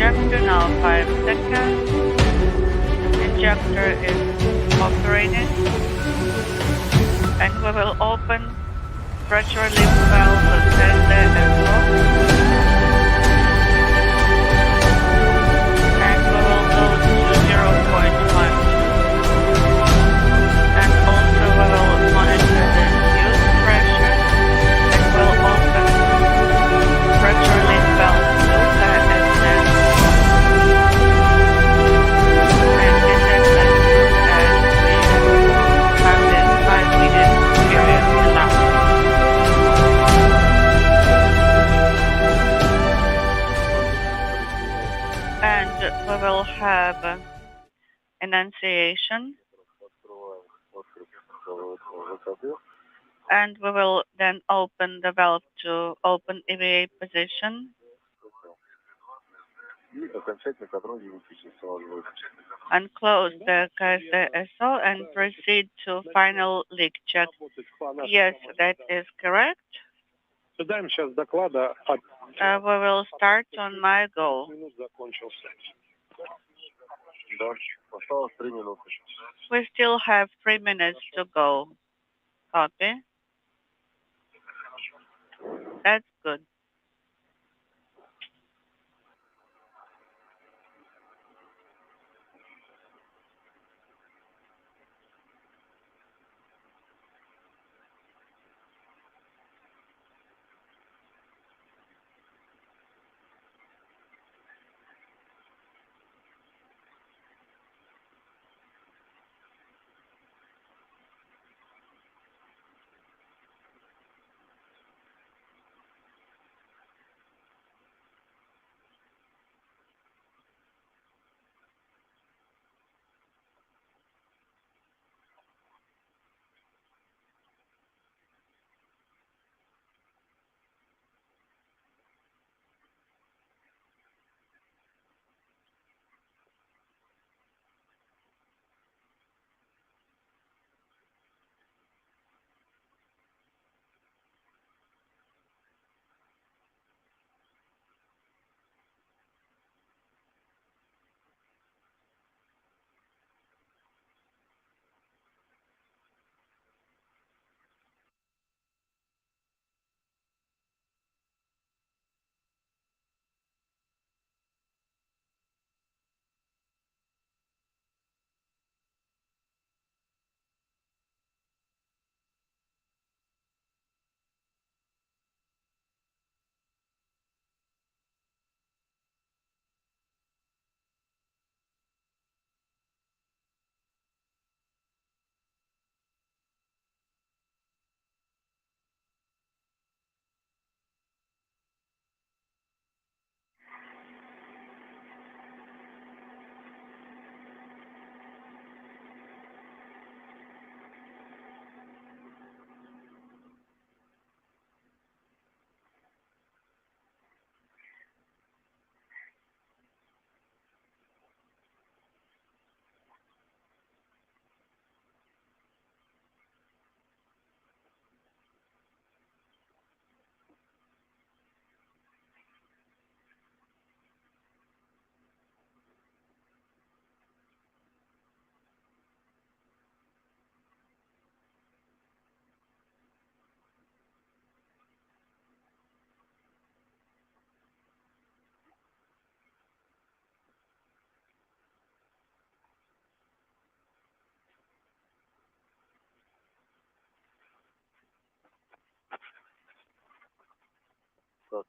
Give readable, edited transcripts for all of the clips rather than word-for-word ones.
injector now 5 seconds. Injector is operating. And we will open pressure relief valve and we will go to 0.1. And also we will monitor the tube pressure and we'll open pressure relief valve and then this is as we have this 5-minute period elapsed. And we will have enunciation. And we will then open the valve to open EVA position. And close the KSDSO and proceed to final leak check. Yes, that is correct. We will start on my go. We still have 3 minutes to go. Copy. That's good.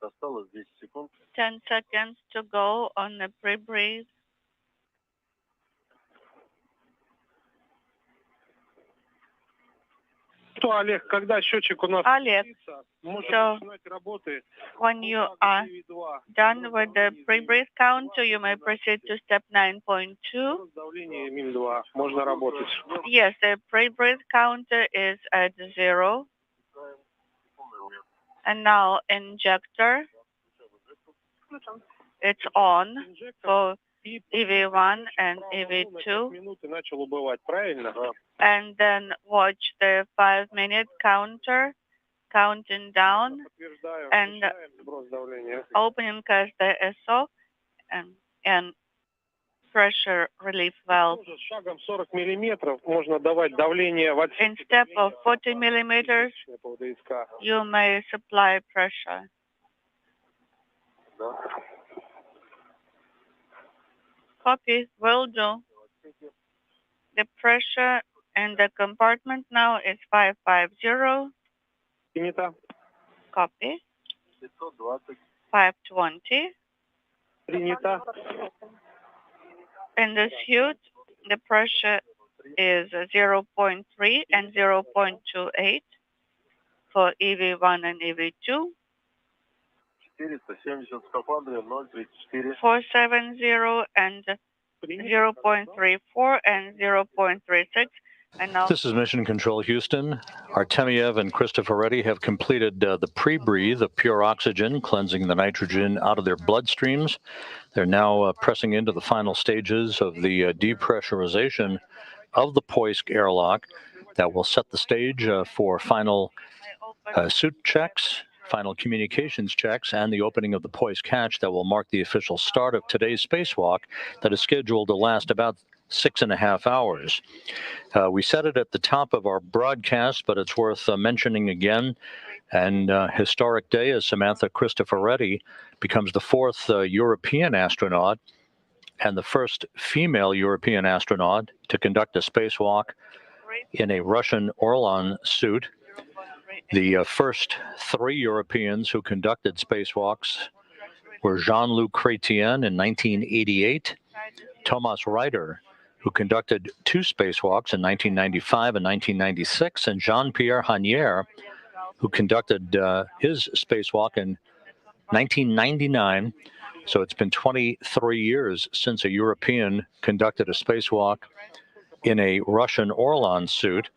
Осталось 10 секунд. 10 seconds to go on the pre-breathe. Олег, когда счетчик у нас Олег, so начинать работы. when you are done with the pre-breathe counter, you may proceed to step 9.2. Давление МИМ-2. Можно работать. Yes, the pre-breathe counter is at 0. And now injector, it's on for EV1 and EV2. And then watch the 5-minute counter counting down and opening KSDSO and and pressure relief valve. Тоже шагом 40 миллиметров можно давать давление в отсеке. In step of 40 millimeters, По ВДСК. you may supply pressure. Да. Copy, will do. The pressure in the compartment now is 550. Принято. Copy. 520. 520. Принято. In the suit, the pressure is 0.3 and 0.28 for EV1 and EV2. 470 в скафандре, 0,34. 470 and 0.34 and 0.36. And now This is Mission Control Houston. Artemiev and Cristoforetti have completed the pre-breathe of pure oxygen, cleansing the nitrogen out of their bloodstreams. They're now pressing into the final stages of the depressurization of the Poisk airlock that will set the stage for final suit checks, final communications checks, and the opening of the Poisk hatch that will mark the official start of today's spacewalk that is scheduled to last about 6.5 hours. We said it at the top of our broadcast, but it's worth mentioning again. And historic day as Samantha Cristoforetti becomes the fourth European astronaut and the first female European astronaut to conduct a spacewalk in a Russian Orlan suit. The first three Europeans who conducted spacewalks were Jean-Luc Chrétien in 1988, Thomas Reiter, who conducted two spacewalks in 1995 and 1996, and Jean-Pierre Hanier, who conducted his spacewalk in 1999. So it's been 23 years since a European conducted a spacewalk in a Russian Orlan suit.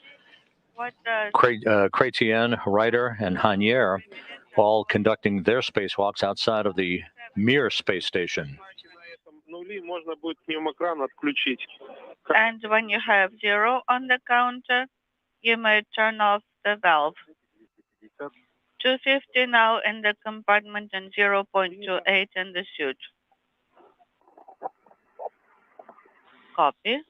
Chrétien, Reiter, and Hanier all conducting their spacewalks outside of the Mir space station. And when you have 0 on the counter, you may turn off the valve. 250 now in the compartment and 0.28 in the suit. Copy.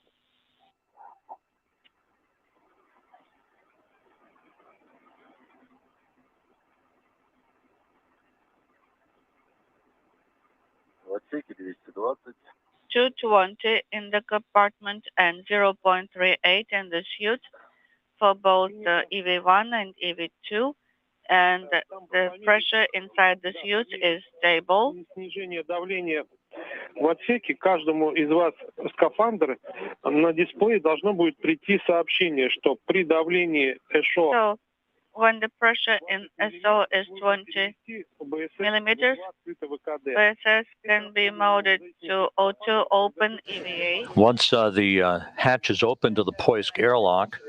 В отсеке 220. 220 in the compartment and 0.38 in the suit for both the EV1 and EV2. And the pressure inside the suit is stable. Снижение давления в отсеке. Каждому из вас скафандр на дисплее должно будет прийти сообщение, что при давлении ЭШО So when the pressure in SO is 20 millimeters, VSS can be molded to O2 open EVA. Once the hatch is open to the Poisk airlock,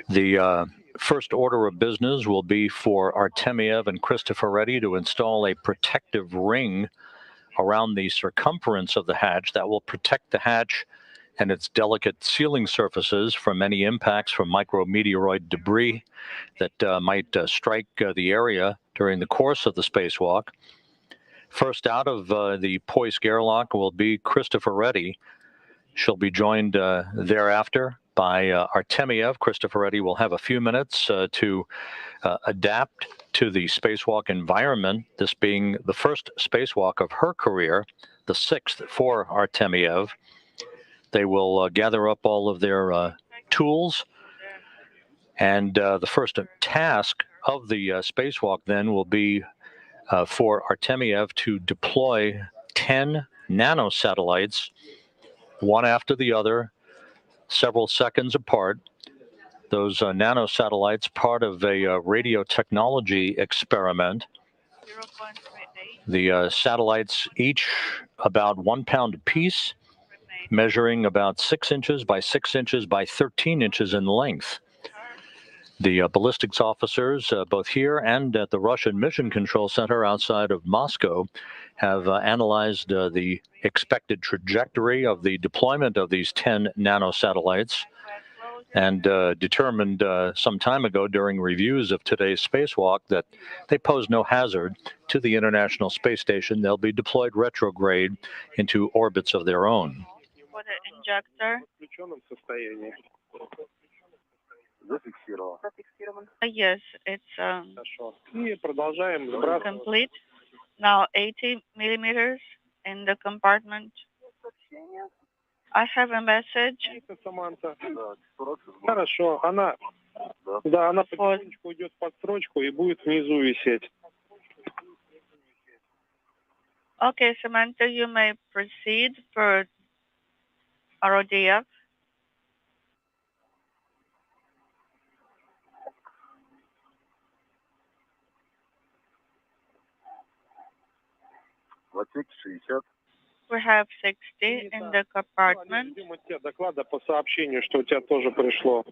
the first order of business will be for Artemiev and Cristoforetti to install a protective ring around the circumference of the hatch that will protect the hatch and its delicate sealing surfaces from any impacts from micrometeoroid debris that might strike the area during the course of the spacewalk. First out of the Poisk airlock will be Cristoforetti. She'll be joined thereafter by Artemiev. Cristoforetti will have a few minutes to adapt to the spacewalk environment, this being the first spacewalk of her career, the 6th for Artemiev. They will gather up all of their tools, and the first task of the spacewalk then will be for Artemiev to deploy 10 nanosatellites, one after the other, several seconds apart. Those nanosatellites, part of a radio technology experiment. The satellites, each about 1 pound apiece, measuring about 6 inches by 6 inches by 13 inches in length. The ballistics officers, both here and at the Russian Mission Control Center outside of Moscow, have analyzed the expected trajectory of the deployment of these 10 nanosatellites. and determined some time ago during reviews of today's spacewalk that they pose no hazard to the International Space Station. They'll be deployed retrograde into orbits of their own. For the injector, Зафиксировал. yes, it's Хорошо. И продолжаем complete. Now 80 millimeters in the compartment. I have a message. Саманта. Да, 40 Хорошо, она потихонечку уйдет под строчку и будет внизу висеть. Okay, Samantha, you may proceed for RODF. В отсеке 60. We have 60 in the compartment. Ждем от тебя доклада по сообщению, что у тебя тоже пришло.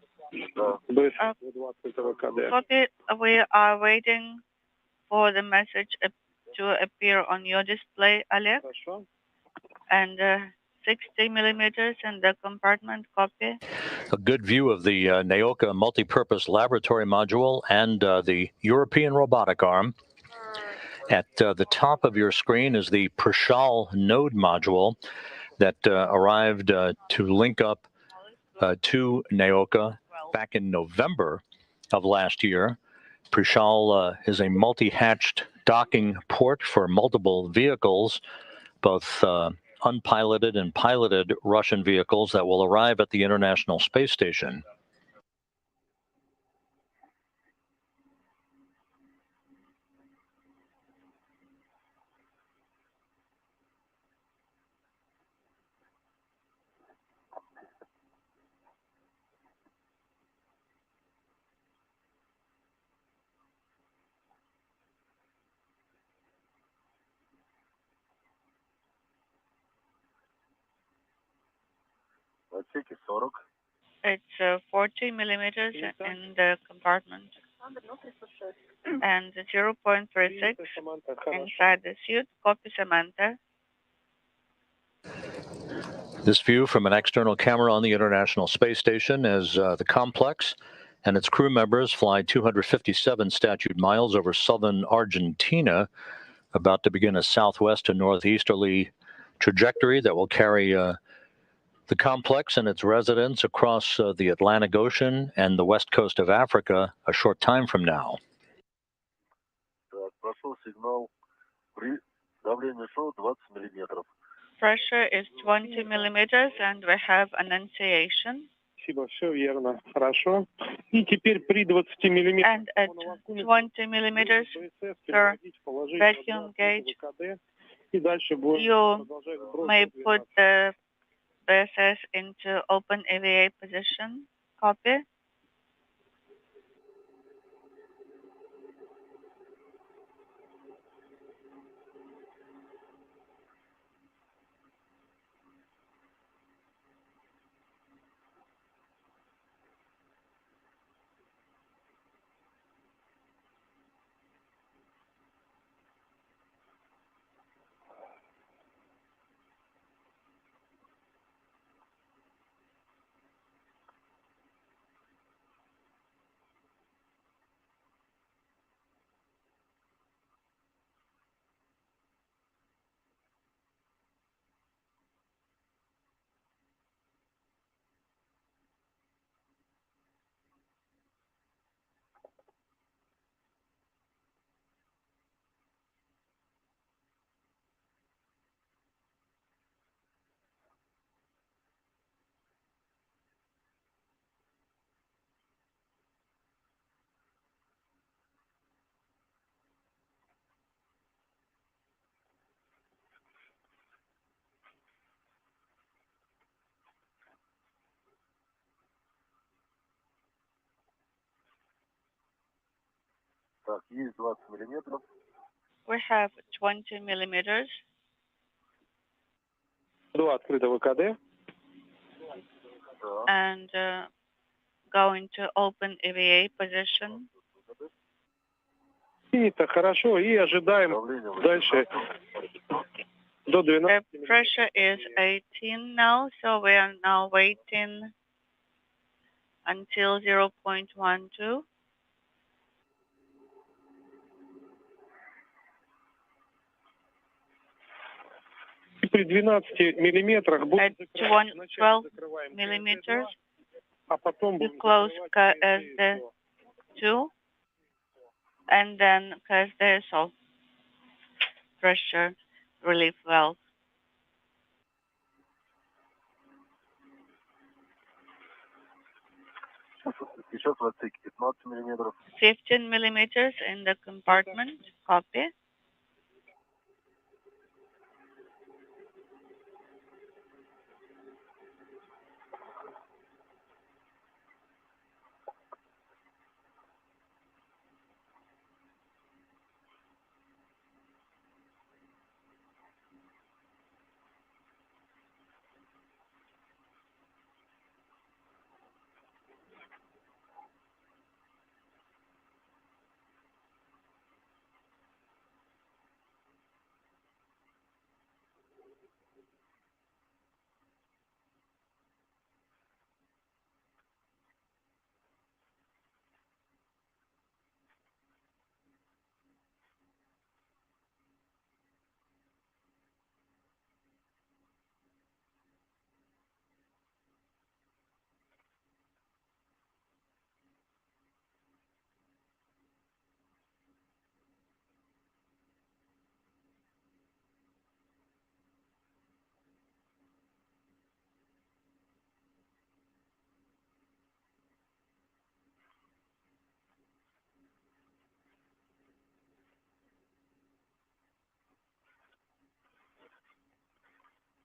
Да. Без 20 ВКД. Copy. We are waiting for the message to appear on your display, Alex. Хорошо. And 60 millimeters in the compartment. Copy. A good view of the NAOCA multipurpose laboratory module and the European robotic arm. At the top of your screen is the Prishal node module that arrived to link up to NAOCA back in November of last year. Prishal is a multi-hatched docking port for multiple vehicles, both unpiloted and piloted Russian vehicles that will arrive at the International Space Station. В отсеке 40. It's 40 millimeters in the compartment. And 0.36 inside the suit. Copy, Samantha. This view from an external camera on the International Space Station as the complex and its crew members fly 257 statute miles over southern Argentina, about to begin a southwest to northeasterly trajectory that will carry the complex and its residents across the Atlantic Ocean and the west coast of Africa a short time from now. Так, прошел сигнал. Давление шло 20 миллиметров. Pressure is 20 millimeters and we have annunciation. Спасибо, все верно. Хорошо. И теперь при 20 миллиметрах And at 20 millimeters per vacuum gauge, и дальше будем you продолжать may сброс. put the BSS into open EVA position. Copy. Так, есть 20 миллиметров. We have 20 millimeters. Два открыто ВКД. Да. And go into open EVA position. И это хорошо. И ожидаем Давление дальше до The 12. pressure is 18 now, so we are now waiting until 0.12. При 12 миллиметрах At 12 millimeters, а потом we будем close закрывать KSD2 and then KSD pressure relief valve. Сейчас в отсеке 15 миллиметров. 15 millimeters in the compartment. Copy.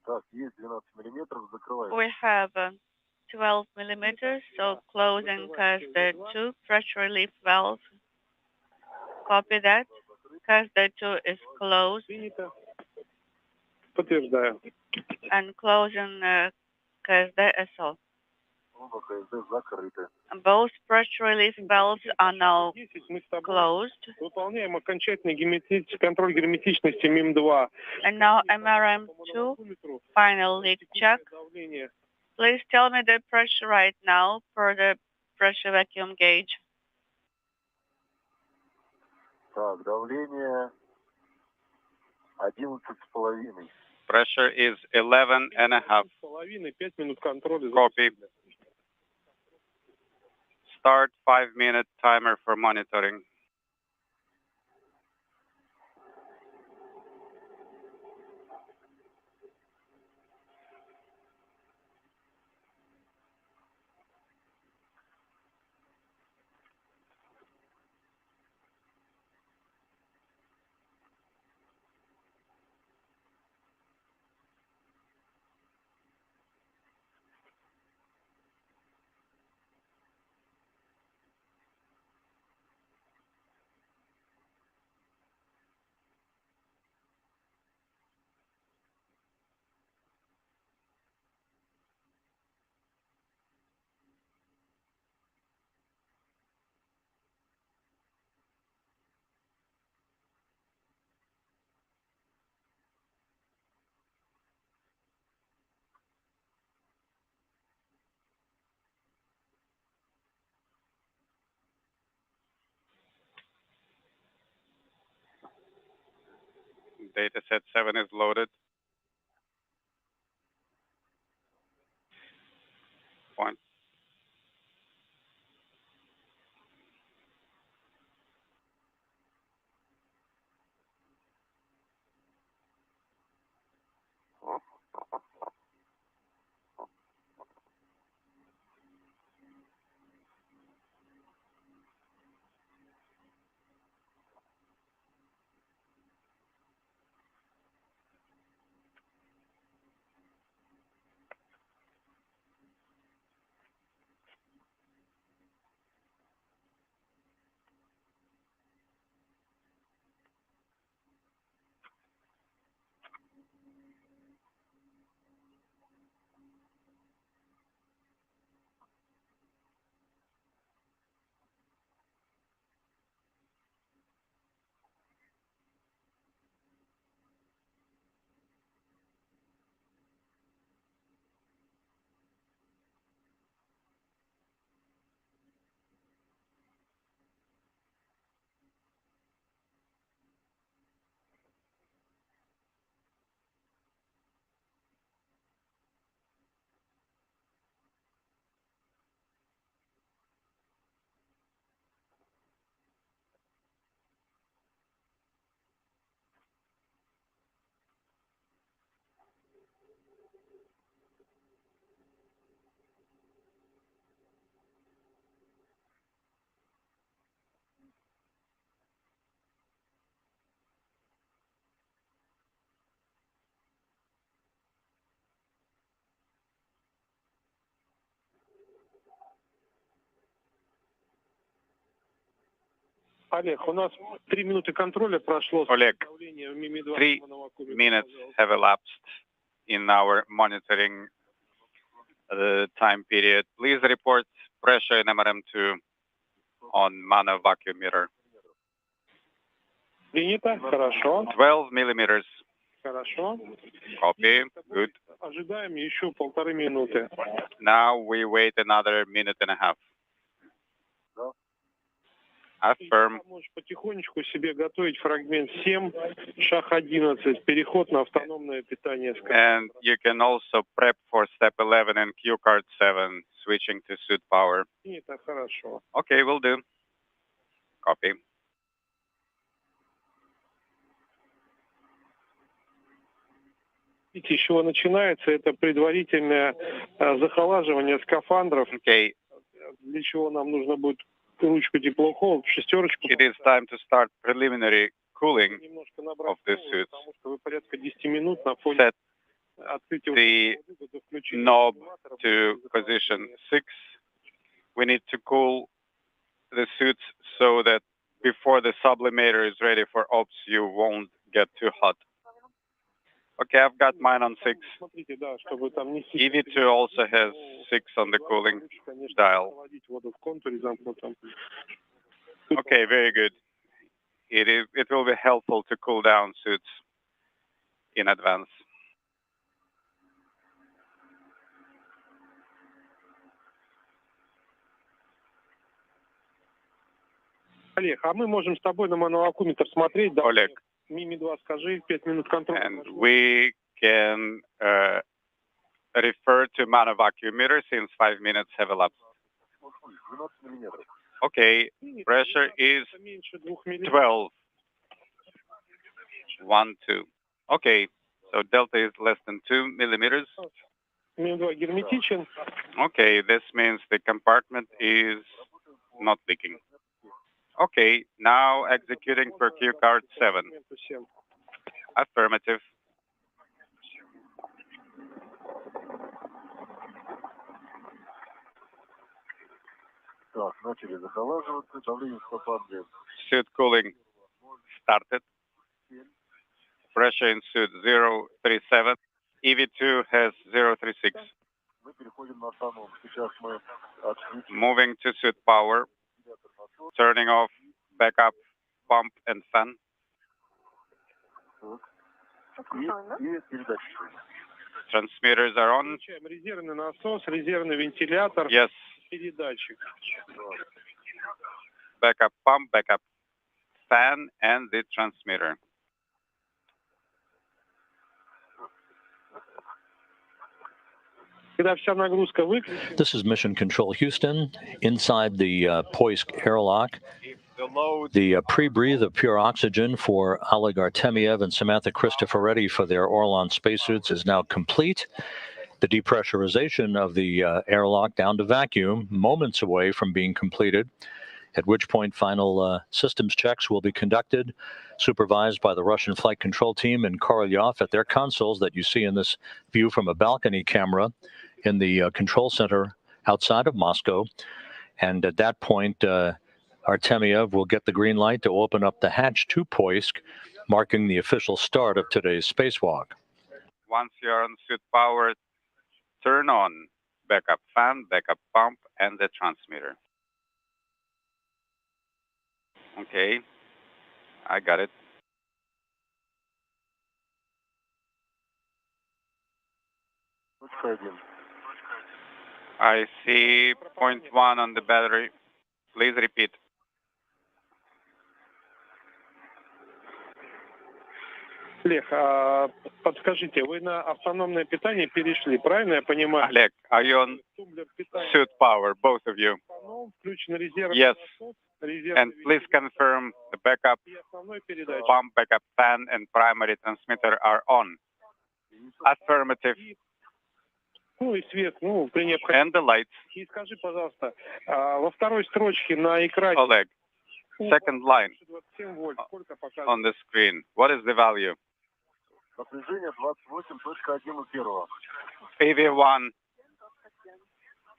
Так, есть 12 миллиметров, закрываем. We have 12 millimeters, so closing KSD2 pressure relief valve. Copy that. KSD2 is closed Принято. Подтверждаю. and closing KSD Оба КСД закрыты. Both pressure relief valves are now 10 мы с тобой closed. выполняем окончательный контроль герметичности МИМ-2. And now MRM2, final leak check. Давление. Please tell me the pressure right now for the pressure vacuum gauge. Так, давление 11,5. Pressure is 11.5. 5 минут контроля. Copy. Start 5-minute timer for monitoring. Dataset 7 is loaded. Point. Олег, у нас 3 минуты контроля прошло. Oleg, Давление в Мими-2 3 монокуле. minutes have elapsed in our monitoring time period. Please report pressure in MRM2 on mano vacuum meter. Принято, хорошо, 12 millimeters. хорошо. Copy. Good. Ожидаем еще 1,5 минуты. Now we wait another minute and a half. Affirm. Можешь потихонечку себе готовить фрагмент 7, шаг 11, переход на автономное питание. And you can also prep for step 11 and Q card 7, switching to suit power. Это хорошо. Okay, will do. Copy. Видите, с чего начинается? Это предварительное захолаживание скафандров, Okay, для чего нам нужно будет ручку теплохода, шестерочку. it is time to start preliminary cooling Немножко набрать of the скорость, suits. потому что вы порядка 10 минут на фоне Set открытия the до включения knob аккумуляторов. to position 6. We need to cool the suits so that before the sublimator is ready for ops, you won't get too hot. Okay, I've got mine on 6. Смотрите, да, чтобы там не сильно EV2 also has 6 on the cooling лучше, конечно, dial. охладить воду в контуре замкнутом. Okay, very good. It will be helpful to cool down suits in advance. Олег, а мы можем с тобой на мануакуметр смотреть, да? Oleg, Мими-2 скажи, 5 минут контроля. and we can refer to mano vacuum meter since 5 minutes have elapsed. 12 миллиметров. Okay, pressure is меньше 2 миллиметров. 12. 1, 2. Okay, so delta is less than 2 millimeters. Мими-2 герметичен. Okay, this means the compartment is not leaking. Okay, now executing for Q card 7. Affirmative. Так, начали захолаживаться, давление скафандра. Suit cooling started. Pressure in suit 037. EV2 has 036. Мы переходим на автоном. Сейчас мы отключим Moving to suit power. насос. Turning off backup pump and fan. И передатчик. Transmitters are on. Включаем резервный насос, резервный вентилятор, Yes. передатчик. Backup pump, backup fan, and the transmitter. Когда вся нагрузка выключена, This is Mission Control Houston. Inside the Poisk airlock, The load the pre-breathe of pure oxygen for Oleg Artemiev and Samantha Cristoforetti for their Orlan spacesuits is now complete. The depressurization of the airlock down to vacuum, moments away from being completed, at which point final systems checks will be conducted, supervised by the Russian flight control team in Korolyov at their consoles that you see in this view from a balcony camera in the control center outside of Moscow. And at that point, Artemiev will get the green light to open up the hatch to Poisk, marking the official start of today's spacewalk. once you're on suit power, turn on backup fan, backup pump, and the transmitter. Okay, I got it. Точка 1. I see 0.1 on the battery. Please repeat. Олег, подскажите, вы на автономное питание перешли, правильно я понимаю? Oleg, are you on Тумблер питания suit power, both of you? автоном, включен резервный Yes. насос, резервный And please confirm the backup и основной передатчик. pump, backup fan, and primary transmitter are on. Affirmative. Ну и свет, при необходимости. And the lights. И скажи, пожалуйста, во второй строчке на экране Oleg, second line 27 вольт, сколько показывает? on the screen. What is the value? Напряжение 28.1 у первого. EV1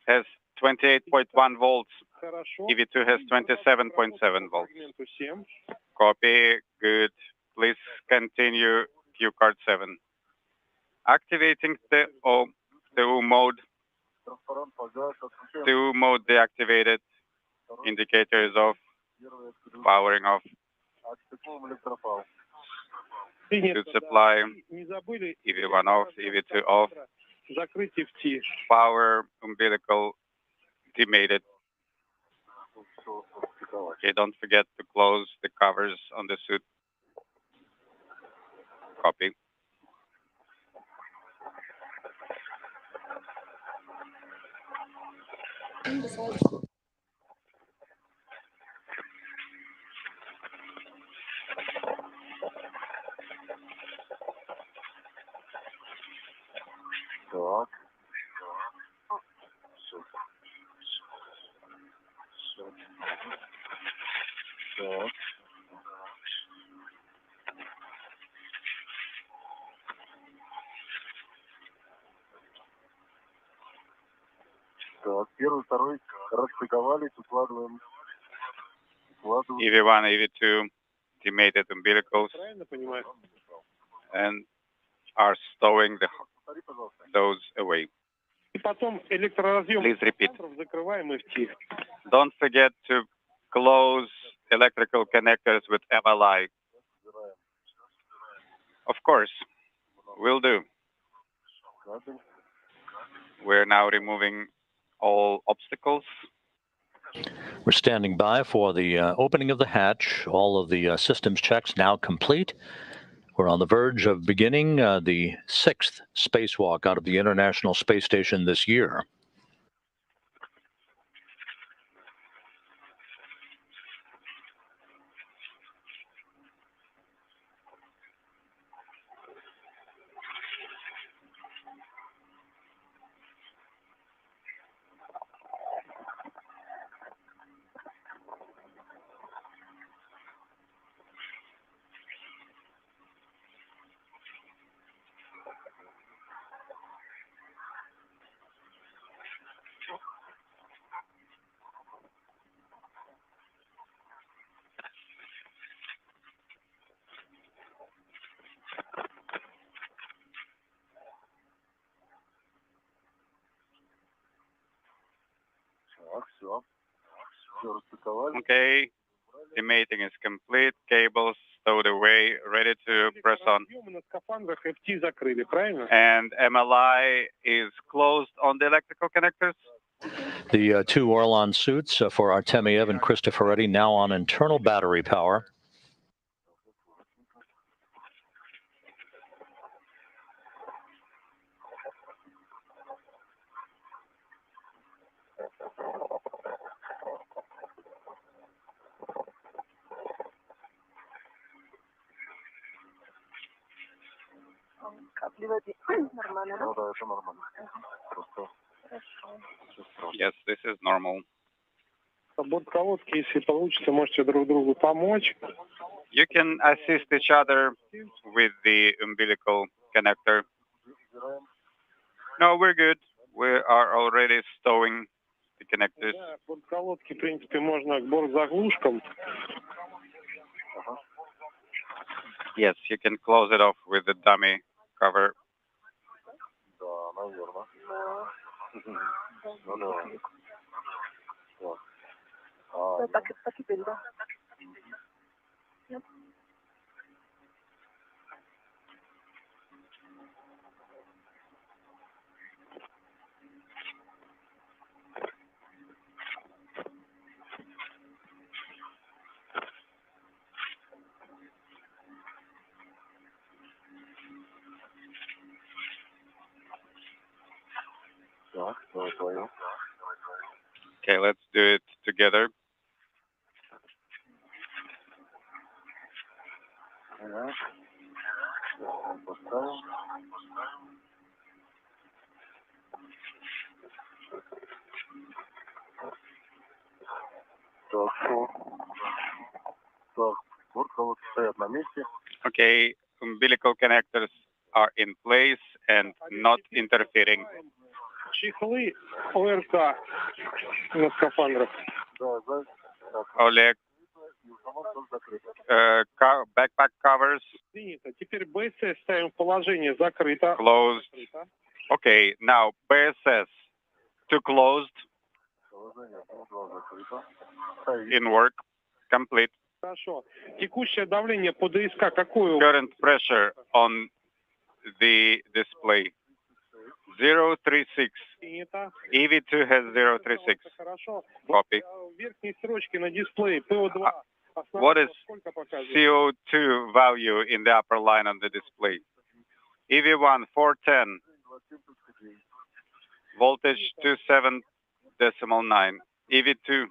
has 28.1 volts EV2 has 27.7 volts. Copy. Good. Please continue Q card 7. Activating the TU mode. Транспарант погас, отключаем. TU mode deactivated. Indicator is off. Первый открыл. Powering off. Активируем электропау. Suit supply. EV1 off. EV2 off. Закрытие в T. Power umbilical demated. Okay, don't forget to close the covers on the suit. Copy. Так. Так. Так, первый, второй распаковались, укладываем. EV1, EV2 demated umbilicals Правильно понимаю? and are stowing Повтори, пожалуйста. those away. И потом электроразъем Please repeat. закрываем и в T. Don't forget to close electrical connectors with EVA. Of course, will do. We're now removing all obstacles. We're standing by for the opening of the hatch. All of the systems checks now complete. We're on the verge of beginning the 6th spacewalk out of the International Space Station this year. Так, все. Все распаковали. Okay, the mating is complete. Cables stowed away, ready to press on. Разъемы на скафандрах FT закрыли, правильно? And MLI is closed on the electrical connectors. The two Orlan suits for Artemiev and Cristoforetti now on internal battery power. Нормально, да? Ну да, это нормально. Просто. Yes, this is normal. По бортпроводке, если получится, можете друг другу помочь. You can assist each other with the umbilical connector. No, we're good. We are already stowing the connectors. Да, бортпроводки, в принципе, можно к бортзаглушкам. Yes, you can close it off with the dummy cover. Да, наверное. Ну да. Вот. А, Так и теперь, да. так, давай твою. Okay, let's do it together. Ага. Поставим. Так, что? Так, бортпроводки стоят на месте. Okay, umbilical connectors are in place and not interfering. Чехлы ОРК на скафандрах. Да, да. Oleg, backpack covers Принято. Теперь БСС ставим в положение закрыто. closed. Okay, now BSS to closed Положение полгода закрыто. in work, complete. Хорошо. Текущее давление по ДСК какое? Current pressure on the display 036. Принято. EV2 has 036. Хорошо. Copy. В верхней строчке на дисплее ПО2. What is Сколько показывает? CO2 value in the upper line on the display? EV1 410. Voltage 27.9. EV2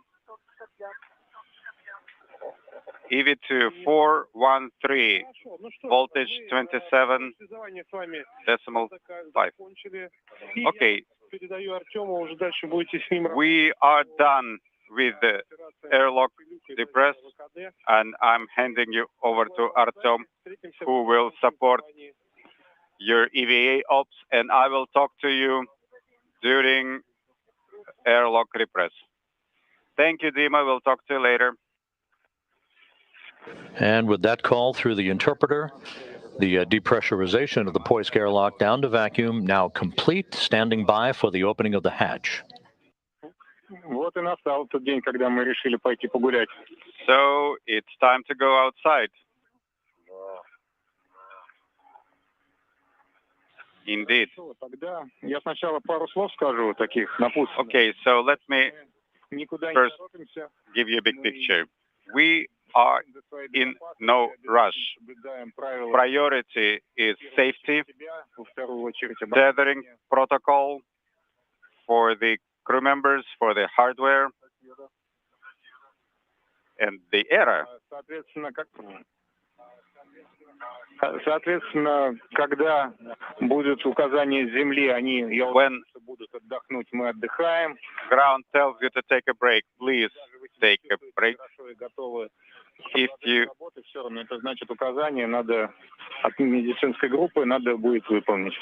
413. Хорошо. Ну что, Voltage связывание с вами 27.5. закончили. И Okay, я передаю Артему, уже дальше будете с ним работать. we are done with the airlock depress, and I'm handing you over to Artyom, who will support your EVA ops, and I will talk to you during airlock repress. Thank you, Dima. We'll talk to you later. And with that call through the interpreter, the depressurization of the Poisk airlock down to vacuum now complete, standing by for the opening of the hatch. Вот и настал тот день, когда мы решили пойти погулять. So it's time to go outside. Indeed. Тогда я сначала пару слов скажу таких напутственных. Okay, so let me Никуда не first торопимся. give you a big picture. We are in no rush. Priority is safety, В вторую очередь tethering protocol for the crew members, for the hardware, and the ERA. Соответственно, когда будут указания с земли, они When будут отдохнуть, мы отдыхаем. ground tells you to take a break, please take a break. Хорошо и готовы If you работать, все равно это значит указания надо от медицинской группы надо будет выполнить.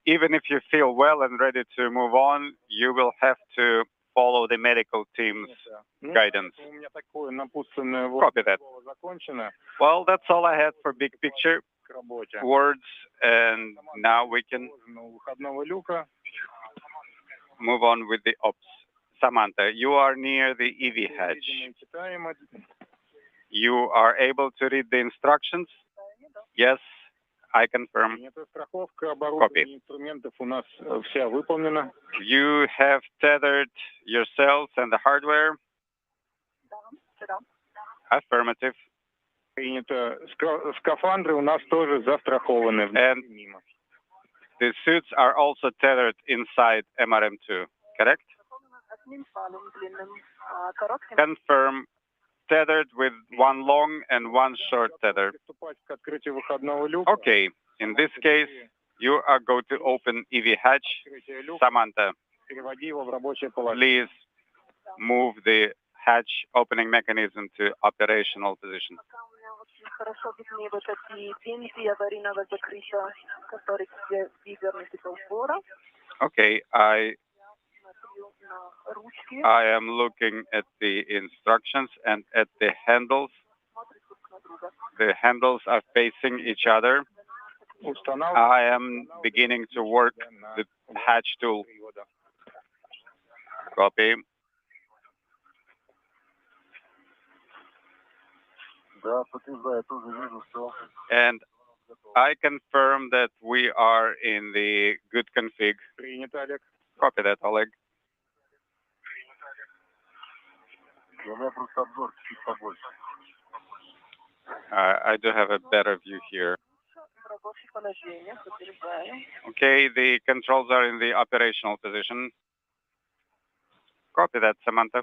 even if you feel well and ready to move on, you will have to follow the medical team's guidance. У меня такое напутственное Copy that. слово закончено Well, that's all I had for big picture к работе. words, and now we can Выходного люка. move on with the ops. Samantha, you are near the EV hatch. Читаем. You are able to read the instructions? Yes, I confirm. Страховка оборудования инструментов у нас вся выполнена. You have tethered yourselves and the hardware? Affirmative. Принято. Скафандры у нас тоже застрахованы. And the suits are also tethered inside MRM2, correct? Confirm. Tethered with one long and one short tether. Okay, in this case, you are going to open EV hatch. Samantha, please move the hatch opening mechanism to operational position. Okay, I am looking at the instructions and at the handles. The handles are facing each other. I am beginning to work the hatch tool. Copy. And I confirm that we are in the good config. Copy that, Oleg. I do have a better view here. Okay, the controls are in the operational position. Copy that, Samantha.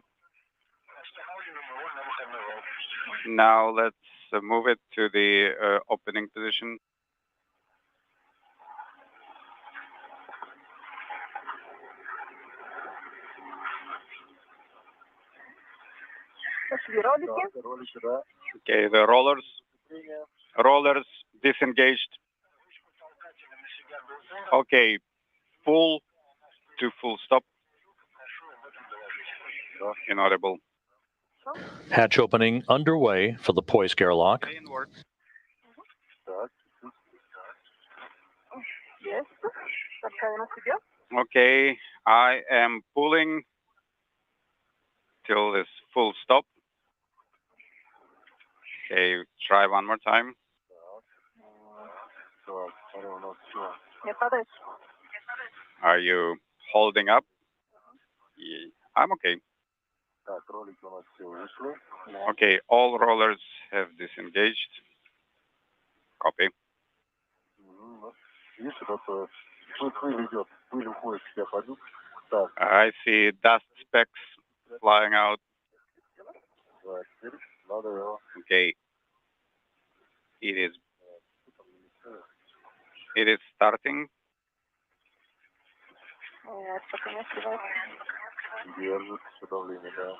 Now let's move it to the opening position. Okay, the rollers disengaged. Okay, full to full stop. Inaudible. Hatch opening underway for the Poisk airlock. Okay, I am pulling till this full stop. Okay, try one more time. Are you holding up? Yeah, I'm okay. Okay, all rollers have disengaged. Copy. I see dust specks flying out. Okay. It is starting.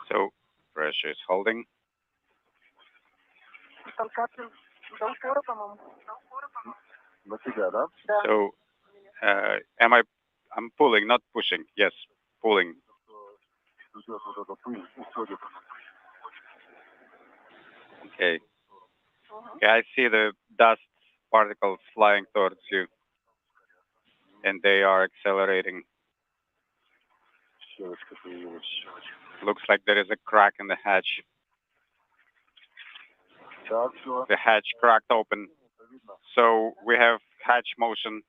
So pressure is holding. So I'm pulling, not pushing. Yes, pulling. Okay. Okay, I see the dust particles flying towards you, and they are accelerating. Looks like there is a crack in the hatch. The hatch cracked open. So we have hatch motion.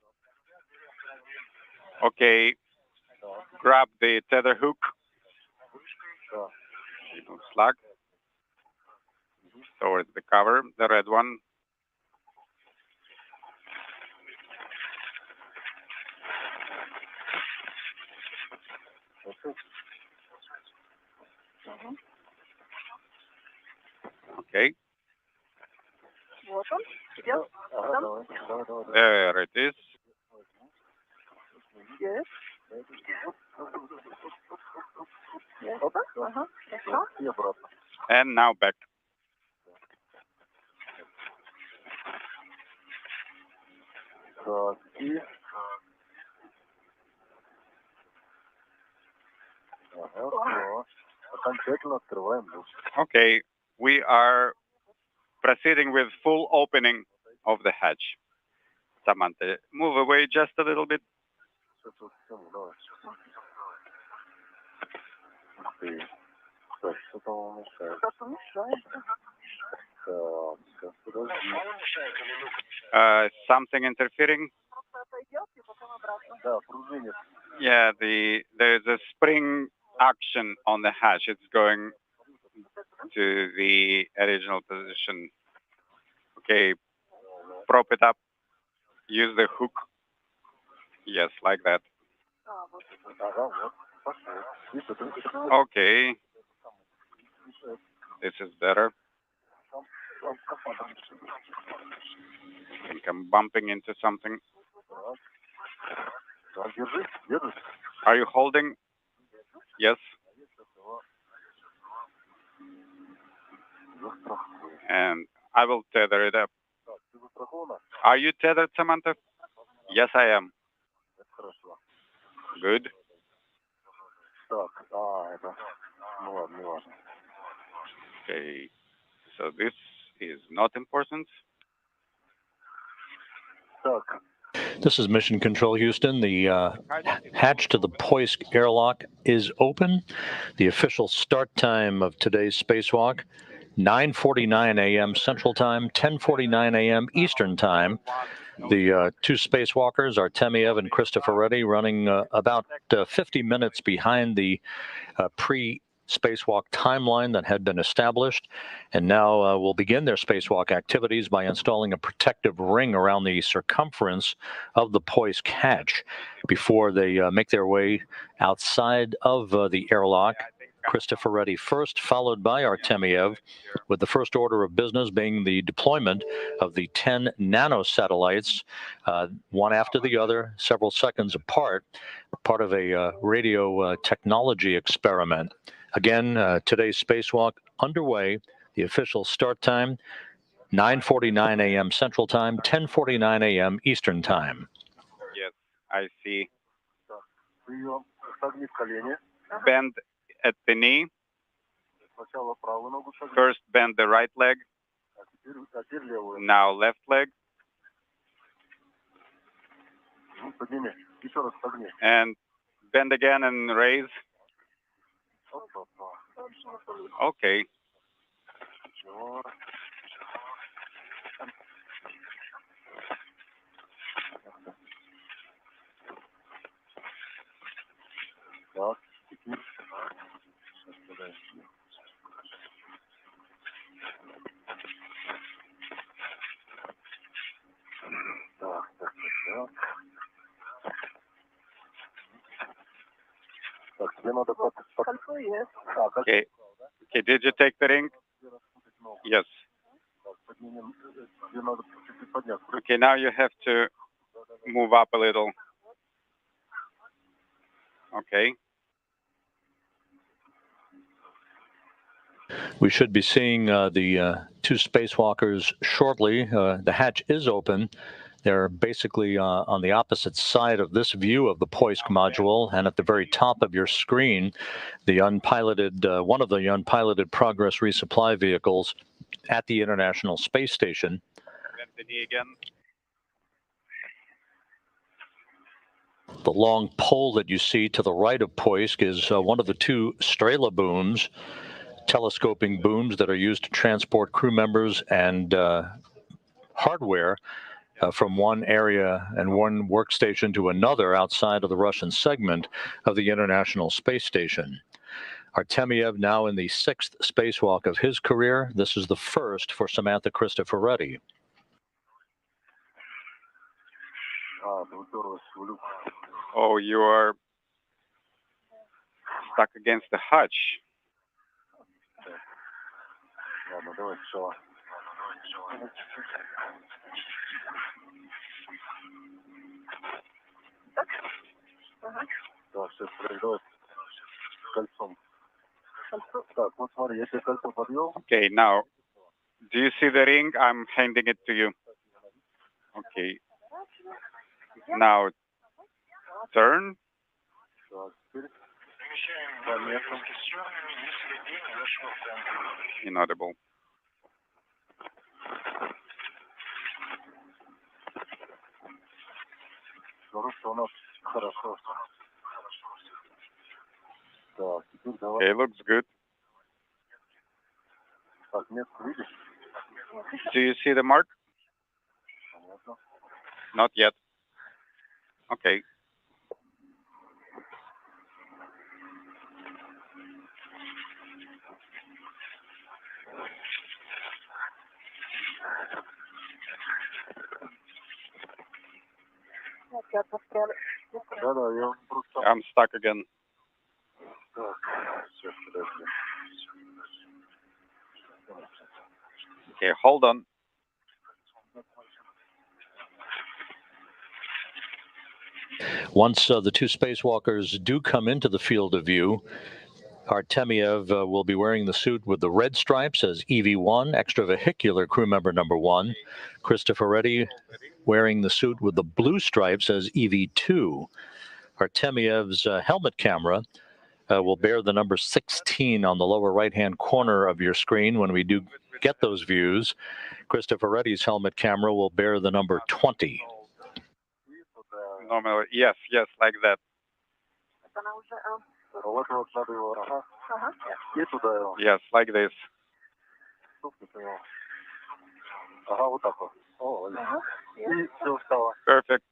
Okay, grab the tether hook. Slack towards the cover, the red one. Okay. There it is. And now back. Okay, we are proceeding with full opening of the hatch. Samantha, move away just a little bit. Something interfering? Yeah, there's a spring action on the hatch. It's going to the original position. Okay, prop it up. Use the hook. Yes, like that. Okay. This is better. I think I'm bumping into something. Are you holding? Yes. And I will tether it up. Are you tethered, Samantha? Yes, I am. Good. Okay. So this is not important. This is Mission Control, Houston. The hatch to the Poisk airlock is open. The official start time of today's spacewalk, 9:49 a.m. Central Time, 10:49 a.m. Eastern Time. The two spacewalkers, Artemiev and Cristoforetti, running about 50 minutes behind the pre-spacewalk timeline that had been established, and now will begin their spacewalk activities by installing a protective ring around the circumference of the Poisk hatch before they make their way outside of the airlock. Cristoforetti first, followed by Artemiev, with the first order of business being the deployment of the 10 nanosatellites, one after the other, several seconds apart, part of a radio technology experiment. Again, today's spacewalk underway. The official start time, 9:49 a.m. Central Time, 10:49 a.m. Eastern Time. Yes, I see. Bend at the knee. Сначала правую ногу согни, First bend the right leg, а теперь левую. now left leg, Подними. Еще раз согни. and bend again and raise. Оп-оп-оп. Okay. Чего? Так, теперь. Сейчас, подожди. Так. Так, тебе надо кольцо есть. Okay. Okay, did you take the ring? Yes. Поднимем. Тебе надо чуть-чуть подняться. Okay, now you have to move up a little. Okay. We should be seeing the two spacewalkers shortly. The hatch is open. They're basically on the opposite side of this view of the Poisk module, and at the very top of your screen, the unpiloted one of the unpiloted Progress resupply vehicles at the International Space Station. Bend the knee again. The long pole that you see to the right of Poisk is one of the two Strela booms, telescoping booms that are used to transport crew members and hardware from one area and one workstation to another outside of the Russian segment of the International Space Station. Artemyev now in the 6th spacewalk of his career. This is the first for Samantha Cristoforetti. Oh, you are stuck against the hatch. Ладно, давай сначала. Так, сейчас, давай кольцом. Так, вот смотри, если кольцо подвел. Okay, now, do you see the ring? I'm handing it to you. Okay. Now, turn. Так, теперь по местам. Inaudible. Хорошо, у нас хорошо. Так, теперь давай. Okay, looks good. Так, место видишь? Do you see the mark? Понятно. Not yet. Okay. Да, я просто... I'm stuck again. Так, сейчас, подожди. Okay, hold on. Once the two spacewalkers do come into the field of view, Artemyev will be wearing the suit with the red stripes as EV1, extravehicular crew member number 1. Cristoforetti wearing the suit with the blue stripes as EV2. Artemyev's helmet camera will bear the number 16 on the lower right-hand corner of your screen when we do get those views. Cristoforetti's helmet camera will bear the number 20. Normally, yes, like that. Вот надо его, ага. И туда его. Yes, like this. Ага, вот так вот. О, и все встало. Perfect.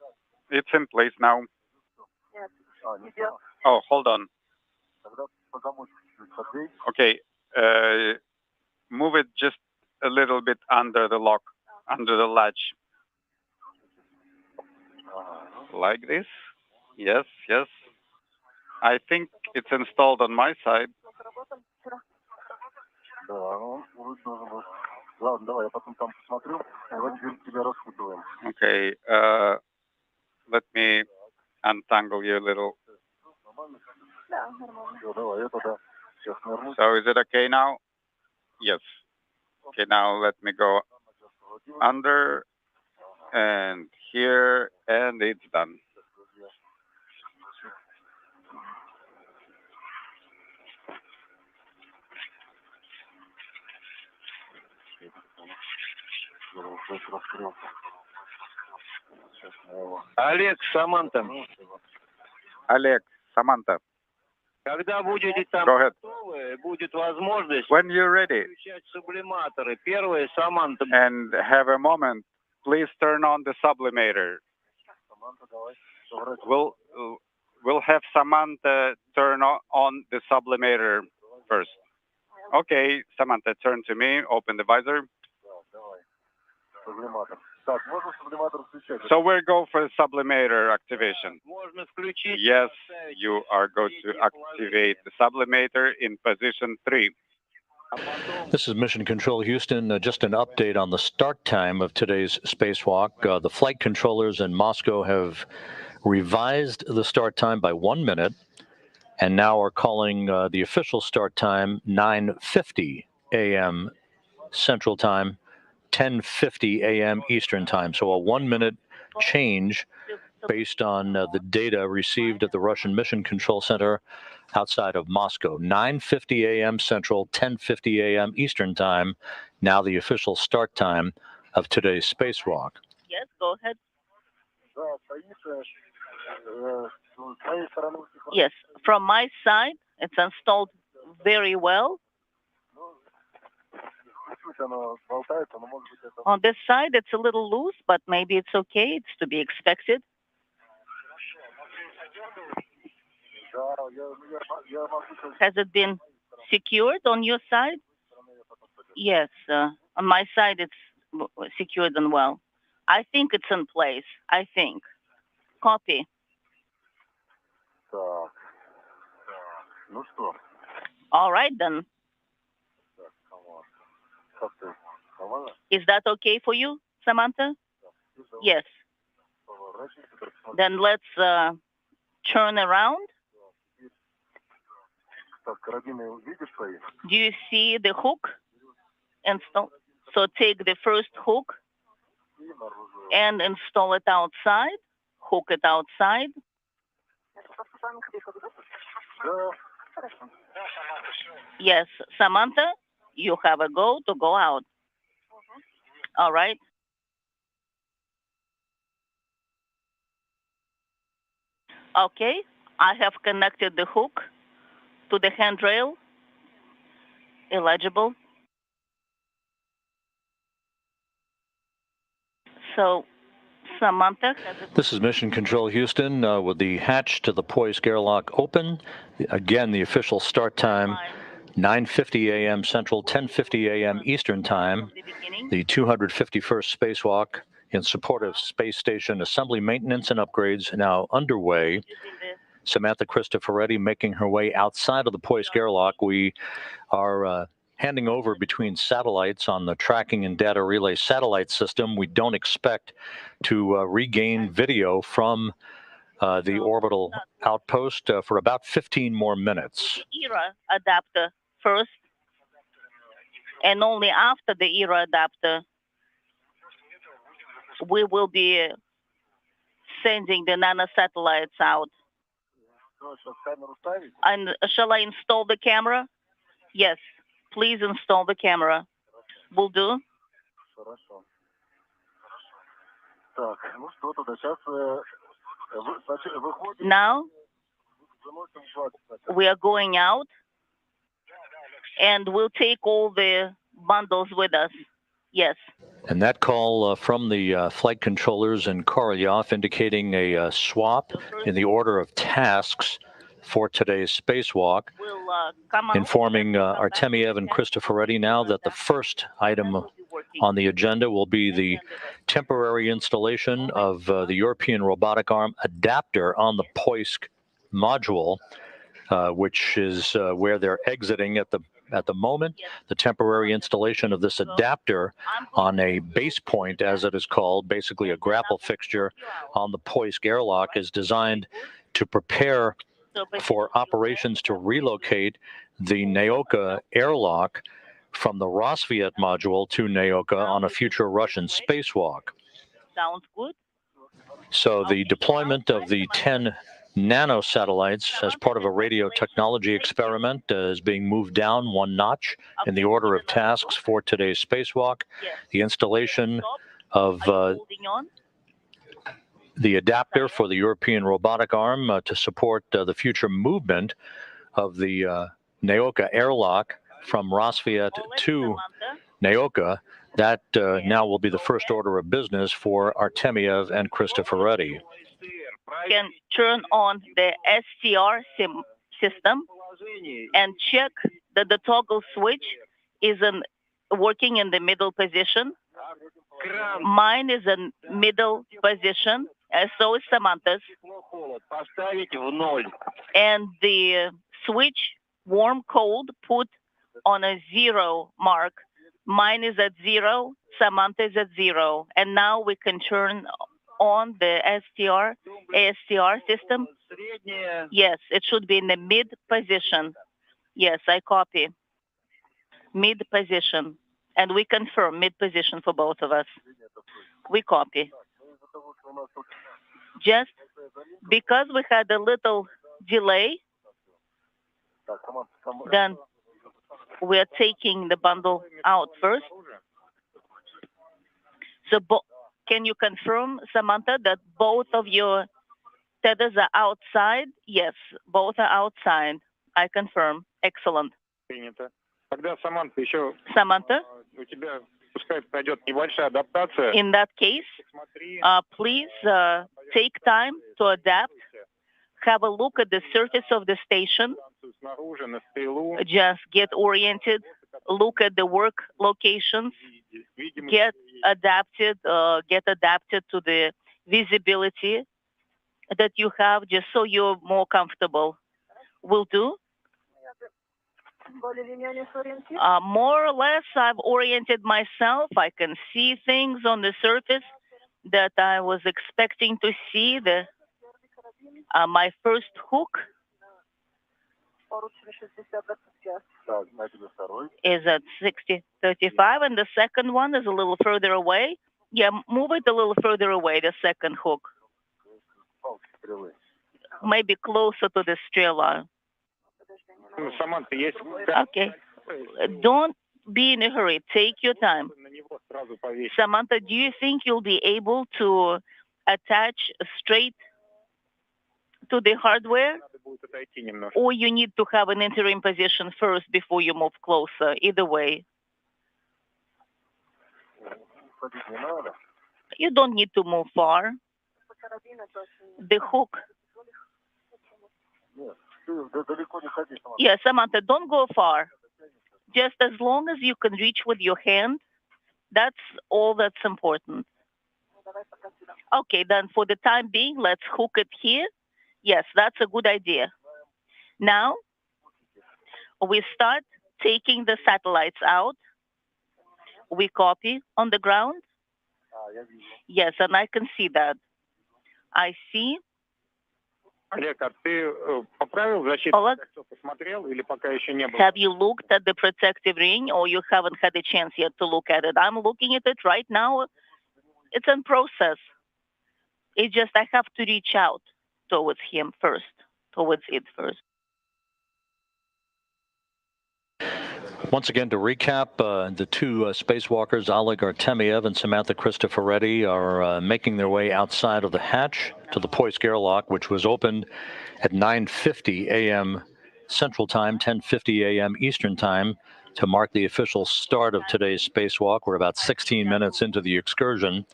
It's in place now. А, не встало. Oh, hold on. Тогда по замочку чуть-чуть подвей. Okay, move it just a little bit under the lock, under the latch. Like this. Yes. I think it's installed on my side. Да, ну, вроде должен был. Ладно, давай, я потом там посмотрю. Давай теперь тебя распутываем. Okay, let me untangle you a little. Все, давай, это да. Сейчас нырну. So is it okay now? Yes. Okay, now let me go under and here, and it's done. Олег, Саманта. Alex, Samantha, Когда будете там go ahead. готовы, будет возможность When you're ready включать сублиматоры. Первая Саманта. and have a moment, please turn on the sublimator. We'll have Samantha turn on the sublimator first. Okay, Samantha, turn to me, open the visor. So we're going for sublimator activation. Можно включить. Yes, you are going to activate the sublimator in position 3. This is Mission Control Houston. Just an update on the start time of today's spacewalk. The flight controllers in Moscow have revised the start time by 1 minute and now are calling the official start time 9:50 a.m. Central Time, 10:50 a.m. Eastern Time. So a 1 minute change based on the data received at the Russian Mission Control Center outside of Moscow. 9:50 a.m. Central, 10:50 a.m. Eastern Time, now the official start time of today's spacewalk. Yes, go ahead. Yes, from my side, it's installed very well. On this side, it's a little loose, but maybe it's okay. It's to be expected. Has it been secured on your side? Yes, on my side, it's secured and well. I think it's in place. I think. Copy. All right, then. Is that okay for you, Samantha? Yes. Then let's turn around. Do you see the hook? So take the first hook and install it outside. Hook it outside. Yes, Samantha, you have a go to go out. All right. Okay, I have connected the hook to the handrail. Illegible. So, Samantha. This is Mission Control Houston with the hatch to the Poisk airlock open. Again, the official start time, 9:50 a.m. Central, 10:50 a.m. Eastern Time. The 251st spacewalk in support of space station assembly maintenance and upgrades now underway. Samantha Cristoforetti making her way outside of the Poisk airlock. We are handing over between satellites on the tracking and data relay satellite system. We don't expect to regain video from the orbital outpost for about 15 more minutes. ERA adapter first, and only after the ERA adapter, we will be sending the nanosatellites out. And shall I install the camera? Yes. Please install the camera. Will do. Now, we are going out, and we'll take all the bundles with us. Yes. And that call from the flight controllers in Korolyov indicating a swap in the order of tasks for today's spacewalk, informing Artemiev and Cristoforetti now that the first item on the agenda will be the temporary installation of the European robotic arm adapter on the Poisk module, which is where they're exiting at the moment. The temporary installation of this adapter on a base point, as it is called, basically a grapple fixture on the Poisk airlock, is designed to prepare for operations to relocate the Naoka airlock from the Rosviet module to Naoka on a future Russian spacewalk. Sounds good. So the deployment of the 10 nanosatellites as part of a radio technology experiment is being moved down one notch in the order of tasks for today's spacewalk. The installation of Holding on. the adapter for the European robotic arm to support the future movement of the Naoka airlock from Rosviet to Naoka. That now will be the first order of business for Artemiev and Cristoforetti. Can turn on the STR system and check that the toggle switch is working in the middle position. Mine is in middle position, so is Samantha's. And the switch warm cold put on a 0 mark. Mine is at 0, Samantha is at 0. And now we can turn on the ASTR system. Yes, it should be in the mid position. Yes, I copy. Mid position. And we confirm mid position for both of us. We copy. Just because we had a little delay, then we're taking the bundle out first. So can you confirm, Samantha, that both of your tethers are outside? Yes, both are outside. I confirm. Excellent. Samantha? In that case, please take time to adapt. Have a look at the surface of the station. Just get oriented. Look at the work locations. Get adapted to the visibility that you have, just so you're more comfortable. Will do. More or less, I've oriented myself. I can see things on the surface that I was expecting to see. My first hook is at 60-35, and the second one is a little further away. Yeah, move it a little further away, the second hook. Maybe closer to the Strela. Okay. Don't be in a hurry. Take your time. Samantha, do you think you'll be able to attach straight to the hardware? Or you need to have an interim position first before you move closer? Either way. You don't need to move far. The hook. Yeah, Samantha, don't go far. Just as long as you can reach with your hand, that's all that's important. Okay, then for the time being, let's hook it here. Yes, that's a good idea. Now, we start taking the satellites out. We copy on the ground. Yes, and I can see that. I see. Oleg, have you looked at the protective ring, or you haven't had a chance yet to look at it? I'm looking at it right now. It's in process. It's just I have to reach out towards it first. Once again, to recap, the two spacewalkers, Oleg Artemiev and Samantha Cristoforetti, are making their way outside of the hatch to the Poisk airlock, which was opened at 9:50 a.m. Central Time, 10:50 a.m. Eastern Time, to mark the official start of today's spacewalk. We're about 16 minutes into the excursion,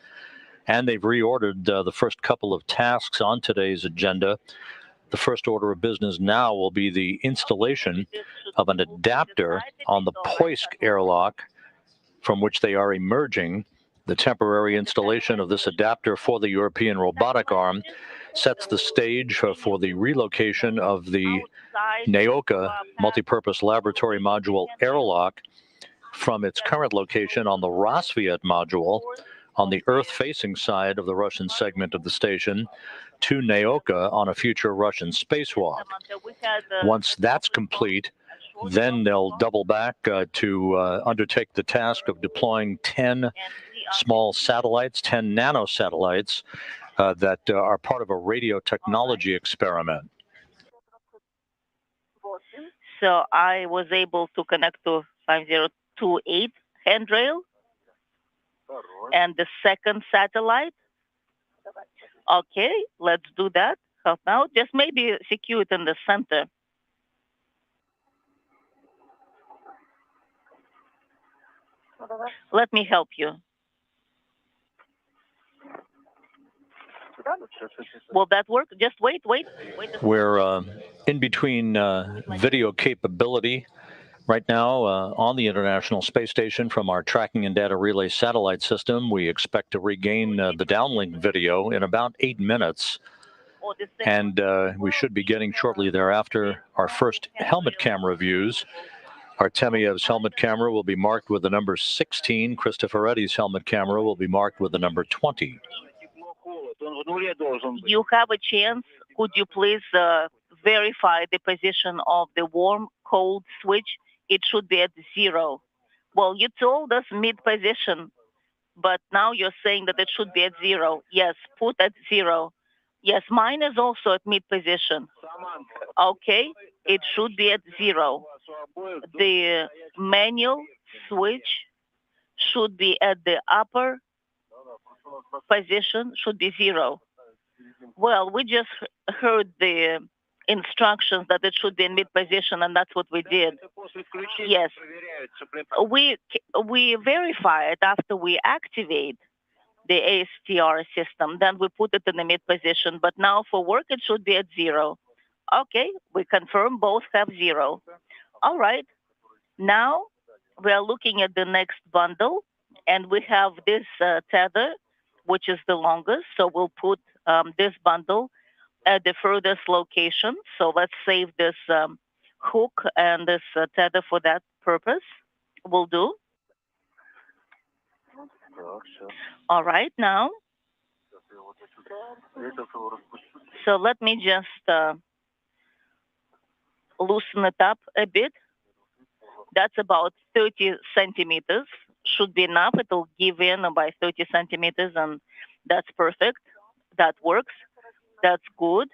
and they've reordered the first couple of tasks on today's agenda. The first order of business now will be the installation of an adapter on the Poisk airlock from which they are emerging. The temporary installation of this adapter for the European robotic arm sets the stage for the relocation of the Naoka multipurpose laboratory module airlock from its current location on the Rosviet module on the Earth-facing side of the Russian segment of the station to Naoka on a future Russian spacewalk. Once that's complete, then they'll double back to undertake the task of deploying 10 small satellites, 10 nanosatellites that are part of a radio technology experiment. So I was able to connect to 5028 handrail. And the second satellite. Okay, let's do that. Help out. Just maybe secure it in the center. Let me help you. Will that work? Just wait. We're in between video capability right now on the International Space Station from our tracking and data relay satellite system. We expect to regain the downlink video in about 8 minutes. And we should be getting shortly thereafter our first helmet camera views. Artemyev's helmet camera will be marked with the number 16. Cristoforetti's helmet camera will be marked with the number 20. You have a chance. Could you please verify the position of the warm-cold switch? It should be at 0. Well, you told us mid-position, but now you're saying that it should be at 0. Yes, put at 0. Yes, mine is also at mid-position. Okay, it should be at 0. The manual switch should be at the upper position, should be 0. Well, we just heard the instructions that it should be in mid-position, and that's what we did. Yes. We verify it after we activate the ASTR system. Then we put it in the mid-position. But now for work, it should be at 0. Okay, we confirm both have 0. All right. Now we are looking at the next bundle, and we have this tether, which is the longest. So we'll put this bundle at the furthest location. So let's save this hook and this tether for that purpose. Will do. All right, now. So let me just loosen it up a bit. That's about 30 centimeters. Should be enough. It'll give in by 30 centimeters, and that's perfect. That works. That's good.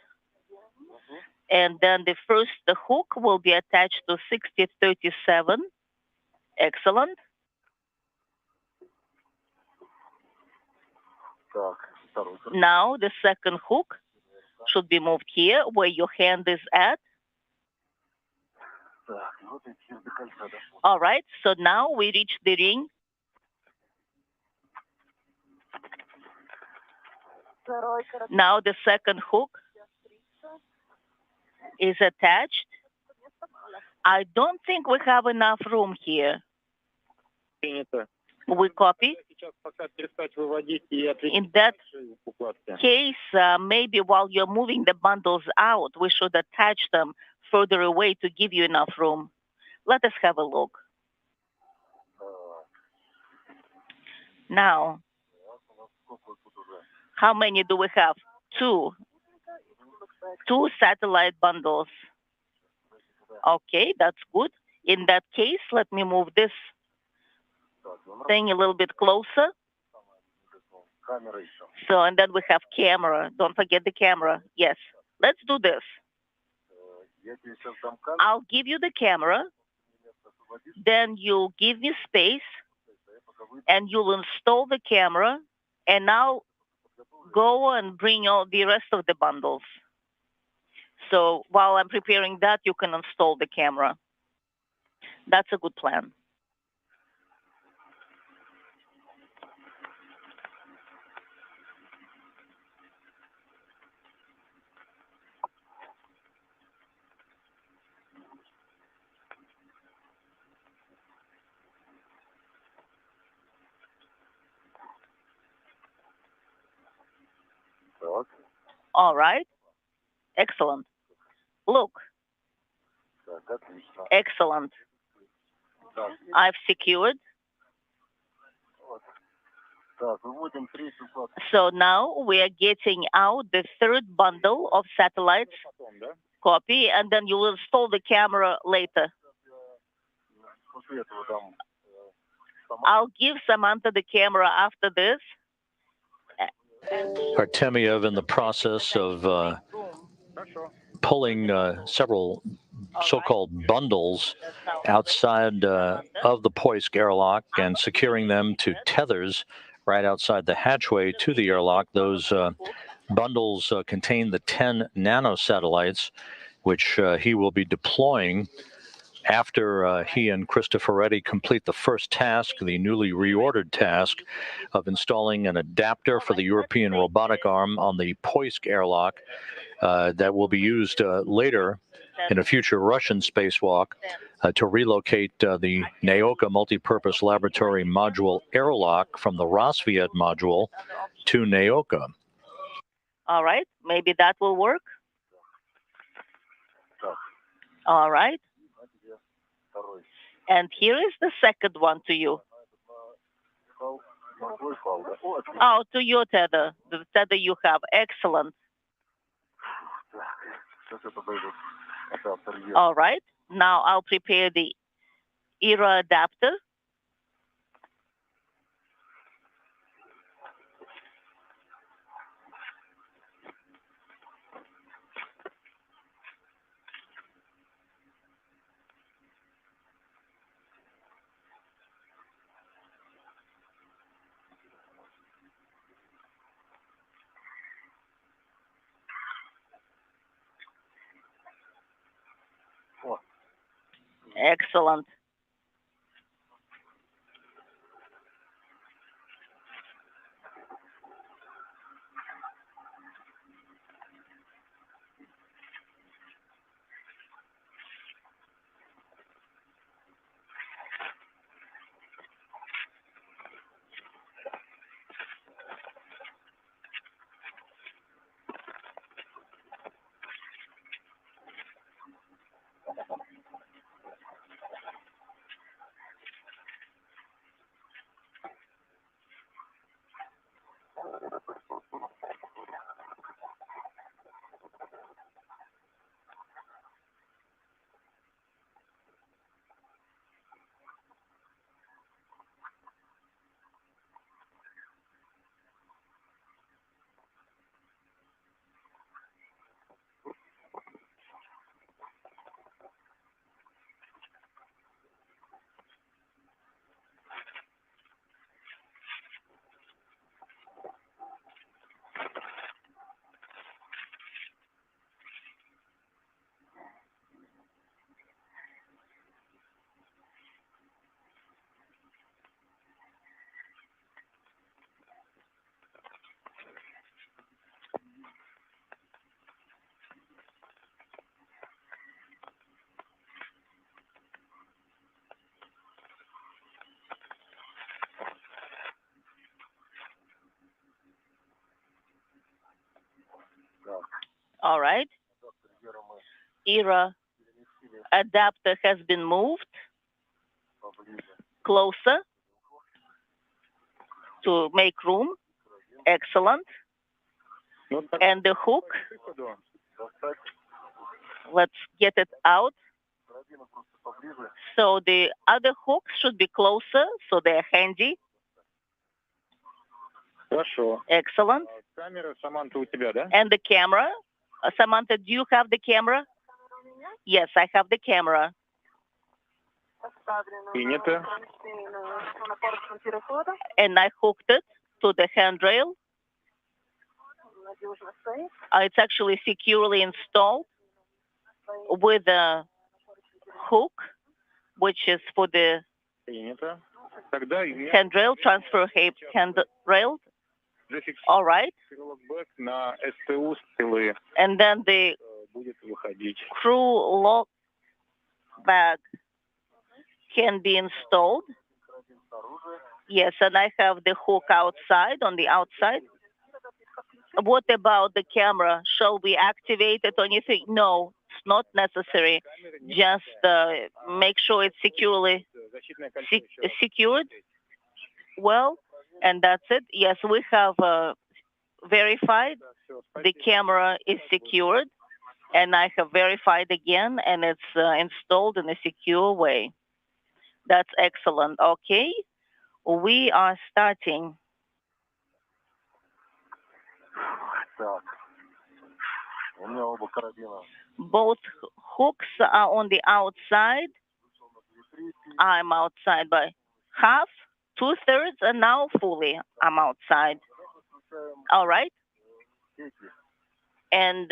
And then the first hook will be attached to 6037. Excellent. Now the second hook should be moved here where your hand is at. All right, so now we reach the ring. Now the second hook is attached. I don't think we have enough room here. We copy. In that case, maybe while you're moving the bundles out, we should attach them further away to give you enough room. Let us have a look. Now, how many do we have? 2. 2 satellite bundles. Okay, that's good. In that case, let me move this thing a little bit closer. So, and then we have camera. Don't forget the camera. Yes, let's do this. I'll give you the camera. Then you'll give me space, and you'll install the camera, and I'll go and bring all the rest of the bundles. So while I'm preparing that, you can install the camera. That's a good plan. All right. Excellent. Look. Excellent. I've secured. So now we are getting out the third bundle of satellites. Copy, and then you will install the camera later. I'll give Samantha the camera after this. Artemyev in the process of pulling several so-called bundles outside of the Poisk airlock and securing them to tethers right outside the hatchway to the airlock. Those bundles contain the 10 nanosatellites, which he will be deploying after he and Cristoforetti complete the first task, the newly reordered task of installing an adapter for the European robotic arm on the Poisk airlock that will be used later in a future Russian spacewalk to relocate the Naoka multipurpose laboratory module airlock from the Rosviet module to Naoka. All right, maybe that will work. All right. And here is the second one to you. Oh, to your tether, the tether you have. Excellent. All right. Now I'll prepare the ERA adapter. Excellent. All right. ERA adapter has been moved closer to make room. Excellent. And the hook, let's get it out. So the other hooks should be closer, so they're handy. Хорошо. Excellent. Камера, Саманта, у тебя, да? And the camera. Samantha, do you have the camera? Yes, I have the camera. Принято. And I hooked it to the handrail. It's actually securely installed with a hook, which is for the Принято. Тогда из меня handrail, transfer handrail. All right. локбэк на СТУ стрелы And then the будет выходить. crew lock bag can be installed. Yes, and I have the hook outside, on the outside. What about the camera? Shall we activate it or anything? No, it's not necessary. Just make sure it's securely secured. Well, and that's it. Yes, we have verified the camera is secured, and I have verified again, and it's installed in a secure way. That's excellent. Okay, we are starting. Both hooks are on the outside. I'm outside by half, 2/3, and now fully I'm outside. All right. And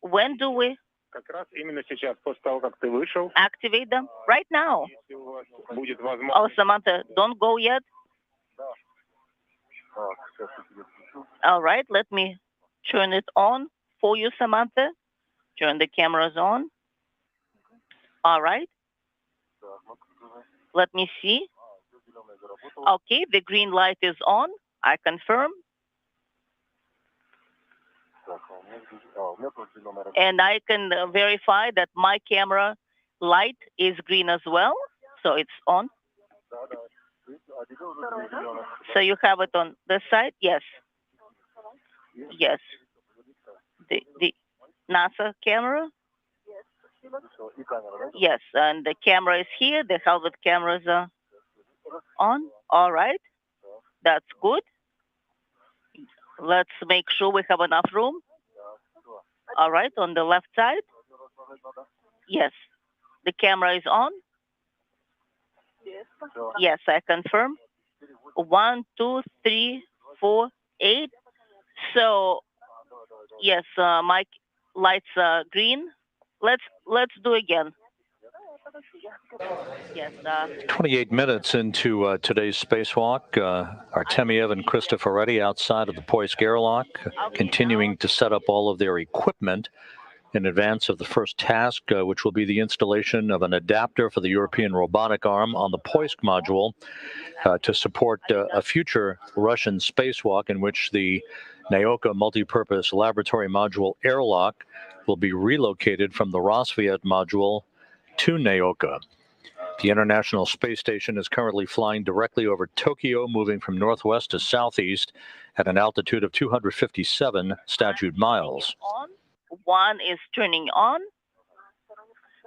when do we Как раз именно сейчас, после того, как ты вышел, activate them? Right now. если у вас будет возможность, Oh, Samantha, don't go yet. All right, let me turn it on for you, Samantha. Turn the cameras on. All right. Let me see. Okay, the green light is on. I confirm. And I can verify that my camera light is green as well. So it's on. So you have it on this side? Yes. Yes. The NASA camera? Yes, and the camera is here. The helmet cameras are on. All right. That's good. Let's make sure we have enough room. All right, on the left side. Yes. The camera is on. Yes, I confirm. 1, 2, 3, 4, 8. So, yes, my lights are green. Let's do again. Yes. 28 minutes into today's spacewalk, Artemyev and Cristoforetti outside of the Poisk airlock, continuing to set up all of their equipment in advance of the first task, which will be the installation of an adapter for the European robotic arm on the Poisk module to support a future Russian spacewalk in which the Naoka multipurpose laboratory module airlock will be relocated from the Rosviet module to Naoka. The International Space Station is currently flying directly over Tokyo, moving from northwest to southeast at an altitude of 257 statute miles. One is turning on,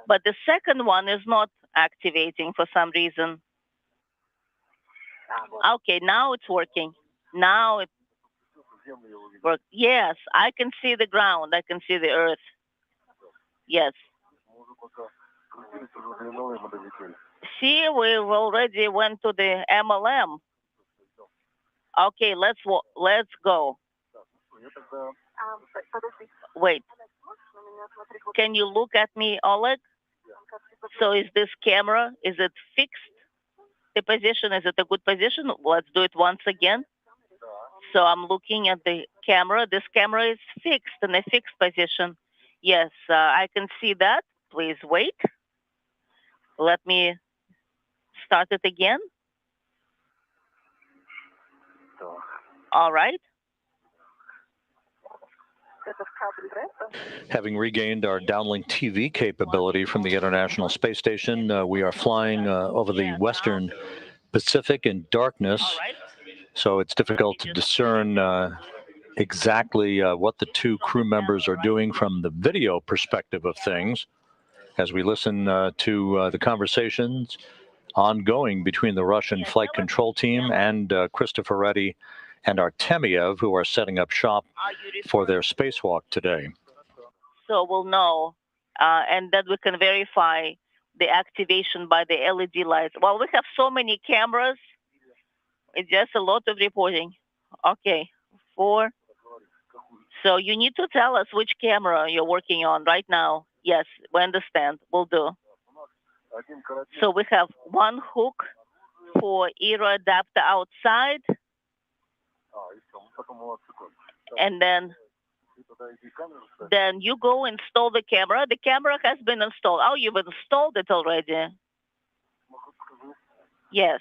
but the second one is not activating for some reason. Okay, now it's working. Now it works. Yes, I can see the ground. I can see the earth. Yes. See, we already went to the MLM. Okay, let's go. Wait. Can you look at me, Oleg? So is this camera, is it fixed? The position, is it a good position? Let's do it once again. So I'm looking at the camera. This camera is fixed in a fixed position. Yes, I can see that. Please wait. Let me start it again. All right. Having regained our downlink TV capability from the International Space Station, we are flying over the Western Pacific in darkness, so it's difficult to discern exactly what the two crew members are doing from the video perspective of things as we listen to the conversations ongoing between the Russian flight control team and Cristoforetti and Artemyev, who are setting up shop for their spacewalk today. So we'll know, and then we can verify the activation by the LED lights. Well, we have so many cameras. It's just a lot of reporting. Okay, 4. So you need to tell us which camera you're working on right now. Yes, we understand. We'll do. So we have one hook for EVA adapter outside. And then you go install the camera. The camera has been installed. Oh, you've installed it already? Yes.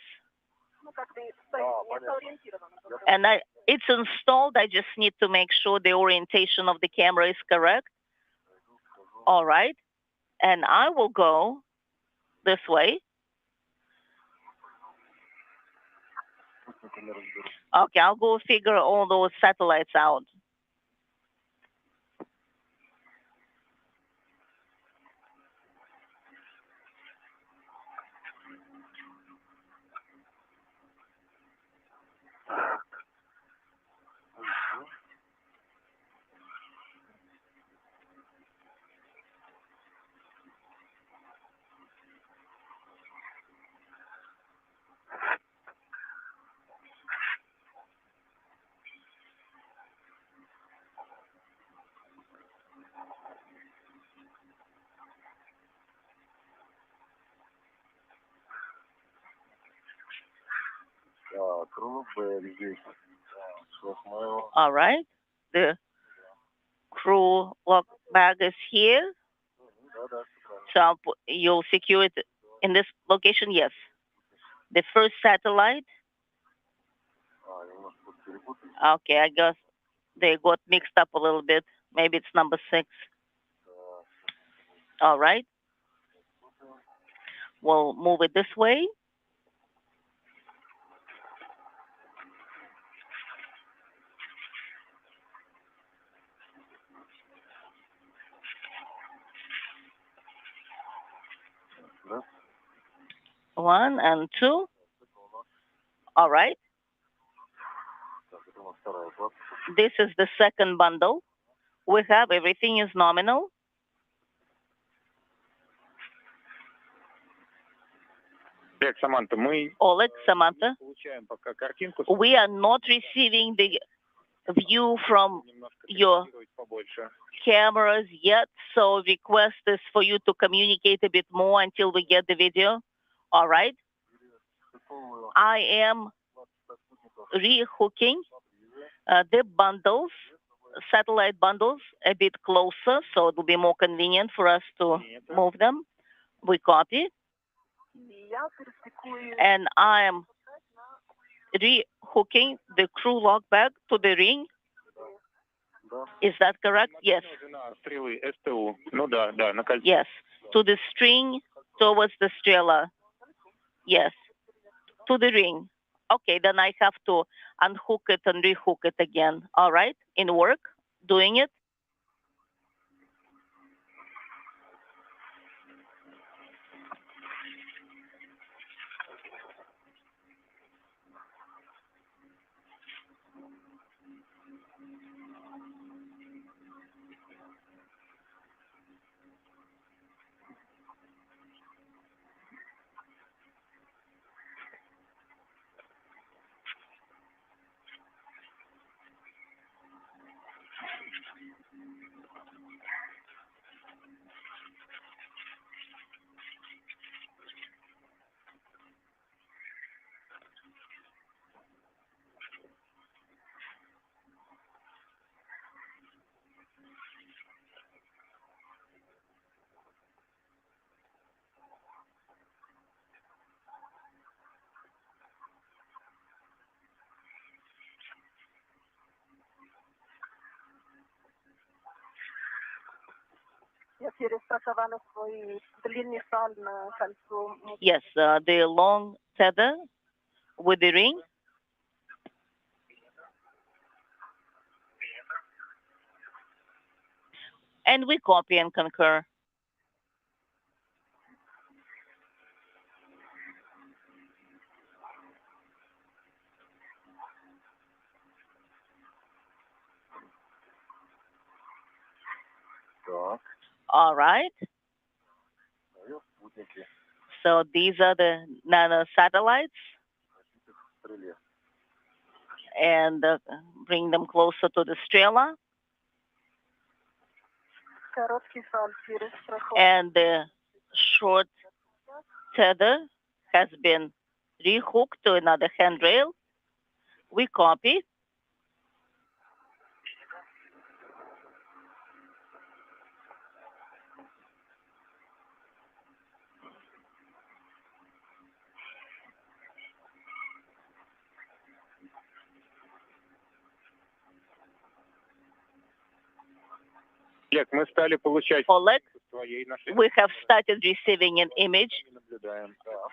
And it's installed. I just need to make sure the orientation of the camera is correct. All right. And I will go this way. Okay, I'll go figure all those satellites out. All right. The crew lock bag is here. So you'll secure it in this location? Yes. The first satellite. Okay, I guess they got mixed up a little bit. Maybe it's number 6. All right. We'll move it this way. One and two. All right. This is the second bundle. We have everything is nominal. Samantha, Oleg, Samantha, we are not receiving the view from your cameras yet, so request is for you to communicate a bit more until we get the video. All right. I am rehooking the bundles, satellite bundles, a bit closer, so it will be more convenient for us to move them. We copy. And I am rehooking the crew lock bag to the ring. Is that correct? Yes. Yes. To the string towards the Strela. Yes. To the ring. Okay, then I have to unhook it and rehook it again. All right? In work, doing it. Yes, the long tether with the ring. And we copy and concur. All right. So these are the nano satellites. And bring them closer to the Strela. And the short tether has been rehooked to another handrail. We copy. Oleg, we have started receiving an image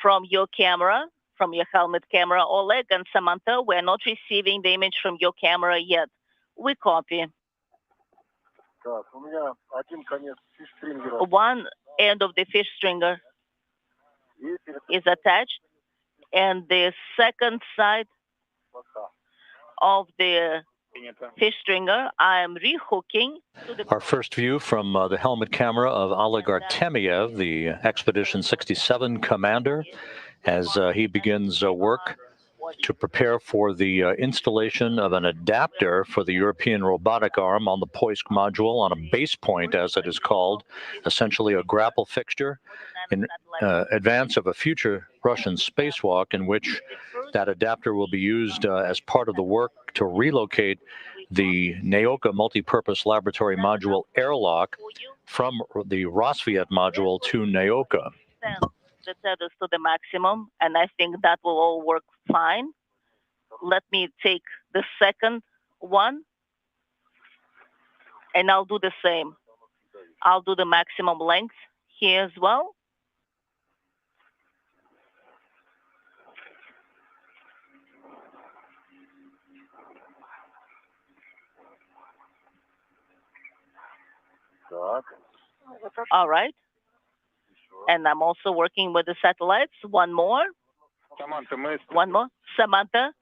from your camera, from your helmet camera. Oleg and Samantha, we're not receiving the image from your camera yet. We copy. One end of the fish stringer is attached, and the second side of the fish stringer, I am rehooking. Our first view from the helmet camera of Oleg Artemyev, the Expedition 67 commander, as he begins work to prepare for the installation of an adapter for the European robotic arm on the Poisk module on a base point, as it is called, essentially a grapple fixture in advance of a future Russian spacewalk in which that adapter will be used as part of the work to relocate the Naoka multipurpose laboratory module airlock from the Rosviet module to Naoka. The tethers to the maximum, and I think that will all work fine. Let me take the second one, and I'll do the same. I'll do the maximum length here as well. All right. And I'm also working with the satellites. One more. One more. Samantha,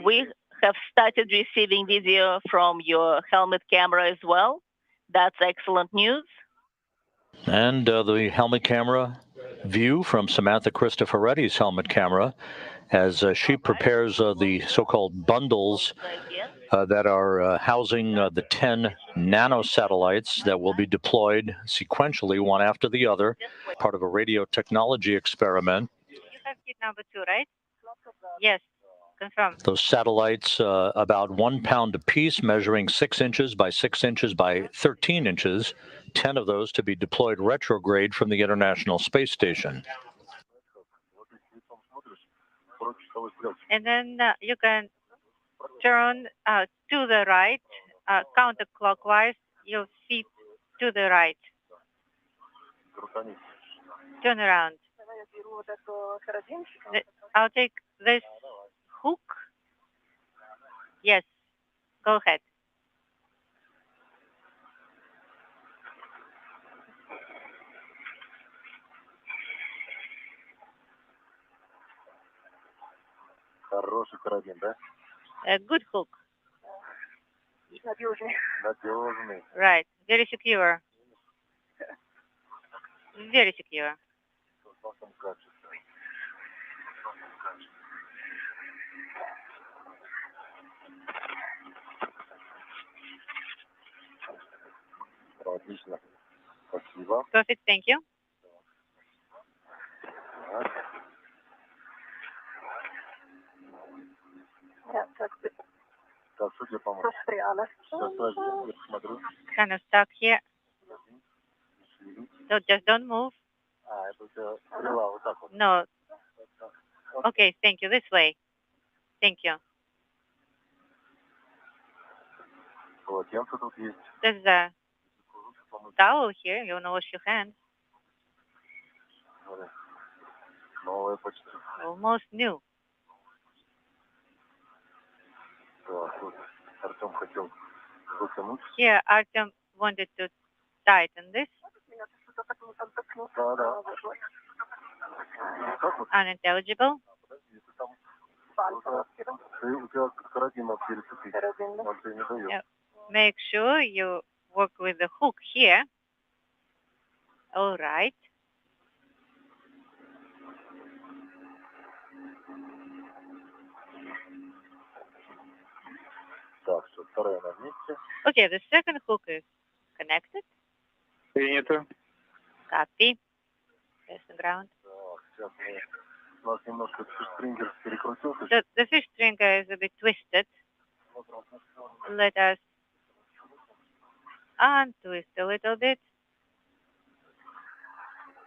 we have started receiving video from your helmet camera as well. That's excellent news. And the helmet camera view from Samantha Cristoforetti's helmet camera as she prepares the so-called bundles that are housing the 10 nanosatellites that will be deployed sequentially, one after the other, part of a radio technology experiment. You have kit number 2, right? Yes, confirm. Those satellites, about 1 pound apiece, measuring 6 inches by 6 inches by 13 inches, 10 of those to be deployed retrograde from the International Space Station. And then you can turn to the right, counterclockwise, your feet to the right. Turn around. I'll take this hook. Yes, go ahead. Хороший карабин, да? A good hook. Надежный. Right, very secure. Very secure. Отлично. Спасибо. Perfect, thank you. Так, что тебе помочь? Сейчас, я посмотрю. Kind of stuck here. So just don't move. Это у тебя стрела вот так вот. No. Okay, thank you. This way. Thank you. Полотенце тут есть. There's a towel here. You want to wash your hands. Новая почти. Almost new. Так, вот Артем хотел вытянуть. Here, Artem wanted to tighten this. Да, да. Как вот? Unintelligible. У тебя карабин надо перецепить. Он тебе не дает. Yeah. Make sure you work with the hook here. All right. Так, что вторая на месте. Okay, the second hook is connected. Принято. Copy. There's the ground. Так, сейчас у нас немножко стрингер перекрутился. The fish stringer is a bit twisted. Let us untwist a little bit.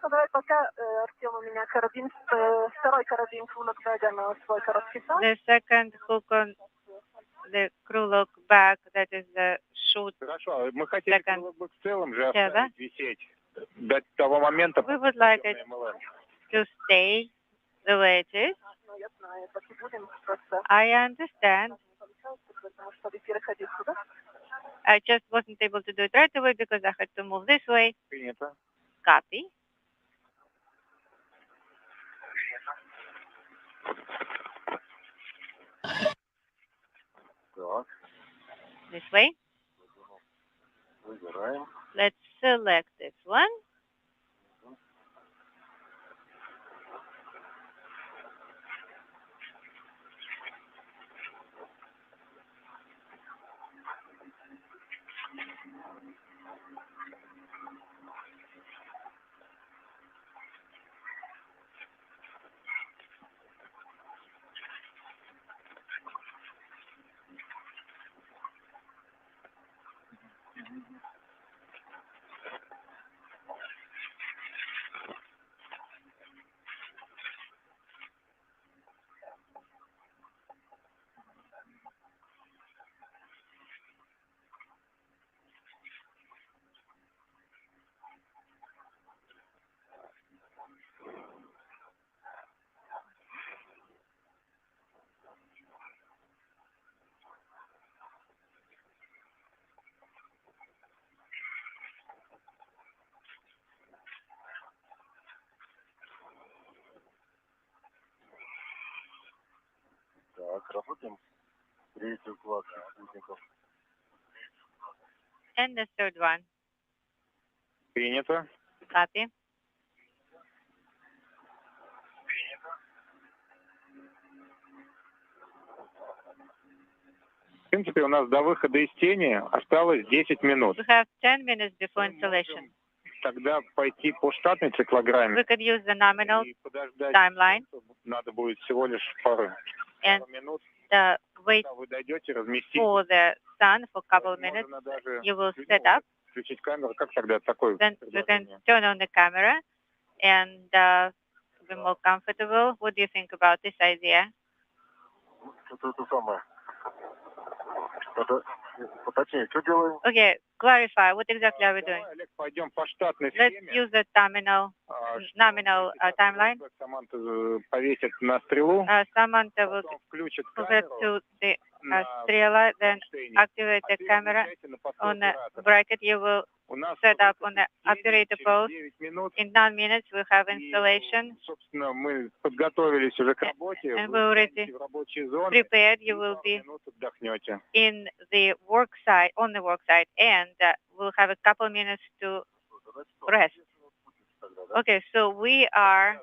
Давай пока, Артем, у меня карабин, второй карабин крулок бэга на свой короткий сам. The second hook on the крулок bag, that is the short. Хорошо, мы хотели Second. крылок бы в целом же Yeah, оставить висеть до того момента, We would like it MLM. to stay the way it is. Ну, я знаю, так и будем просто. I understand. Потому что переходить сюда. I just wasn't able to do it right away because I had to move this way. Принято. Copy. Так, This way. выбираем. Let's select this one. And the third one. Принято. Copy. В принципе, у нас до выхода из тени осталось 10 минут. We have 10 minutes before installation. Тогда пойти по штатной циклограмме We could use the nominal и подождать. timeline Надо будет всего лишь пару and минут. wait Когда вы дойдете, разместить. for the sun for a couple of minutes. Можно даже You will set up. включить камеру. Как тогда такой? Then we can turn on the camera and be more comfortable. What do you think about this idea? Okay, clarify. What exactly are we doing? Олег, пойдем по штатной Let's схеме. use the nominal timeline. Саманта повесит на стрелу. Samantha will Включит move it камеру. to the Strela, then activate the camera on the bracket. You will set up on the operator post. In 9 minutes, we have installation. Собственно, мы подготовились уже к работе. And we're already в рабочей зоне. Prepared. You will be Отдохнете. in the work site, on the work site, and we'll have a couple minutes to rest. Okay, so we are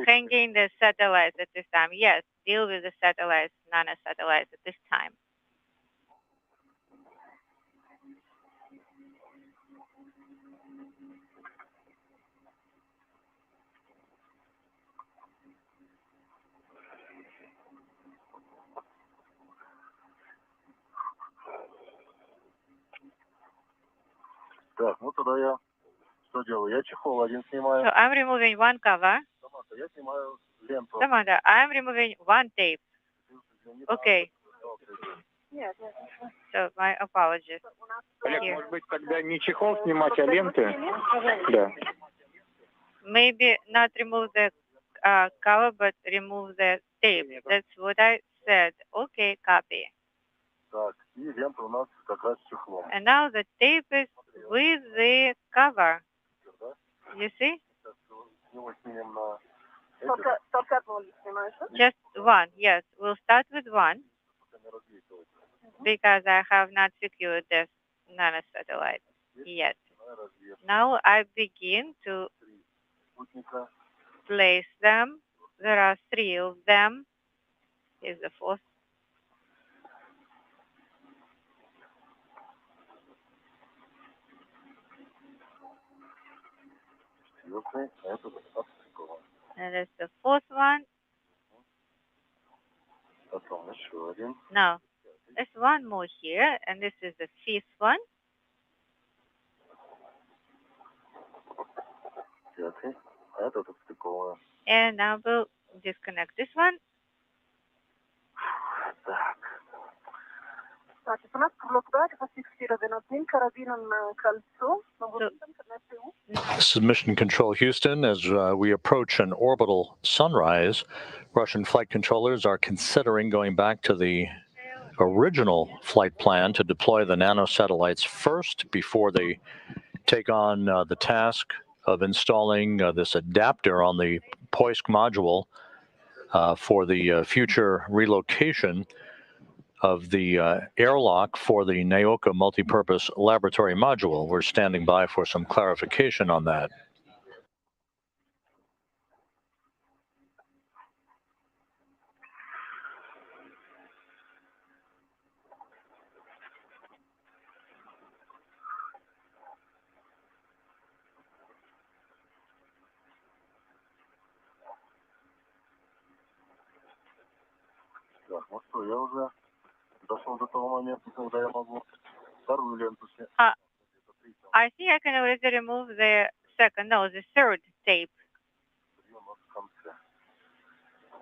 hanging the satellites at this time. Yes, deal with the satellites, nano-satellites at this time. Так, ну тогда я что делаю? Я чехол один снимаю. So I'm removing one cover. Саманта, я снимаю ленту. Samantha, I'm removing one tape. Okay. So my apologies. Олег, Here. может быть, тогда не чехол снимать, а ленты? Да. Maybe not remove the cover, but remove the tape. That's what I said. Okay, copy. Так, и лента у нас как раз с чехлом. And now the tape is with the cover. You see? Его снимем на... Только одну снимаешь, да? Just one, yes. We'll start with one because I have not secured this nano-satellite yet. Now I begin to place them. There are 3 of them. Here's the 4th. And that's the 4th one. Now, there's one more here, and this is the 5th one. And now we'll disconnect this one. Значит, у нас крылок зафиксирован одним карабином кольцо. This is Mission Control Houston. As we approach an orbital sunrise, Russian flight controllers are considering going back to the original flight plan to deploy the nanosatellites first before they take on the task of installing this adapter on the Poisk module for the future relocation of the airlock for the Naoka multipurpose laboratory module. We're standing by for some clarification on that. Ну что, я уже дошел до того момента, когда я могу вторую ленту снять. I think I can already remove the the third tape.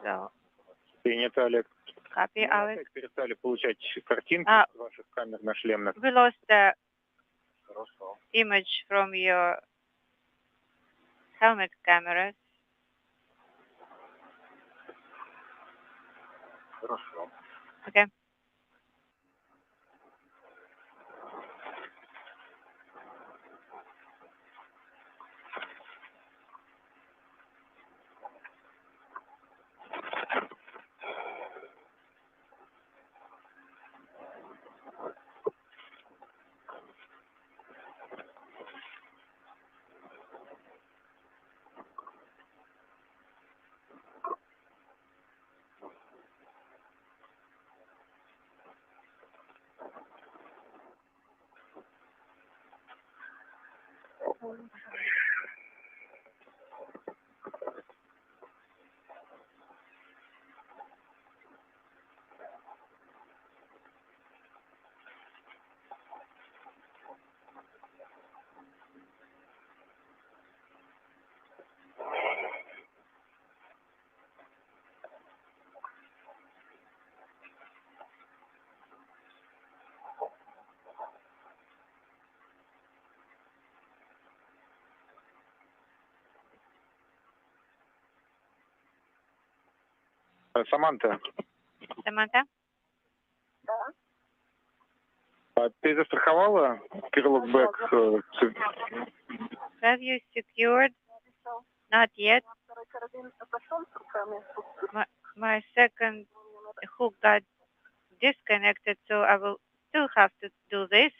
So, Принято, Олег. copy, Alex. Перестали получать картинки с ваших камер на шлемных. We lost the image from your helmet cameras. Хорошо. Okay. Саманта, Samantha, ты застраховала крылок-бэк? have you secured? Not yet. Второй карабин пошел с руками. My second hook got disconnected, so I will still have to do this.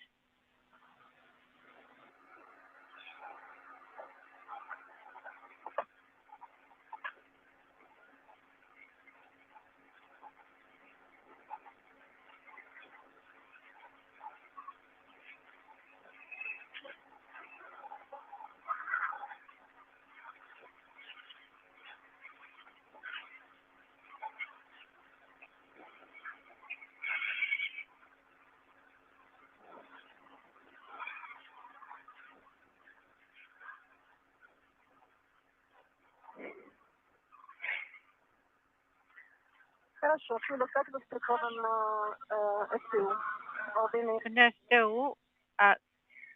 Хорошо, крылок так застрахован на СТУ. STU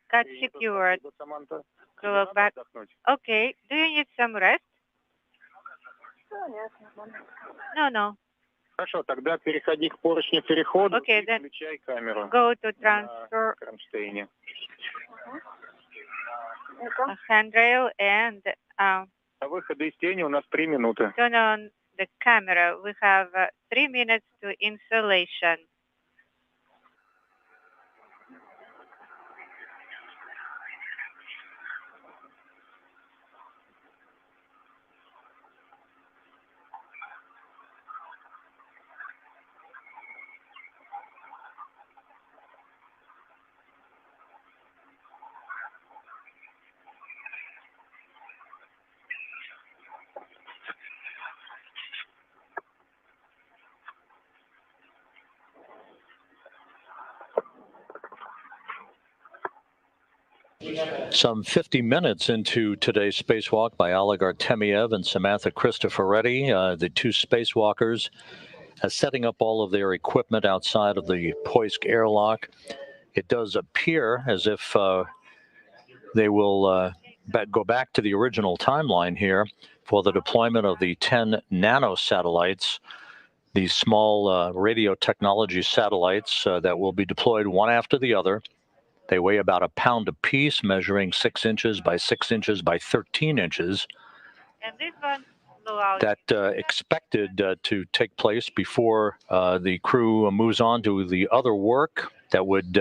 got secured. Саманта, Go back. отдохнуть? Okay, do you need some rest? Да, нет, нормально. No. Хорошо, тогда переходи к поручню перехода Okay, и then включай камеру go to на transfer кронштейне. a handrail and На выходе из тени у нас 3 минуты. turn on the camera. We have 3 minutes to installation. Some 50 minutes into today's spacewalk by Oleg Artemyev and Samantha Cristoforetti, the two spacewalkers, setting up all of their equipment outside of the Poisk airlock. It does appear as if they will go back to the original timeline here for the deployment of the 10 nanosatellites, these small radio technology satellites that will be deployed one after the other. They weigh about a pound apiece, measuring 6 inches by 6 inches by 13 inches. And this one blew out. That expected to take place before the crew moves on to the other work that would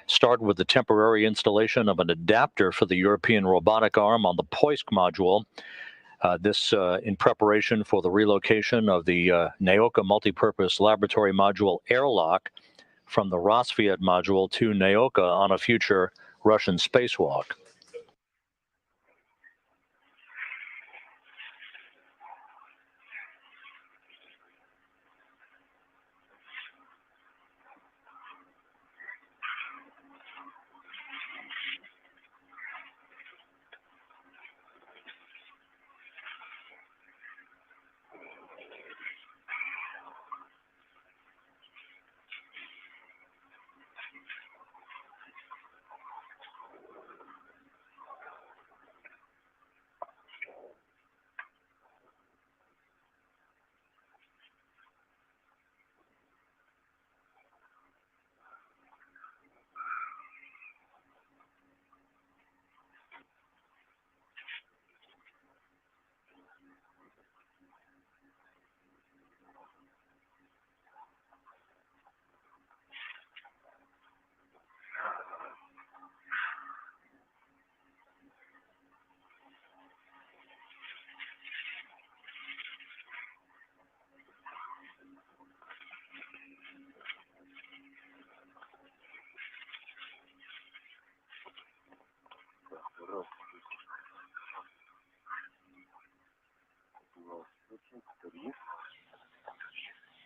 start with the temporary installation of an adapter for the European robotic arm on the Poisk module. This in preparation for the relocation of the Naoka multipurpose laboratory module airlock from the Rosviet module to Naoka on a future Russian spacewalk.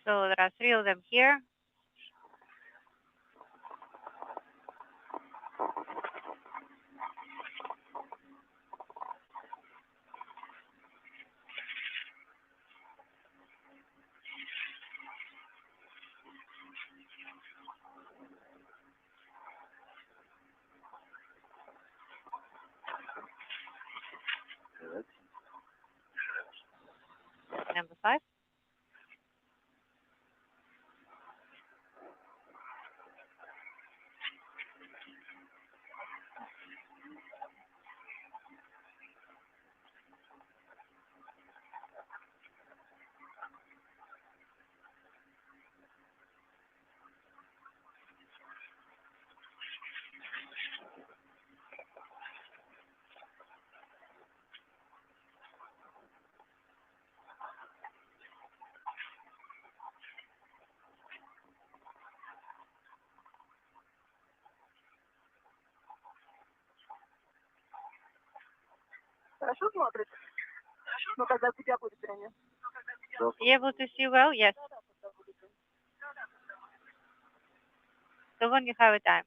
So there are 3 of them here. Number 5. хорошо смотрите? Ну, когда тебя будет зрение. You able to see well? Yes. So when you have a time.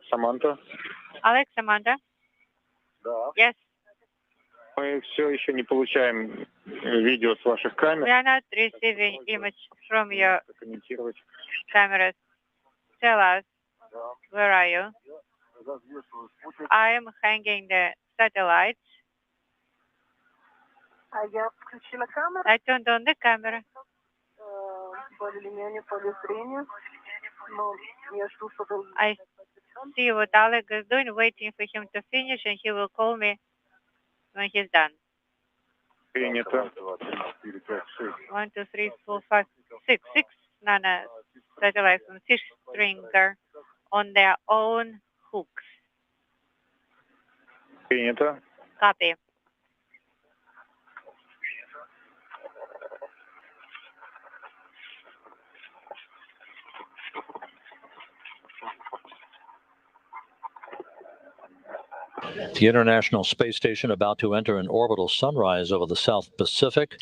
Саманта. Alex, Samantha? Да. Yes. Мы все еще не получаем видео с ваших We камер. are not receiving image from your Комментировать. cameras. Tell us, Да. where are you? Я развешиваю спутник. I am hanging the satellites. А я включила камеру, I turned on the camera. более или менее поле зрения. Но я жду, что должен I see what Alex is doing, waiting for him to finish, and he will call me when he's done. Принято. 4, 5, 6. 1, 2, 3, 4, 5, 6. 6 nano satellites on fish stringer on their own hooks. Принято. Copy. The International Space Station about to enter an orbital sunrise over the South Pacific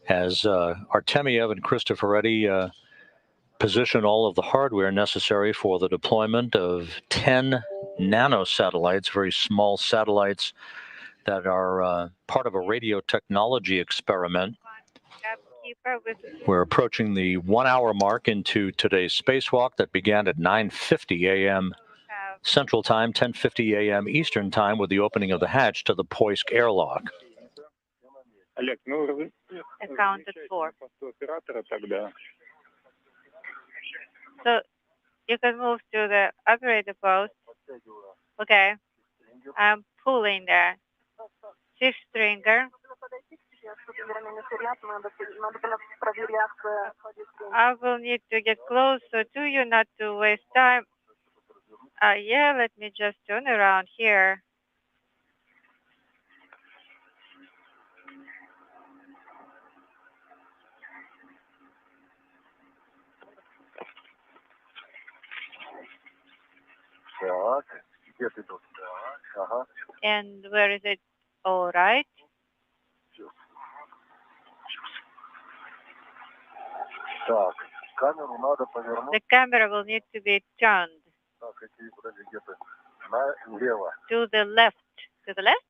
as Artemyev and Cristoforetti position all of the hardware necessary for the deployment of 10 nanosatellites, very small satellites that are part of a radio technology experiment. We're approaching the 1 hour mark into today's spacewalk that began at 9:50 a.m. Central Time, 10:50 a.m. Eastern Time, with the opening of the hatch to the Poisk airlock. Олег, ну, Accounted for. посту оператора тогда. So you can move to the operator post. Okay. I'm pulling the fish stringer. I will need to get closer to you, not to waste time. Yeah, let me just turn around here. Так, где ты тут? Так, ага. And where is it? All right. Так, камеру надо повернуть. The camera will need to be turned Так, какие, подожди, где-то налево. to the left. To the left?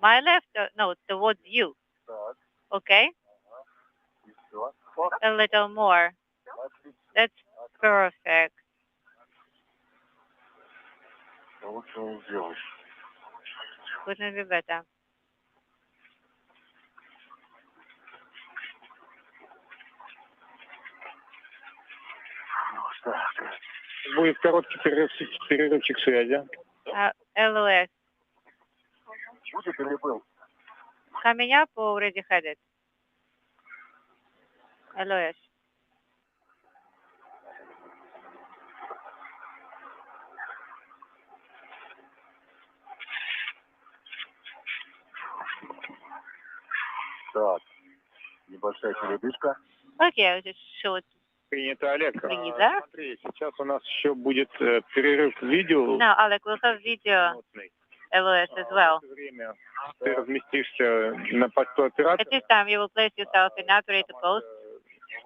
My left? No, towards you. Так, Okay. и все. A little more. That's perfect. Лучше не сделаешь. Couldn't be better. Так, Будет короткий перерывчик связи. LOS. будет или был? Coming up or already had it? LOS. Так, небольшая передышка. Okay, I'll just show it. Принято, Олег. Принято. Смотри, сейчас у нас еще будет перерыв видео. Now, Alec, we'll have video минутный. LOS as well. В это время ты разместишься на посту At оператора. this time, you will place yourself in operator post.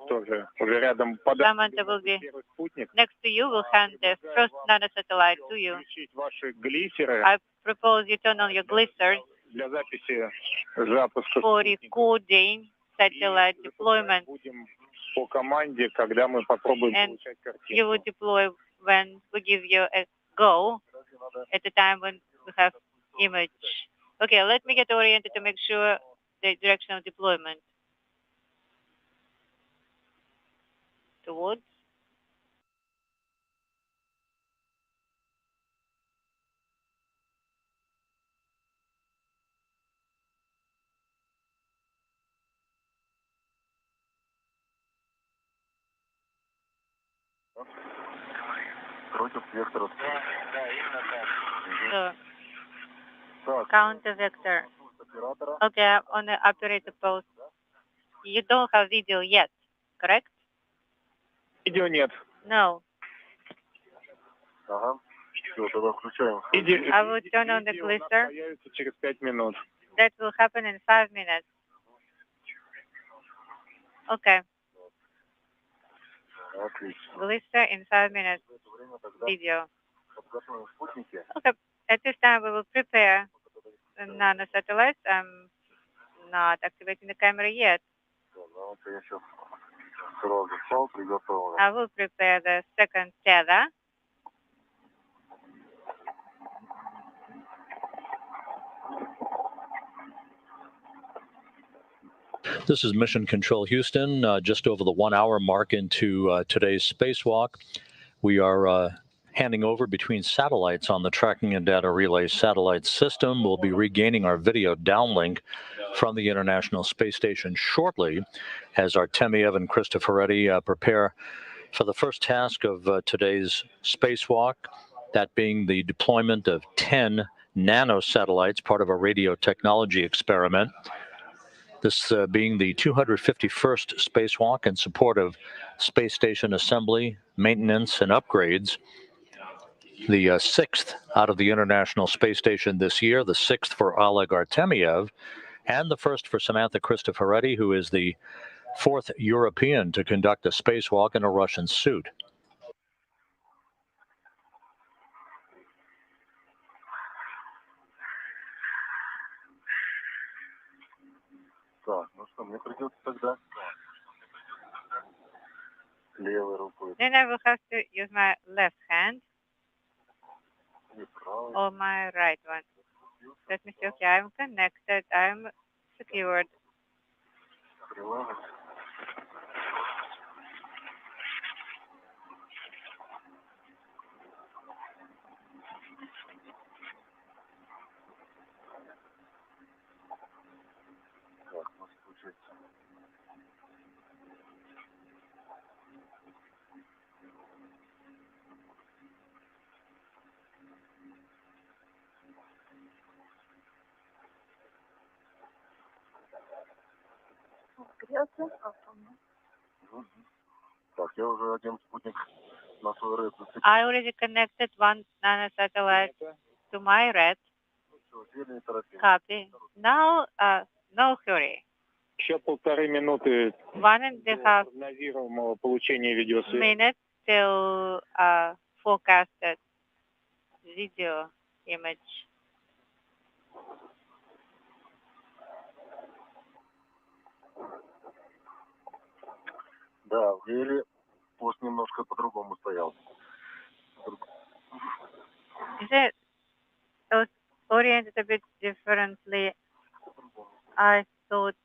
Тоже уже рядом подать Samantha will be первый спутник. next to you. Will hand the first nanosatellite to you. Включить ваши глиссеры I propose you turn on your glissers для записи запуска. for спутника. recording satellite И deployment. будем по команде, когда мы попробуем And получать You will картинку. deploy when we give you a go at the time when we have image. Okay, let me get oriented to make sure the direction of deployment. Towards Против вектора. So, counter vector. Okay, on the operator post. You don't have video yet, correct? Видео нет. No. Ага. Все, тогда включаем. I will turn on the glister. Появится через 5 минут. That will happen in 5 minutes. Okay. Отлично. Glister in 5 minutes. В это время тогда Video. подготовим спутники. Okay. At this time, we will prepare the nano satellites. I'm not activating the camera yet. Ну, вот я сейчас сразу стал, приготовлю. I will prepare the second tether. This is Mission Control Houston, just over the 1 hour mark into today's spacewalk. We are handing over between satellites on the Tracking and Data Relay Satellite System. We'll be regaining our video downlink from the International Space Station shortly as Artemyev and Cristoforetti prepare for the first task of today's spacewalk, that being the deployment of 10 nanosatellites, part of a radio technology experiment. This being the 251st spacewalk in support of space station assembly, maintenance, and upgrades. The sixth out of the International Space Station this year, the sixth for Oleg Artemyev, and the first for Samantha Cristoforetti, who is the fourth European to conduct a spacewalk in a Russian suit. Так, ну что, мне придется тогда левой рукой Then I will have to use my left hand и правой. or my right one. Let me see. Okay, I'm connected. I'm secured. Приложить. Так, ну включается. Так, я уже один спутник на свой red зацепил. I already connected one nanosatellite to my red. Все, теперь не торопимся. Copy. Now, no hurry. Еще 1,5 минуты 1.5 прогнозируемого получения видеосвязи. minutes till forecasted video image. Да, в деле пост немножко по-другому стоял. Is it so oriented a bit differently? I thought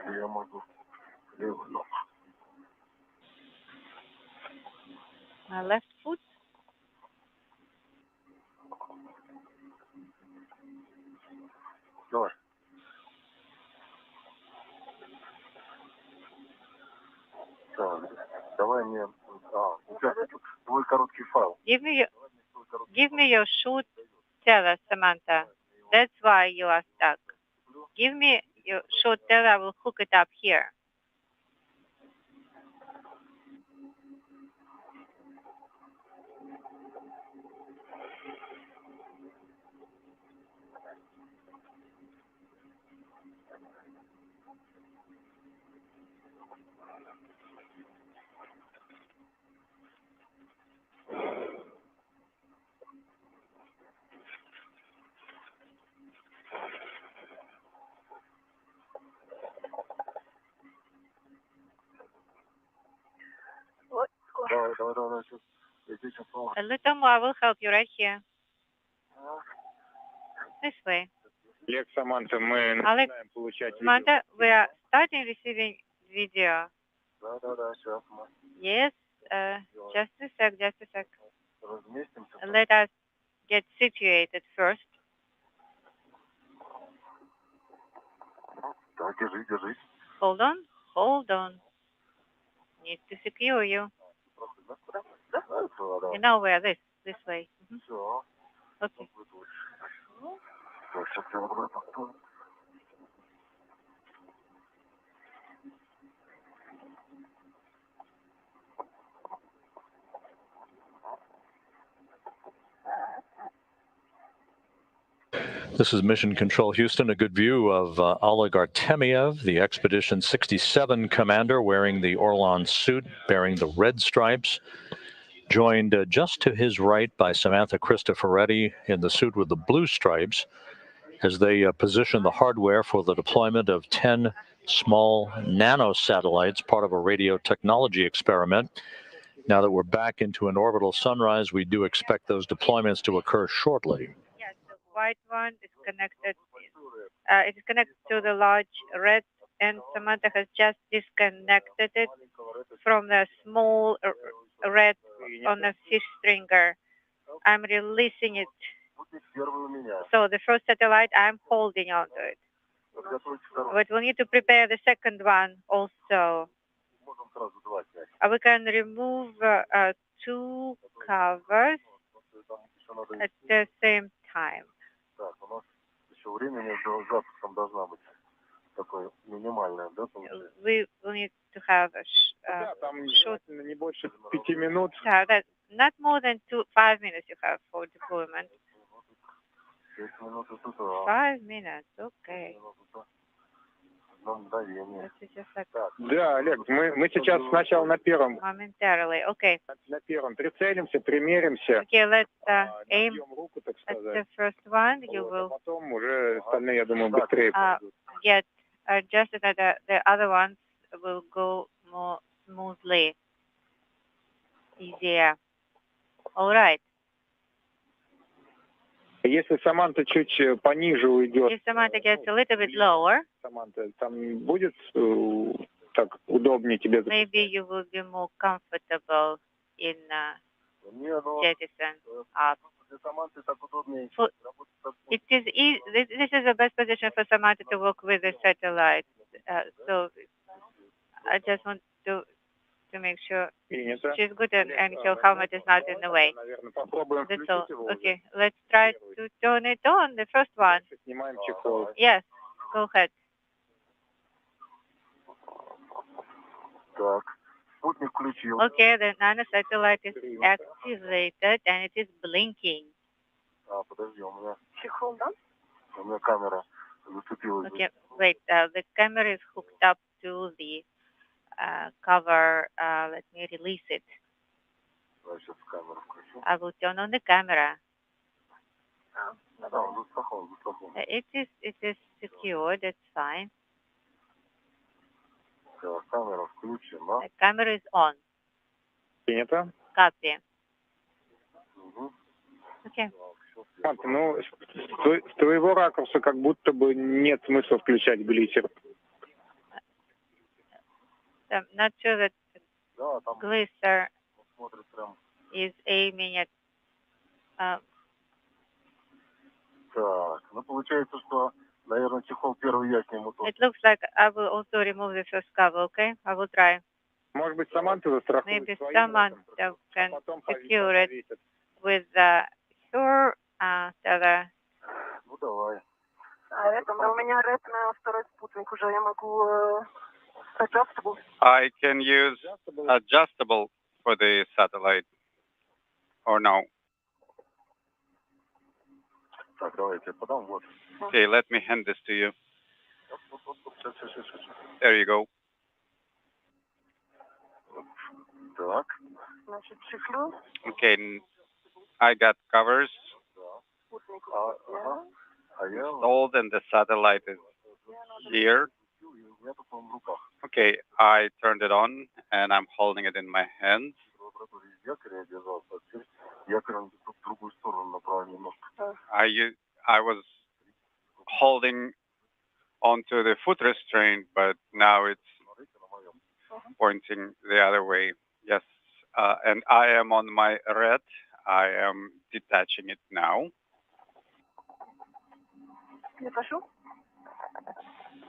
Я могу левую ногу. my left foot. Давай. Так, давай мне... у тебя твой короткий файл. Give me your shoot tether, Samantha. That's why you are stuck. Give me your shoot tether. I will hook it up here. Давай. Сейчас. Я тебе сейчас помогу. A little more. I will help you right here. This way. Олег, Саманта, мы начинаем получать видео. Samantha, we are starting receiving video. Да, сейчас мы Yes. Just a sec. разместимся. Let us get situated first. Так, держись, держись. Hold on, hold on. Need to secure you. Все, You know where, this way. Все. Okay. Так, сейчас я обратно. This is Mission Control Houston, a good view of Oleg Artemiev, the Expedition 67 commander, wearing the Orlan suit, bearing the red stripes, joined just to his right by Samantha Cristoforetti in the suit with the blue stripes, as they position the hardware for the deployment of 10 small nanosatellites, part of a radio technology experiment. Now that we're back into an orbital sunrise, we do expect those deployments to occur shortly. Yes, the white one is connected. It is connected to the large red, and Samantha has just disconnected it from the small red on a fish stringer. I'm releasing it. So the first satellite, I'm holding on to it. But we need to prepare the second one also. We can remove 2 covers at the same time. We will need to have a short. That not more than 5 minutes you have for deployment. 5 minutes, okay. Да, Олег, мы сейчас сначала на первом. Momentarily, okay. На первом прицелимся, примеримся. Okay, let's aim at the first one. You will Потом уже остальные, я думаю, быстрее. Get adjusted that the other ones will go more smoothly, easier. All right. Если Саманта чуть пониже уйдет, If Samantha gets a little bit lower, Саманта, там будет так удобнее тебе? Maybe you will be more comfortable in jettison up. It is this is the best position for Samantha to work with the satellite. So I just want to make sure she's good and her helmet is not in the way. That's all. Okay, let's try to turn it on, the first one. Yes, go ahead. Okay, the nano satellite is activated and it is blinking. Okay, wait, the camera is hooked up to the cover. Let me release it. I will turn on the camera. It is secure, that's fine. The camera is on. Принято. Copy. Okay. Ну, с твоего ракурса как будто бы нет смысла включать глиссер. I'm not sure that Glisser is aiming at. It looks like I will also remove the first cover, okay? I will try. Может быть, Саманта застрахует. Maybe Samantha can secure it with her tether. У меня red на второй спутник уже, я могу adjustable. I can use adjustable for the satellite, or no? Okay, let me hand this to you. There you go. Okay, I got covers installed and the satellite is here. Okay, I turned it on and I'm holding it in my hands. I was holding onto the foot restraint, but now it's pointing the other way. Yes, and I am on my red. I am detaching it now.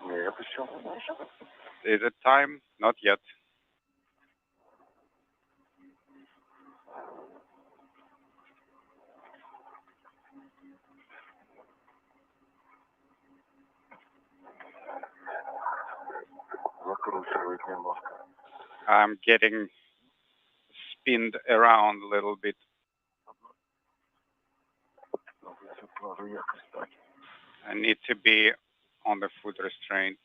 Нет еще. Is it time? Not yet. Закручивает немножко. I'm getting spinned around a little bit. Надо ехать так. I need to be on the foot restraint.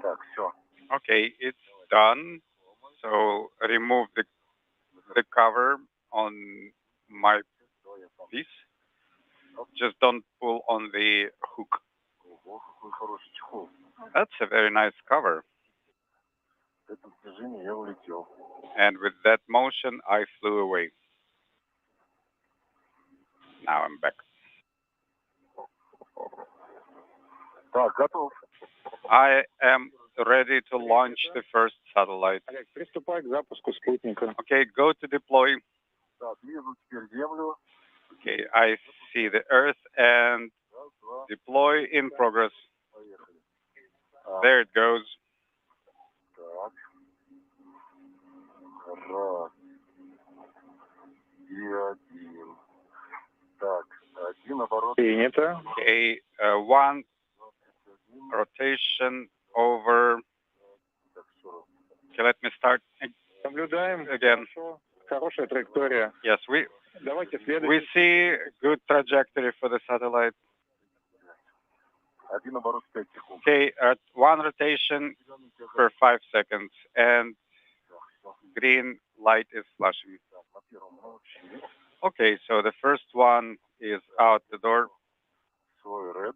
Так, все. Okay, it's done. So remove the cover on my piece. Just don't pull on the hook. Ого, какой хороший чехол. That's a very nice cover. В этом движении я улетел. And with that motion, I flew away. Now I'm back. Так, готов. I am ready to launch the first satellite. Олег, приступай к запуску спутника. Okay, go to deploy. Так, вижу теперь землю. Okay, I see the Earth and Раз, два, deploy in progress. поехали. There it goes. Так. Раз. И один. Так, один оборот. Принято. Okay, one rotation over. Так, 40. Okay, let me start Наблюдаем. again. Хорошо. Хорошая траектория. Yes, we Давайте следующий. see good trajectory for the satellite. Один оборот 5 секунд. Okay, at one rotation per 5 seconds, and green light is flashing. Так, на первом научили. Okay, so the first one is out the door. Свой ред.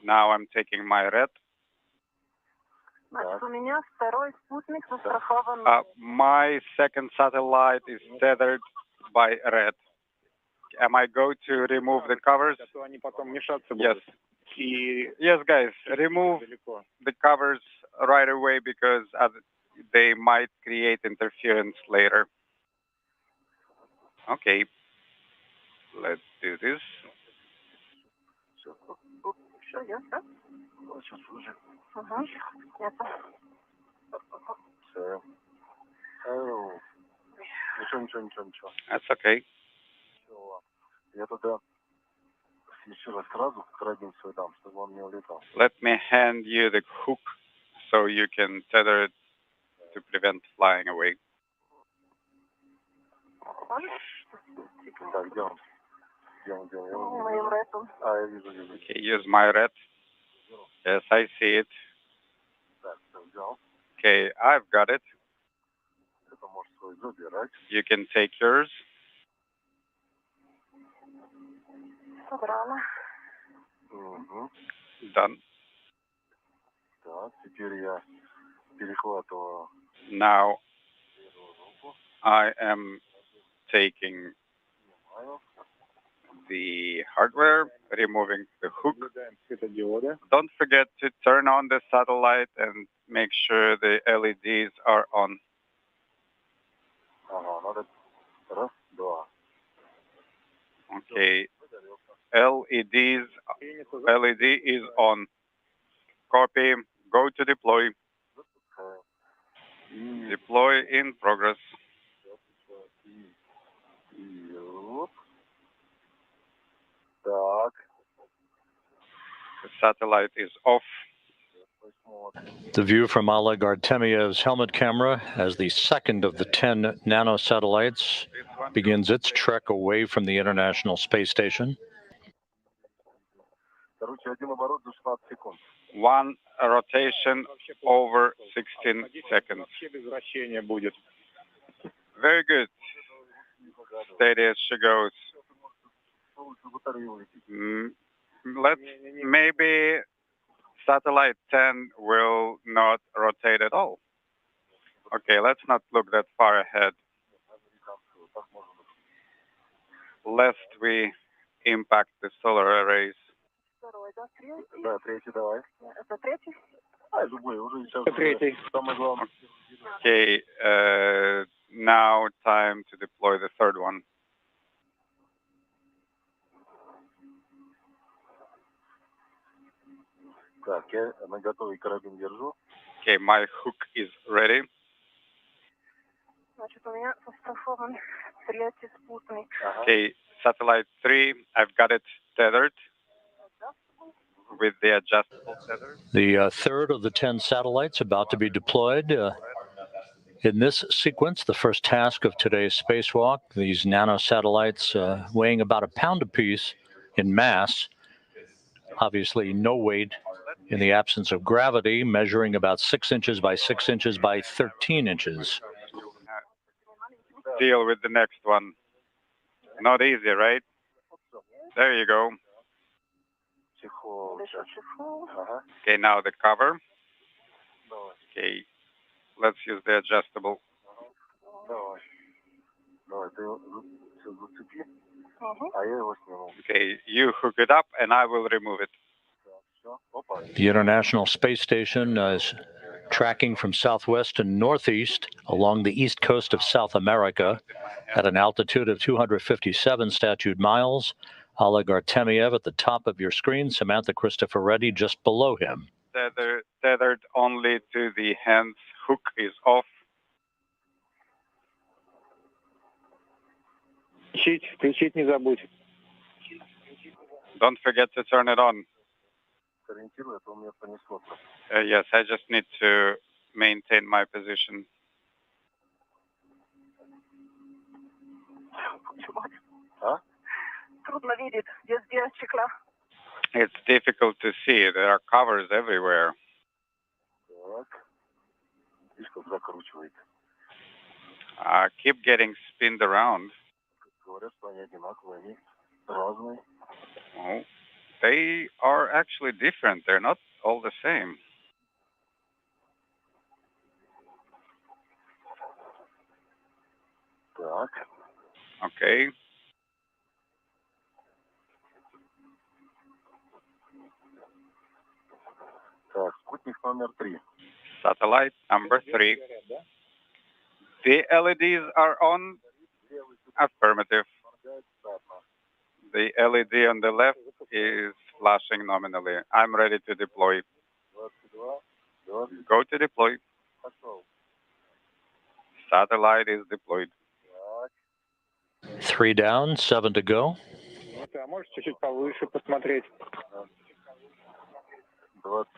Now I'm taking my red. Значит, у меня второй спутник застрахован. My second satellite is tethered by red. Am I going to remove the covers? А то они потом мешаться Yes. будут. И Yes, guys, remove далеко. the covers right away because they might create interference later. Okay, let's do this. Все, ясно? Сейчас уже. Угу. Ясно. Все. Ничего. That's okay. Все. Я тогда еще раз сразу карабин свой дам, чтобы он не улетал. Let me hand you the hook so you can tether it to prevent flying away. Так, где он? Моим ретом. Я вижу. Okay, use my red. Yes, I see it. Так, все, взял. Okay, I've got it. Это можешь свой забирать. You can take yours. Собрала. Угу. Done. Так, теперь я перехватываю Now первую руку. I am taking Снимаю. the hardware, removing the hook. Наблюдаем светодиоды. Don't forget to turn on the satellite and make sure the LEDs are on. Ага, надо. Раз, два. Okay, LED is on. Copy. Go to deploy. Запускаю. И Deploy in progress. оп. Так. The satellite is off. Посмотрим. The view from Oleg Artemyev's helmet camera as the second of the 10 nanosatellites begins its trek away from the International Space Station. Короче, один оборот за 16 секунд. One rotation over 16 seconds. Вообще без вращения будет. Very good. Steady as she goes. Let's maybe satellite 10 will not rotate at all. Okay, let's not look that far ahead, lest we impact the solar arrays. Второй, да? Третий. Да, третий давай. Это третий? Любой, уже сейчас. Третий. Самое главное. Okay, now time to deploy the third one. Так, я на готовый карабин держу. Okay, my hook is ready. Значит, у меня застрахован третий спутник. Okay, satellite 3, I've got it tethered with the adjustable tether. The third of the 10 satellites about to be deployed. In this sequence, the first task of today's spacewalk, these nanosatellites weighing about a pound apiece in mass, obviously no weight in the absence of gravity, measuring about 6 inches by 6 inches by 13 inches. Deal with the next one. Not easy, right? There you go. Okay, now the cover. Okay, let's use the adjustable. Okay, you hook it up and I will remove it. The International Space Station is tracking from southwest to northeast along the east coast of South America at an altitude of 257 statute miles. Oleg Artemyev at the top of your screen, Samantha Cristoforetti just below him. Tethered only to the hands. Hook is off. Включить не забудь. Don't forget to turn it on. Yes, I just need to maintain my position. It's difficult to see. There are covers everywhere. Keep getting spinned around. Oh, they are actually different. They're not all the same. Okay. Satellite number 3. The LEDs are on. Affirmative. The LED on the left is flashing nominally. I'm ready to deploy. Go to deploy. Satellite is deployed. 3 down, 7 to go. А можешь чуть-чуть повыше посмотреть?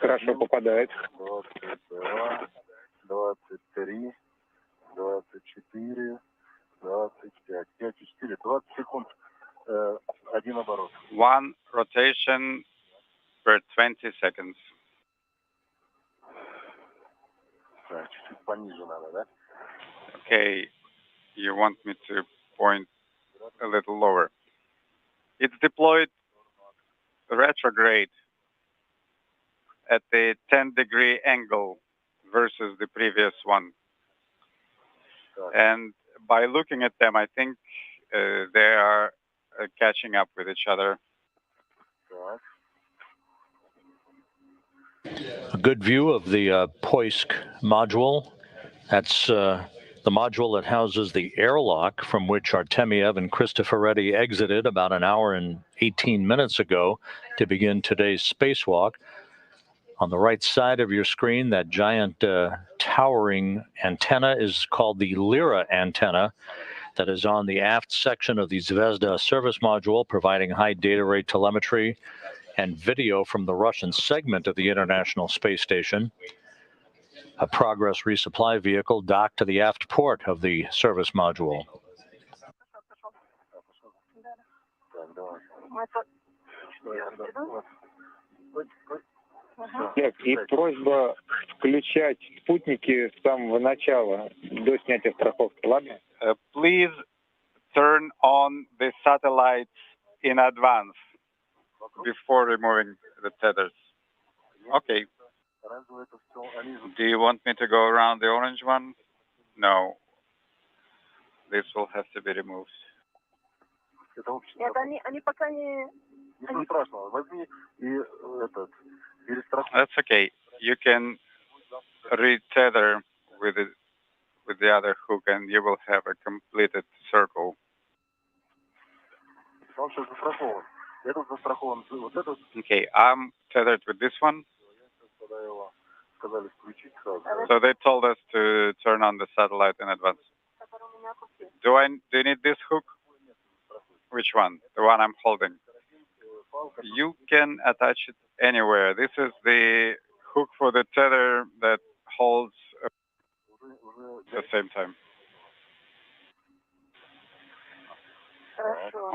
Хорошо попадает. 22, 23, 24, 25, 5, 4, 20 секунд. Один оборот. 1 rotation per 20 seconds. Так, чуть-чуть пониже надо, да? Okay, you want me to point a little lower. It's deployed retrograde at a 10-degree angle versus the previous one. And by looking at them, I think they are catching up with each other. A good view of the Poisk module. That's the module that houses the airlock from which Artemyev and Cristoforetti exited about an hour and 18 minutes ago to begin today's spacewalk. On the right side of your screen, that giant towering antenna is called the Lyra antenna that is on the aft section of the Zvezda service module, providing high data rate telemetry and video from the Russian segment of the International Space Station. A Progress resupply vehicle docked to the aft port of the service module. И просьба включать спутники с самого начала, до снятия страховки, ладно? Please turn on the satellites in advance before removing the tethers. Okay. Do you want me to go around the orange one? No. This will have to be removed. Нет, они пока не... Ничего страшного. Возьми и перестрахуй. That's okay. You can retether with the other hook and you will have a completed circle. Он сейчас застрахован. Этот застрахован. Вот этот. Okay, I'm tethered with this one. So they told us to turn on the satellite in advance. Do you need this hook? Which one? The one I'm holding. You can attach it anywhere. This is the hook for the tether that holds at the same time.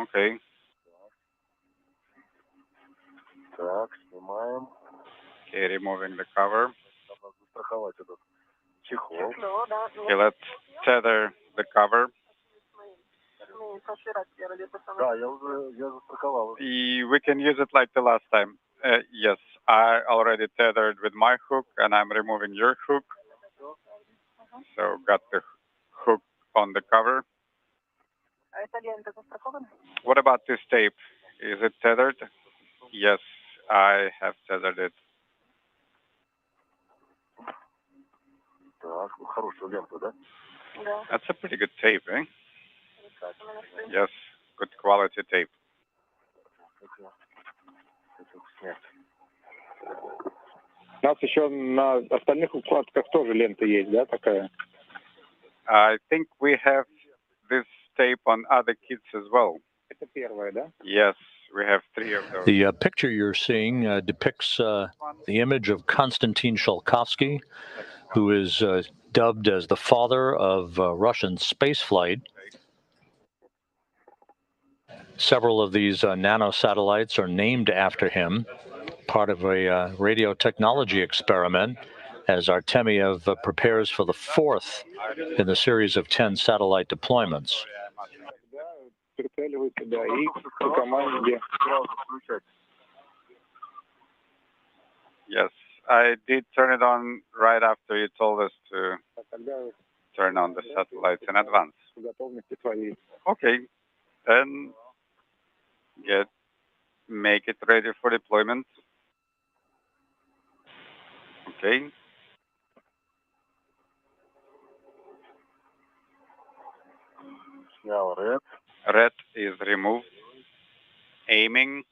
Okay. Okay, removing the cover. Okay, let's tether the cover. We can use it like the last time. Yes, I already tethered with my hook, and I'm removing your hook. So got the hook on the cover. What about this tape? Is it tethered? Yes, I have tethered it. That's a pretty good tape, eh? Yes, good quality tape. У нас еще на остальных укладках тоже лента есть, да, такая? I think we have this tape on other kits as well. Это первая, да? Yes, we have 3 of those. The picture you're seeing depicts the image of Konstantin Tsiolkovsky, who is dubbed as the father of Russian spaceflight. Several of these nanosatellites are named after him, part of a radio technology experiment, as Artemyev prepares for the 4th in the series of 10 satellite deployments. Yes, I did turn it on right after you told us to turn on the satellites in advance. Okay, then make it ready for deployment. Okay. Red is removed. Aiming.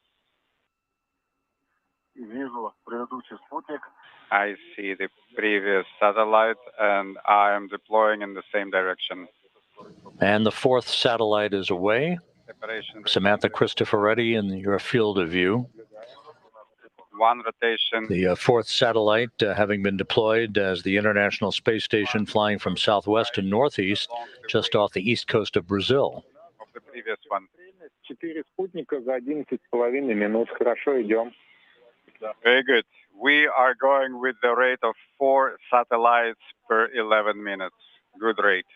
I see the previous satellite, and I am deploying in the same direction. And the 4th satellite is away. Samantha Cristoforetti in your field of view. 1 rotation. The 4th satellite having been deployed as the International Space Station flying from southwest to northeast, just off the east coast of Brazil. Of the previous one. 4 спутника за 11,5 минут. Хорошо, идем. Very good. We are going with the rate of 4 satellites per 11 minutes. Good rate.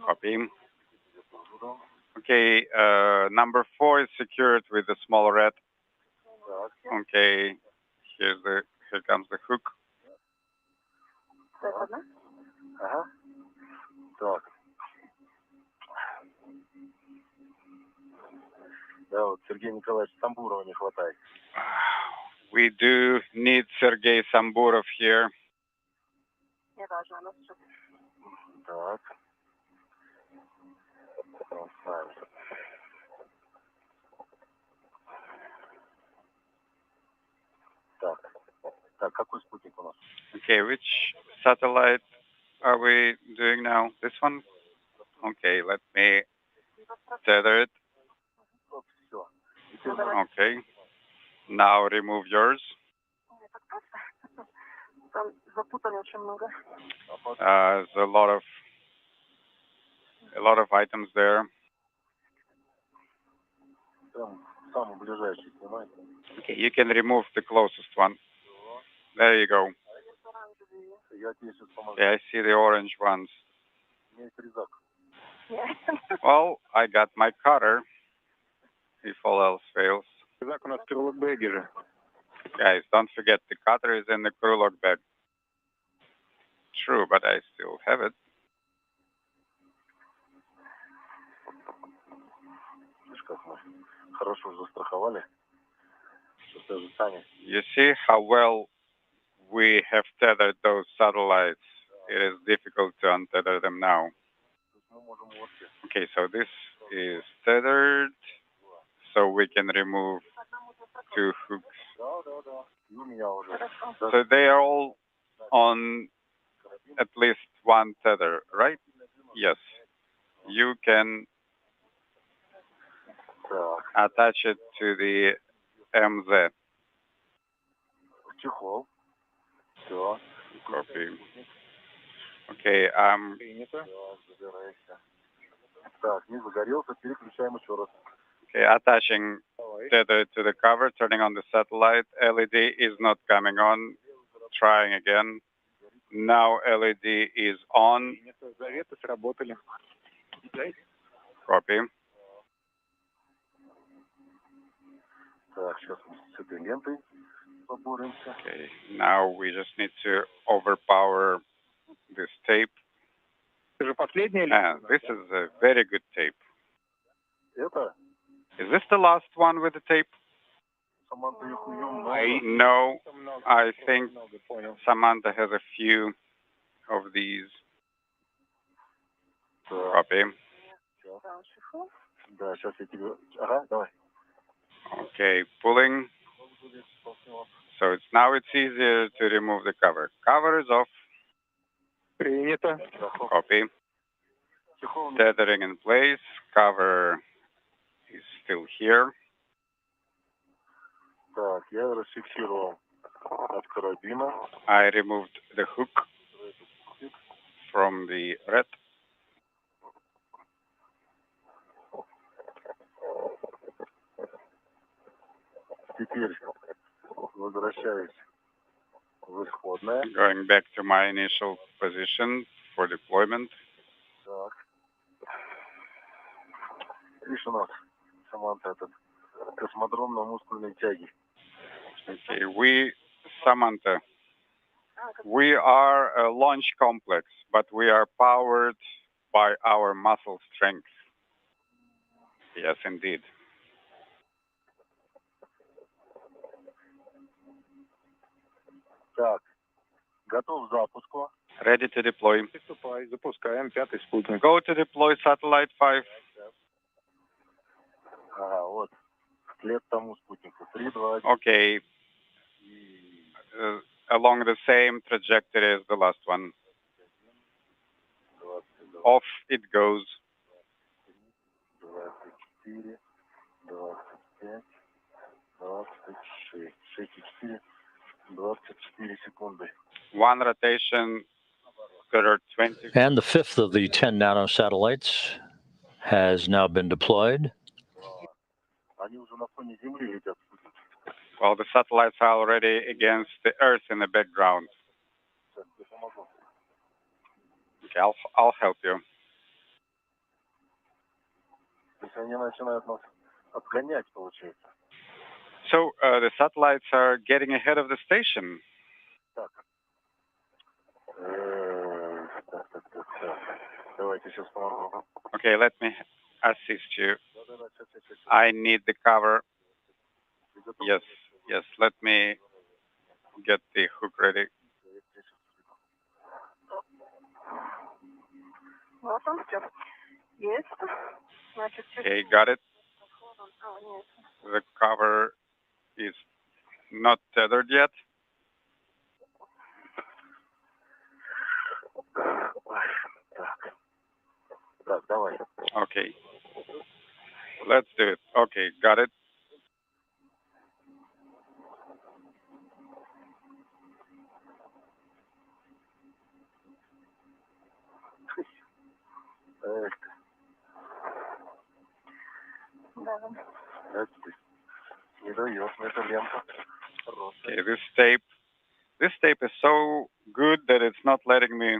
Copy. Okay, number 4 is secured with the small red. Okay, here comes the hook. We do need Sergei Samburov here. Okay, which satellite are we doing now? This one? Okay, let me tether it. Okay. Now remove yours. There's a lot of items there. Okay, you can remove the closest one. There you go. Yeah, I see the orange ones. Well, I got my cutter, if all else fails. Guys, don't forget the cutter is in the crew log bag. True, but I still have it. You see how well we have tethered those satellites. It is difficult to untether them now. Okay, so this is tethered, so we can remove 2 hooks. So they are all on at least one tether, right? Yes. You can attach it to the MZ. Чехол. Все. Copy. Okay, Принято. Забирайся. Так, не загорелся, переключаем еще раз. okay, attaching tether to the cover, turning on the satellite. LED is not coming on. Trying again. Now LED is on. Принято. Заветы сработали. Copy. Так, сейчас мы с этой лентой поборемся. Okay, now we just need to overpower this tape. Это же последняя And this is a very good tape. Это Is this the last one with the tape? Саманта их у нее много. No, I think Много, понял. Samantha has a few of these. Так, Copy. да, сейчас я тебе... Ага, давай. Okay, pulling. So now it's easier to remove the cover. Cover is off. Принято. Copy. Чехол. Tethering in place. Cover is still here. Так, я расфиксировал от карабина. I removed the hook from the red. Теперь возвращаюсь в исходное. Going back to my initial position for deployment. Так. Видишь, у нас, Саманта, этот космодром на мускульной тяге. Okay, Samantha, we are a launch complex, but we are powered by our muscle strength. Yes, indeed. Так, готов к запуску. Ready to deploy. Приступай. Запускаем пятый спутник. Go to deploy satellite 5. Ага, вот. Вслед тому спутнику. 3, 2, 1. Okay. Along the same trajectory as the last one. 22, Off it goes. 24, 25, 26. 6,4, 24 секунды. One rotation per 20. And the fifth of the 10 nanosatellites has now been deployed. Они уже на фоне Земли летят. Well, the satellites are already against the Earth in the background. Сейчас я помогу. Okay, I'll help you. То есть они начинают нас отгонять, получается. So the satellites are getting ahead of the station. Так. Так. Давайте сейчас помогу. Okay, let me assist you. Да-да-да, сейчас. I need the cover. Ты готов? Yes, let me get the hook ready. Вот он, все. Есть. Значит, Okay, got it. нет. The cover is not tethered yet. Так, давай. Okay, let's do it. Okay, got it. Эх, Да. это ты. Не даешь мне эта лента. Okay, this tape is so good that it's not letting me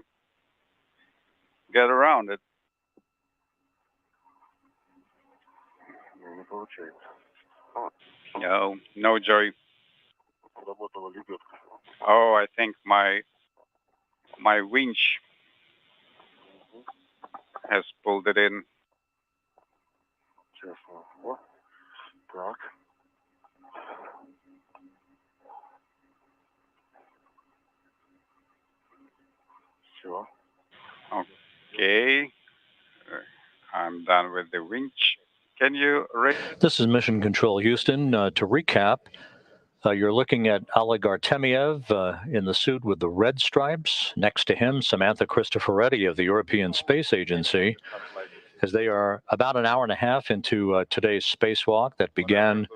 get around it. Не получается. No joy. Работала лебедка. Oh, I think my winch has pulled it in. Сейчас. О. Так. Все. Okay, I'm done with the winch. Can you raise it? This is Mission Control Houston. To recap, You're looking at Oleg Artemiev in the suit with the red stripes. Next to him, Samantha Cristoforetti of the European Space Agency, as they are about an hour and a half into today's spacewalk that began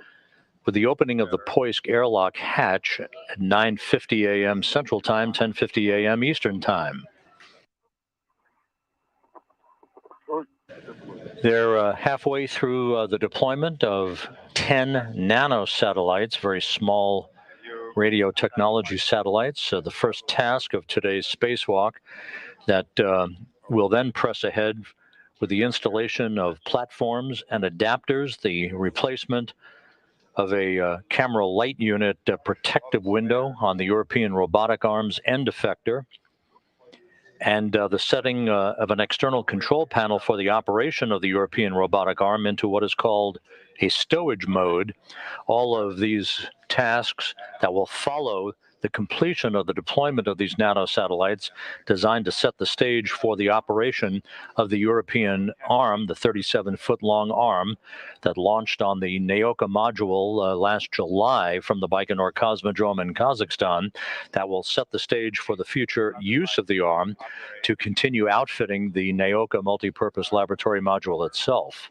with the opening of the Poisk airlock hatch at 9:50 a.m. Central Time, 10:50 a.m. Eastern Time. They're halfway through the deployment of 10 nanosatellites, very small radio technology satellites. The first task of today's spacewalk that will then press ahead with the installation of platforms and adapters, the replacement of a camera light unit protective window on the European robotic arm's end effector, and the setting of an external control panel for the operation of the European robotic arm into what is called a stowage mode. All of these tasks that will follow the completion of the deployment of these nanosatellites designed to set the stage for the operation of the European arm, the 37-foot-long arm that launched on the Naoka module last July from the Baikonur Cosmodrome in Kazakhstan, that will set the stage for the future use of the arm to continue outfitting the Naoka multipurpose laboratory module itself.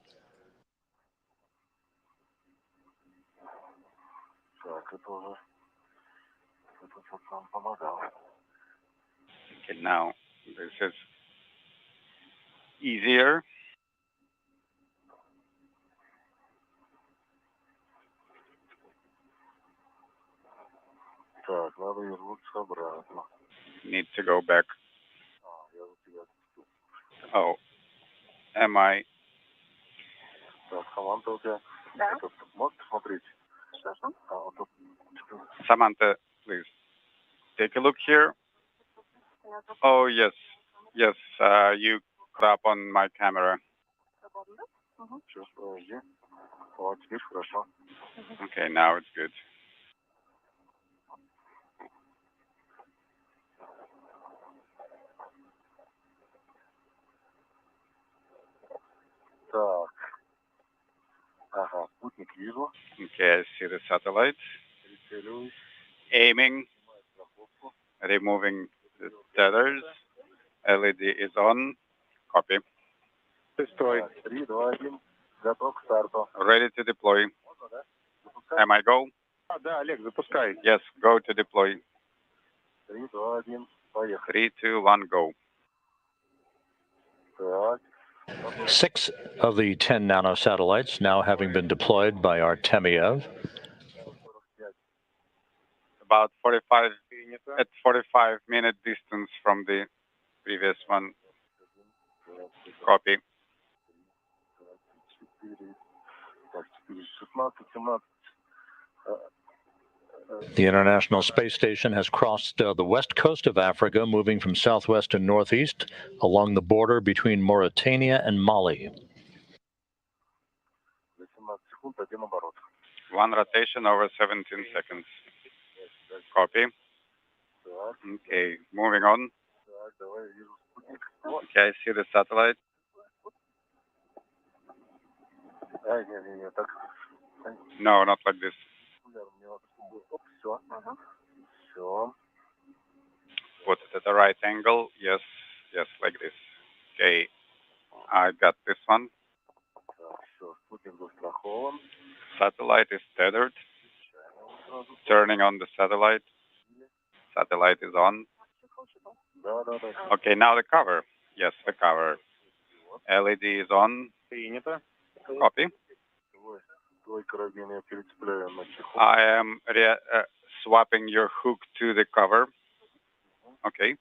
Okay, now this is easier. Так, надо вернуться обратно. Need to go back. Oh, am I? Так, Саманта, у тебя можешь посмотреть? Samantha, please take a look here. Oh, yes. Yes, you got up on my camera. Okay, now it's good. Так. Ага, спутник вижу. Okay, I see the satellite. Aiming. Removing the tethers. LED is on. Copy. Destroy. 3, 2, 1. Готов к старту. Ready to deploy. Am I go? Да, Олег, запускай. Yes, go to deploy. 3, 2, 1. Поехали. 3, 2, 1, go. Так. 6 of the 10 nanosatellites now having been deployed by Artemiev. About 45-minute distance from the previous one. Copy. The International Space Station has crossed the west coast of Africa, moving from southwest to northeast along the border between Mauritania and Mali. 1 rotation over 17 seconds. Copy. Okay, moving on. Okay, I see the satellite. No, not like this. Put it at the right angle. Yes, yes, like this. Okay, I got this one. Satellite is tethered. Turning on the satellite. Satellite is on. Okay, now the cover. Yes, the cover. LED is on. Copy. I am swapping your hook to the cover. Okay.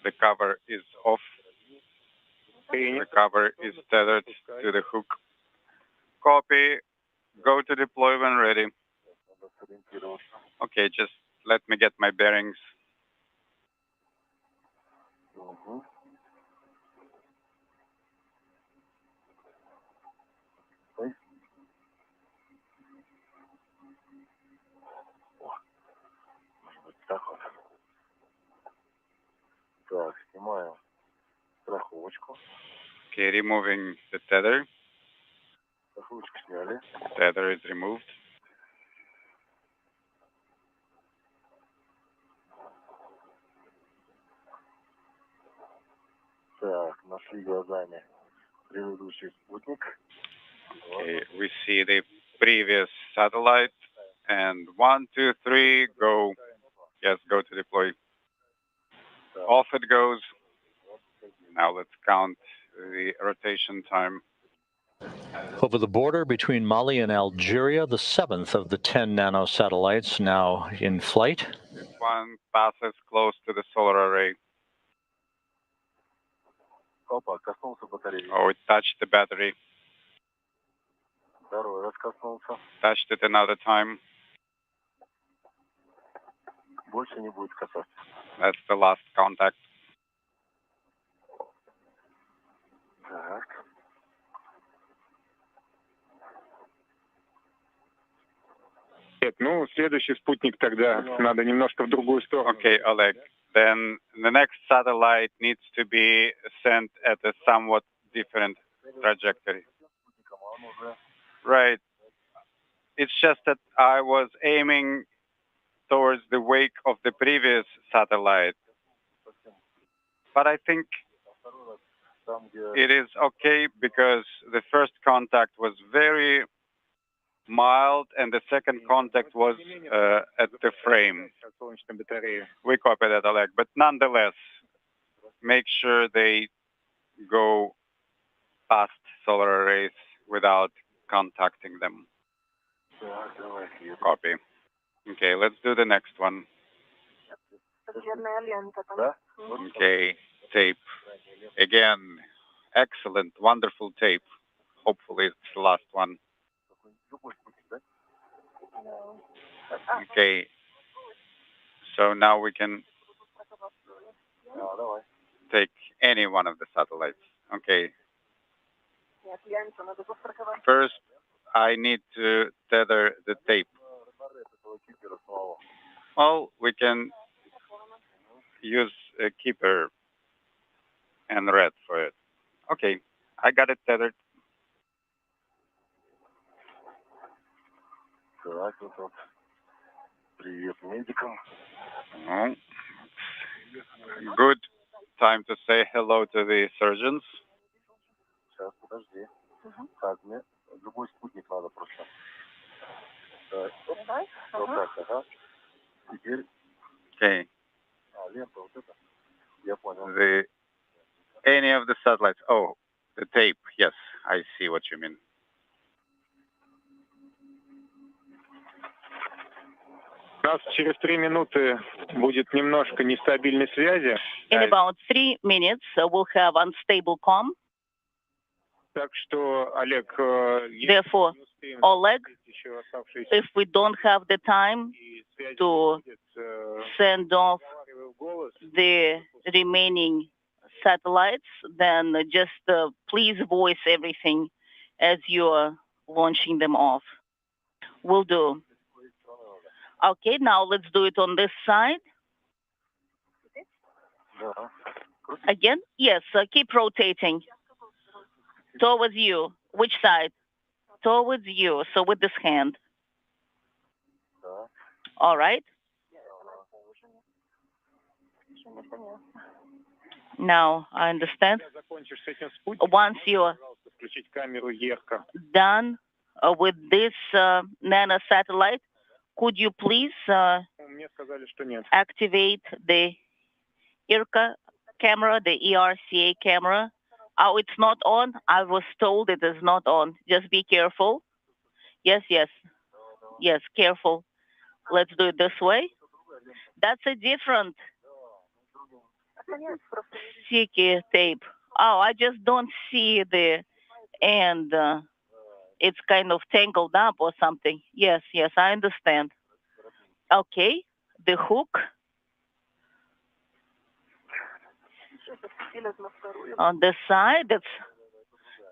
The cover is off. The cover is tethered to the hook. Copy. Go to deploy when ready. Okay, just let me get my bearings. Okay, removing the tether. Tether is removed. Так, нашли глазами предыдущий спутник. Okay, we see the previous satellite. And 1, 2, 3, go. Yes, go to deploy. Off it goes. Now let's count the rotation time. Over the border between Mali and Algeria, the 7th of the 10 nanosatellites now in flight. One passes close to the solar array. Опа, коснулся батареи. Oh, it touched the battery. Второй раз коснулся. Touched it another time. Больше не будет касаться. That's the last contact. Так. Нет, ну, следующий спутник тогда надо немножко в другую сторону. Okay, Oleg. Then the next satellite needs to be sent at a somewhat different trajectory. Right. It's just that I was aiming towards the wake of the previous satellite. But I think it is okay because the first contact was very mild and the second contact was at the frame. We copy that, Oleg. But nonetheless, make sure they go past solar arrays without contacting them. Copy. Okay, let's do the next one. Okay, tape. Again, excellent, wonderful tape. Hopefully it's the last one. Okay. So now we can take any one of the satellites. Okay. First, I need to tether the tape. Well, we can use a keeper and red for it. Okay, I got it tethered. Так, вот. Привет медикам. Oh, good time to say hello to the surgeons. Сейчас, подожди. Так, мне любой спутник надо просто. Так, вот так, ага. Теперь... Okay. Лента вот эта. Я понял. Any of the satellites. Oh, the tape. Yes, I see what you mean. У нас через 3 минуты будет немножко нестабильной связи. In about 3 minutes, we'll have unstable comm. Так что, Олег, Therefore, Oleg, if we don't have the time to send off the remaining satellites, then just please voice everything as you are launching them off. Will do. Okay, now let's do it on this side. Again? Yes, keep rotating. Towards you. Which side? Towards you. So with this hand. All right. Now I understand. Once you're done with this nano satellite, could you please activate the ERCA camera, the ERCA camera? Oh, it's not on? I was told it is not on. Just be careful. Yes, yes. Yes, careful. Let's do it this way. That's a different sticky tape. Oh, I just don't see the end. It's kind of tangled up or something. Yes, yes, I understand. Okay, the hook on the side, that's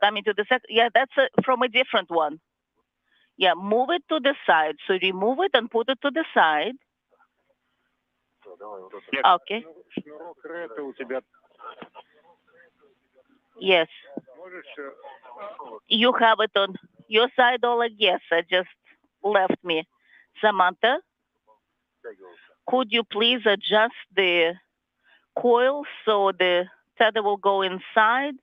coming to the second. Yeah, that's from a different one. Yeah, move it to the side. So remove it and put it to the side. Okay. Yes. You have it on your side, Oleg? Yes, I just left me. Samantha, could you please adjust the coil so the tether will go inside?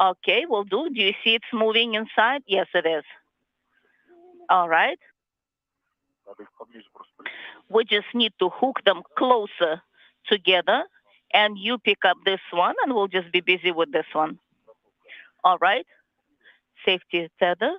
Okay, will do. Do you see it's moving inside? Yes, it is. All right. We just need to hook them closer together, and you pick up this one, and we'll just be busy with this one. All right. Safety tether.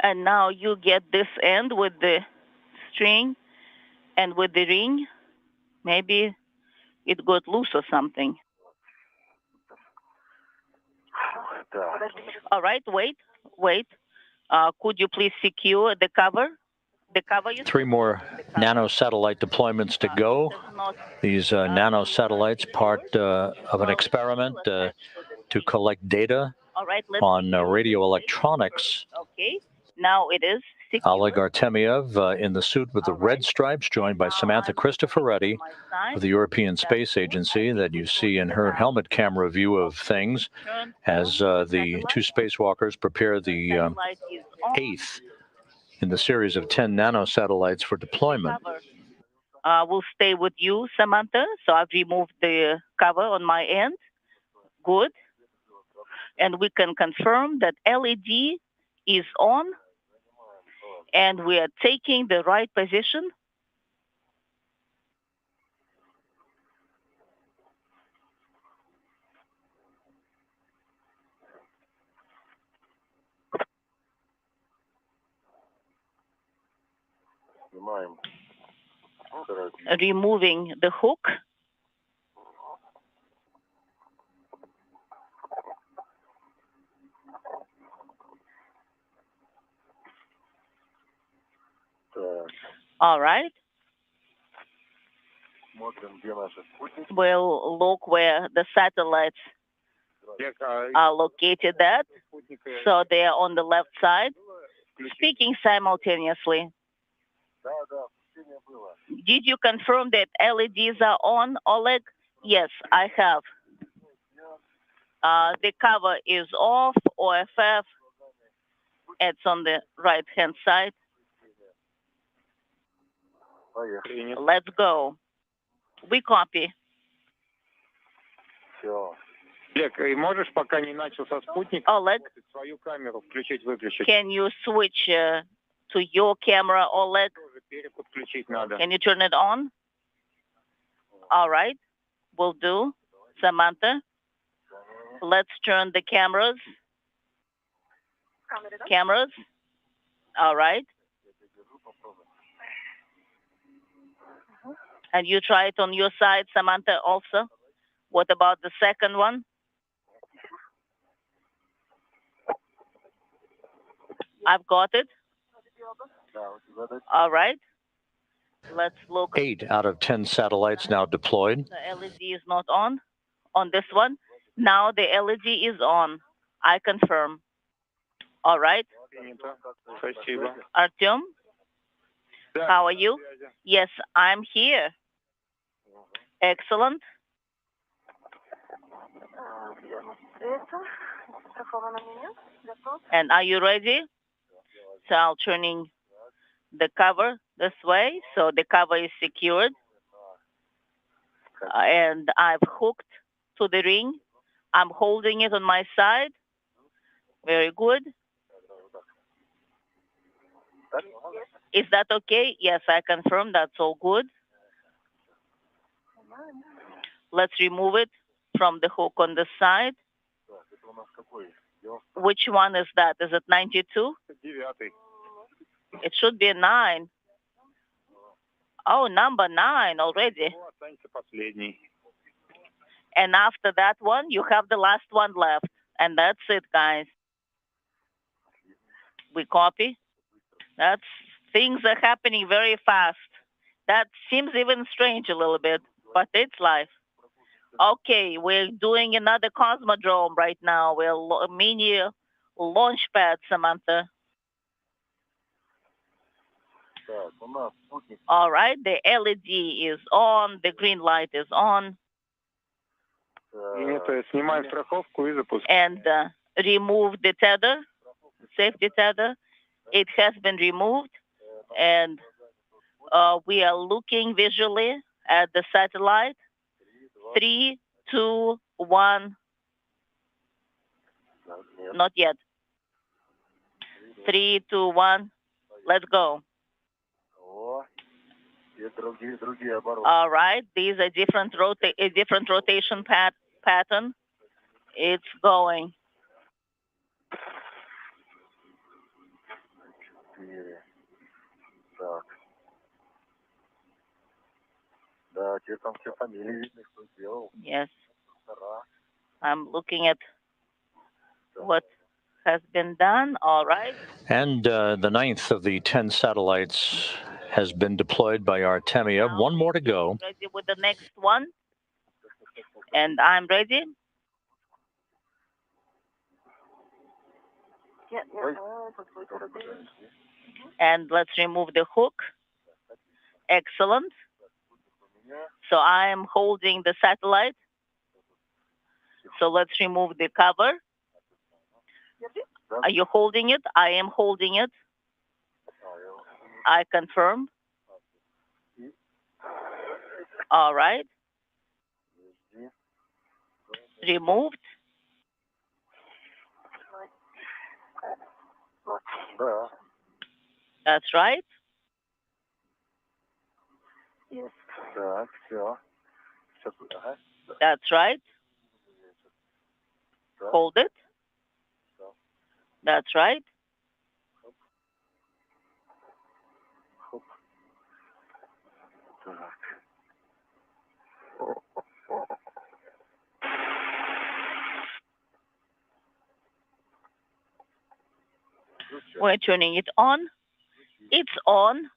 And now you get this end with the string and with the ring. Maybe it got loose or something. All right, wait. Could you please secure the cover? The cover. Three more nanosatellite deployments to go. These nanosatellites, part of an experiment to collect data on radio electronics. Okay, now it is secure. Oleg Artemyev in the suit with the red stripes, joined by Samantha Cristoforetti of the European Space Agency, that you see in her helmet camera view of things as the two spacewalkers prepare the eighth in the series of 10 nanosatellites for deployment. We'll stay with you, Samantha. So I've removed the cover on my end. Good. And we can confirm that LED is on, and we are taking the right position. Removing the hook. All right. We'll look where the satellites are located at. So they're on the left side, speaking simultaneously. Did you confirm that LEDs are on, Oleg? Yes, I have. The cover is off, OFF. It's on the right-hand side. Let's go. We copy. Oleg, can you switch to your camera, Oleg? Can you turn it on? All right, will do. Samantha, let's turn the cameras. Cameras. All right. And you try it on your side, Samantha, also. What about the second one? I've got it. All right. Let's look. 8 out of 10 satellites now deployed. The LED is not on this one. Now the LED is on. I confirm. All right. Artyom, how are you? Yes, I'm here. Excellent. And are you ready? So I'm turning the cover this way, so the cover is secured. And I've hooked to the ring. I'm holding it on my side. Very good. Is that okay? Yes, I confirm that's all good. Let's remove it from the hook on the side. Which one is that? Is it 92? It should be 9. Oh, number 9 already. And after that one, you have the last one left. And that's it, guys. We copy. That's Things are happening very fast. That seems even strange a little bit, but it's life. Okay, we're doing another cosmodrome right now. We're a mini launch pad, Samantha. Так, у нас спутник. All right, the LED is on, the green light is on. Это снимаем страховку и запускаем. And remove the tether, safety tether. It has been removed, and we are looking visually at the satellite. 3, 2, 1. Not yet. 3, 2, 1. Let's go. All right, these are different rotation pattern. It's going. Так. Да, тебе там все фамилии видно, кто сделал. Yes. I'm looking at what has been done. All right. And the 9th of the 10 satellites has been deployed by Artemia. One more to go. Ready with the next one. And I'm ready. And let's remove the hook. Excellent. So I am holding the satellite. So let's remove the cover. Are you holding it? I am holding it. I confirm. All right. Removed. That's right. Yes. Так, все. That's right. Hold it. That's right. We're turning it on. It's on.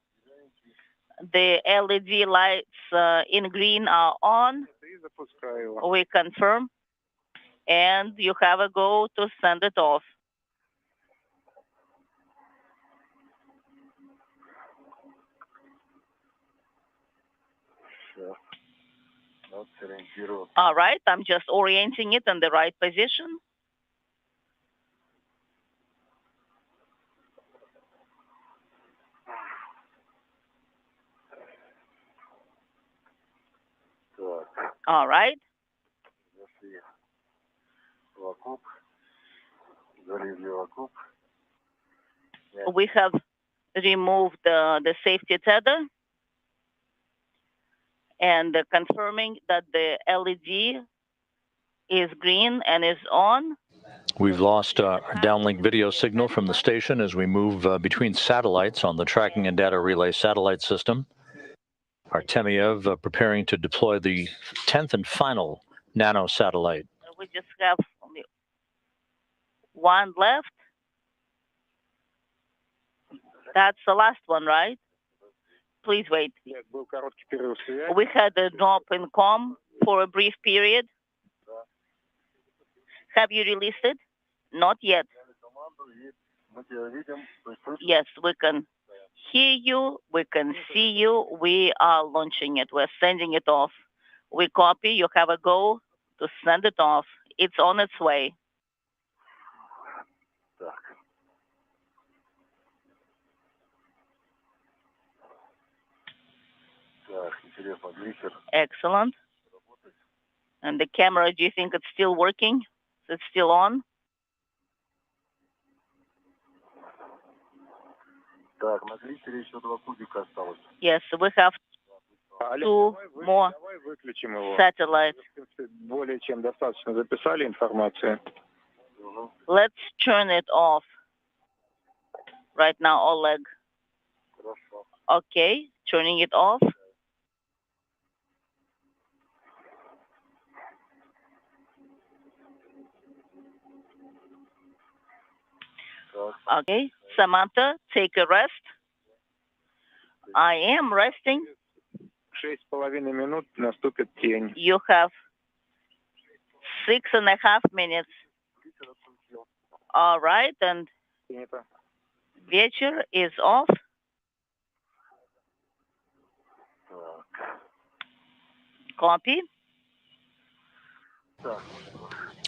The LED lights in green are on. We confirm. And you have a go to send it off. All right, I'm just orienting it in the right position. All right. We have removed the safety tether and confirming that the LED is green and is on. We've lost our downlink video signal from the station as we move between satellites on the tracking and data relay satellite system. Artemiev preparing to deploy the 10th and final nano satellite. We just have only one left. That's the last one, right? Please wait. We had a drop in comm for a brief period. Have you released it? Not yet. Yes, we can hear you. We can see you. We are launching it. We're sending it off. We copy. You have a go to send it off. It's on its way. Excellent. And the camera, do you think it's still working? It's still on? Yes, we have 2 more satellites. Let's turn it off right now, Oleg. Okay, turning it off. Okay, Samantha, take a rest. I am resting. 6,5 минут наступит тень. You have 6.5 minutes. All right, and Принято. вечер is off. Copy.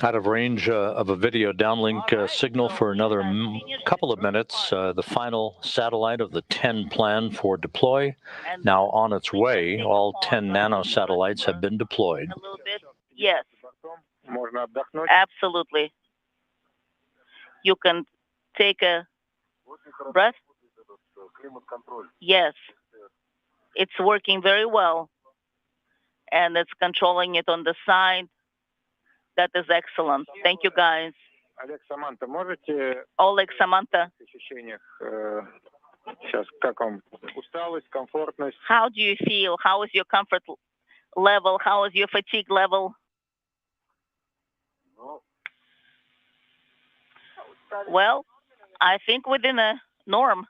Out of range of a video downlink signal for another couple of minutes. The final satellite of the 10 plan for deploy now on its way. All 10 nanosatellites have been deployed. A little bit. Yes, Можно отдохнуть. absolutely. You can take a breath. Yes, it's working very well. And it's controlling it on the side. That is excellent. Thank you, guys. Олег, Саманта, можете Oleg, Samantha, в ощущениях сейчас как вам? Усталость, комфортность? how do you feel? How is your comfort level? How is your fatigue level? Well, I think within a norm.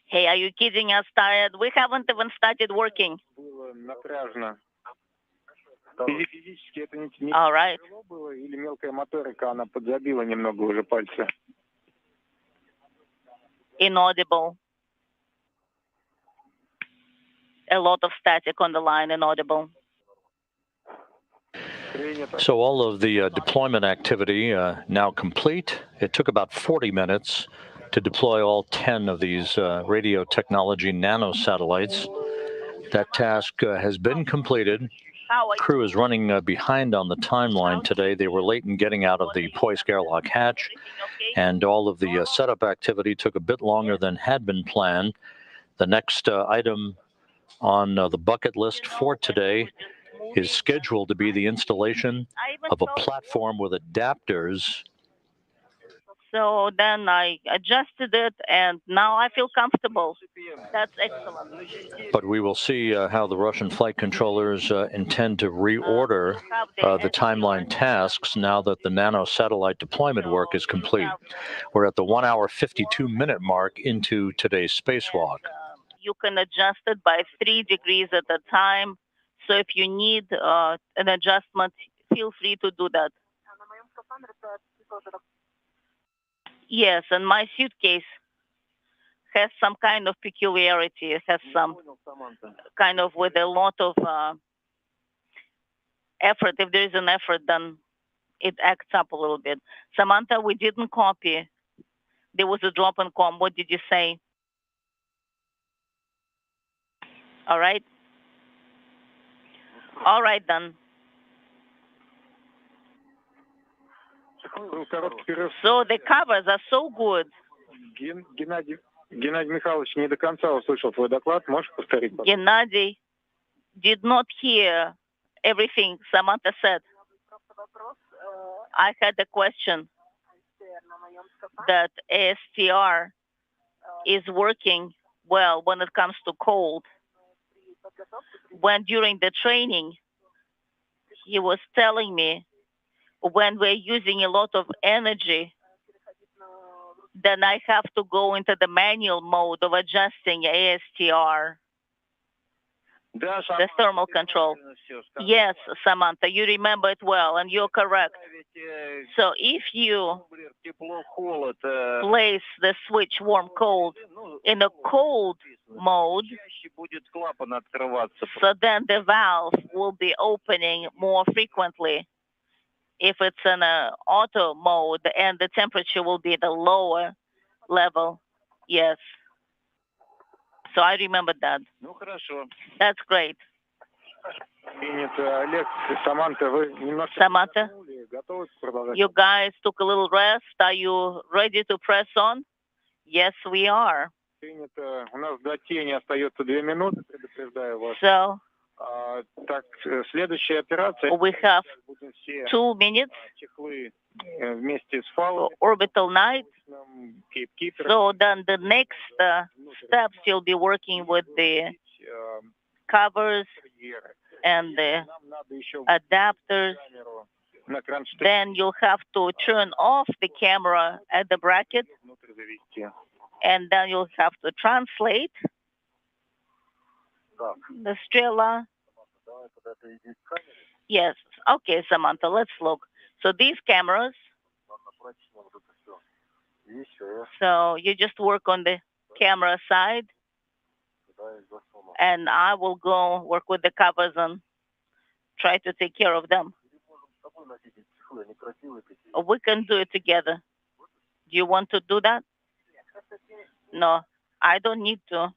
Hey, are you kidding us, tired? We haven't even started working. Было напряжно. Физически это не All right. тяжело было или мелкая моторика, она подзабила немного уже пальцы? Inaudible. A lot of static on the line, inaudible. So all of the deployment activity now complete. It took about 40 minutes to deploy all 10 of these radio technology nanosatellites. That task has been completed. Crew is running behind on the timeline today. They were late in getting out of the Poisk airlock hatch, and all of the setup activity took a bit longer than had been planned. The next item on the bucket list for today is scheduled to be the installation of a platform with adapters. So then I adjusted it, and now I feel comfortable. That's excellent. But we will see how the Russian flight controllers intend to reorder the timeline tasks now that the nano-satellite deployment work is complete. We're at the 1 hour, 52-minute mark into today's spacewalk. You can adjust it by 3 degrees at a time. So if you need an adjustment, feel free to do that. Yes, and my suitcase has some kind of peculiarity. It has some kind of with a lot of effort. If there is an effort, then it acts up a little bit. Samantha, we didn't copy. There was a drop in com. What did you say? All right. All right, then. So the covers are so good. Геннадий Михайлович не до конца услышал твой доклад. Можешь повторить? Gennady did not hear everything Samantha said. I had a question that ASTR is working well when it comes to cold. When during the training, he was telling me when we're using a lot of energy, then I have to go into the manual mode of adjusting ASTR, the thermal control. Yes, Samantha, you remember it well, and you're correct. So if you place the switch warm-cold in a cold mode, so then the valve will be opening more frequently. If it's in an auto mode, and the temperature will be at a lower level. Yes. So I remember that. That's great. Samantha, you guys took a little rest. Are you ready to press on? Yes, we are. So we have 2 minutes for orbital night. So then the next steps, you'll be working with the covers and the adapters. Then you'll have to turn off the camera at the bracket And then you'll have to translate Так, the Strela. давай куда-то иди к камере, Yes. Okay, Samantha, let's look. So these cameras, нам напротив вот это все. И еще я so you just work on the camera side, сюда их засуну. and I will go work with the covers and try to take care of them. Или можем с тобой носить эти чехлы, они красивые такие. We can do it together. Do you want to do that? No, I don't need to.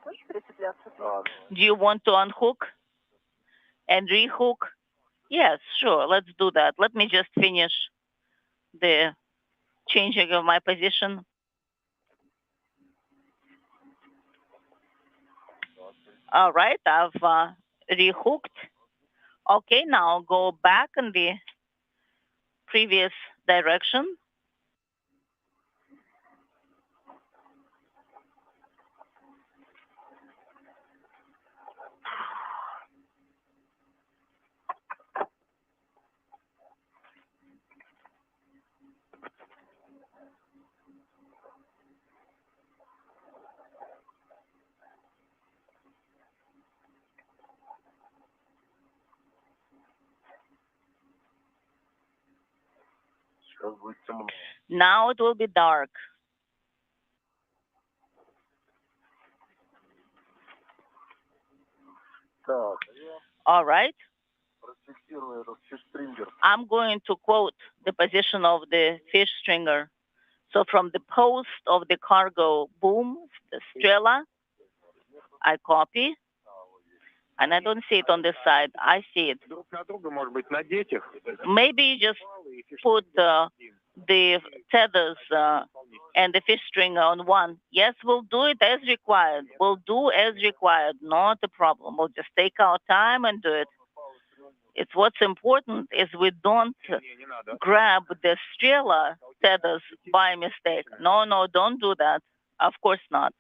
Хочешь прицепляться? А, Do you want to unhook and rehook? Yes, sure, let's do that. Let me just finish the changing of my position. All right, I've rehooked. Okay, now go back in the previous direction. сейчас будет темно. Now it will be dark. Так, я All right, профиксирую этот фишстрингер. I'm going to quote the position of the fish stringer. So from the post of the cargo boom, the Strela, I copy, and I don't see it on this side. I see it. Друг на друга, может быть, надеть их. Maybe you just put the tethers and the fish stringer on one. Yes, we'll do it as required. We'll do as required. Not a problem. We'll just take our time and do it. It's what's important is we don't Не надо. grab the Strela tethers by mistake. No, don't do that. Of course not.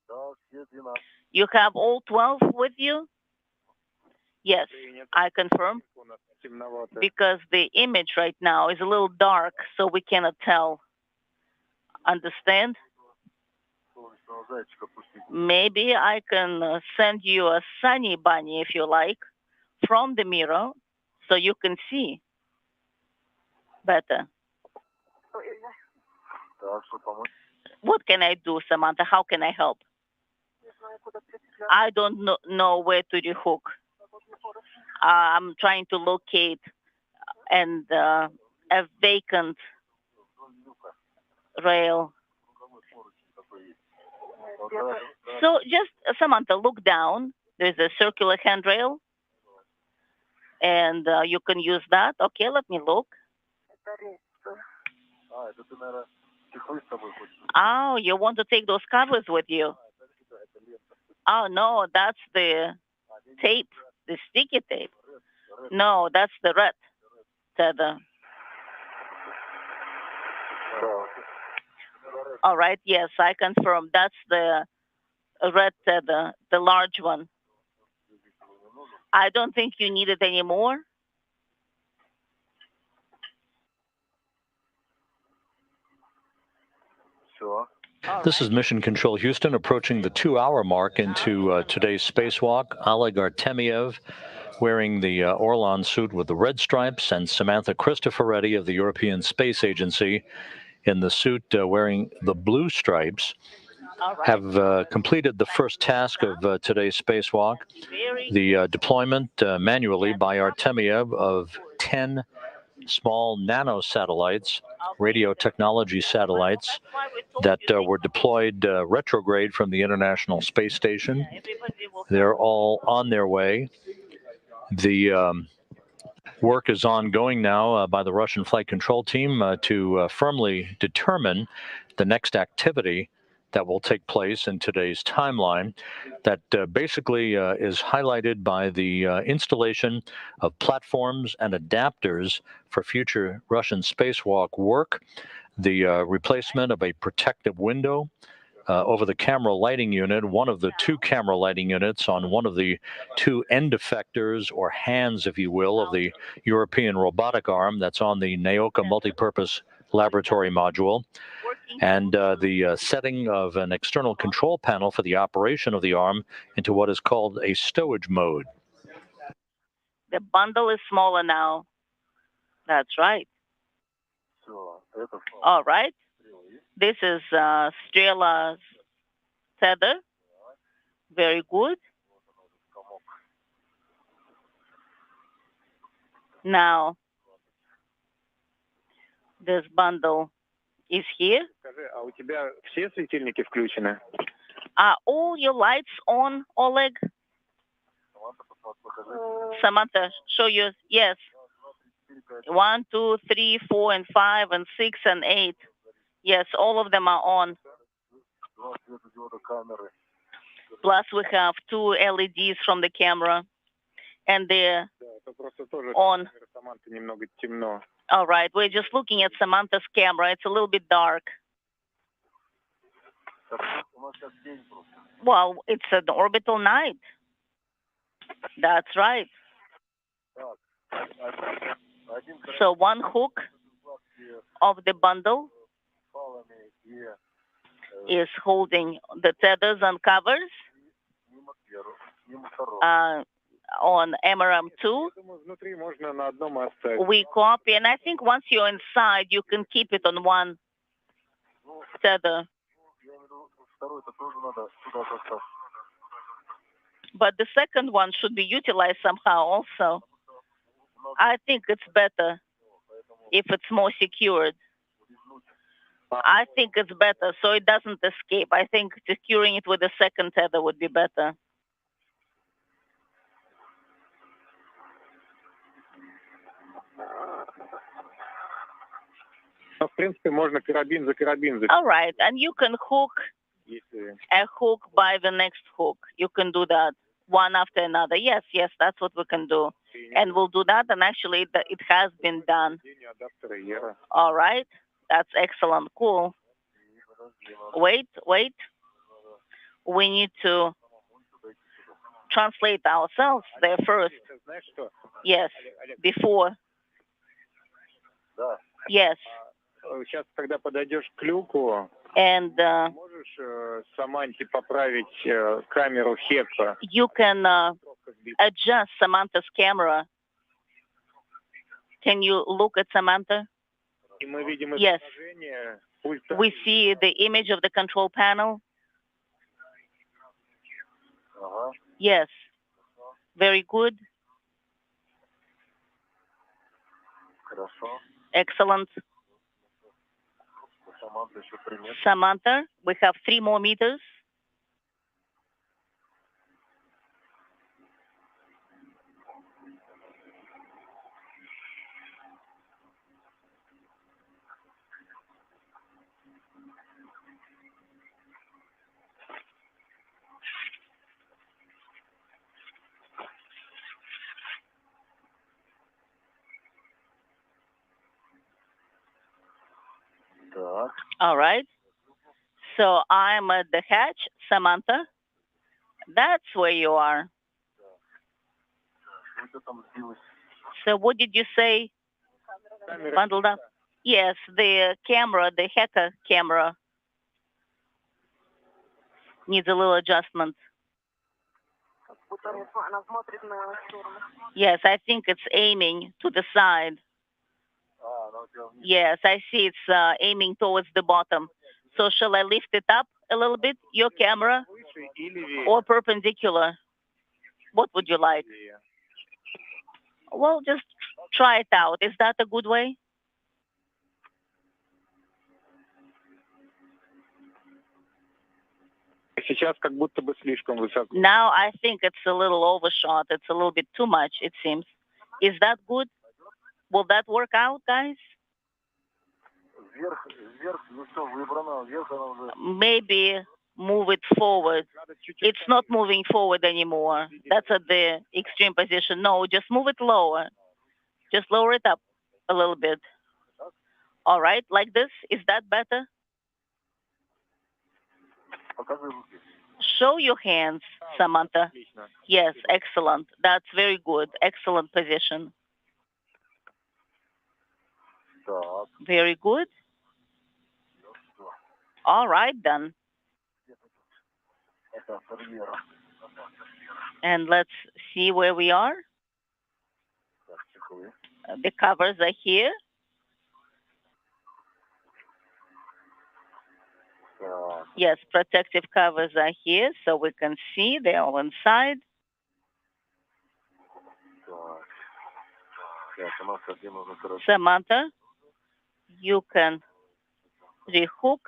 Да, все 12. You have all 12 with you? Yes, I confirm, У нас темновато. because the image right now is a little dark, so we cannot tell. Understand? Солнечного зайчика пустить. Maybe I can send you a sunny bunny, if you like, from the mirror, so you can see better. Так, что помочь? What can I do, Samantha? How can I help? Не знаю, куда прицепляться. I don't know where to rehook. I'm trying to locate and a vacant rail. Круговой поручень такой есть. Где-то So just, Samantha, look down. There's a circular handrail, and you can use that. Okay, let me look. это рельсы. А, это ты, наверное, чехлы с тобой хочешь? Oh, you want to take those covers with you? Это лента. Oh, no, that's the tape, the sticky tape. No, that's the red tether. Да. All right, yes, I confirm. That's the red tether, the large one. I don't think you need it anymore. Все. All This is Mission Control Houston approaching the 2-hour mark into today's spacewalk. Oleg Artemiev wearing the Orlan suit with the red stripes, and Samantha Cristoforetti of the European Space Agency in the suit wearing the blue stripes All right. have completed the first task of today's spacewalk, Very the deployment manually by Artemiev of 10 small nanosatellites, radio technology satellites that were deployed retrograde from the International Space Station. They're all on their way. The work is ongoing now by the Russian flight control team to firmly determine the next activity that will take place in today's timeline that basically is highlighted by the installation of platforms and adapters for future Russian spacewalk work, the replacement of a protective window over the camera lighting unit, one of the two camera lighting units on one of the two end effectors, or hands, if you will, of the European robotic arm that's on the Naoka multipurpose laboratory module. and the setting of an external control panel for the operation of the arm into what is called a stowage mode. The bundle is smaller now. That's right. All right. This is Strela's tether. Very good. Now, this bundle is here. Скажи, а у тебя все светильники включены? Are all your lights on, Oleg? Samantha, show you. Yes. 1, 2, 3, 4, and 5, and 6, and 8. Yes, all of them are on. Plus, we have 2 LEDs from the camera, and they're on. Немного темно. All right, we're just looking at Samantha's camera. It's a little bit dark. Well, it's an orbital night. That's right. So one hook of the bundle is holding the tethers and covers on MRM2. We copy, and I think once you're inside, you can keep it on one tether. But the second one should be utilized somehow also. I think it's better if it's more secured. I think it's better so it doesn't escape. I think securing it with the second tether would be better. В принципе, можно карабин за карабин. All right, and you can hook a hook by the next hook. You can do that one after another. Yes, that's what we can do. And we'll do that, and actually it has been done. All right, that's excellent, cool. Wait. We need to translate ourselves there first. Yes, before. Yes. Сейчас, когда подойдешь к люку, and можешь Саманте поправить камеру HEPA? You can adjust Samantha's camera. Can you look at Samantha? И мы видим Yes. изображение пульта. We see the image of the control panel. Yes. Very good. Excellent. Samantha, we have 3 more meters. All right. So I'm at the hatch, Samantha. That's where you are. So what did you say? Bundled up? Yes, the camera, the hacker camera needs a little adjustment. Yes, I think it's aiming to the side. Yes, I see it's aiming towards the bottom. So shall I lift it up a little bit, your camera, or perpendicular? What would you like? Well, just try it out. Is that a good way? Сейчас как будто бы слишком высоко. Now I think it's a little overshot. It's a little bit too much, it seems. Is that good? Will that work out, guys? Maybe move it forward. It's not moving forward anymore. That's at the extreme position. No, just move it lower. Just lower it up a little bit. All right, like this. Is that better? Show your hands, Samantha. Yes, excellent. That's very good. Excellent position. Very good. All right, then. And let's see where we are. The covers are here. Yes, protective covers are here, so we can see they're all inside. Samantha, you can rehook.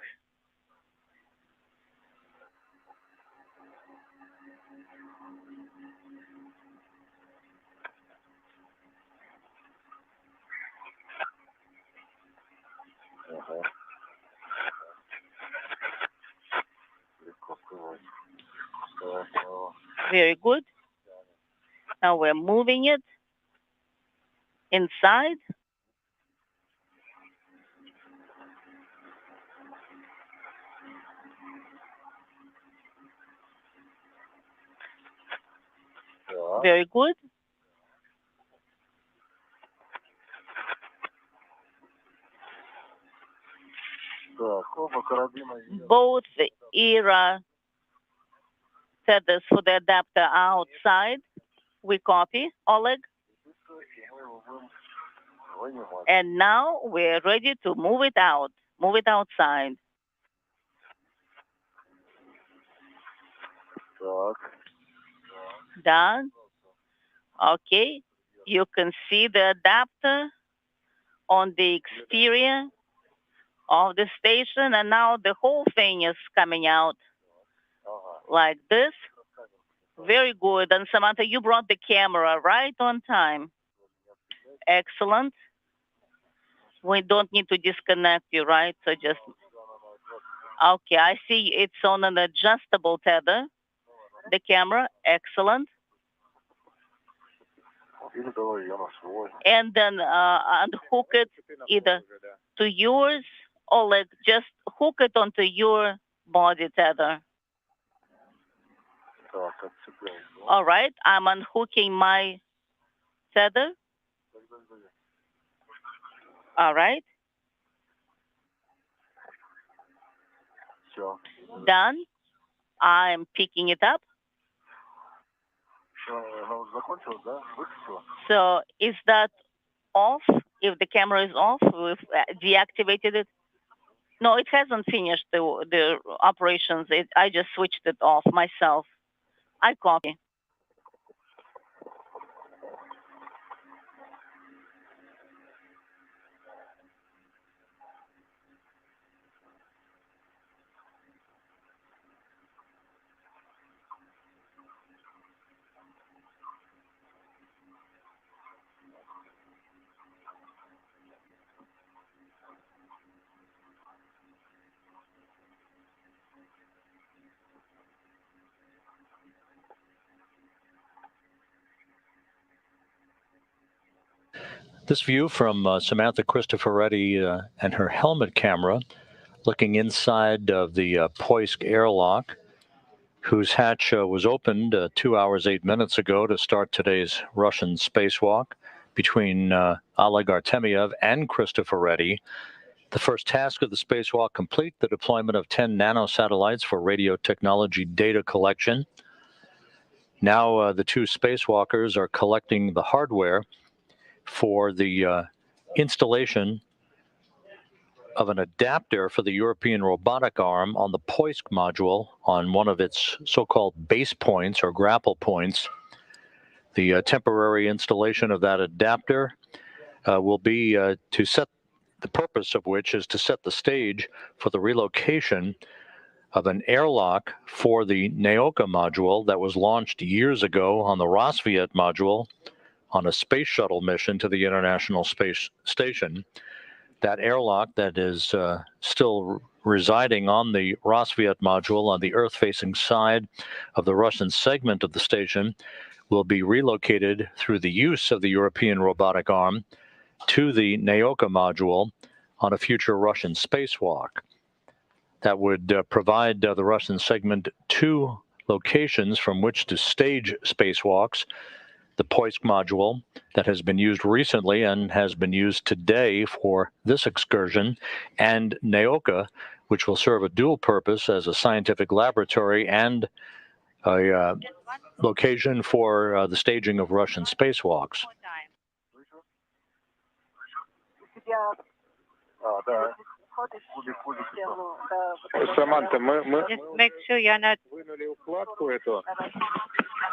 Very good. Now we're moving it inside. Very good. Both ERA tethers for the adapter are outside. We copy, Oleg. And now we're ready to move it out. Move it outside. Done. Okay. You can see the adapter on the exterior of the station, and now the whole thing is coming out like this. Very good. And Samantha, you brought the camera right on time. Excellent. We don't need to disconnect you, right? So just, okay, I see it's on an adjustable tether, the camera. Excellent. And then unhook it either to yours, Oleg, just hook it onto your body tether. All right, I'm unhooking my tether. All right. Done. I'm picking it up. So is that off? If the camera is off, we've deactivated it. No, it hasn't finished the operations. I just switched it off myself. I copy. This view from Samantha Cristoforetti and her helmet camera, looking inside of the Poisk airlock, whose hatch was opened 2 hours, 8 minutes ago to start today's Russian spacewalk between Oleg Artemyev and Cristoforetti. The first task of the spacewalk complete, the deployment of 10 nanosatellites for radio technology data collection. Now the two spacewalkers are collecting the hardware for the installation of an adapter for the European robotic arm on the Poisk module on one of its so-called base points or grapple points. The temporary installation of that adapter will be to set, the purpose of which is to set the stage for the relocation of an airlock for the Naoka module that was launched years ago on the Rosviet module on a space shuttle mission to the International Space Station. That airlock that is still residing on the Rosviet module on the Earth-facing side of the Russian segment of the station will be relocated through the use of the European robotic arm to the Naoka module on a future Russian spacewalk. That would provide the Russian segment two locations from which to stage spacewalks. The Poisk module that has been used recently and has been used today for this excursion, and Naoka, which will serve a dual purpose as a scientific laboratory and a location for the staging of Russian spacewalks. Саманта, Just make sure you're not вынули укладку эту,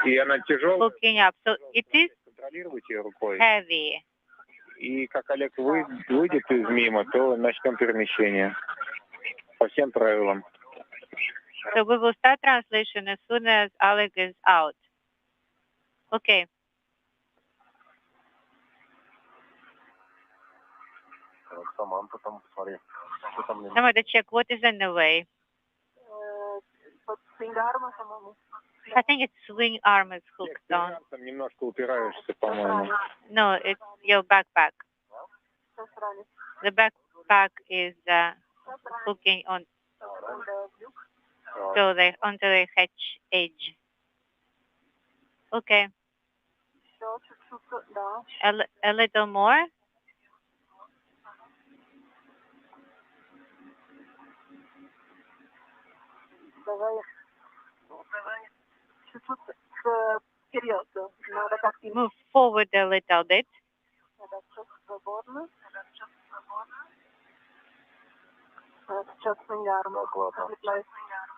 и она тяжелая. hooking up. So it is Контролируйте ее рукой. heavy. И как Олег выйдет из мимо, то начнем перемещение. По всем правилам. So we will start translation as soon as Oleg is out. Okay. Саманта, там, смотри, что там не... Samantha, check what is in the way. I think its swing arm is hooked on. Там немножко упираешься, по-моему. No, it's your backpack. The backpack is hooking on onto the hatch edge. Okay. A little more. Move forward a little bit.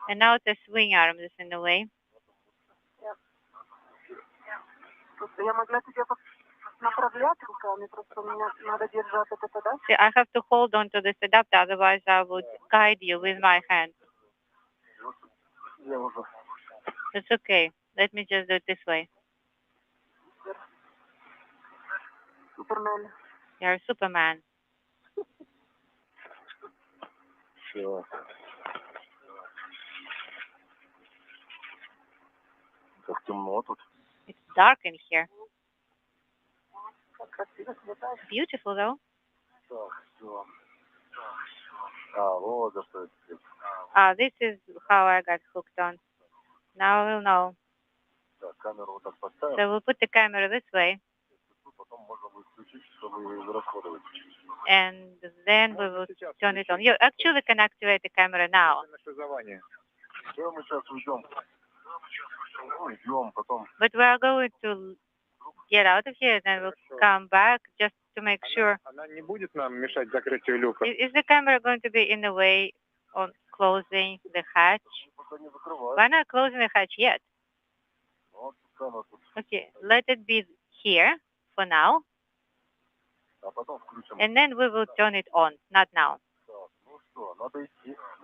And now the swing arm is in the way. See, I have to hold on to this adapter, otherwise I would guide you with my hand. It's okay. Let me just do it this way. Superman. You're Superman. Все. Как темно тут. It's dark in here. Beautiful though. Так, все. А, вот за что это. This is how I got hooked on. Now we'll know. Так, камеру вот так поставим. So we'll put the camera this way. Потом можно будет включить, чтобы израсходовать. And then we will turn it on. You actually can activate the camera now. Все, мы сейчас уйдем. Уйдем, потом. But we are going to get out of here and then we'll come back just to make sure. Она не будет нам мешать закрытию люка. Is the camera going to be in the way on closing the hatch? Why not closing the hatch yet? Okay, let it be here for now. And then we will turn it on, not now.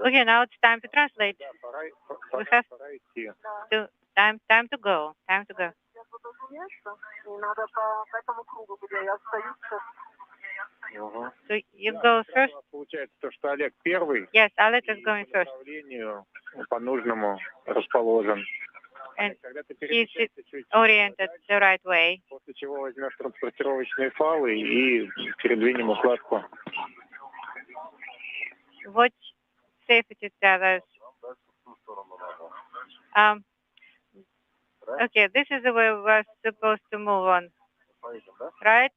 Okay, now it's time to translate. We have to time to go. Time to go. So you go first. Получается то, что Олег первый. Yes, Alex is going first. По нужному расположен. And he's oriented the right way. После чего возьмешь транспортировочные фалы и передвинем укладку. Watch safety tethers. Okay, this is the way we're supposed to move on. Right?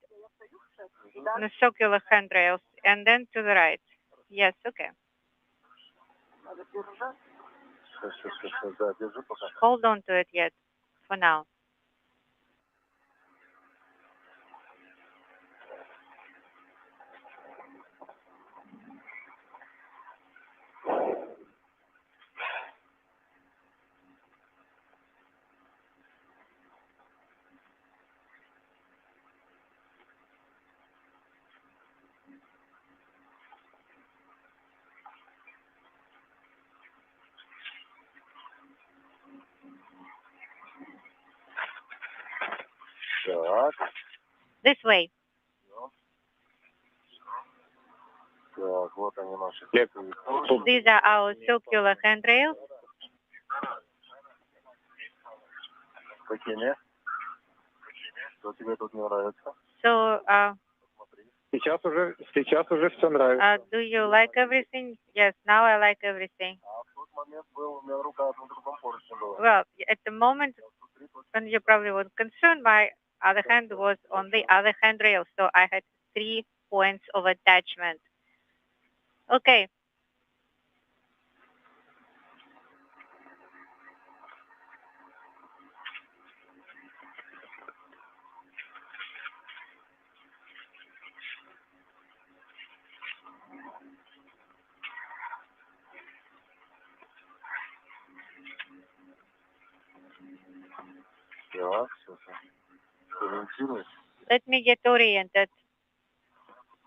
The circular handrails. And then to the right. Yes, okay. Hold on to it yet, for now. This way. These are our circular handrails. So, Сейчас уже все нравится. do you like everything? Yes, now I like everything. Well, at the moment when you probably weren't concerned, my other hand was on the other handrail, so I had 3 points of attachment. Okay. Так, сейчас. Ориентируюсь. Let me get oriented.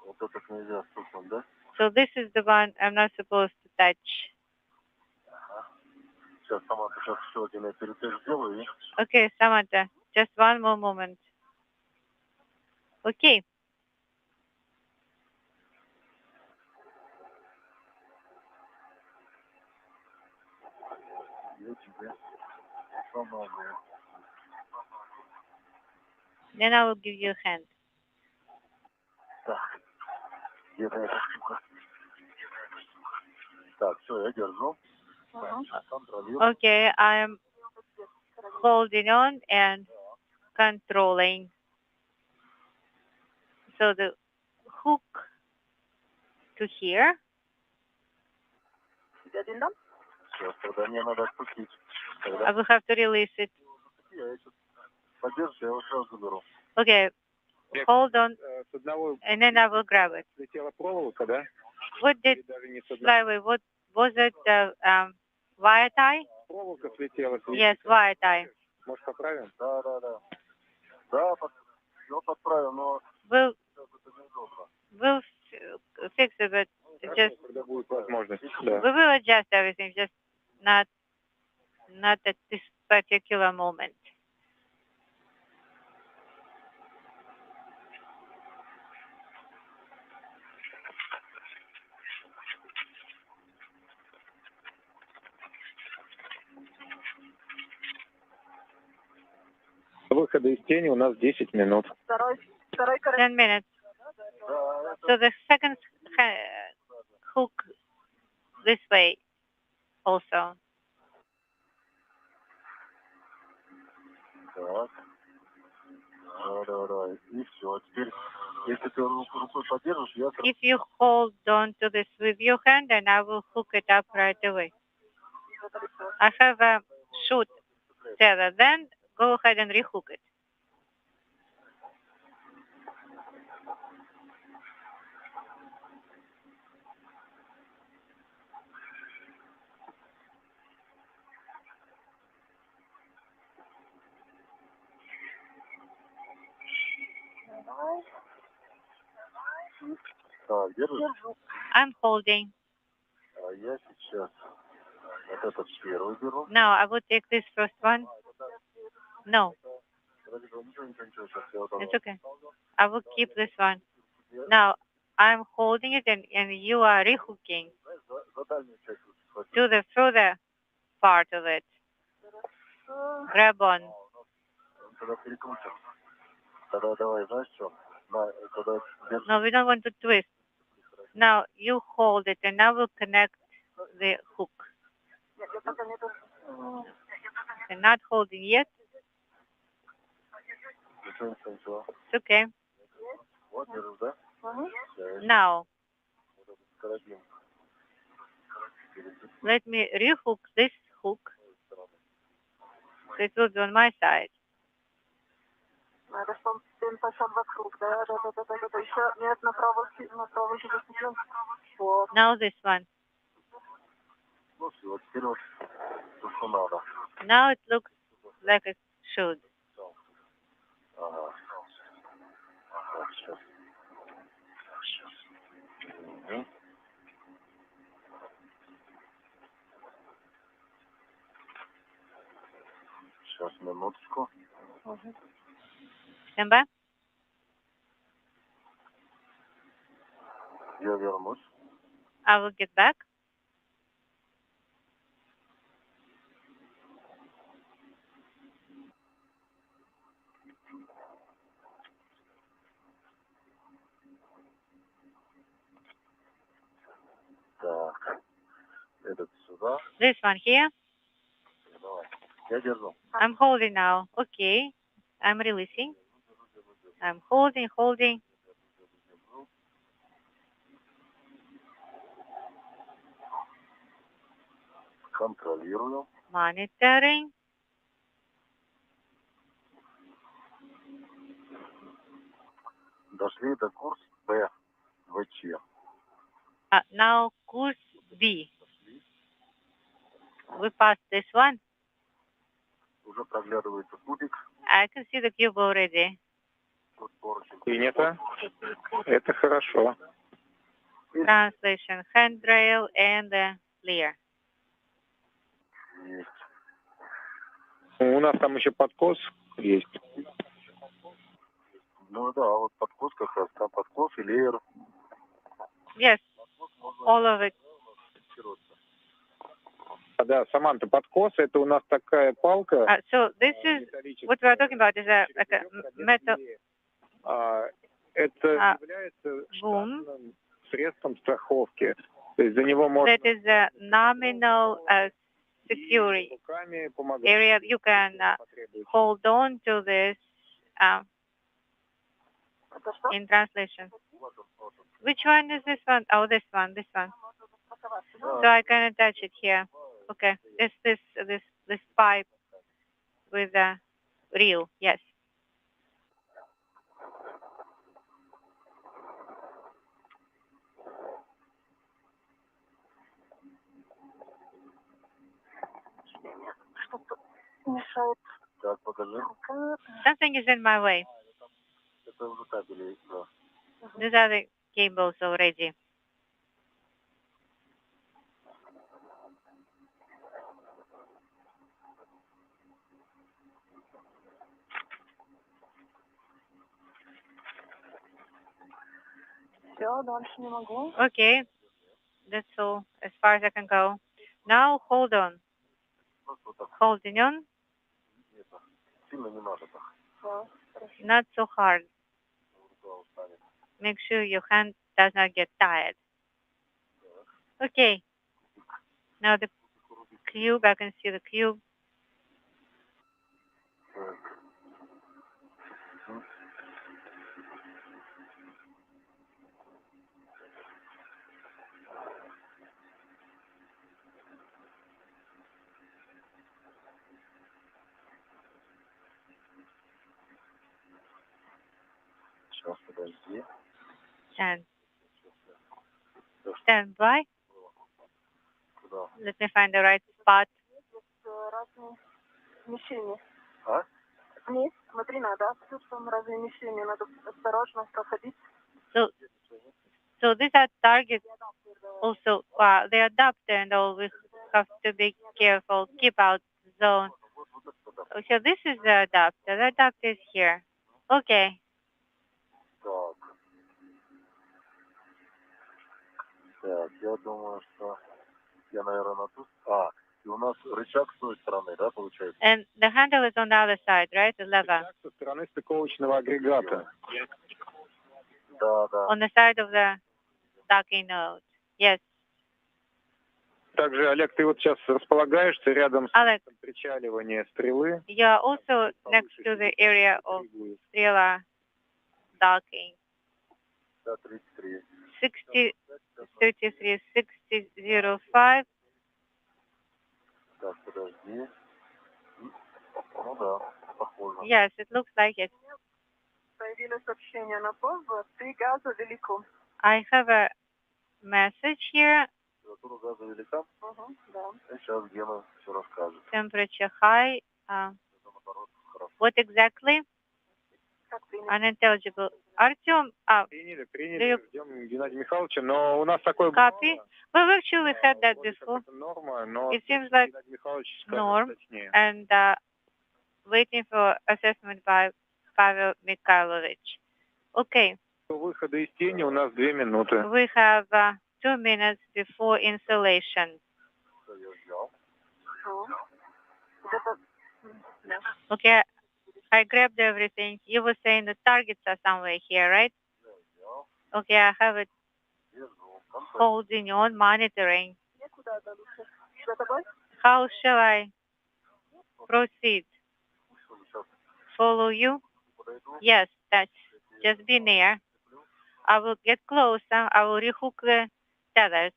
Вот этот нельзя стукнуть, да? So this is the one I'm not supposed to touch. Сейчас, Саманта, сейчас еще один я перетест сделаю. Okay, Samantha, just one more moment. Okay. Я тебе помогу. Then I will give you a hand. Так, где-то эта штука. Так, все, я держу. Контролирую. Okay, I'm holding on and controlling. So the hook to here. Сейчас, тогда мне надо отпустить. I will have to release it. Я сейчас подержу, я его сразу заберу. Okay, hold on, С одного and then I will grab it. слетела проволока, да? What did Или даже не с одного. fly away? What was it? Wire tie? Проволока слетела. Yes, wire tie. Может, поправим? Да. Да, все подправим, но We'll сейчас это неудобно. we'll fix it, but just Когда будет возможность. Да. we will adjust everything, just not at this particular moment. Выхода из тени у нас 10 минут. Второй 10 minutes. So the second hook this way also. Так. Давай. И все. Теперь, если ты рукой подержишь, я... If you hold on to this with your hand, then I will hook it up right away. I have a shoot tether. Then go ahead and rehook it. Так, держишь? I'm holding. А я сейчас вот этот первый беру. Now I will take this first one. No, Ничего, сейчас я вот it's okay. I will keep this one. Now I'm holding it and you are rehooking за дальнюю часть схватил. to the further part of it. Grab on. Тогда перекрутим. Тогда давай, знаешь что? Тогда держи. No, we don't want to twist. Now you hold it and I will connect the hook. I'm not holding yet. Ничего. It's okay. Вот, держишь, да? Now Вот этот карабин. let me rehook this hook. So it will be on my side. Надо, чтобы он пошел вокруг, да. Еще нет, направо себе. Вот. Now this one. Ну все, вот теперь вот то, что надо. Now it looks like it should. Ага. Так, сейчас. Угу. Сейчас, минуточку. Stand by. Я вернусь. I will get back. Так. Этот сюда. This one here. Давай. Я держу. I'm holding now. Okay. I'm releasing. I'm holding. Контролирую. Monitoring. Дошли до курс Б. ВЧ. Now course B. We passed this one. Уже проглядывается кубик. I can see the cube already. Принято. Это хорошо. Translation, handrail and clear. Есть. У нас там еще подкос есть. Ну да, вот подкос как раз, там подкос и леер. Yes, all of it. Да, Саманта, подкос это у нас такая палка. So this is what we are talking about is like a metal Это является штатным средством страховки. То есть за него можно that is a nominal security руками помогать. area. You can hold on to this in translation. Which one is this one? Oh, this one. So I can attach it here. Okay. This pipe with a reel. Yes. Мешает. Так, покажи. Something is in my way. Это уже кабели есть, да. These are the cables already. Все, дальше не могу. Okay. That's all as far as I can go. Now hold on. Holding on. Сильно не надо так. Да. Not so hard. Рука устанет. Make sure your hand does not get tired. Okay. Now the cube, I can see the cube. Так. Сейчас, подожди. Stand by. Куда? Let me find the right spot. Есть разные смещения. А? Вниз, смотри, надо. Тут там разные смещения. Надо осторожно проходить. So these are targets also. The adapter and all. We have to be careful. Keep out zone. So this is the adapter. The adapter is here. Okay. Так. Так, я думаю, что я, наверное, на ту... и у нас рычаг с той стороны, да, получается? And the handle is on the other side, right? The lever. Рычаг со стороны стыковочного агрегата. Да, да. On the side of the docking node. Yes. Также, Олег, ты вот сейчас располагаешься рядом с Alex, причаливания стрелы. you are also next to the area of Strela docking. Да, 33. 6033 6005. Так, подожди. Ну да, похоже. Yes, it looks like it. Появилось сообщение на пол. 3 газа далеко. I have a message here. Температура газа велика. Да. Сейчас Гена все расскажет. Temperature high. What exactly? Как принято. Unintelligible. Артем, Приняли, ждем Геннадия Михайловича, но у нас такой copy? Well, actually had that вроде как before. это норма, но It seems like Геннадий Михайлович скажет norm. точнее. And waiting for assessment by Pavel Mikhailovich. Okay, До выхода из тени у нас 2 минуты. we have 2 minutes before installation. Что я взял? Где-то... Да. Okay, I grabbed everything. You were saying the targets are somewhere here, right? Okay, I have it holding on, monitoring. Куда дальше? За тобой? How shall I proceed? Follow you? Yes, that's just be near. I will get closer. I will rehook the tethers.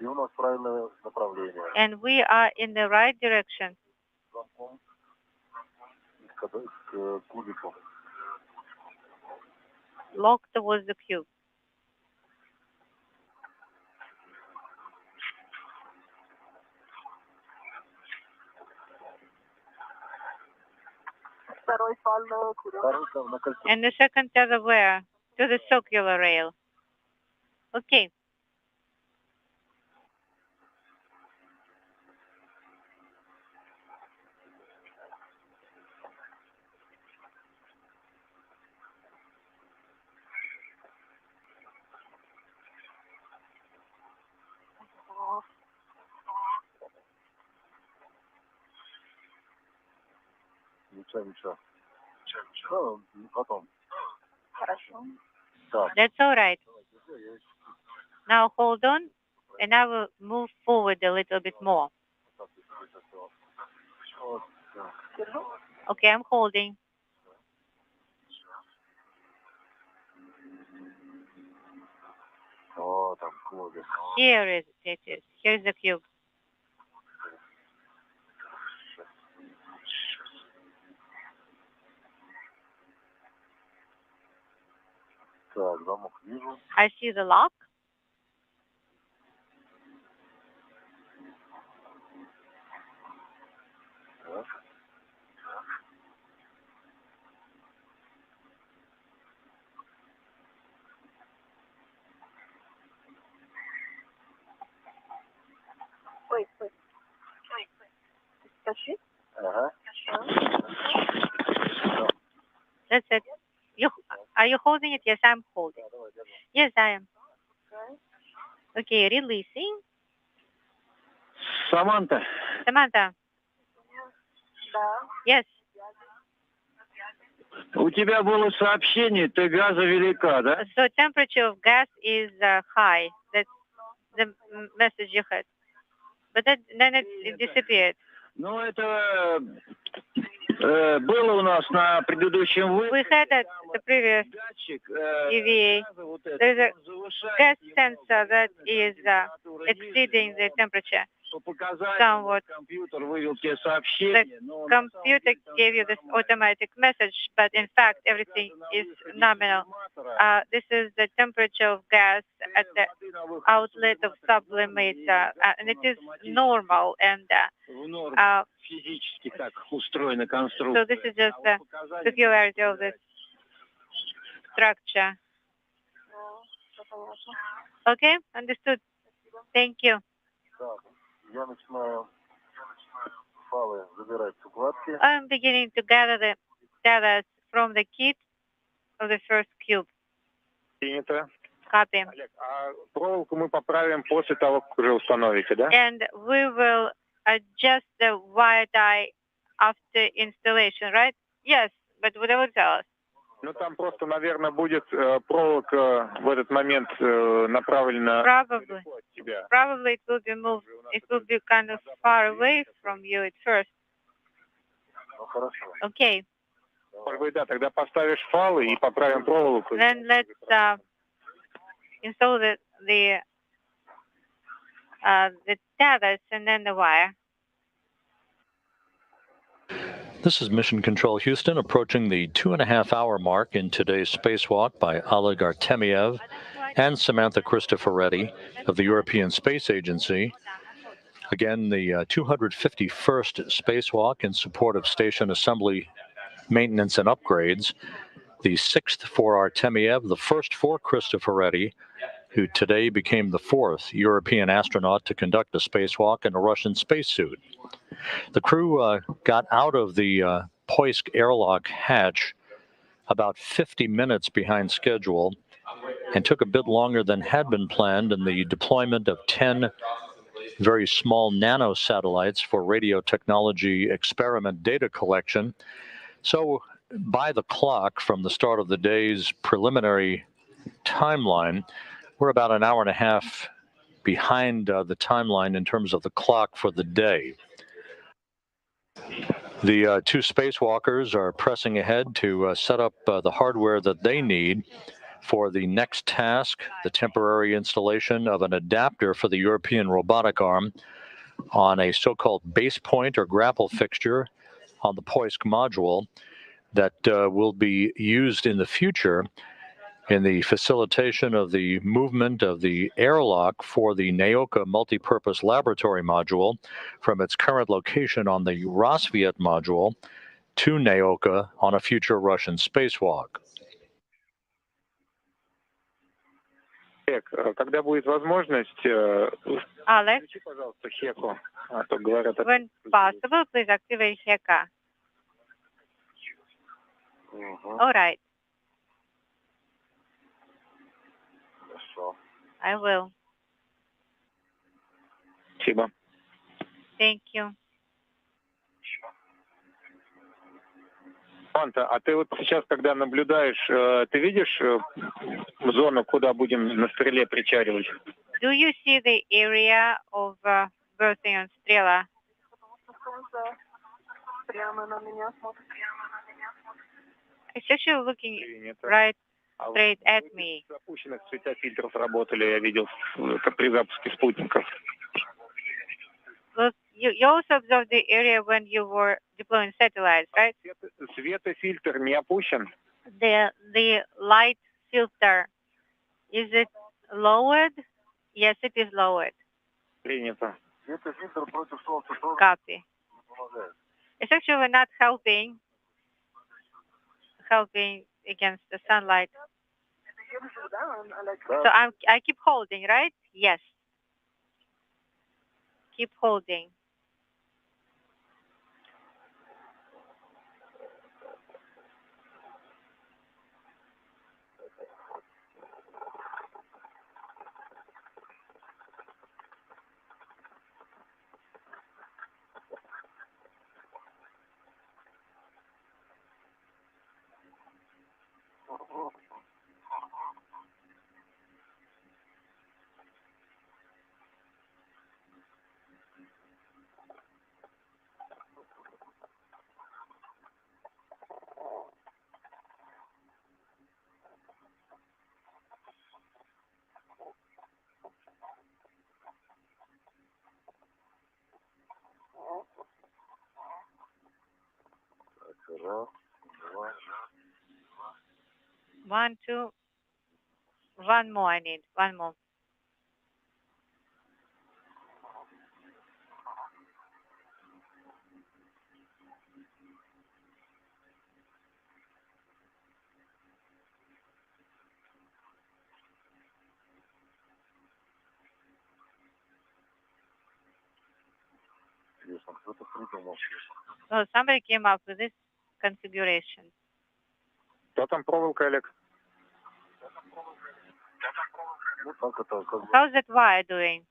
И у нас правильное направление. And we are in the right direction. Замком к кубику. Lock towards the cube. второй фал куда? And the second tether where? To the circular rail. Okay. Ничего. Ну, потом. Хорошо. Так. That's all right. Now hold on, and I will move forward a little bit more. Вот так. Держу. Okay, I'm holding. О, там кубик. Here it is. Here's the cube. Так, замок вижу. I see the lock. Так. Ой, стой. Тащи. Ага. That's it. Are you holding it? Yes, I'm holding. Yes, I am. Okay, releasing. Саманта, Samantha. Да. Yes. у тебя было сообщение, ты газа велика, да? So temperature of gas is high. That's the message you had. But then it disappeared. Ну, это было у нас на предыдущем We выпуске. had at the previous Датчик, EVA. газа вот этот, There's a он завышает gas его sensor that is температуру exceeding the ниже, temperature. но по показателям somewhat. компьютер вывел тебе сообщение, но на самом Computer деле там gave you всё this нормально. automatic message, but in fact everything is nominal. This is the temperature of gas at the outlet of sublimator, and it is normal. And В норме физически так устроена конструкция. so this is just А the вот показатели peculiarity of this structure. Все понятно. Okay, understood. Thank you. Так, я начинаю фалы забирать с укладки. I'm beginning to gather the data from the kit of the first cube. Принято. Copy. Олег, а проволоку мы поправим после того, как уже установите, да? And we will adjust the wire tie after installation, right? Yes, but whatever tell us. Ну, там просто, наверное, будет проволока в этот момент направлена Probably. далеко от тебя. Probably it will be moved. It will be kind of far away from you at first. Ну, хорошо. Okay. Может быть, да, тогда поставишь фалы и поправим проволоку. Then let's install the tethers and then the wire. This is Mission Control Houston, approaching the 2.5-hour mark in today's spacewalk by Oleg Artemyev and Samantha Cristoforetti of the European Space Agency. Again, the 251st spacewalk in support of station assembly, maintenance, and upgrades. The 6th for Artemyev, the first for Cristoforetti, who today became the 4th European astronaut to conduct a spacewalk in a Russian spacesuit. The crew got out of the Poisk airlock hatch about 50 minutes behind schedule and took a bit longer than had been planned in the deployment of 10 very small nanosatellites for radio technology experiment data collection. So by the clock from the start of the day's preliminary timeline, we're about an hour and a half behind the timeline in terms of the clock for the day. The two spacewalkers are pressing ahead to set up the hardware that they need for the next task, the temporary installation of an adapter for the European robotic arm on a so-called base point or grapple fixture on the Poisk module that will be used in the future in the facilitation of the movement of the airlock for the Naoka multipurpose laboratory module from its current location on the Rosviet module to Naoka on a future Russian spacewalk. Когда будет возможность, Alex, включи, пожалуйста, Хеку, а то говорят... when possible, please activate HECA. All right, Хорошо. I will. Спасибо. Thank you. Саманта, а ты вот сейчас, когда наблюдаешь, ты видишь зону, куда будем на стреле причаливать? Do you see the area of berthing on Strela? Солнце прямо на меня смотрит. It's actually looking Нет. right А straight at вот me. запущенных светофильтров работали, я видел при запуске спутников. Look, you also observed the area when you were deploying satellites, right? Светофильтр не опущен? The light filter, is it lowered? Yes, it is lowered. Принято. Светофильтр против солнца тоже Copy. помогает. It's actually not helping against the sunlight. Держу, да, Алекс? So I keep holding, right? Yes. Keep holding. Раз, два. 1, 2. One more I need. One more. Интересно, кто-то придумал. So somebody came up with this configuration. Кто там проволока, Олег? Ну, так это как бы... How's that wire doing?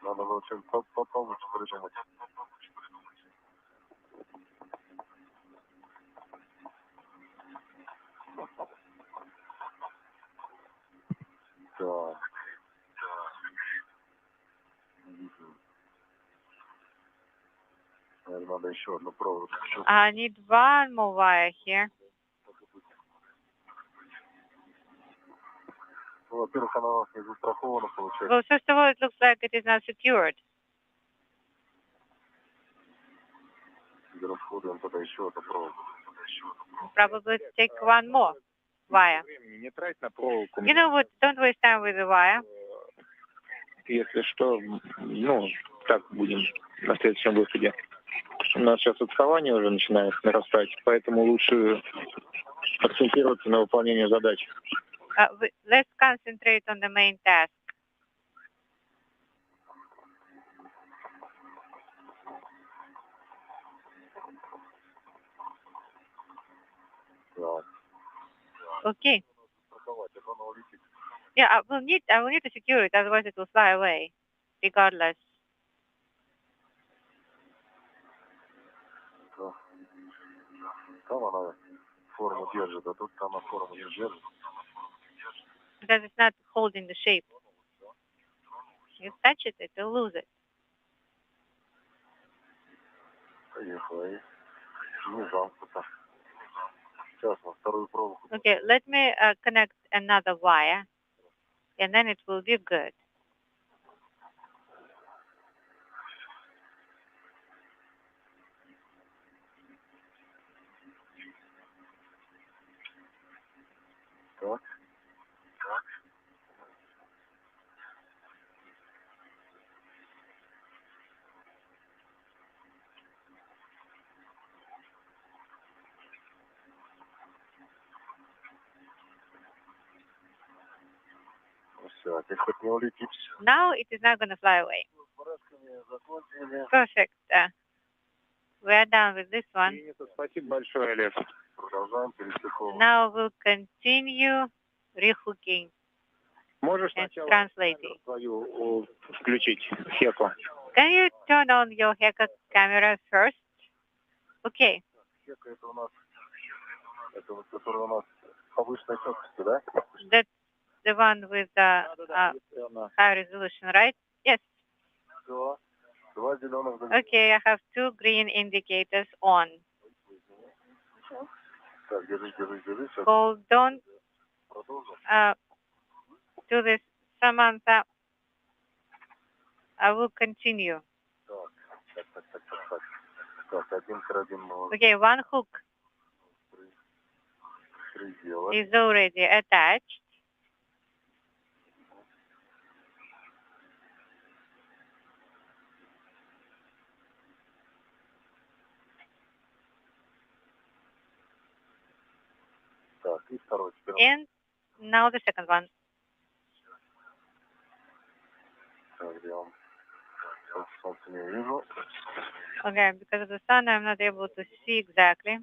Надо было что-нибудь попробовать придумать. Так. Наверное, надо еще одну проволоку. I need one more wire here. Ну, во-первых, она у нас не застрахована, получается. Well, first of all, it looks like it is not secured. Расходуем тогда еще одну проволоку. Probably take one more wire. Времени не трать на проволоку. You know what? Don't waste time with the wire. Если что, ну, так будем на следующем выходе. У нас сейчас отставание уже начинает нарастать, поэтому лучше акцентироваться на выполнении задач. Let's concentrate on the main task. Да. Okay. Страховать, а то она улетит. Yeah, I will need to secure it, otherwise it will fly away, regardless. Да. Там она форму держит, а тут она форму не держит. Because it's not holding the shape. You touch it, it will lose it. Поехала. И не замкнуто. Сейчас на вторую проволоку. Okay, let me connect another wire, and then it will be good. Так. Now it is not going to fly away. Perfect. We are done with this one. Now we'll continue rehooking and translating. Can you turn on your HECA camera first? Okay. That's the one with the high resolution, right? Yes. Okay, I have 2 green indicators on. Hold on. Do this, Samantha. I will continue. Okay, one hook is already attached. And now the second one. Okay, because of the sun, I'm not able to see exactly.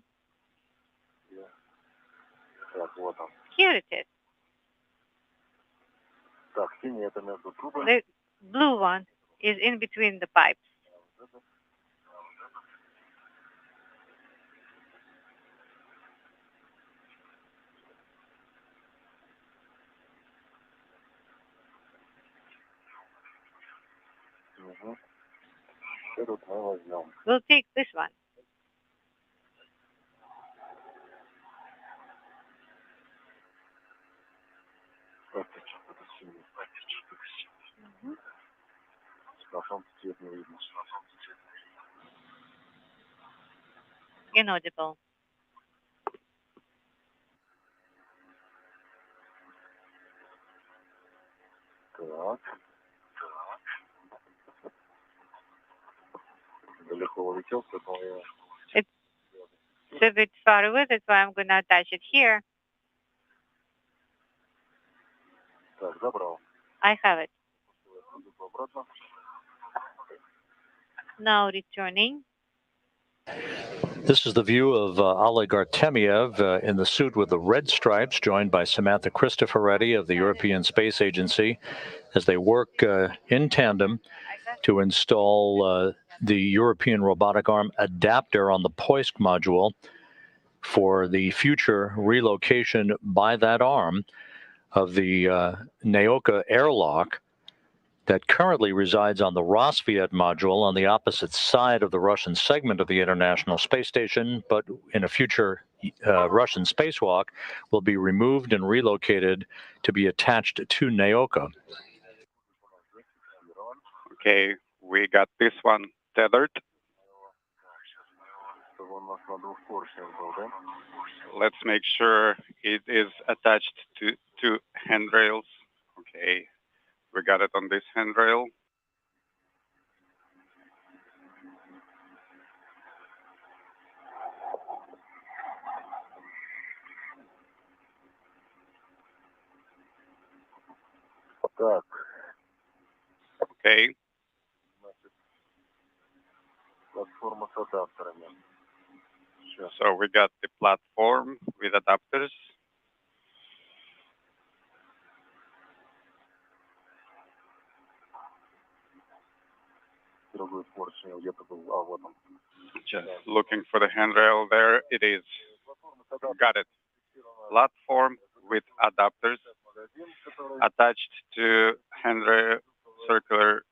Here it is. The blue one is in between the pipes. We'll take this one. Inaudible. It's a bit far away, that's why I'm going to attach it here. I have it. Now returning. This is the view of Oleg Artemyev in the suit with the red stripes, joined by Samantha Cristoforetti of the European Space Agency, as they work in tandem to install the European robotic arm adapter on the Poisk module for the future relocation by that arm of the Naoka airlock that currently resides on the Rosviet module on the opposite side of the Russian segment of the International Space Station, but in a future Russian spacewalk will be removed and relocated to be attached to Naoka. Okay, we got this one tethered. Let's make sure it is attached to 2 handrails. Okay, we got it on this handrail. Okay. So we got the platform with adapters. Just looking for the handrail there. It is. Got it. Platform with adapters attached to handrail, circular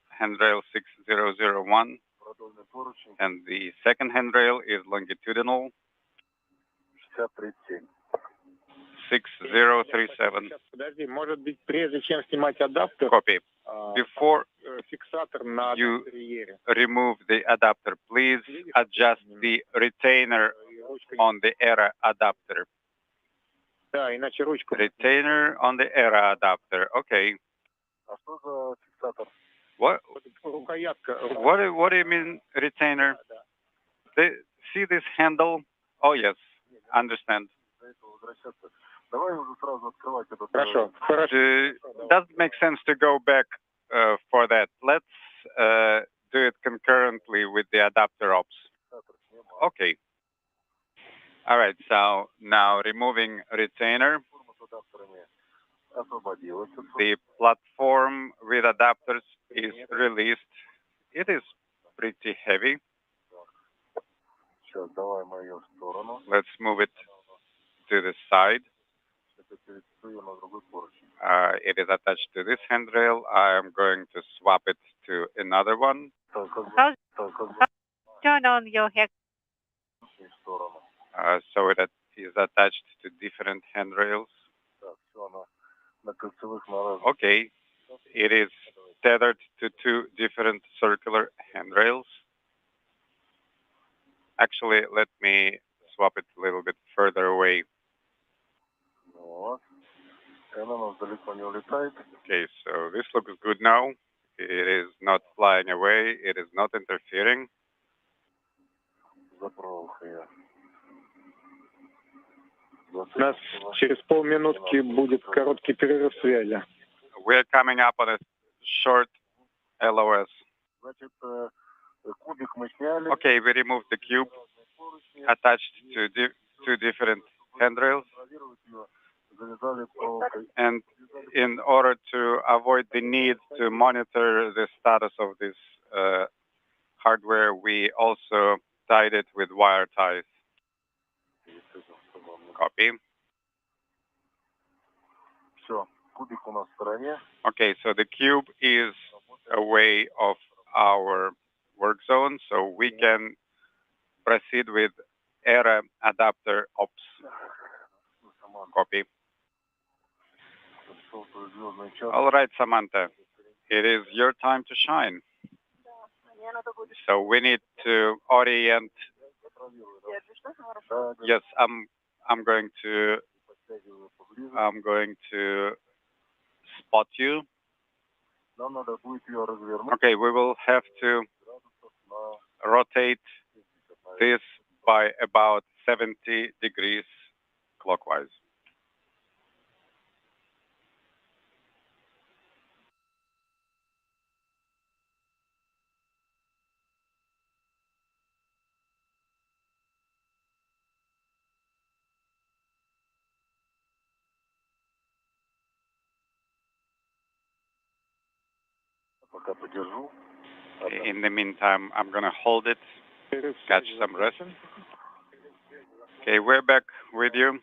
handrail 6001. And the second handrail is longitudinal 6037. Copy. Before you remove the adapter, please adjust the retainer on the ERA adapter. Retainer on the ERA adapter. Okay. What do you mean retainer? See this handle? Oh yes, understand. Хорошо. Хорошо. Doesn't make sense to go back for that. Let's do it concurrently with the adapter ops. Okay. All right, so now removing retainer. The platform with adapters is released. It is pretty heavy. Let's move it to the side. It is attached to this handrail. I am going to swap it to another one. Turn on your head. So it is attached to different handrails. Okay, it is tethered to two different circular handrails. Actually, let me swap it a little bit further away. Okay, so this looks good now. It is not flying away. It is not interfering. У нас через полминутки будет короткий перерыв связи. We're coming up on a short LOS. Okay, we removed the cube attached to two different handrails. And in order to avoid the need to monitor the status of this hardware, we also tied it with wire ties. Copy. Okay, so the cube is away of our work zone, so we can proceed with ERA adapter ops. Copy. All right, Samantha, it is your time to shine. So we need to orient. Yes, I'm going to spot you. Okay, we will have to rotate this by about 70 degrees clockwise. In the meantime, I'm going to hold it, catch some rest. Okay, we're back with you.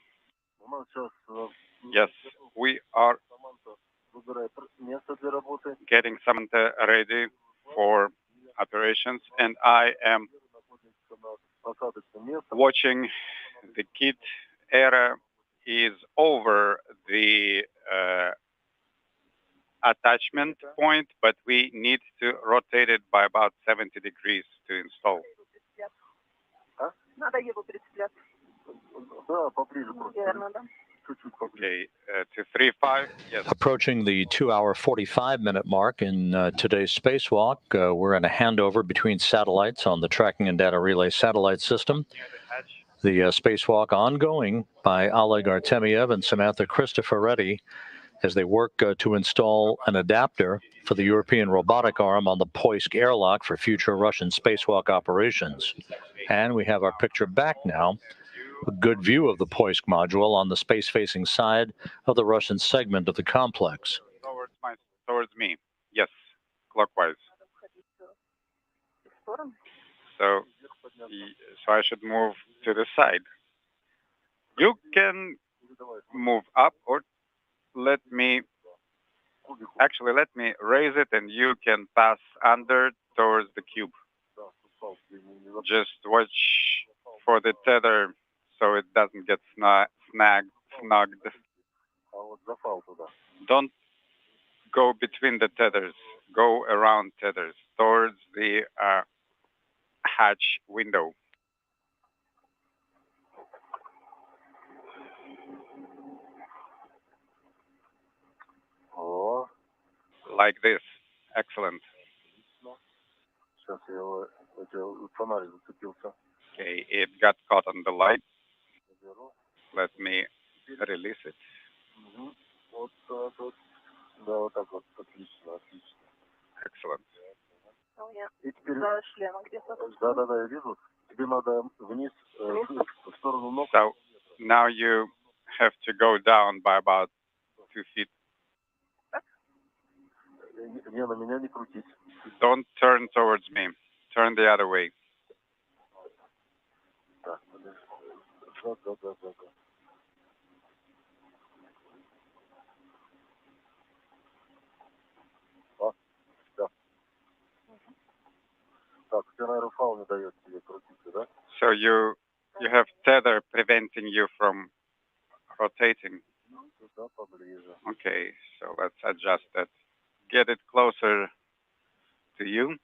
Yes, we are getting Samantha ready for operations, and I am watching the kit. ERA is over the attachment point, but we need to rotate it by about 70 degrees to install. Okay, to 3.5, yes. Approaching the 2-hour, 45-minute mark in today's spacewalk, we're in a handover between satellites on the Tracking and Data Relay satellite system. The spacewalk ongoing by Oleg Artemyev and Samantha Cristoforetti as they work to install an adapter for the European robotic arm on the Poisk airlock for future Russian spacewalk operations. And we have our picture back now. A good view of the Poisk module on the space-facing side of the Russian segment of the complex. Towards me, yes, clockwise. So I should move to the side. You can move up, or let me raise it and you can pass under towards the cube. Just watch for the tether so it doesn't get snugged. Don't go between the tethers. Go around tethers towards the hatch window. Like this. Excellent. Okay, it got caught on the light. Let me release it. Вот так вот. Да, вот так вот. Отлично, отлично. Excellent. И теперь... За шлемом где-то. Да, я вижу. Тебе надо вниз, в сторону ног. So now you have to go down by about 2 feet. Не, на меня не крутись. Don't turn towards me. Turn the other way. Да. Да. Так, у тебя, наверное, фау не дает тебе крутиться, да? So you have tether preventing you from rotating. Да, поближе. Okay, so let's adjust that. Get it closer to you.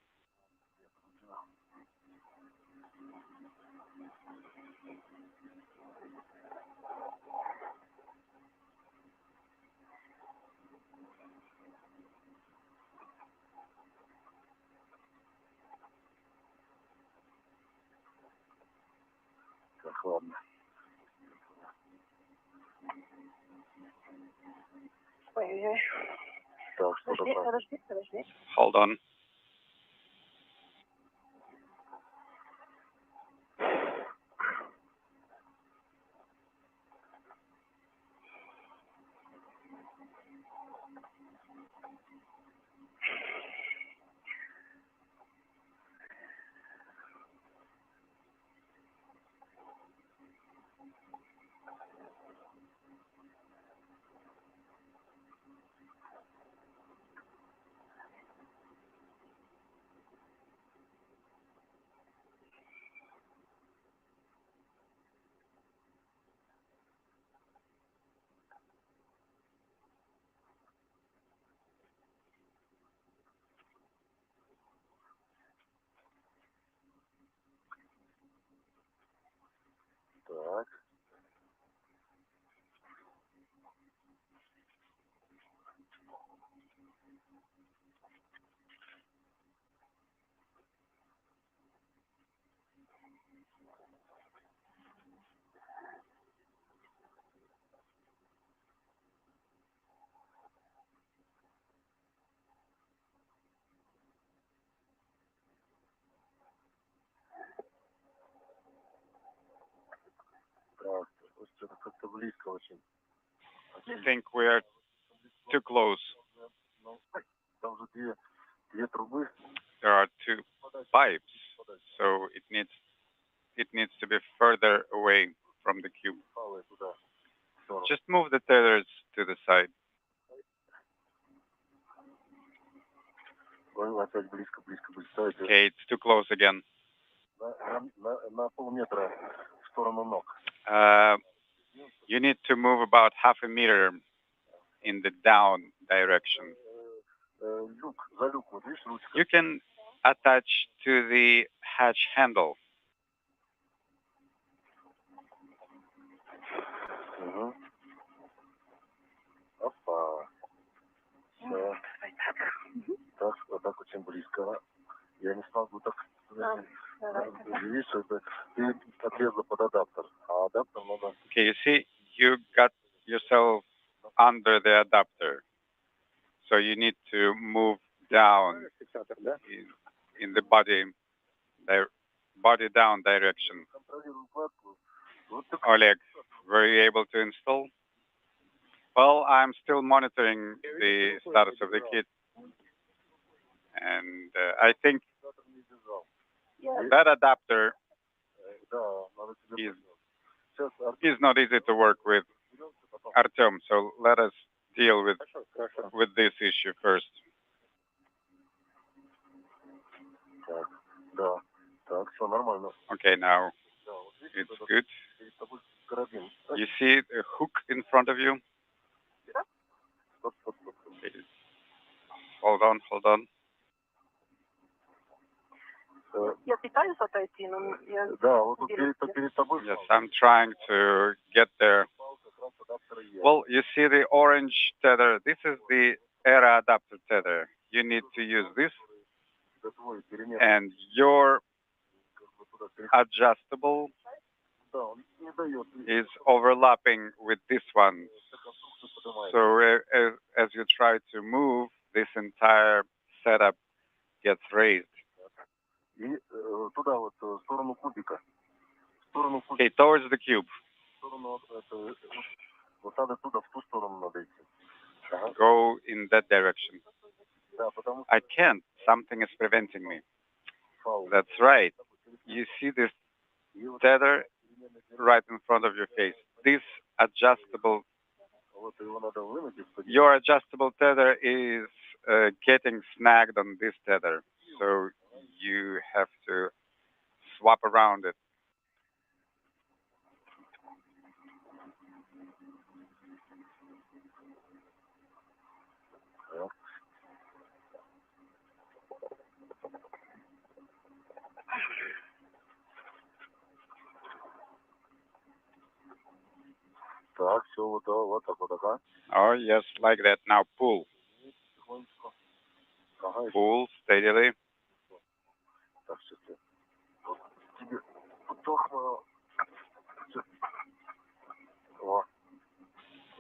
Так, ладно. Ой-ой-ой. Так, что такое? Подожди. Hold on. Так. Так, что-то как-то близко очень. I think we are too close. Там же две трубы. There are 2 pipes, so it needs to be further away from the cube. Just move the tethers to the side. Опять близко. Okay, it's too close again. На полметра в сторону ног. You need to move about half a meter in the down direction. За люк, вот видишь, ручка. You can attach to the hatch handle. Угу. Опа. Все. Так, вот так очень близко. Я не смогу так. Видишь, ты отрезала под адаптер, а адаптер надо... Okay, you see, you got yourself under the adapter. So you need to move down in the body down direction. Oleg, were you able to install? Well, I'm still monitoring the status of the kit. And I think that adapter is not easy to work with, Artem. So let us deal with this issue first. Okay, now it's good. You see a hook in front of you? Okay. Hold on. Я пытаюсь отойти, но я... Yes, I'm trying to get there. Well, you see the orange tether. This is the EVA adapter tether. You need to use this. And your adjustable is overlapping with this one. So as you try to move, this entire setup gets raised. Okay, towards the cube. Go in that direction. I can't. Something is preventing me. That's right. You see this tether right in front of your face. This adjustable, your adjustable tether is getting snagged on this tether. So you have to swap around it. Oh, yes, like that. Now pull. Pull steadily.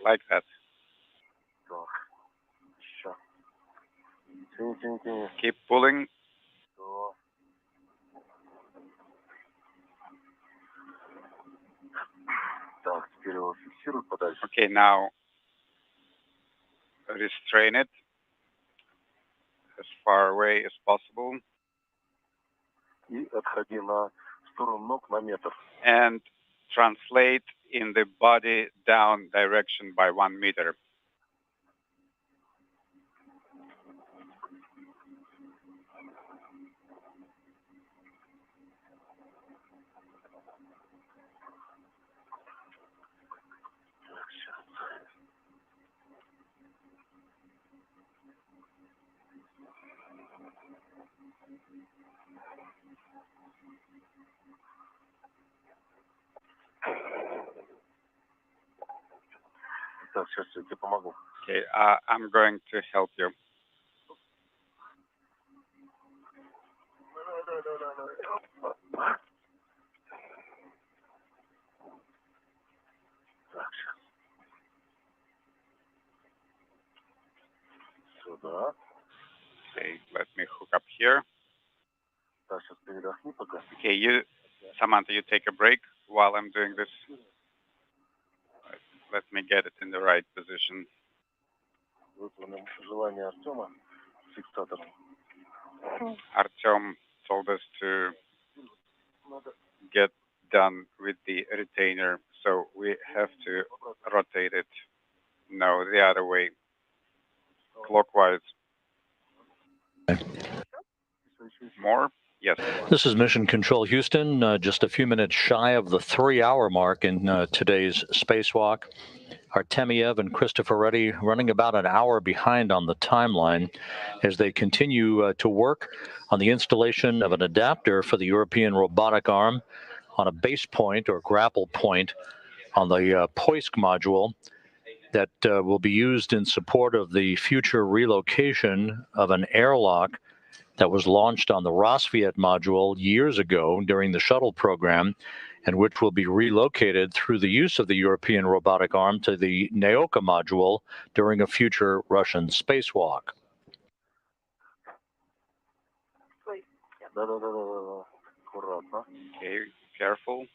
Like that. Keep pulling. Okay, now restrain it as far away as possible. And translate in the body down direction by 1 meter. Okay, I'm going to help you. Okay, let me hook up here. Okay, Samantha, you take a break while I'm doing this. Let me get it in the right position. Artyom told us to get done with the retainer, so we have to rotate it. No, the other way, clockwise. More? Yes. This is Mission Control Houston, just a few minutes shy of the 3-hour mark in today's spacewalk. Artemiev and Cristoforetti running about an hour behind on the timeline as they continue to work on the installation of an adapter for the European robotic arm on a base point or grapple point on the Poisk module that will be used in support of the future relocation of an airlock that was launched on the Rosviet module years ago during the shuttle program, and which will be relocated through the use of the European robotic arm to the Naoka module during a future Russian spacewalk. Okay, careful.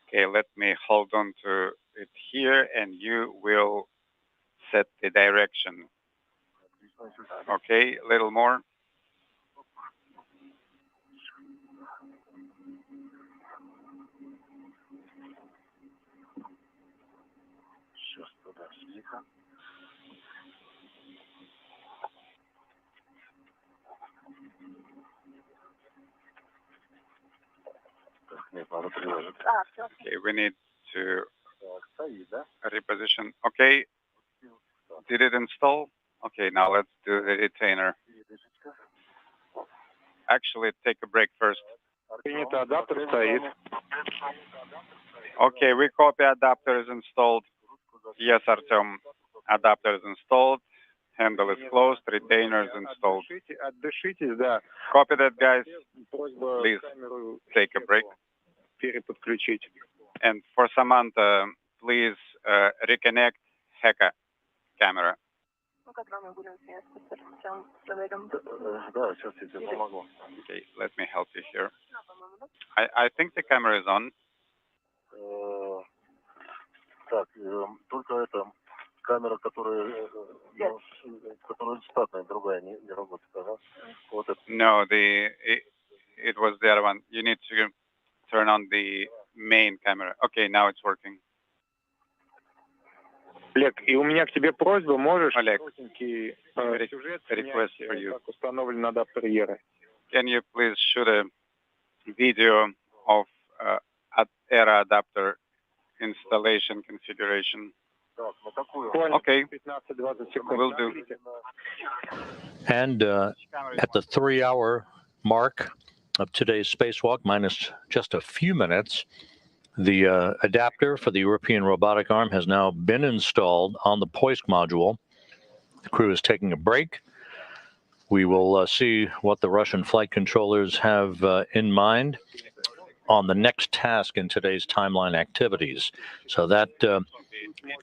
Okay, let me hold on to it here, and you will set the direction. Okay, a little more. Okay, we need to reposition. Okay, did it install? Okay, now let's do the retainer. Actually, take a break first. Принято, адаптер стоит. Okay, we copy adapter is installed. Yes, Artem, adapter is installed. Handle is closed. Retainer is installed. Отдышитесь, да. Copy that, guys. Просьба Please камеру take a break. переподключить. And for Samantha, please reconnect Heka camera. Ну, когда мы будем вместе с Артем проверим. Да, сейчас я тебе помогу. Okay, let me help you here. I think the camera is on. Так, только это камера, которая штатная, другая, не работает, ага. Вот это. No, it was the other one. You need to turn on the main camera. Okay, now it's working. Олег, и у меня к тебе просьба, можешь Олег, коротенький сюжет request снять, for you. как установлен адаптер ERA? Can you please shoot a video of ERA adapter installation configuration? Okay, 15-20 секунд. will do. And at the 3-hour mark of today's spacewalk, minus just a few minutes, the adapter for the European robotic arm has now been installed on the Poisk module. The crew is taking a break. We will see what the Russian flight controllers have in mind on the next task in today's timeline activities. So that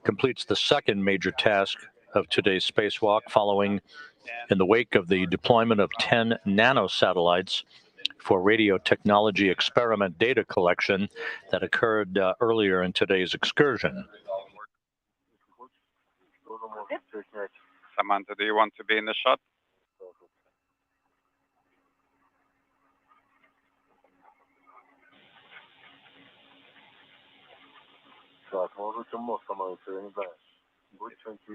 completes the second major task of today's spacewalk, following in the wake of the deployment of 10 nanosatellites for radio technology experiment data collection that occurred earlier in today's excursion. Samantha, do you want to be in the shot?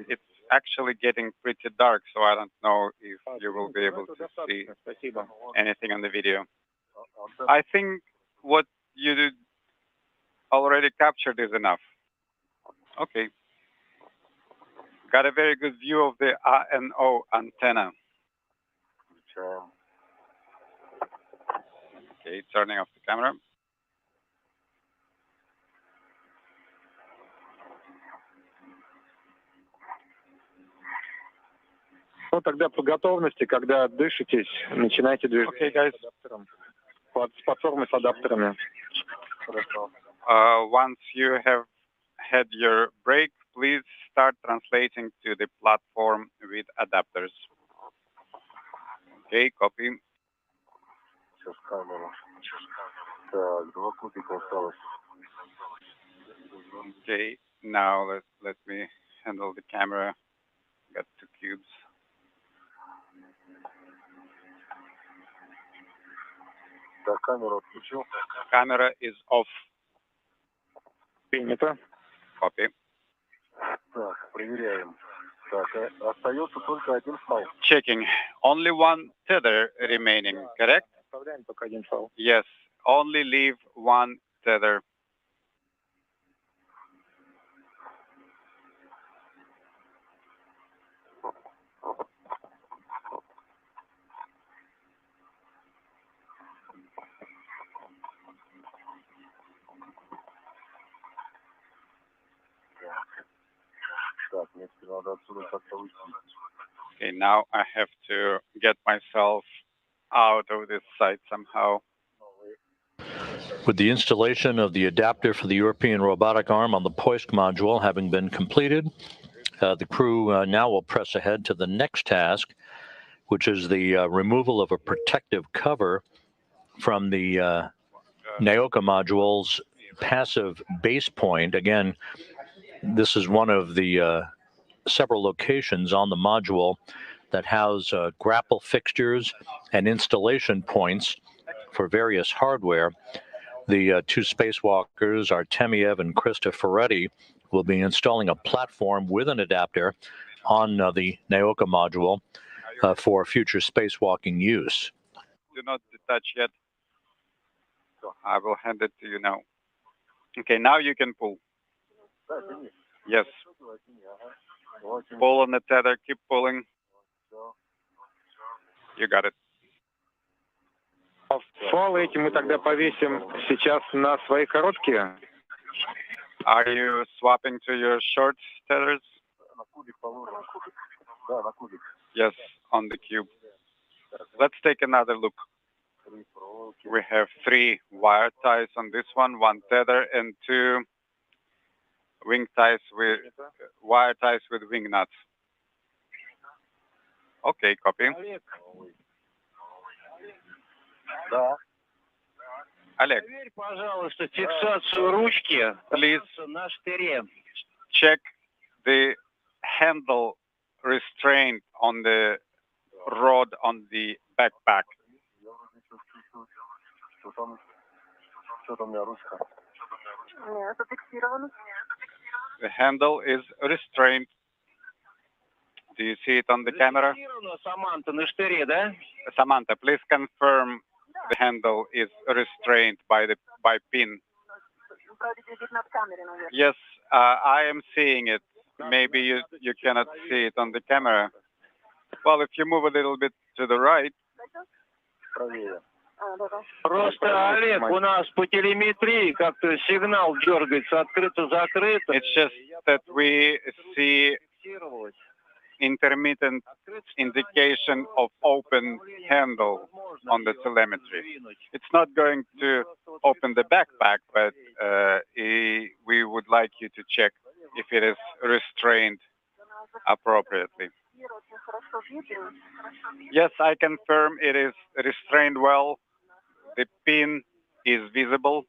It's actually getting pretty dark, so I don't know if you will be able to see anything on the video. I think what you did already captured is enough. Okay. Got a very good view of the ANO antenna. Okay, turning off the camera. Ну, тогда по готовности, когда дышитесь, начинайте движение. Okay, guys. С платформой с адаптерами. Once you have had your break, please start translating to the platform with adapters. Okay, copy. Сейчас камера. Так, 2 кубика осталось. Okay, now let me handle the camera. Got 2 cubes. Так, камеру отключил. Camera is off. Принято. Copy. Так, проверяем. Так, остается только один файл. Checking. Only one tether remaining, correct? Оставляем только один файл. Yes, only leave one tether. Так, мне теперь надо отсюда как-то уйти. Okay, now I have to get myself out of this site somehow. With the installation of the adapter for the European robotic arm on the Poisk module having been completed, the crew now will press ahead to the next task, which is the removal of a protective cover from the Naoka module's passive base point. Again, this is one of the several locations on the module that house grapple fixtures and installation points for various hardware. The 2 spacewalkers, Artemiev and Cristoforetti, will be installing a platform with an adapter on the Naoka module for future spacewalking use. Do not detach yet. I will hand it to you now. Okay, now you can pull. Yes. Pull on the tether, keep pulling. You got it. Фалы эти мы тогда повесим сейчас на свои короткие. Are you swapping to your short tethers? Yes, on the cube. Let's take another look. We have 3 wire ties on this one tether, and 2 wing ties with wire ties with wing nuts. Okay, copy. Oleg, Проверь, пожалуйста, фиксацию ручки на штыре. Check the handle restraint on the rod on the backpack. The handle is restrained. Do you see it on the camera? Samantha, please confirm the handle is restrained by pin. Yes, I am seeing it. Maybe you cannot see it on the camera. Well, if you move a little bit to the right. Просто, Олег, у нас по телеметрии как-то сигнал дергается, открыто-закрыто. It's just that we see intermittent indication of open handle on the telemetry. It's not going to open the backpack, but we would like you to check if it is restrained appropriately. Yes, I confirm it is restrained well. The pin is visible,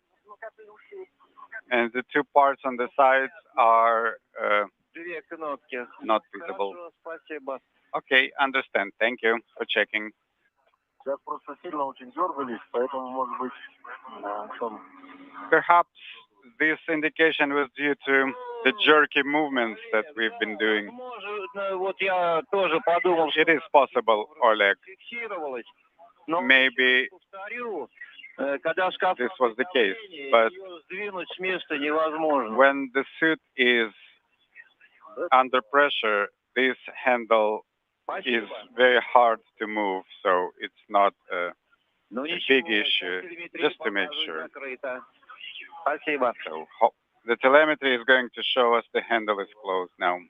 and the 2 parts on the sides are not visible. Okay, understand. Thank you for checking. Perhaps this indication was due to the jerky movements that we've been doing. It is possible, Oleg. Maybe this was the case, but when the suit is under pressure, this handle is very hard to move, so it's not a big issue, just to make sure. So the telemetry is going to show us the handle is closed now.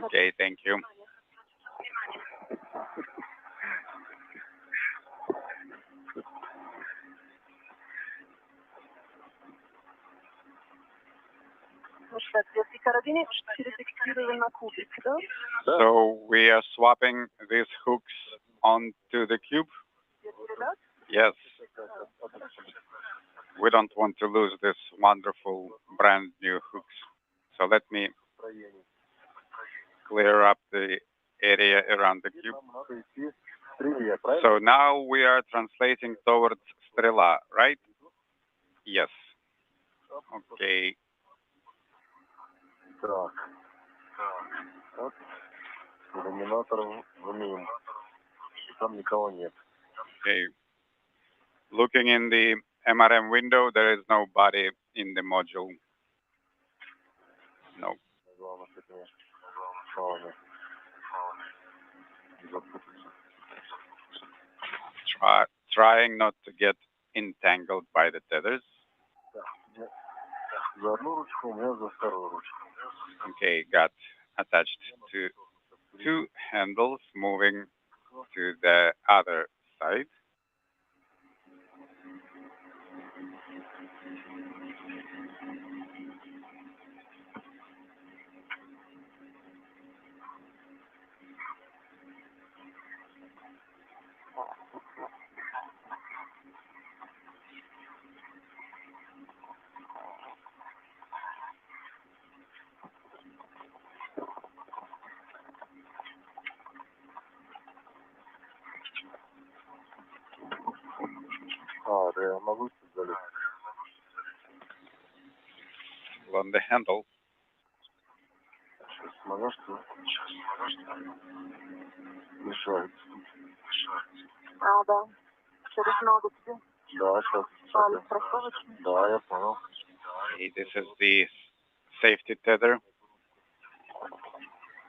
Okay, thank you. So we are swapping these hooks onto the cube? Yes. We don't want to lose this wonderful brand new hooks. So let me clear up the area around the cube. So now we are translating towards Strela, right? Yes. Okay. Okay. Looking in the MRM window, there is nobody in the module. No. Trying not to get entangled by the tethers. Okay, got attached to 2 handles, moving to the other side. On the handle. Okay, this is the safety tether.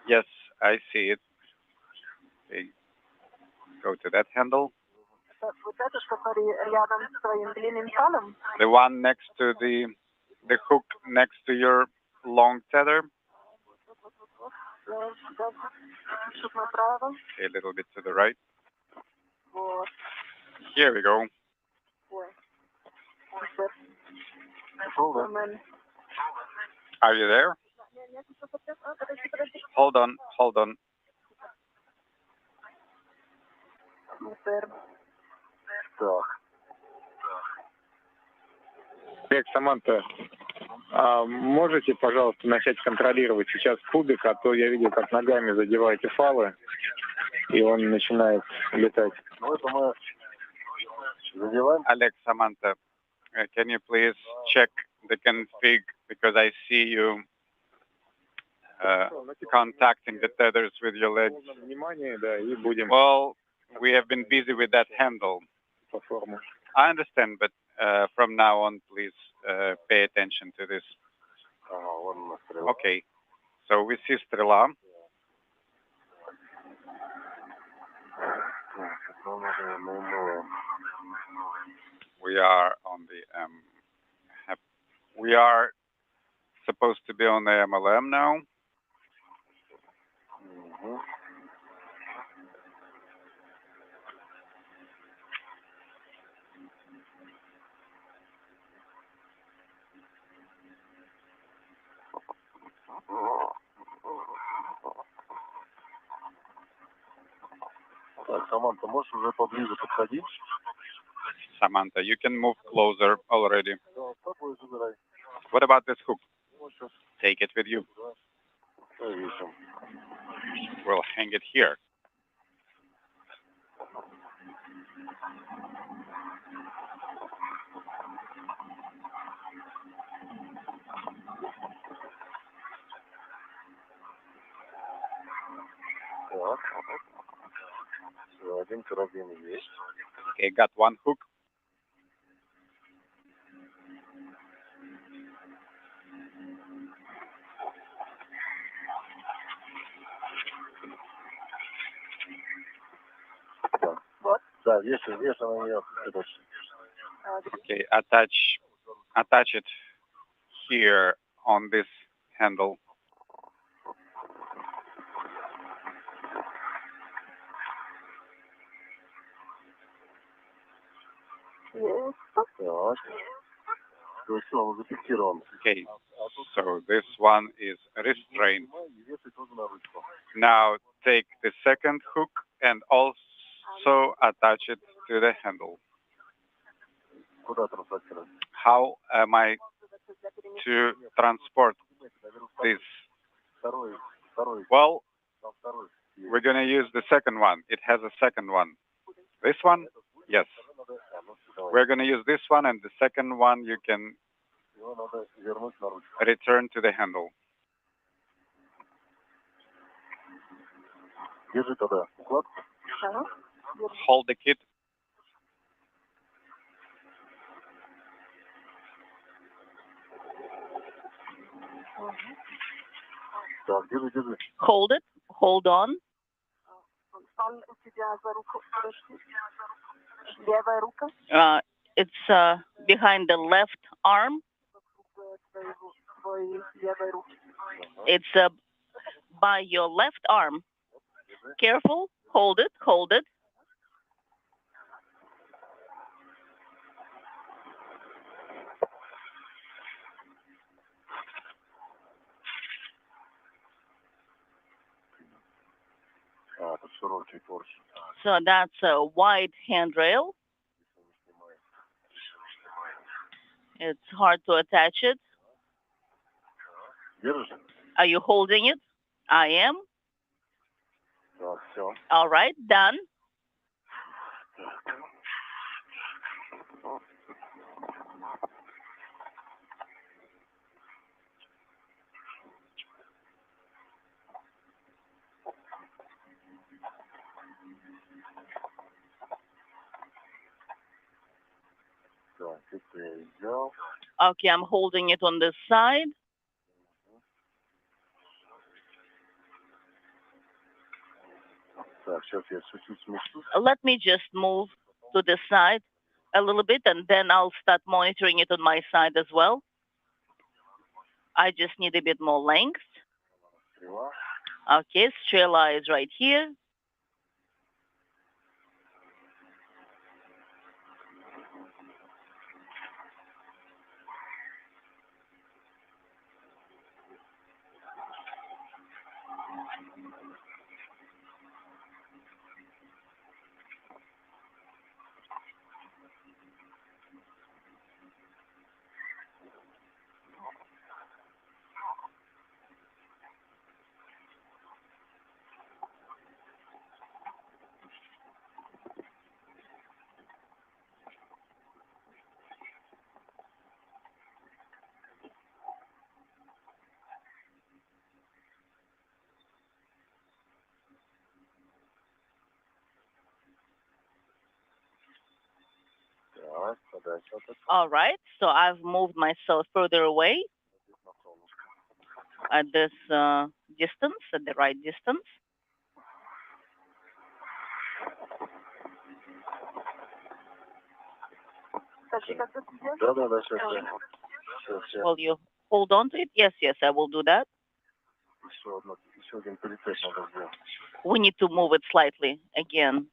Yes, I see it. Okay. Go to that handle. Вот этот, который рядом с твоим длинным талом? The one next to the hook next to your long tether. Чуть направо. Okay, a little bit to the right. Вот. Here we go. Ой. Are you there? Hold on, hold on. Супер. Так. Олег, Саманта, можете, пожалуйста, начать контролировать сейчас кубик, а то я видел, как ногами задеваете фалы, и он начинает летать. Ну, это мы задеваем. Alex, Samantha, can you please check the config because I see you contacting the tethers with your legs. Внимание, да, и будем Well, we have been busy with that handle. по форму. I understand, but from now on, please pay attention to this. Okay, so we see стрела. We are on the we are supposed to be on the MLM now. Так, Саманта, можешь уже поближе подходить? Samantha, you can move closer already. Да, с тобой забирай. What about this hook? Вот сейчас Take it with you. повесим. We'll hang it here. Так. Все, один карабин есть. Okay, got one hook. Так. Вот. Да, вешай на нее. Okay, attach it here on this handle. Есть. Так. То есть он зафиксирован. Okay, so this one is restrained. И вешай тоже на ручку. Now take the second hook and also attach it to the handle. Куда транслировать? How am I to transport this? Второй. Well, Там второй. we're going to use the second one. It has a second one. This one? Yes. We're going to use this one, and the second one you can Его надо вернуть на ручку. return to the handle. Держи тогда укладку. Ага. Hold the kit. Так, держи. Hold it. Hold on. Он у тебя за руку. Левая рука. It's behind the left arm. Твоей левой руки. It's by your left arm. Careful. Hold it. Hold it. Это широкий поручень. So that's a wide handrail. It's hard to attach it. Держишь? Are you holding it? I am. Так, все. All right, done. Так, это я взял. Okay, I'm holding it on this side. сейчас я чуть-чуть смещусь. Let me just move to the side a little bit, and then I'll start monitoring it on my side as well. I just need a bit more length. Стрела. Okay, Strela is right here. Так, подальше от этого. All right, so I've moved myself further away На солнышко. at this distance, at the right distance. Да, сейчас я. Сейчас я. Will you hold on to it? Yes, yes, I will do that. Еще один перецеп надо сделать. We need to move it slightly again.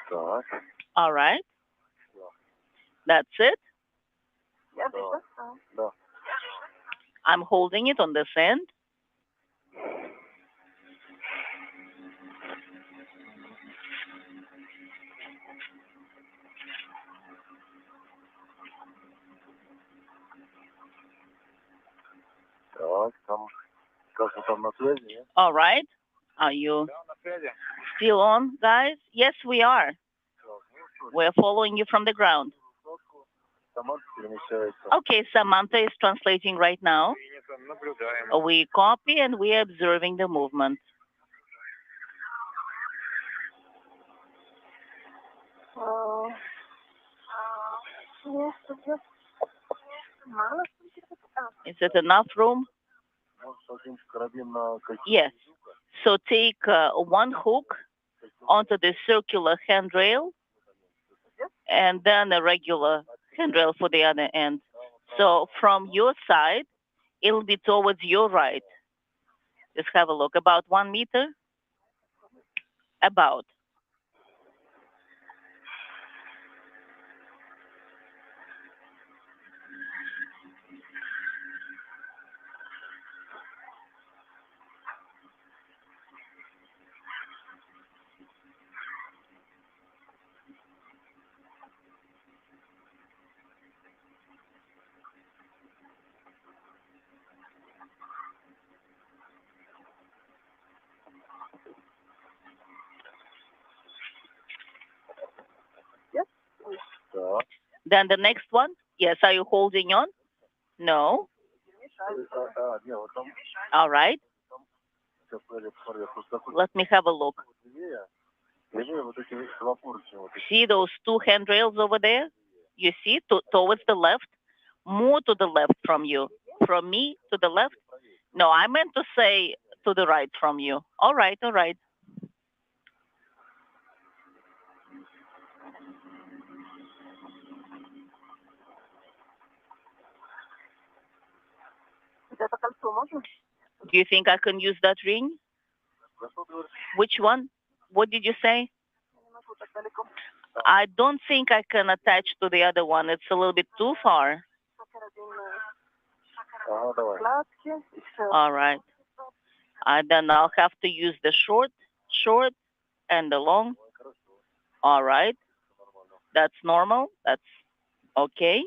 Так. All right. That's it. Да. I'm holding it on this end. Так, там, как вы там на связи, нет? All right. Are you still on, guys? Yes, we are. We're following you from the ground. Саманта перемещается. Okay, Samantha is translating right now. We copy and we are observing the movement. Is it enough room? Может, один карабин на какие-то Yes. So take one hook onto the circular handrail and then a regular handrail for the other end. So from your side, it'll be towards your right. Just have a look. About 1 meter? About. Так. Then the next one? Yes, are you holding on? No. Не, вот там. All right. Сейчас, смотри, я просто такой. Let me have a look. Левее вот эти два поручня. Вот эти. See those two handrails over there? You see, towards the left, more to the left from you. From me to the left? No, I meant to say to the right from you. All right, all right. Do you think I can use that ring? Which one? What did you say? I don't think I can attach to the other one. It's a little bit too far. Ага, давай. All right. Then I'll have to use the short, and the long. All right. That's normal. That's okay.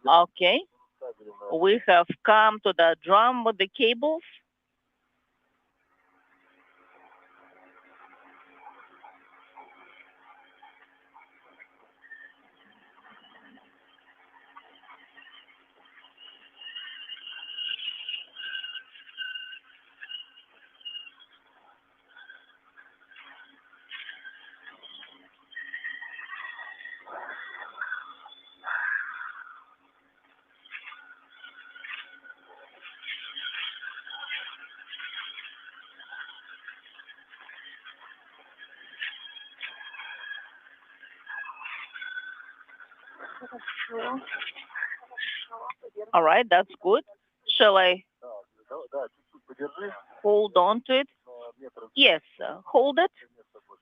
Okay. We have come to the drum with the cables. All right, that's good. Shall I hold on to it? Yes, hold it.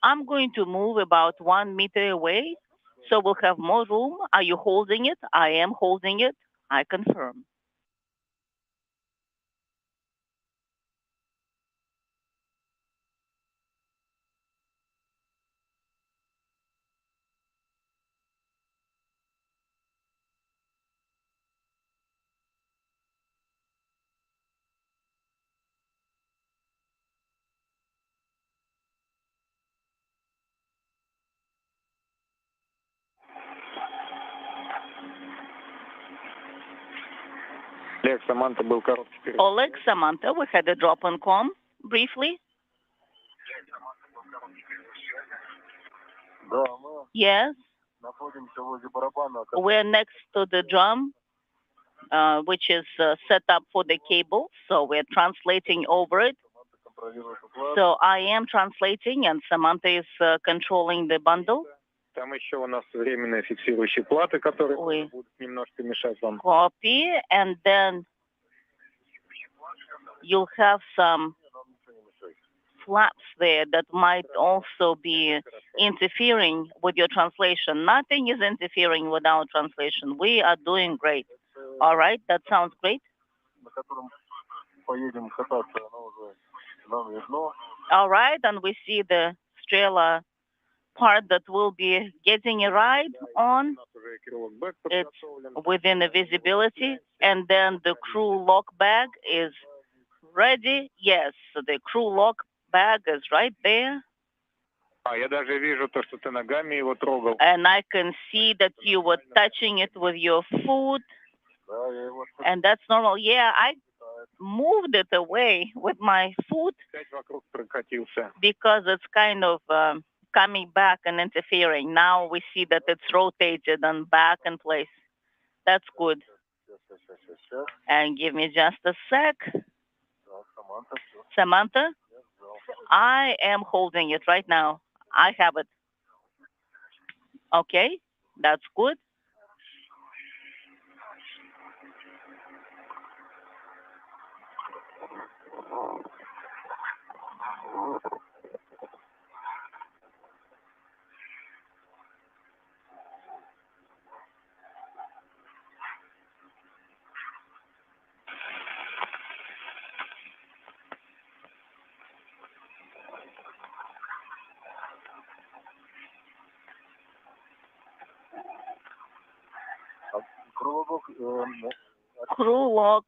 I'm going to move about 1 meter away, so we'll have more room. Are you holding it? I am holding it. I confirm. Олег, Саманта, был короткий перерыв. Oleg, Samantha, we had a drop on com briefly. Yes, we're next to the drum, which is set up for the cable, so we're translating over it. So I am translating, and Samantha is controlling the bundle. Там еще у нас временные фиксирующие платы, которые We будут немножко мешать вам. copy, and then you'll have some flaps there that might also be interfering with your translation. Nothing is interfering with our translation. We are doing great. All right, that sounds great. All right, and we see the Strela part that will be getting a ride on. It's within the visibility, and then the crew lock bag is ready. Yes, so the crew lock bag is right there. Я даже вижу то, что ты ногами его трогал. And I can see that you were touching it with your foot, and that's normal. Yeah, I moved it away with my foot Опять вокруг прокатился. because it's kind of coming back and interfering. Now we see that it's rotated and back in place. That's good. And give me just a sec. Samantha, I am holding it right now. I have it. Okay, that's good. Crew lock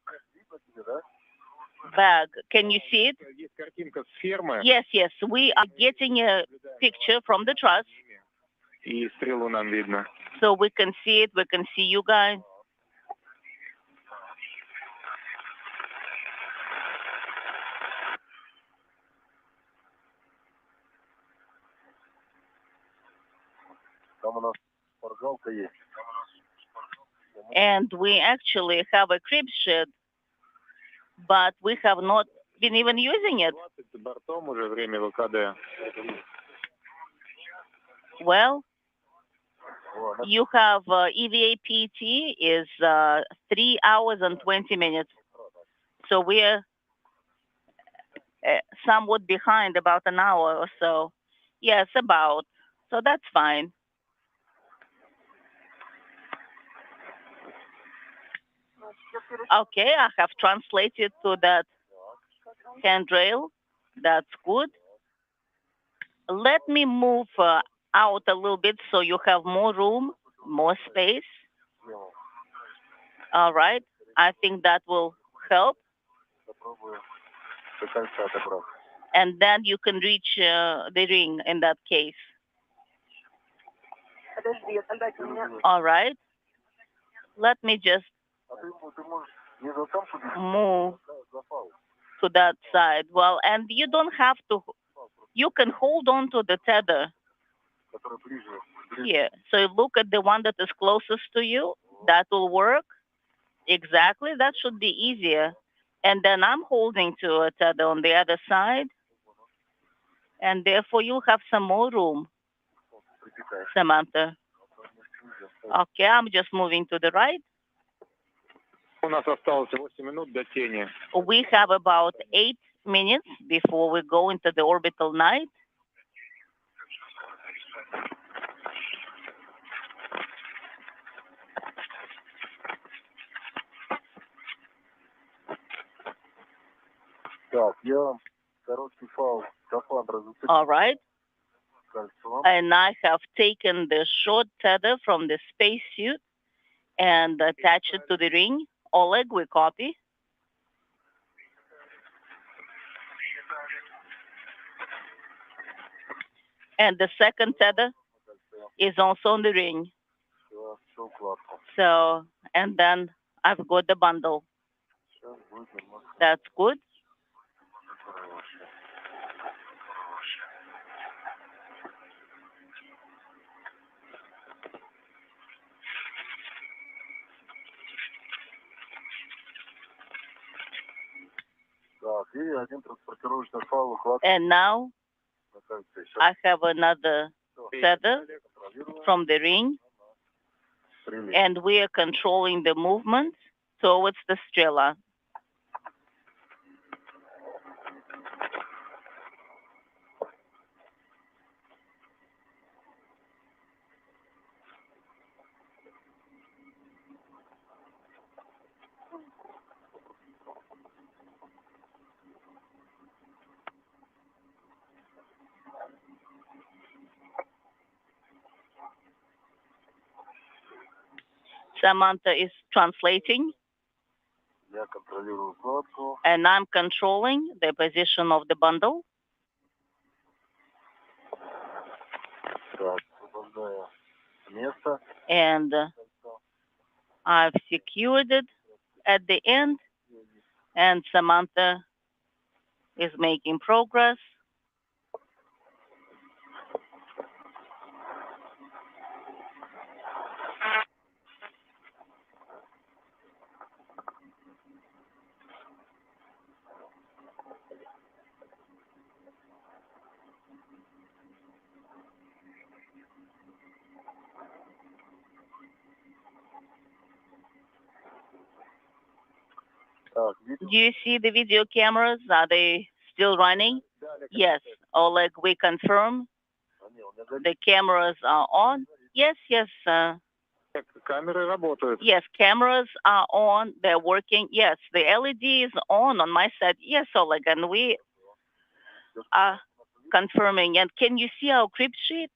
bag. Can you see it? Есть картинка с фермы. Yes, yes. We are getting a picture from the truss, И стрелу нам видно. so we can see it. We can see you guys. And we actually have a crib shed, but we have not been even using it. 20 за бортом уже время ВКД. Well, you have EVA PT is 3 hours and 20 minutes. So we're somewhat behind, about an hour or so. Yes, about. So that's fine. Okay, I have translated to that handrail. That's good. Let me move out a little bit so you have more room More space. All right. I think that will help. Попробую до кольца добраться. And then you can reach the ring in that case. Подожди, отдать меня. All right. Let me just А ты можешь не за там ходить, move за палку. to that side. Well, and you don't have to, you can hold on to the tether Который ближе. here. So you look at the one that is closest to you. That will work. Exactly. That should be easier. And then I'm holding to a tether on the other side. And therefore you'll have some more room, Samantha. Okay, I'm just moving to the right. У нас осталось 8 минут до тени. We have about 8 minutes before we go into the orbital night. Так, я короткий фаул скафандра зацепил All right. кольцом. And I have taken the short tether from the spacesuit and attached it to the ring. Oleg, we copy. And the second tether is also on the ring. Все укладку. So, and then I've got the bundle. Сейчас будет немного That's good. проще. Так, и один транспортировочный фаул укладка And now на кольце. I Сейчас have another tether контролируем. from the ring, Стрелять. and we are controlling the movement towards the Strela. Samantha is translating, Я контролирую укладку. and I'm controlling the position of the bundle. Так, освобождаю место. And I've secured it at the end, and Samantha is making progress. Так, Do you see the video cameras? Are they still running? Yes. Oleg, we confirm the cameras are on. Yes, yes. Камеры работают. Yes, cameras are on. They're working. Yes, the LED is on my side. Yes, Oleg, and we are confirming. And can you see our crypt sheet?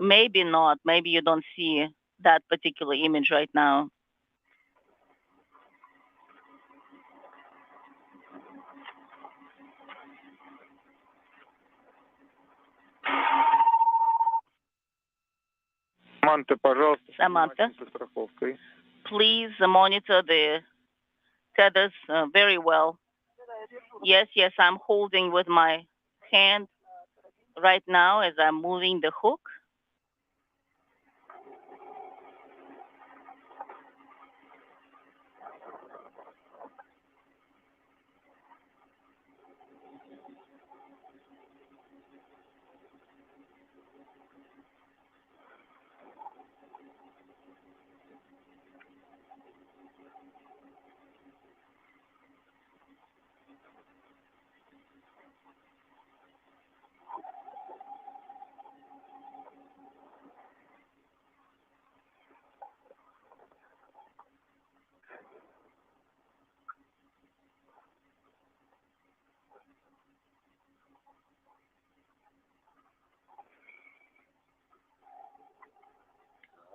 Maybe not. Maybe you don't see that particular image right now. Саманта, пожалуйста, Samantha, со страховкой. please monitor the tethers very well. Yes, yes, I'm holding with my hand right now as I'm moving the hook.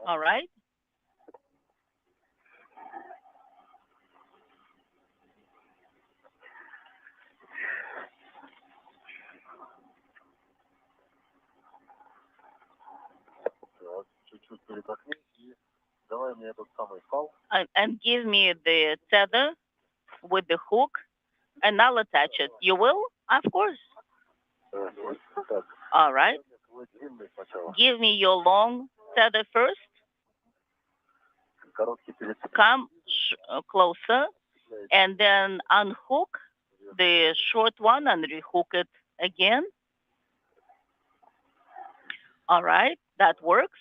All right. Так, чуть-чуть передохни и давай мне этот самый фал. And give me the tether with the hook, and I'll attach it. You will? Of course. Так, All right. твой длинный сначала. Give me your long tether first. Короткий перецеп. Come closer, and then unhook the short one and rehook it again. All right, that works.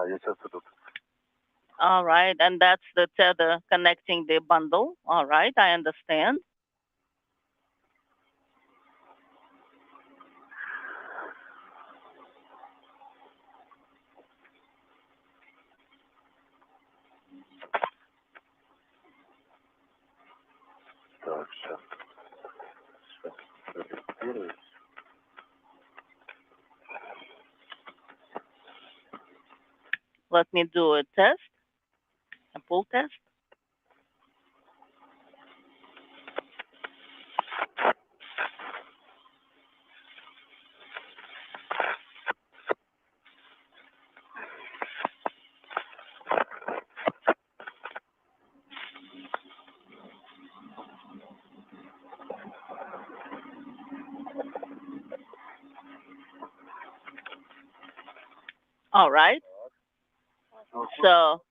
Я сейчас тут. All right, and that's the tether connecting the bundle. All right, I understand. Так, сейчас. Let me do a test, a pull test. All right. So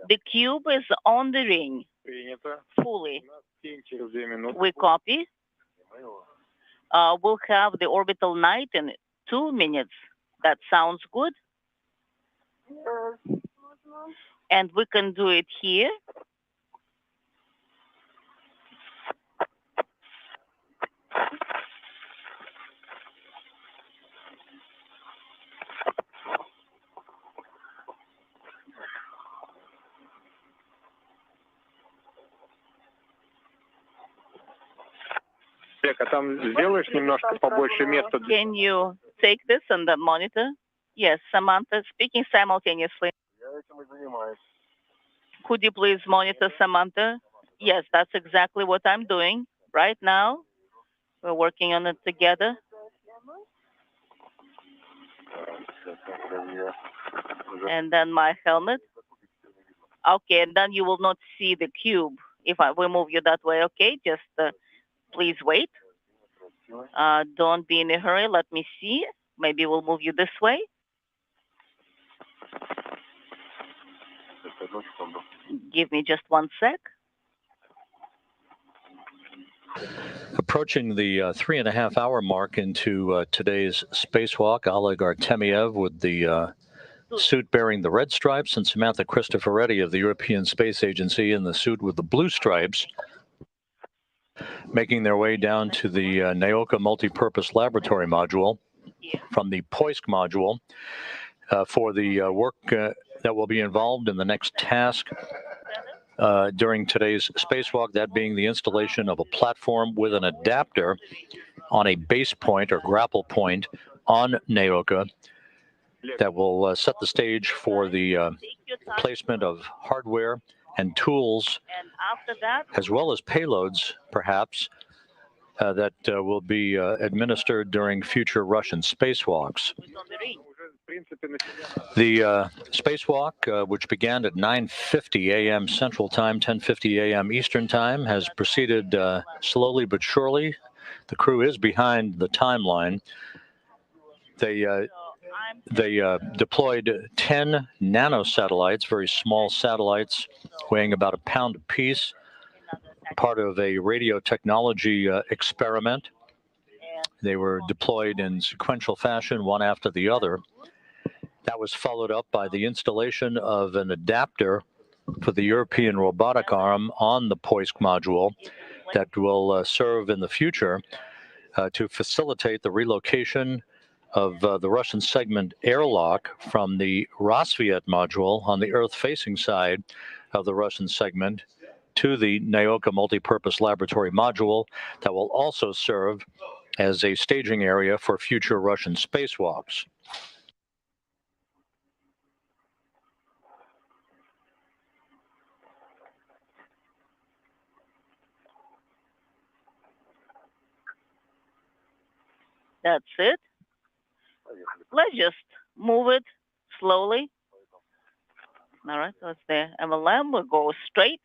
the cube is on the ring Принято. fully. Через 2 минуты. We copy. We'll have the orbital night in 2 minutes. That sounds good. And we can do it here. А там сделаешь немножко побольше места? Can you take this on the monitor? Yes, Samantha, speaking simultaneously. Я этим и занимаюсь. Could you please monitor Samantha? Yes, that's exactly what I'm doing right now. We're working on it together. And then my helmet. Okay, and then you will not see the cube if we move you that way, okay? Just please wait. Don't be in a hurry. Let me see. Maybe we'll move you this way. Give me just 1 sec. Approaching the 3.5-hour mark into today's spacewalk, Oleg Artemyev with the suit bearing the red stripes, and Samantha Cristoforetti of the European Space Agency in the suit with the blue stripes, making their way down to the Naoka Multipurpose Laboratory Module from the Poisk module for the work that will be involved in the next task during today's spacewalk, that being the installation of a platform with an adapter on a base point or grapple point on Naoka that will set the stage for the placement of hardware and tools, as well as payloads, perhaps, that will be administered during future Russian spacewalks. The spacewalk, which began at 9:50 a.m. Central Time, 10:50 a.m. Eastern Time, has proceeded slowly but surely. The crew is behind the timeline. They deployed 10 nanosatellites, very small satellites weighing about a pound apiece, part of a radio technology experiment. They were deployed in sequential fashion, one after the other. That was followed up by the installation of an adapter for the European robotic arm on the Poisk module that will serve in the future to facilitate the relocation of the Russian segment airlock from the Rosviet module on the Earth-facing side of the Russian segment to the Naoka multipurpose laboratory module that will also serve as a staging area for future Russian spacewalks. That's it. Let's just move it slowly. All right, so it's the MLM. We'll go straight.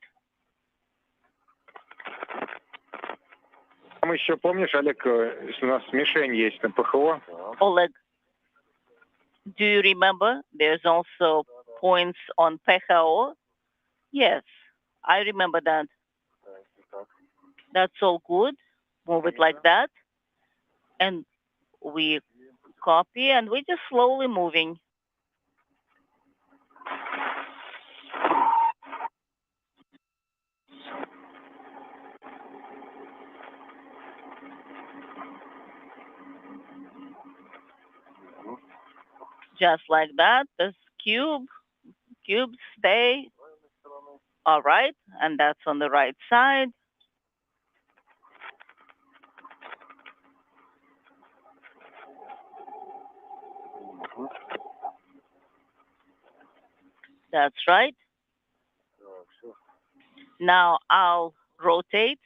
Там еще, помнишь, Олег, у нас мишень есть на ПХО? Oleg, do you remember there's also points on PHO? Yes, I remember that. That's all good. Move it like that. And we copy, and we're just slowly moving. Just like that, this cubes stay. All right, and that's on the right side. That's right. Now I'll rotate.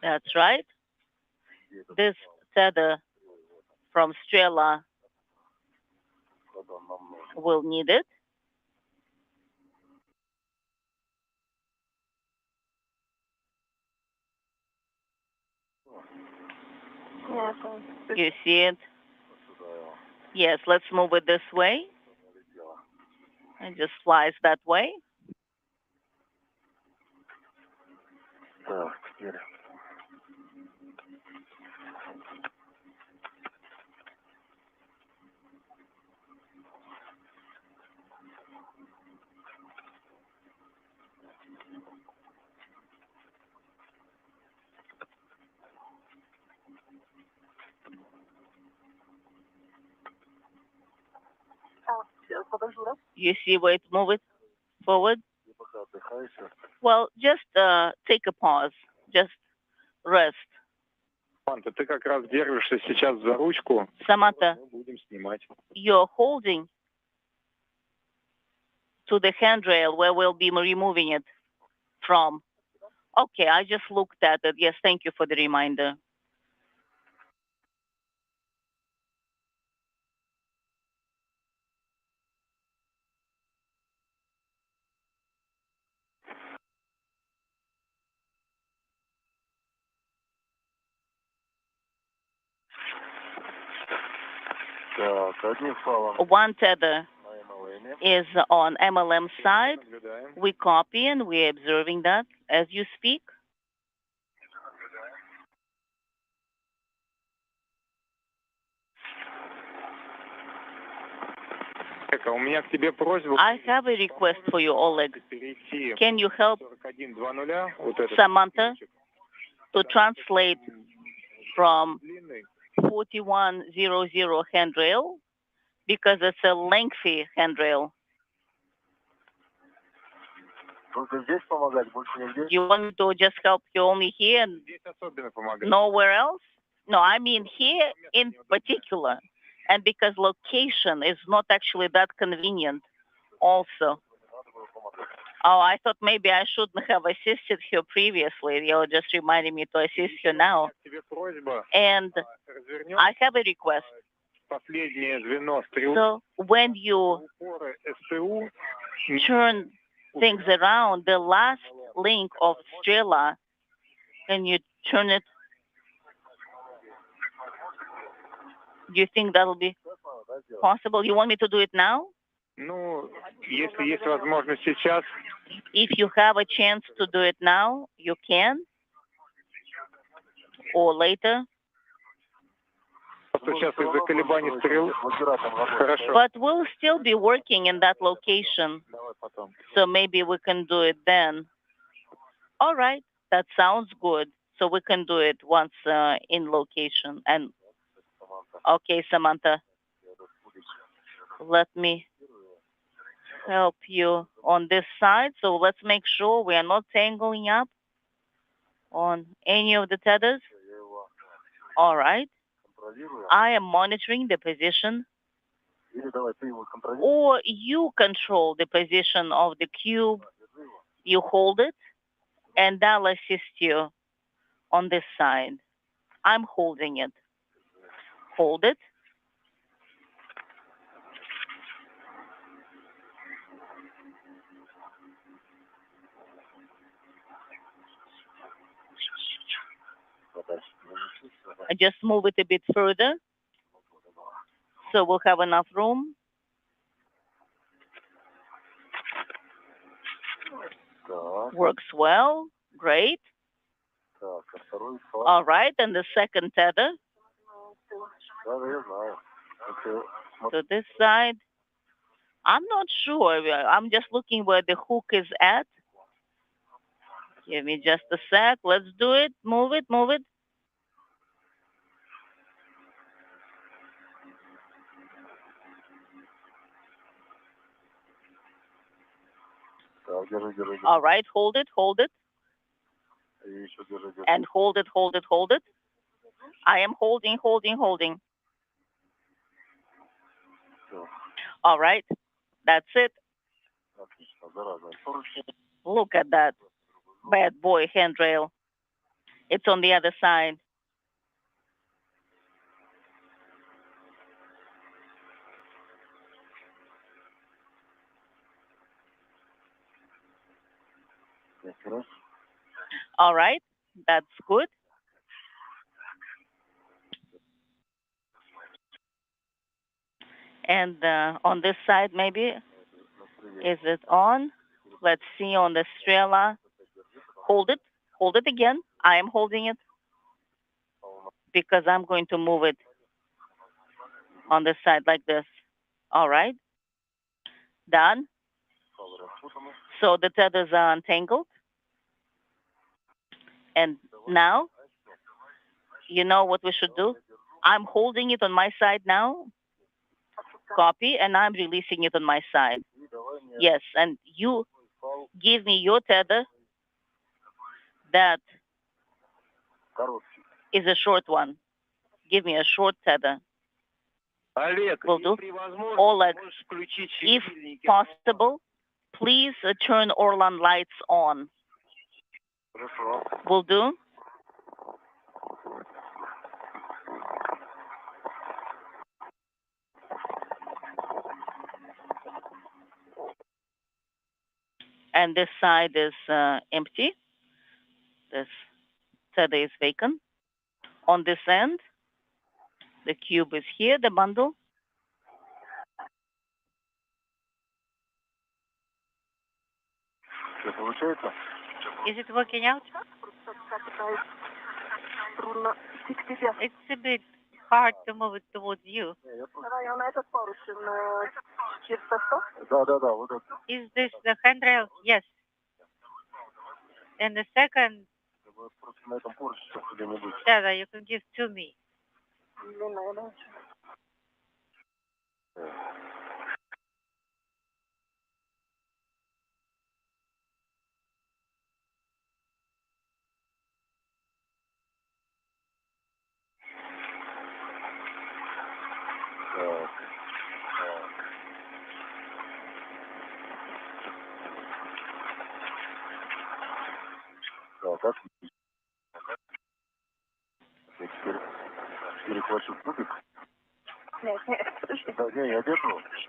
That's right. This tether from Strela will need it. You see it? Yes, let's move it this way. And just flies that way. You see where it moves forward? Well, just take a pause. Just rest. Samantha, ты как раз держишься сейчас за ручку. Samantha, Мы будем снимать. you're holding to the handrail where we'll be removing it from. Okay, I just looked at it. Yes, thank you for the reminder. One tether is on MLM side. We copy and we're observing that as you speak. У меня к тебе просьба. I have a request for you, Oleg. Перейти Can you help 41.00, вот этот Samantha to translate from длинный, 4100 handrail because it's a lengthy handrail. You want me to just help you only here and здесь особенно помогает. nowhere else? No, I mean here in particular. And because location is not actually that convenient also. Oh, I thought maybe I shouldn't have assisted her previously. You're just reminding me to assist her now. Тебе просьба, And развернем I have a request. последнее звено стрелы So when you упоры СТУ. turn things around, the last link of Strela, can you turn it? Do you think that'll be possible? You want me to do it now? Ну, если есть возможность сейчас, If you have a chance to do it now, you can. Or later. просто сейчас из-за колебаний стрел. Хорошо. But we'll still be working in that location. Давай потом. So maybe we can do it then. All right, that sounds good. So we can do it once in location. And okay, Samantha, let me help you on this side. So let's make sure we are not tangling up on any of the tethers. All right. I am monitoring the position, or you control the position of the cube. You hold it, and I'll assist you on this side. I'm holding it. Hold it. Just move it a bit further, so we'll have enough room. Works well. Great. All right, and the second tether to this side. I'm not sure. I'm just looking where the hook is at. Give me just a sec. Let's do it. Move it, move it. All right, hold it, hold it. And hold it, hold it, hold it. I am holding, holding, holding. All right, that's it. Look at that bad boy handrail. It's on the other side. All right, that's good. And on this side, maybe, is it on? Let's see on the Strela. Hold it again. I am holding it because I'm going to move it on this side like this. All right, done. So the tethers are untangled. And now, you know what we should do? I'm holding it on my side now. Copy, and I'm releasing it on my side. Yes, and you give me your tether. That is a short one. Give me a short tether. Will do. Oleg, if possible, please turn Orlan lights on. Will do. And this side is empty. This tether is vacant. On this end, the cube is here, the bundle. Is it working out? It's a bit hard to move it towards you. Is this the handrail? Yes. And the second tether you can give to me.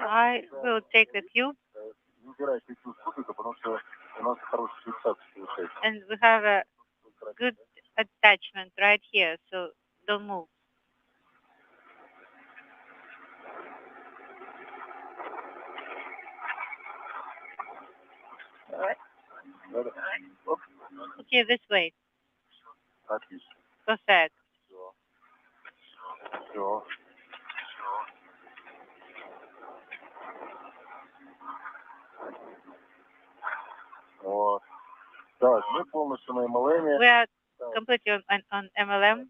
I will take the cube. And we have a good attachment right here, so don't move. Okay, this way. Perfect. We are completely on MLM.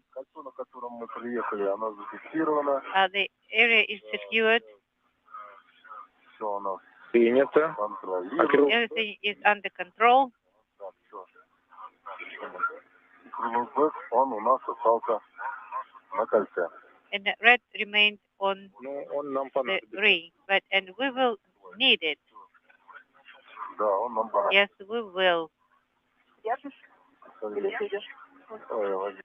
The area is secured. Принято. Everything is under control. Крылок он у нас остался на кольце. And the red remained on Ну, он нам the понадобится. ring, and we will need it. Да, он нам понадобится. Yes, we will. Держишь? Или сидишь? Ой, возьми.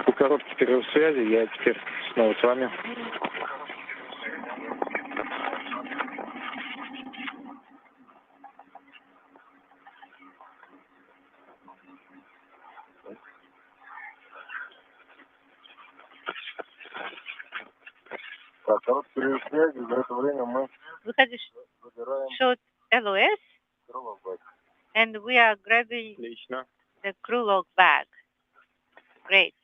По короткий перерыв связи, я теперь снова с вами. Так, короткий период связи, за это время мы We had a забираем short LOS, крылок бак. and we are grabbing Отлично. the crew log bag. Great.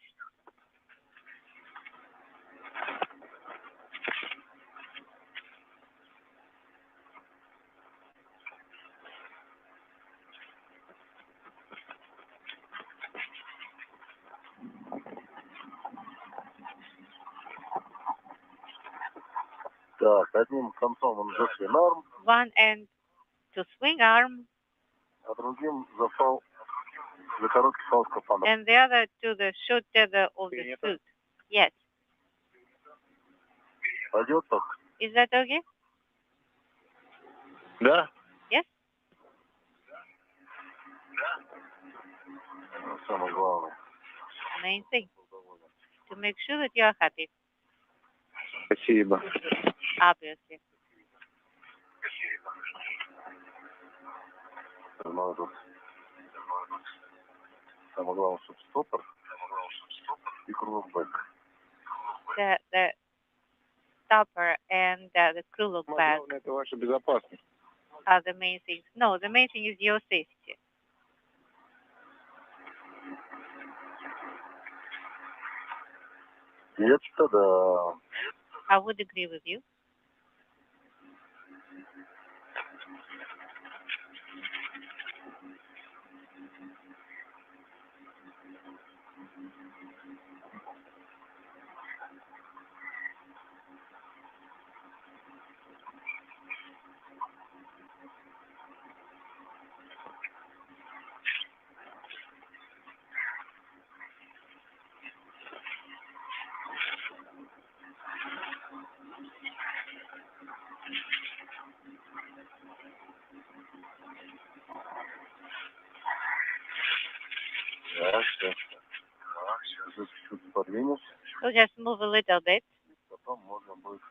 Так, одним концом он за свинарм, One end to swing arm, а другим за фал, за короткий фал скафандра. and the other to the short tether of the suit. Yes. Пойдет так? Is that okay? Да? Yes? Самое главное. Main thing. To make sure that you are happy, Спасибо. obviously. Ну, тут самое главное, чтобы стопор и крылок бак. The stopper and the crew log Самое bag главное, это ваша безопасность. are the main things. No, the main thing is your safety. И это да. I would agree with you. Да, все. Чуть-чуть подвинуть, So just move a little bit, потом можно будет.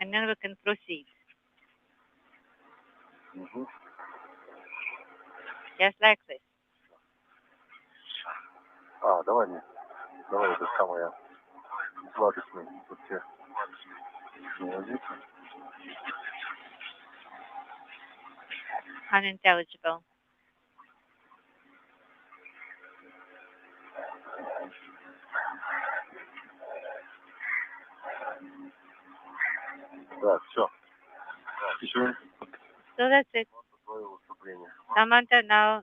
and then we can proceed. Угу. Just like this. А, давай мне. Давай это самое сладостное. Тут все не возится. Unintelligible. Да, все. So that's it. Твое выступление. Samantha, now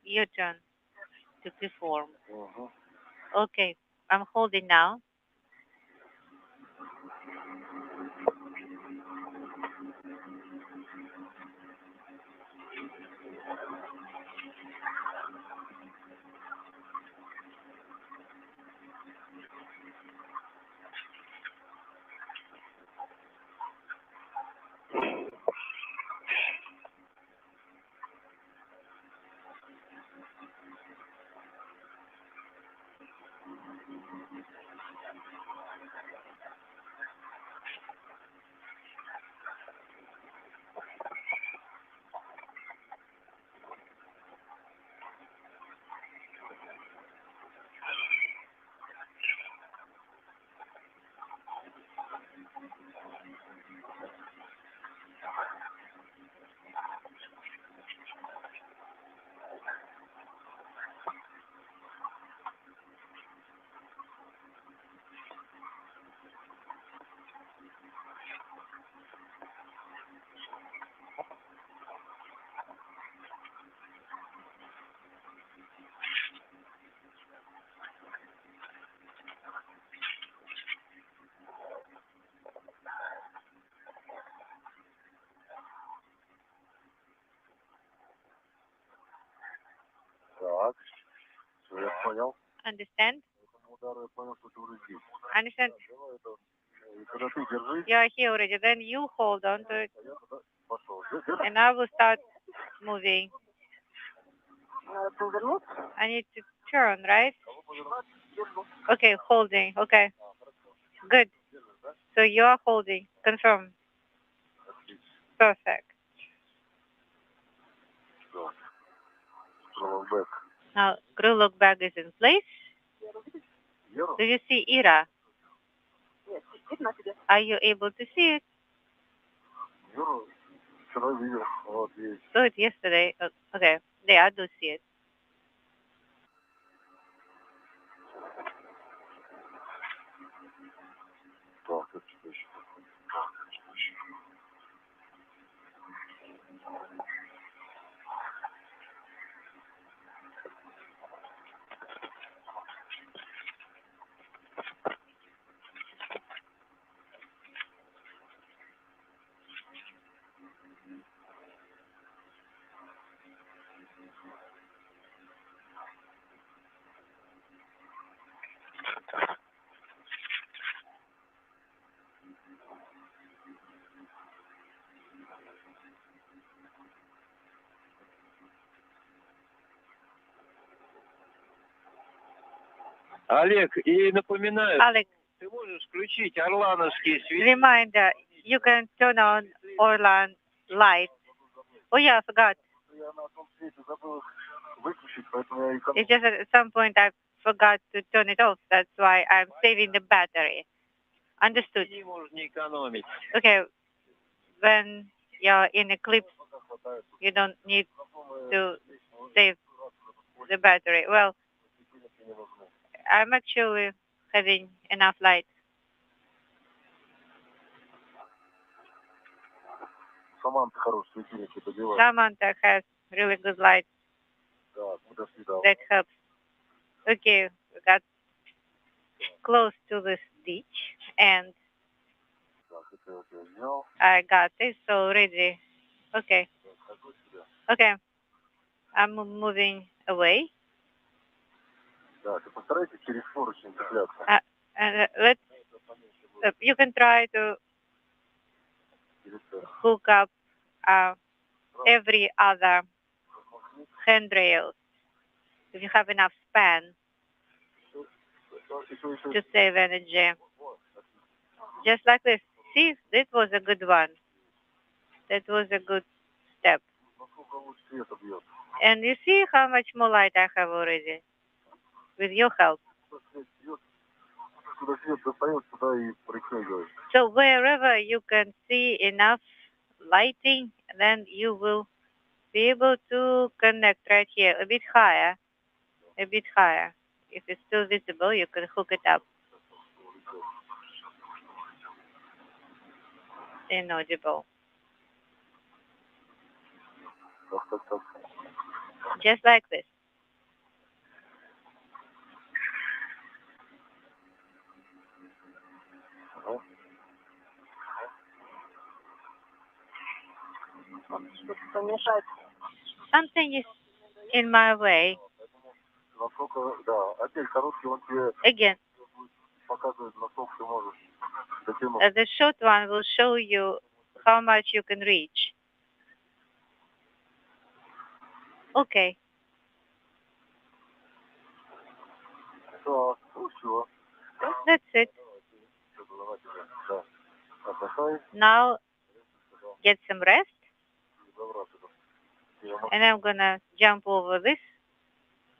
your turn to perform. Угу. Okay, I'm holding now. Understand? Удар, я понял, что ты уже здесь. Understand? Давай это, когда ты держись, You are here already. Then you hold on to it, я туда пошел. and I will start moving. Повернуться. I need to turn, right? Okay, holding. Okay, good. So you are holding. Confirm. Perfect. Бэк. Now, crew look bag is in place. Do you see Ira? Нет, видно тебе? Are you able to see it? Юру вчера видел. Вот есть. Saw it yesterday. Okay, there, I do see it. Так, это что еще? Олег, и напоминаю, Alex, ты можешь включить орлановские свечи. reminder, you can turn on Orlan light. Oh yeah, I forgot. Я на том свете забыл выключить, поэтому я и It's just at some point I forgot to turn it off. That's why I'm saving the battery. Understood. Не можно не экономить. Okay, when you're in eclipse, you don't need to save the battery. Well, I'm actually having enough light. Саманта хороший светильник, это дело. Samantha has really good light. Так, мы до свидания. That helps. Okay, we got close to this ditch, and Так, это вот я взял. I got this already. Okay, Хожу сюда. okay. I'm moving away. Так, и постарайтесь через поручень цепляться. And let's. You can try to Через это. hook up every other handrail if you have enough span to save energy. Just like this. See, this was a good one. That was a good step. Насколько луч света бьет. And you see how much more light I have already with your help. Куда свет достает, туда и притягивает. So wherever you can see enough lighting, then you will be able to connect right here, a bit higher, a bit higher. If it's still visible, you can hook it up. Inaudible. Так. Just like this. Ага. Что-то помешать. Something is in my way. Насколько, да, отель короткий, он тебе Again, показывает, насколько ты можешь дотянуть. the short one will show you how much you can reach. Okay. Так, ну все. That's it. Да. Отдыхай. Now get some rest, Забраться. and I'm gonna jump over this,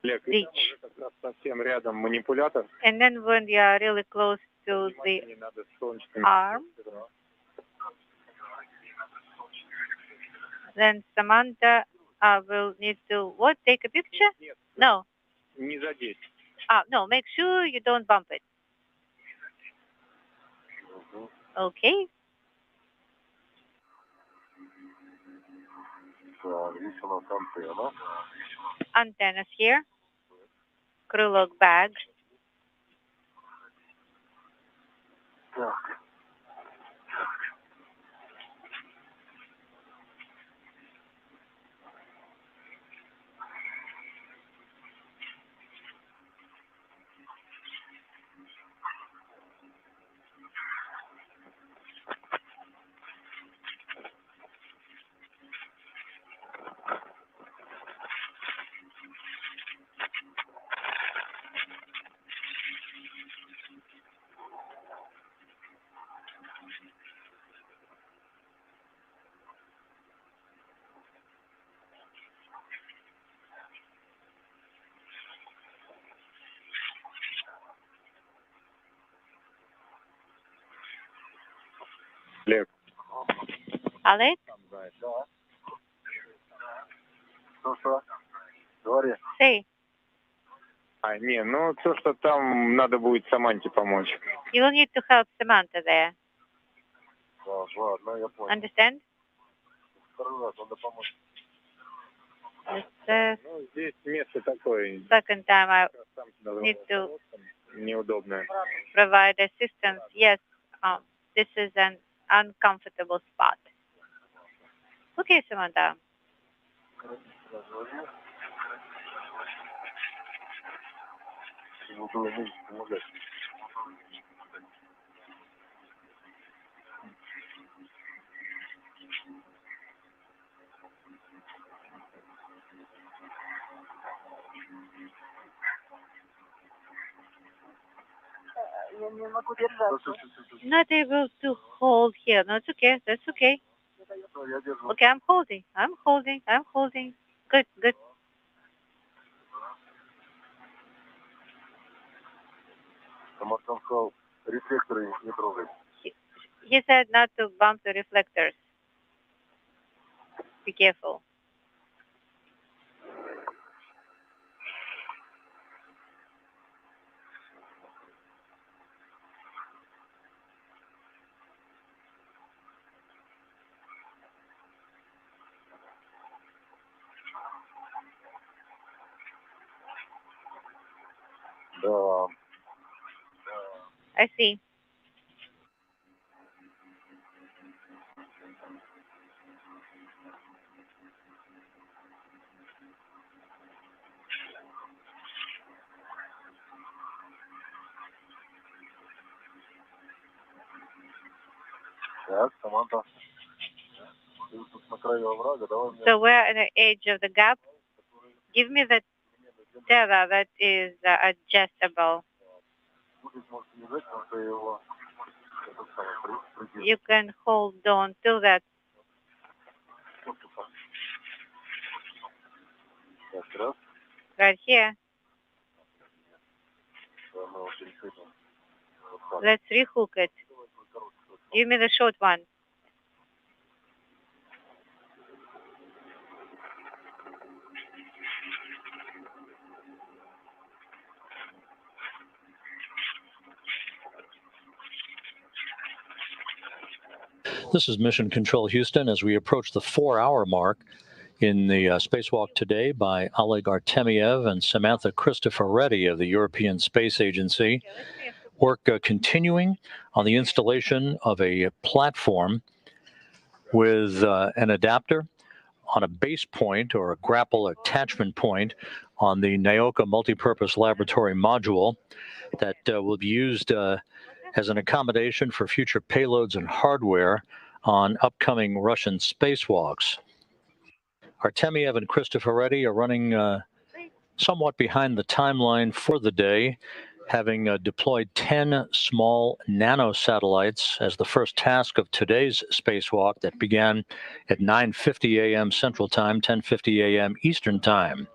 Олег, и там уже как раз совсем рядом манипулятор. and then when you are really close to the Не надо с солнечными. arm, then Samantha will need to what? Take a picture? Нет, No. не задеть. No. Make sure you don't bump it. Okay. Так, здесь у нас антенна. Antennas here. Crew log bag. Так. Alex? Что? Говори. Say. Не, ну то, что там надо будет Саманте помочь. You will need to help Samantha there. Ладно, я понял. Understand? Второй раз надо помочь. Ну, здесь место такое. Second time I need to неудобное. provide assistance. Yes, this is an uncomfortable spot. Okay, Samantha. Ему было нужно помогать. Я не могу держаться. Not able to hold here. No, it's okay. That's okay. Я держу. Okay, I'm holding. Good. Самартон сказал, рефлекторы не трогай. He said not to bump the reflectors. Be careful. Да. I see. Так, Саманта. Ты тут на краю оврага, давай мне... So we're at the edge of the gap. Give me the della that is adjustable. You can hold on to that. Right here. Let's rehook it. Give me the short one. This is Mission Control Houston as we approach the 4-hour mark in the spacewalk today by Oleg Artemyev and Samantha Cristoforetti of the European Space Agency. Work continuing on the installation of a platform with an adapter on a base point or a grapple attachment point on the Naoka multipurpose laboratory module that will be used as an accommodation for future payloads and hardware on upcoming Russian spacewalks. Artemyev and Cristoforetti are running somewhat behind the timeline for the day, having deployed 10 small nanosatellites as the first task of today's spacewalk that began at 9:50 a.m. Central Time, 10:50 a.m. Eastern Time.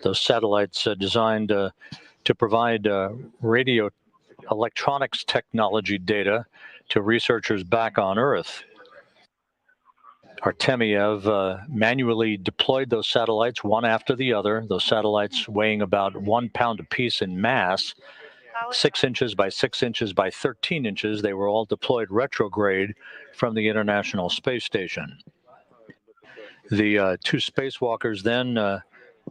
Those satellites designed to provide radio electronics technology data to researchers back on Earth. Artemyev manually deployed those satellites one after the other, those satellites weighing about 1 pound apiece in mass, 6 inches by 6 inches by 13 inches. They were all deployed retrograde from the International Space Station. The two spacewalkers then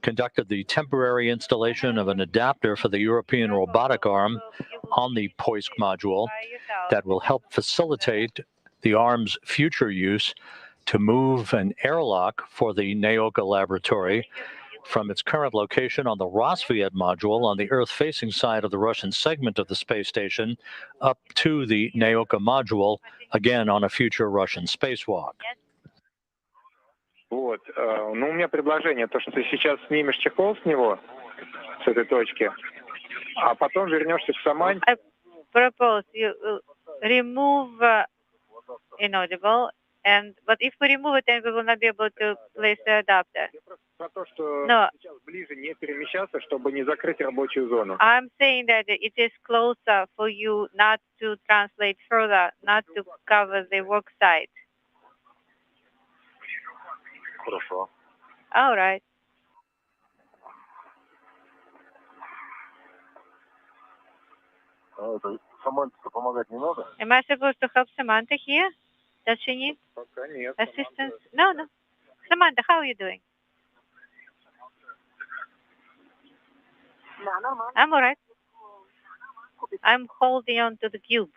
conducted the temporary installation of an adapter for the European robotic arm on the Poisk module that will help facilitate the arm's future use to move an airlock for the Naoka laboratory from its current location on the Rosviet module on the Earth-facing side of the Russian segment of the space station up to the Naoka module, again on a future Russian spacewalk. Вот. Ну, у меня предложение, то, что ты сейчас снимешь чехол с него, с этой точки, а потом вернешься к Саманте. I propose you remove inaudible, but if we remove it, then we will not be able to place the adapter. Про то, что No. сейчас ближе не перемещаться, чтобы не закрыть рабочую зону. I'm saying that it is closer for you not to translate further, not to cover the work site. Хорошо. All right. Это Саманте помогать не надо? Am I supposed to help Samantha here? Does she need Пока нет. assistance? No, no. Samantha, how are you doing? I'm all right. I'm holding on to the cube.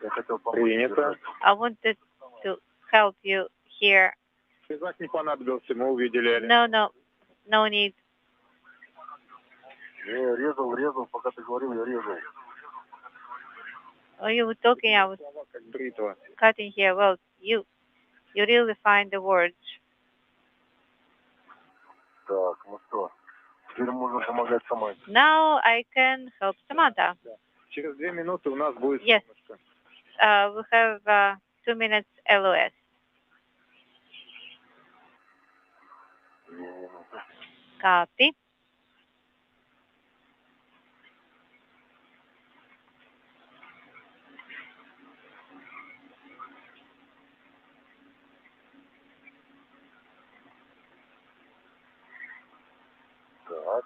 Я хотел помочь. Принято. I wanted to help you here. Связать не понадобился, мы увидели. No, no. No need. Я резал, пока ты говорил, я резал. Oh, you were talking, I was Слова как бритва. cutting here. Well, you really find the words. Так, ну что, теперь можно помогать Саманте. Now I can help Samantha. Через 2 минуты у нас будет Yes. солнышко. We have 2 minutes LOS. Copy. Так,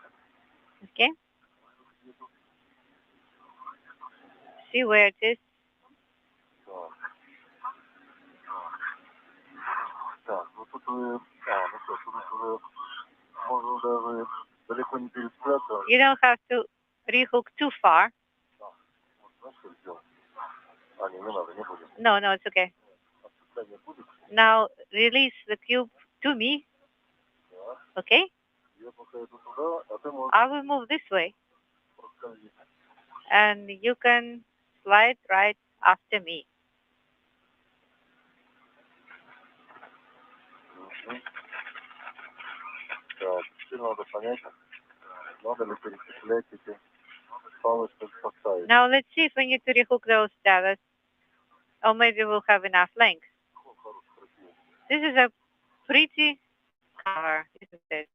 Okay. See where it is. так, ну тут вы, ну что, тут уже можно даже далеко не переспрятаться. You don't have to rehook too far. Знаешь, что сделать? Не надо, не будем. No, no, it's okay. Отпускание будет? Now release the cube to me. Okay? Я пока иду туда, а ты можешь I will move this way. проскользить. And you can slide right after me. Так, теперь надо понять, надо ли перечислять эти палочки поставить. Now let's see if we need to rehook those dallas. Or maybe we'll have enough length. This is a pretty cover, isn't it?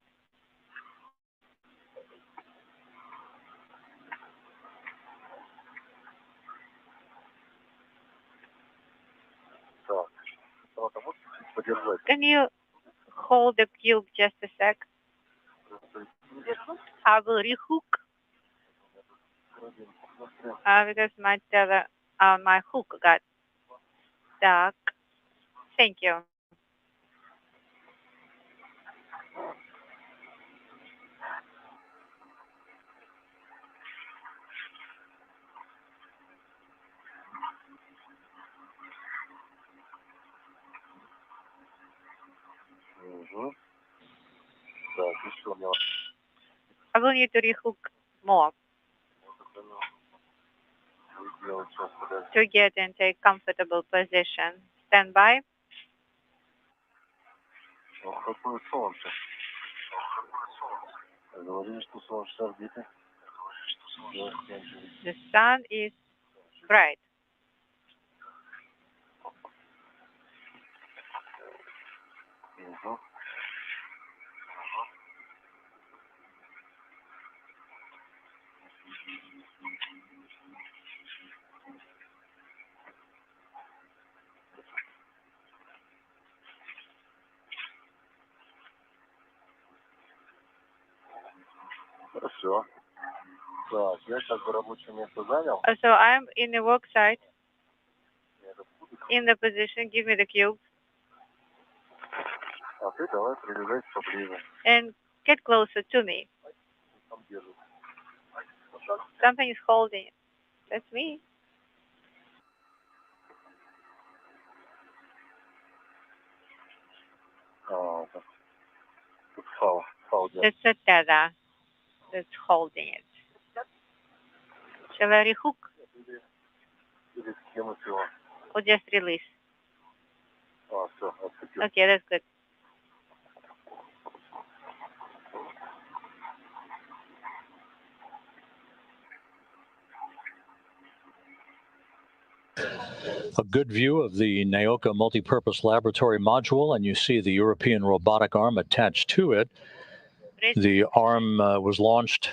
Так, Саманта, можешь подержать? Can you hold the cube just a sec? I will rehook because my my hook got stuck. Thank you. Угу. Так, еще у меня I will need to rehook more сделать сейчас, подожди. to get into a comfortable position. Stand by. Ох, какое солнце. Говорили, что солнце с орбиты. The sun is bright. Угу. Хорошо. Так, я сейчас рабочее место занял. So I'm in the work site, in the position. Give me the cube А ты давай прилезай поближе. and get closer to me. Там держит. Something is holding it. That's me. Так. Тут фау держит. That's a tether that's holding it. Shall I rehook Или скинуть его. or just release? Все, отцепил. Okay, that's good. A good view of the Naoka multipurpose laboratory module, and you see the European robotic arm attached to it. The arm was launched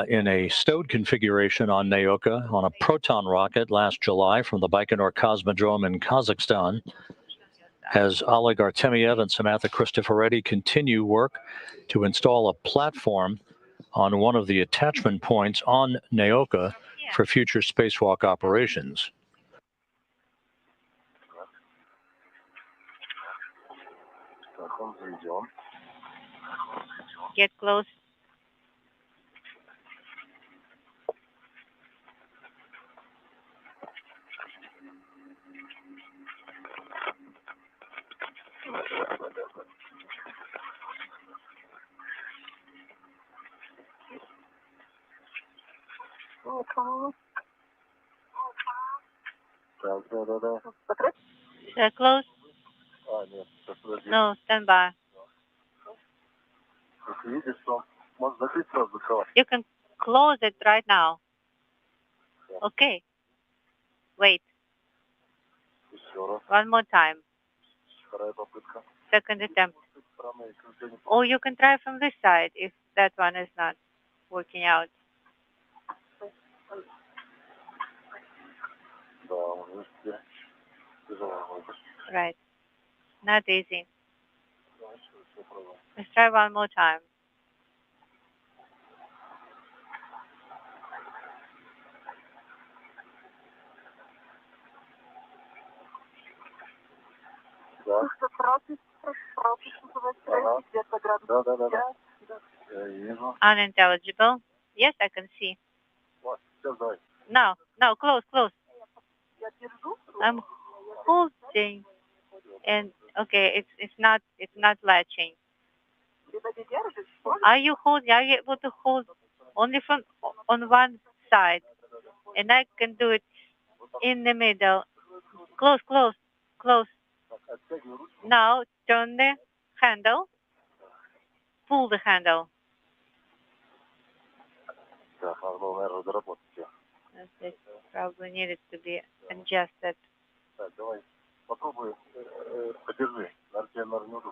in a stowed configuration on Naoka on a Proton rocket last July from the Baikonur Cosmodrome in Kazakhstan. as Oleg Artemiev and Samantha Cristoforetti continue work to install a platform on one of the attachment points on Naoka for future spacewalk operations. Get close. Close. No, stand by. You can close it right now. Okay. Wait. One more time. Second attempt. Or you can try from this side if that one is not working out. Right. Not easy. Let's try one more time. Unintelligible. Yes, I can see. No, close. I'm holding, and okay, it's not latching. Are you able to hold only from on one side? And I can do it in the middle. Close. Now turn the handle. Pull the handle. This probably needed to be adjusted.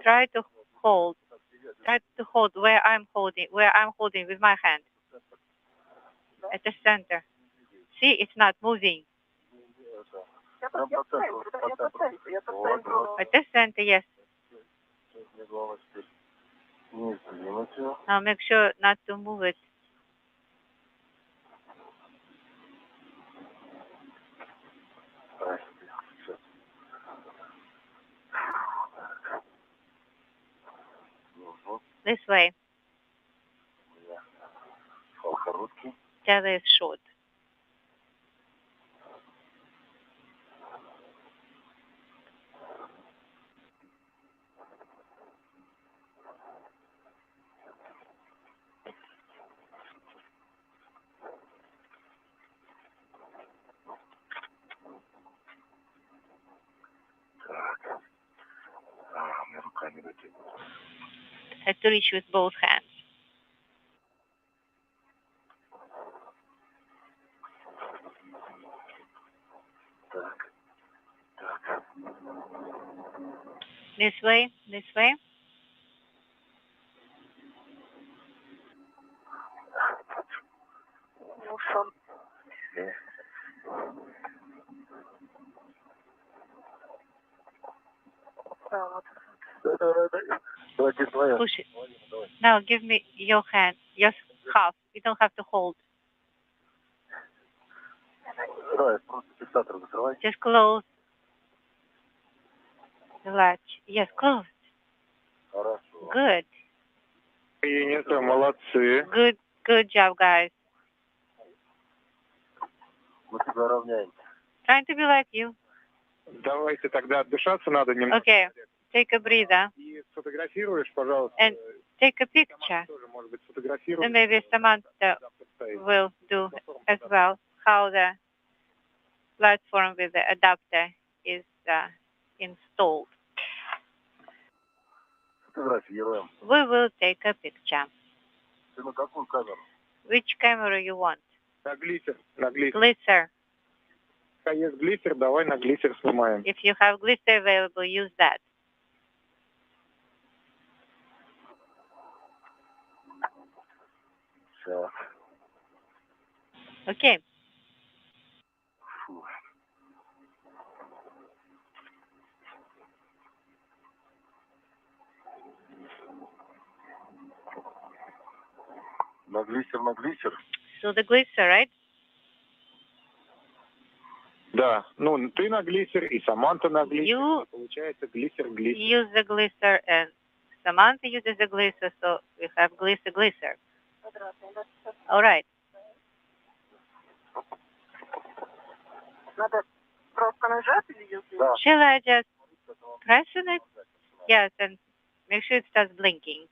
Try to hold where I'm holding with my hand. At the center. See, it's not moving. At the center, yes. Now make sure not to move it. This way. Tether is short. Have to reach with both hands. This way. Push it. Now give me your hand, just half. You don't have to hold. Just close the latch. Yes, close. Good. Good job, guys. Trying to be like you. Давайте тогда отдышаться надо немного. Okay, take a breather. И сфотографируешь, пожалуйста. And take a picture. Может быть, сфотографируешь. And maybe Samantha will do as well how the platform with the adapter is installed. We will take a picture. Which camera you want? На глиссер. Glitter. Есть глиссер, давай на глиссер снимаем. If you have glitter available, use that. Okay. На глиссер. So the glycer, right? Да, ну ты на глиссер и Саманта на глиссер. You Получается глиссер-глиссер. use the glycer and Samantha uses the glycer, so we have glycer. All right. Надо просто нажать или если... Да. Shall I just press on it? Yes, and make sure it starts blinking.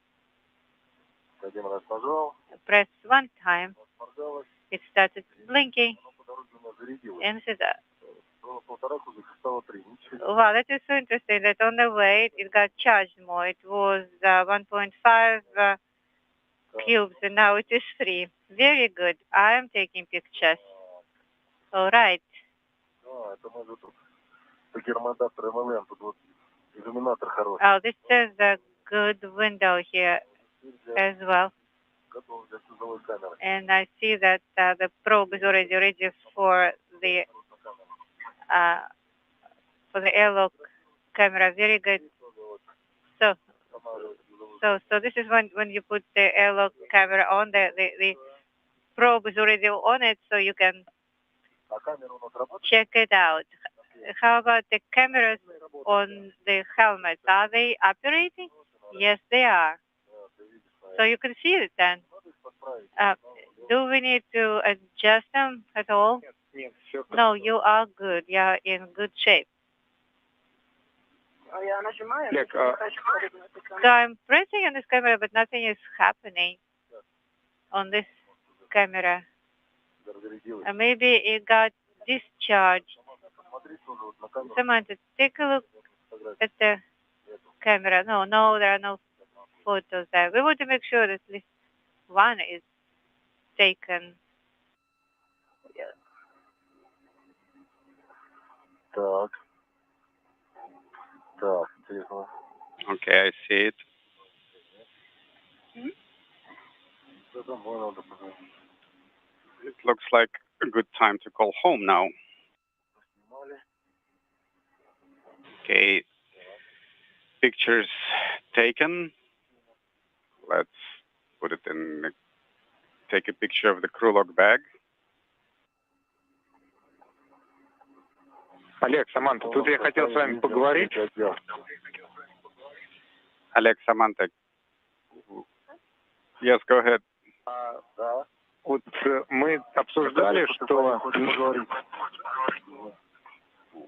Один раз нажал, Press one time, моргалось, it started blinking, но по дороге у нас зарядилось. and said, Было 1,5 кубика, стало 3. Ничего. wow, that is so interesting that on the way it got charged more. It was 1.5 cubes, and now it is 3. Very good. I am taking pictures. All right. Это мы тут по гермоадаптеру МЛМ, тут вот иллюминатор хороший. Oh, this is a good window here as well. Готов для силовой камеры. And I see that the probe is already ready for the airlock camera. Very good. So this is when you put the airlock camera on, the probe is already on it, so you can check it out. How about the cameras on the helmets? Are they operating? Yes, they are. So you can see it then. Do we need to adjust them at all? Нет, все. No, you are good. You are in good shape. Я нажимаю. Олег, So I'm pressing on this camera, but nothing is happening on this camera. Maybe it got discharged. Samantha, take a look at the camera. No, there are no photos there. We want to make sure that at least one is taken. Так. Так, интересно. Okay, I see it. Да, домой надо позвонить. It looks like a good time to call home now. Снимали. Okay, pictures taken. Let's put it in, take a picture of the crew log bag. Олег, Саманта, тут я хотел с вами поговорить. Alex, Samantha. Yes, go ahead. Да. Вот мы обсуждали, что...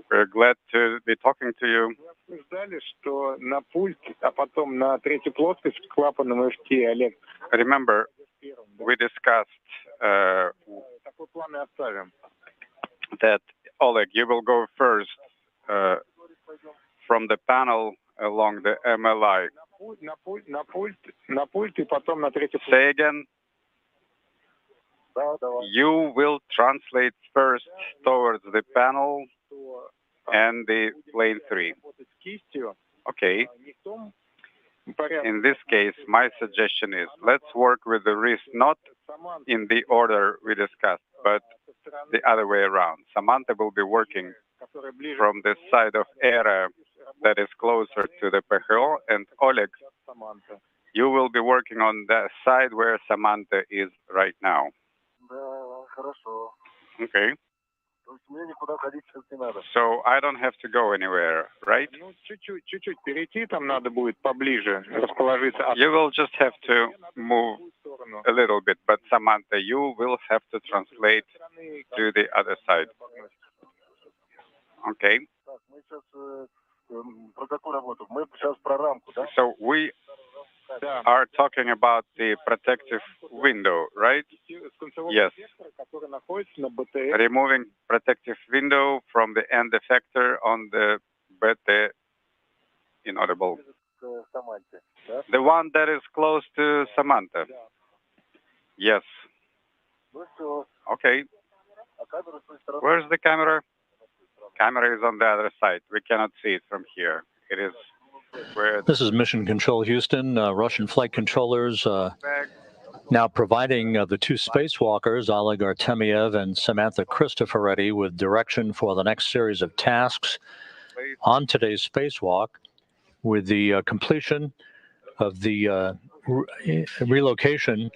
We're glad to be talking to you. Мы обсуждали, что на пульт, а потом на третью плоскость с клапаном FT, Олег. Remember, we discussed Такой план и оставим. that, Oleg, you will go first from the panel along the MLI. На пульт и потом на третью плоскость. Say again. Да, давай. You will translate first towards the panel and the plane 3. Okay. In this case, my suggestion is let's work with the wrist not in the order we discussed, but the other way around. Samantha will be working from the side of ERA that is closer to the PHO, and Oleg, you will be working on the side where Samantha is right now. Да, хорошо. Okay. То есть мне никуда ходить сейчас не надо. So I don't have to go anywhere, right? Ну, чуть-чуть перейти, там надо будет поближе расположиться. You will just have to move a little bit, but Samantha, you will have to translate to the other side. Okay. Так, мы сейчас про какую работу? Мы сейчас про рамку, да? So we are talking about the protective window, right? Yes. Removing protective window from the end effector on the BT inaudible. Саманте, да? The one that is close to Samantha. Yes. Ну все. Okay. А камера с той стороны? Where's the camera? Camera is on the other side. We cannot see it from here. It is where This is Mission Control Houston. Russian flight controllers now providing the two spacewalkers, Oleg Artemyev and Samantha Cristoforetti, with direction for the next series of tasks on today's spacewalk, with the completion of the relocation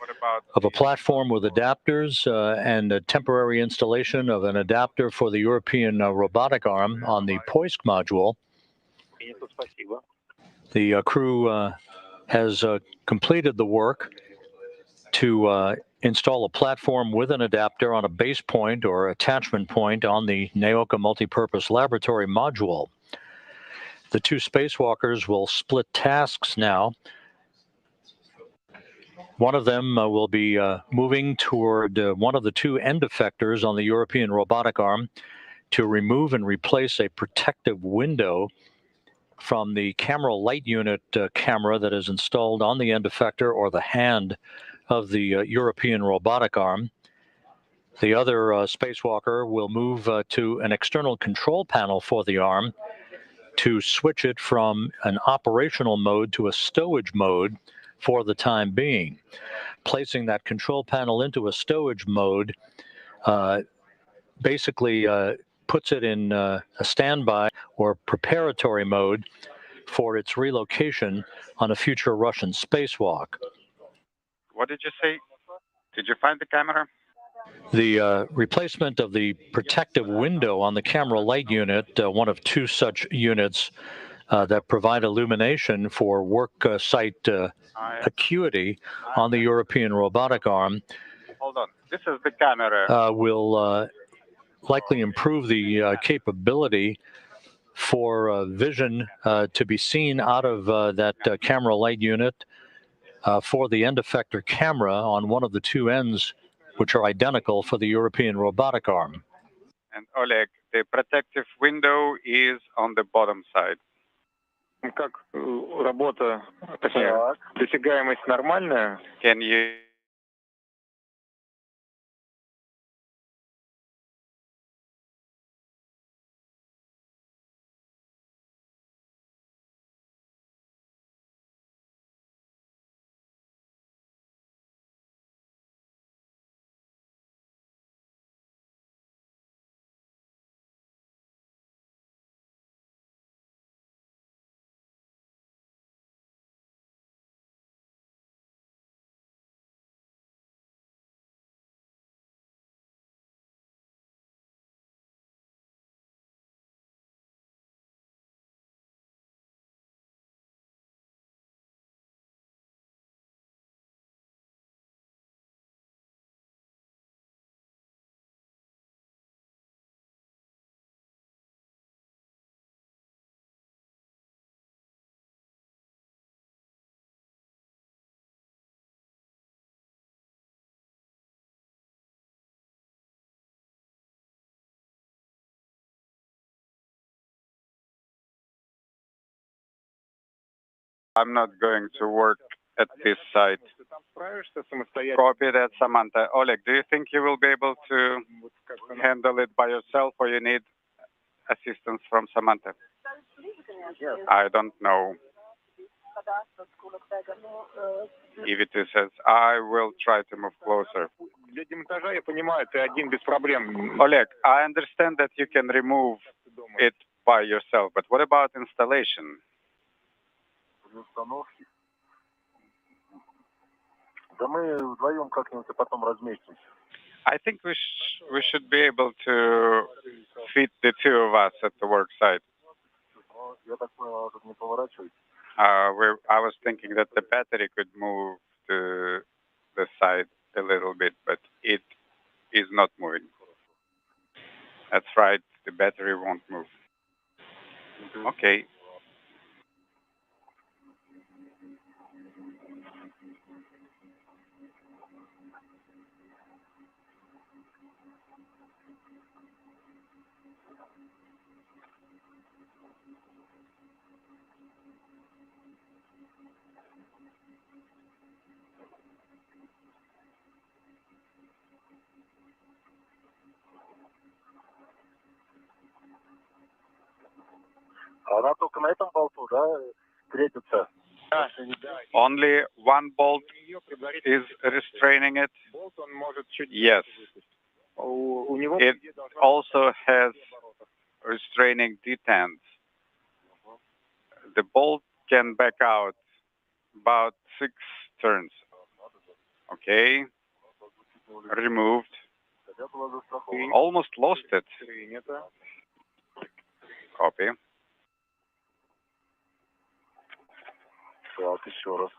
of a platform with adapters and a temporary installation of an adapter for the European robotic arm on the Poisk module. The crew has completed the work to install a platform with an adapter on a base point or attachment point on the NEOCA multipurpose laboratory module. The two spacewalkers will split tasks now. One of them will be moving toward one of the two end effectors on the European robotic arm to remove and replace a protective window from the camera light unit camera that is installed on the end effector or the hand of the European robotic arm. The other spacewalker will move to an external control panel for the arm to switch it from an operational mode to a stowage mode for the time being. Placing that control panel into a stowage mode basically puts it in a standby or preparatory mode for its relocation on a future Russian spacewalk. What did you say? Did you find the camera? The replacement of the protective window on the camera light unit, one of two such units that provide illumination for work site acuity on the European robotic arm. Hold on. This is the camera. Will likely improve the capability for vision to be seen out of that camera light unit for the end effector camera on one of the two ends, which are identical for the European robotic arm. And Oleg, the protective window is on the bottom side. Как работа, точнее, досягаемость нормальная? Can you I'm not going to work at this site. Copy that, Samantha. Oleg, do you think you will be able to handle it by yourself, or you need assistance from Samantha? I don't know. EV2 says, I will try to move closer. Oleg, I understand that you can remove it by yourself, but what about installation? I think we should be able to fit the two of us at the work site. I was thinking that the battery could move to the side a little bit, but it is not moving. That's right, the battery won't move. Okay. Only one bolt is restraining it? Yes. It also has restraining detents. The bolt can back out about 6 turns. Okay. Removed. Almost lost it. Copy. Так, еще раз.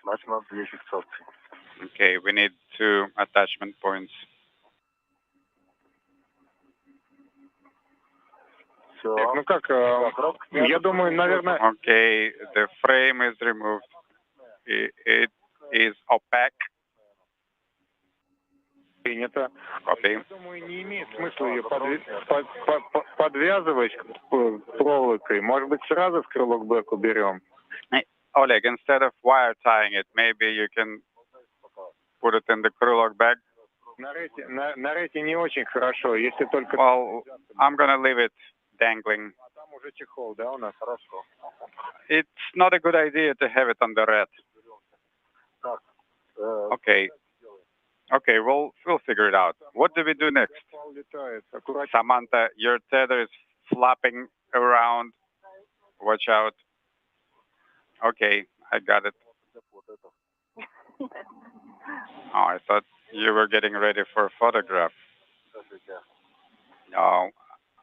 Значит, надо 2 фиксации. Okay, we need 2 attachment points. Все. Ну как, я думаю, наверное... Okay, the frame is removed. It is opaque. Принято. Copy. Я думаю, не имеет смысла ее подвязывать проволокой. Может быть, сразу в крылок бэк уберем? Oleg, instead of wire tying it, maybe you can put it in the krulok bag? На рете не очень хорошо, если только... Well, I'm gonna leave it dangling. Там уже чехол, да, у нас? Хорошо. It's not a good idea to have it on the red. Okay. Okay, we'll figure it out. What do we do next? Samantha, your tether is flapping around. Watch out. Okay, I got it. Oh, I thought you were getting ready for a photograph. No,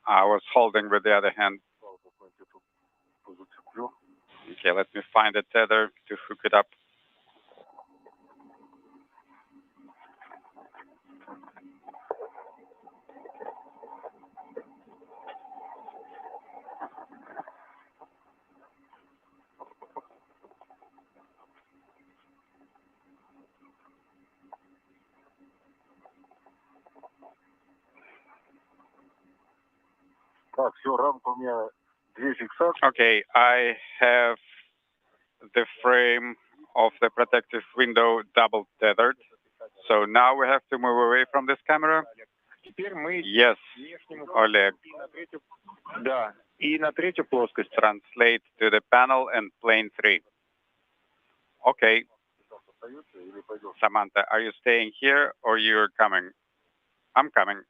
I was holding with the other hand. Okay, let me find a tether to hook it up. Так, все, рамка у меня 2 фиксации. Okay, I have the frame of the protective window double tethered. So now we have to move away from this camera. Yes, Oleg. Да, и на третью плоскость. Translate to the panel and plane 3. Okay. Samantha, are you staying here or you're coming? I'm coming.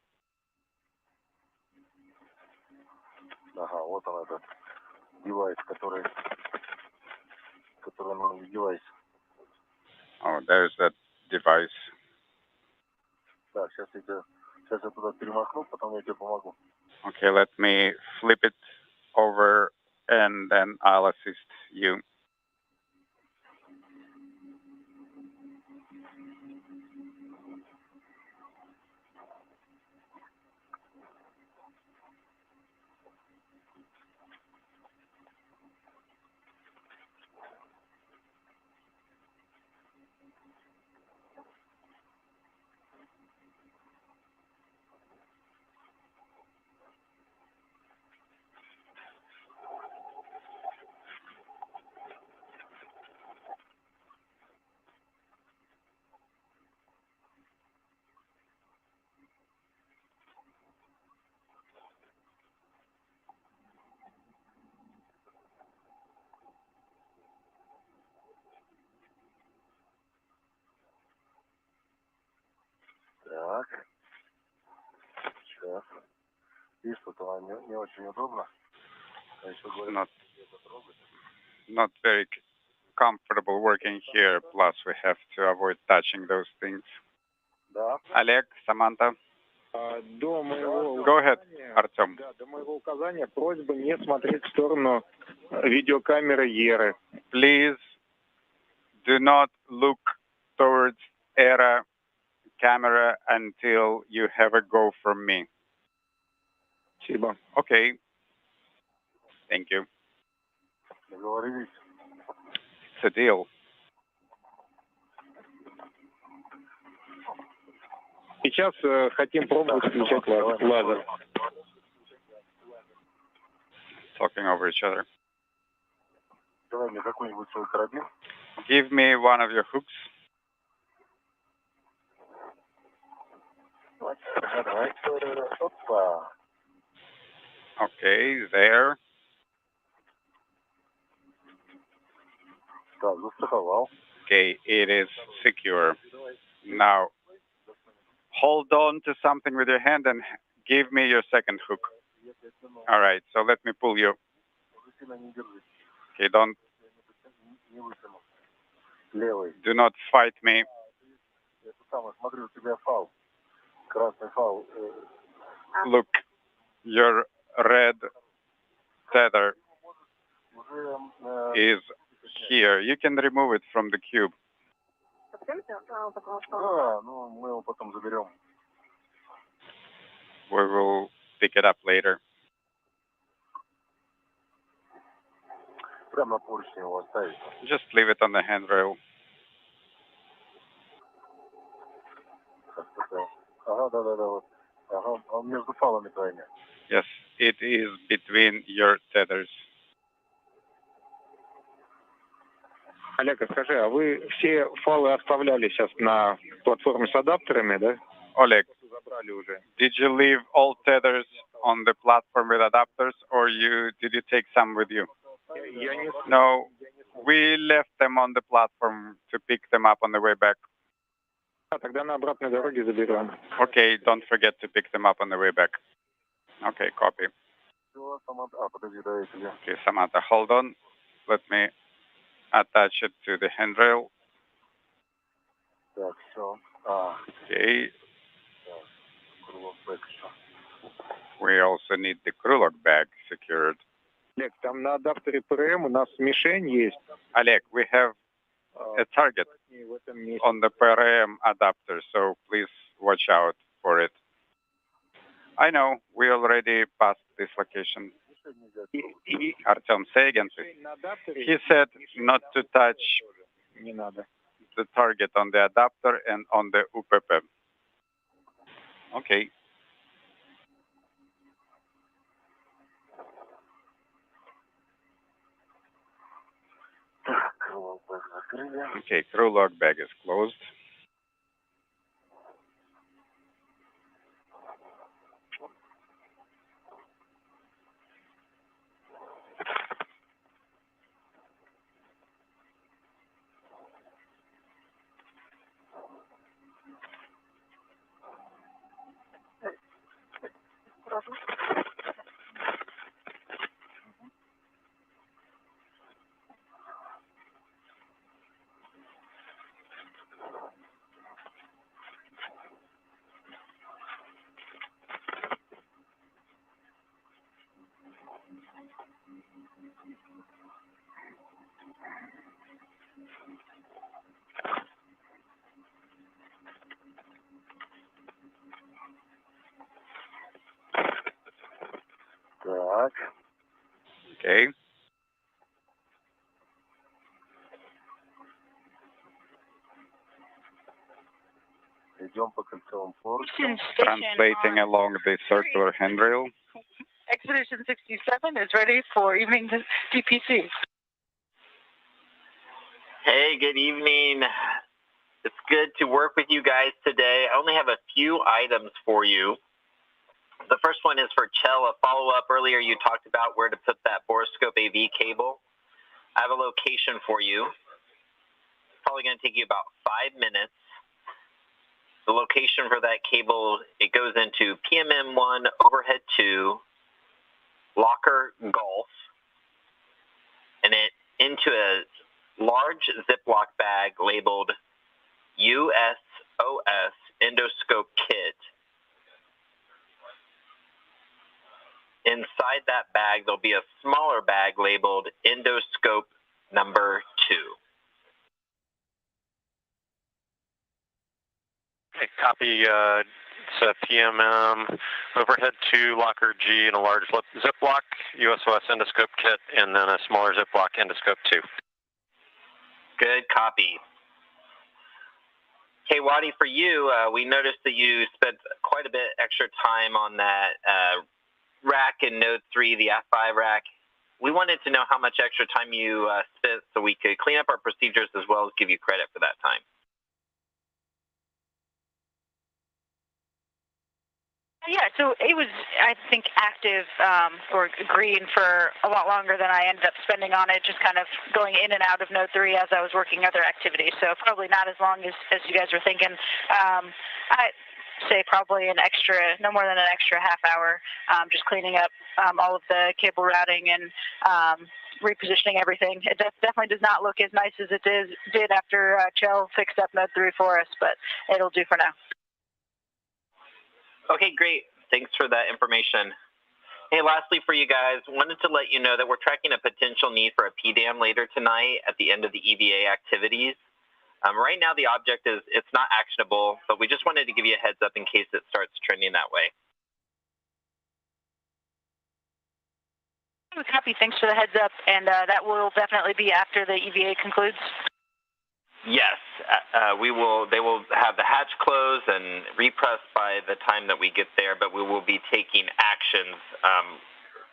Ага, вот он этот девайс, который на девайсе. Oh, there's that device. Так, сейчас я туда перемахну, потом я тебе помогу. Okay, let me flip it over and then I'll assist you. Так. Сейчас. Видишь, тут она не очень удобно. А еще говорят, Not very comfortable working here. Plus, we have to avoid touching those things. Да. Oleg, Samantha. До моего Go ahead, Artem. Да, до моего указания просьба не смотреть в сторону видеокамеры Еры. Please do not look towards ERA camera until you have a go from me. Спасибо. Okay. Thank you. Договорились. It's a deal. Сейчас хотим пробовать включать лазер. Talking over each other. Давай мне какой-нибудь свой карабин. Give me one of your hooks. Давай. Опа. Okay, there. Так, застраховал. Okay, it is secure. Now, hold on to something with your hand and give me your second hook. All right, so let me pull you. Okay, don't. Левый. Do not fight me. Я смотрю, у тебя фал. Красный фал. Look, your red tether is here. You can remove it from the cube. Да, ну мы его потом заберем. We will pick it up later. Прямо на поручне его оставить. Just leave it on the handrail. Ага, да, вот. Ага, он между фалами твоими. Yes, it is between your tethers. Олег, скажи, а вы все фалы оставляли сейчас на платформе с адаптерами, да? Oleg, Забрали уже. did you leave all tethers on the platform with adapters, or did you take some with you? Я не... No, we left them on the platform to pick them up on the way back. Тогда на обратной дороге заберем. Okay, don't forget to pick them up on the way back. Okay, copy. Подожди, да, я тебе. Okay, Samantha, hold on. Let me attach it to the handrail. Так, все. Okay. Так, крылок бэк еще. We also need the crew lock bag secured. Олег, там на адаптере ПРМ у нас мишень есть. Oleg, we have a target В этом месте. on the PRM adapter, so please watch out for it. I know, we already passed this location. Artem, say again, please. На адаптере He said not to touch не надо. the target on the adapter and on the UPP. Okay. Крылок бэк закрыли. Okay, crew lock bag is closed. Так. Okay. Идем по кольцевым поручням. Translating along the circular handrail. Expedition 67 is ready for evening DPC. Hey, good evening. It's good to work with you guys today. I only have a few items for you. The first one is for Chell, a follow-up. Earlier you talked about where to put that borescope AV cable. I have a location for you. It's probably going to take you about 5 minutes. The location for that cable, it goes into PMM1 overhead 2, locker Golf, and it into a large Ziploc bag labeled USOS endoscope kit. Inside that bag, there'll be a smaller bag labeled endoscope number 2. Okay, copy. It's a PMM overhead 2, locker G, and a large Ziploc USOS endoscope kit, and then a smaller Ziploc endoscope 2. Good copy. Hey, Wadi, for you, we noticed that you spent quite a bit extra time on that rack in Node 3, the F5 rack. We wanted to know how much extra time you spent so we could clean up our procedures as well as give you credit for that time. Yeah, so it was, I think, active or green for a lot longer than I ended up spending on it, just kind of going in and out of Node 3 as I was working other activities. So probably not as long as you guys were thinking. say probably no more than an extra half hour, just cleaning up all of the cable routing and repositioning everything. It definitely does not look as nice as it did after Chell fixed up Node 3 for us, but it'll do for now. Okay, great. Thanks for that information. Hey, lastly for you guys, wanted to let you know that we're tracking a potential need for a PDAM later tonight at the end of the EVA activities. Right now the object it's not actionable, but we just wanted to give you a heads up in case it starts trending that way. I was happy. Thanks for the heads up, and that will definitely be after the EVA concludes. Yes, we will. They will have the hatch closed and repressed by the time that we get there, but we will be taking actions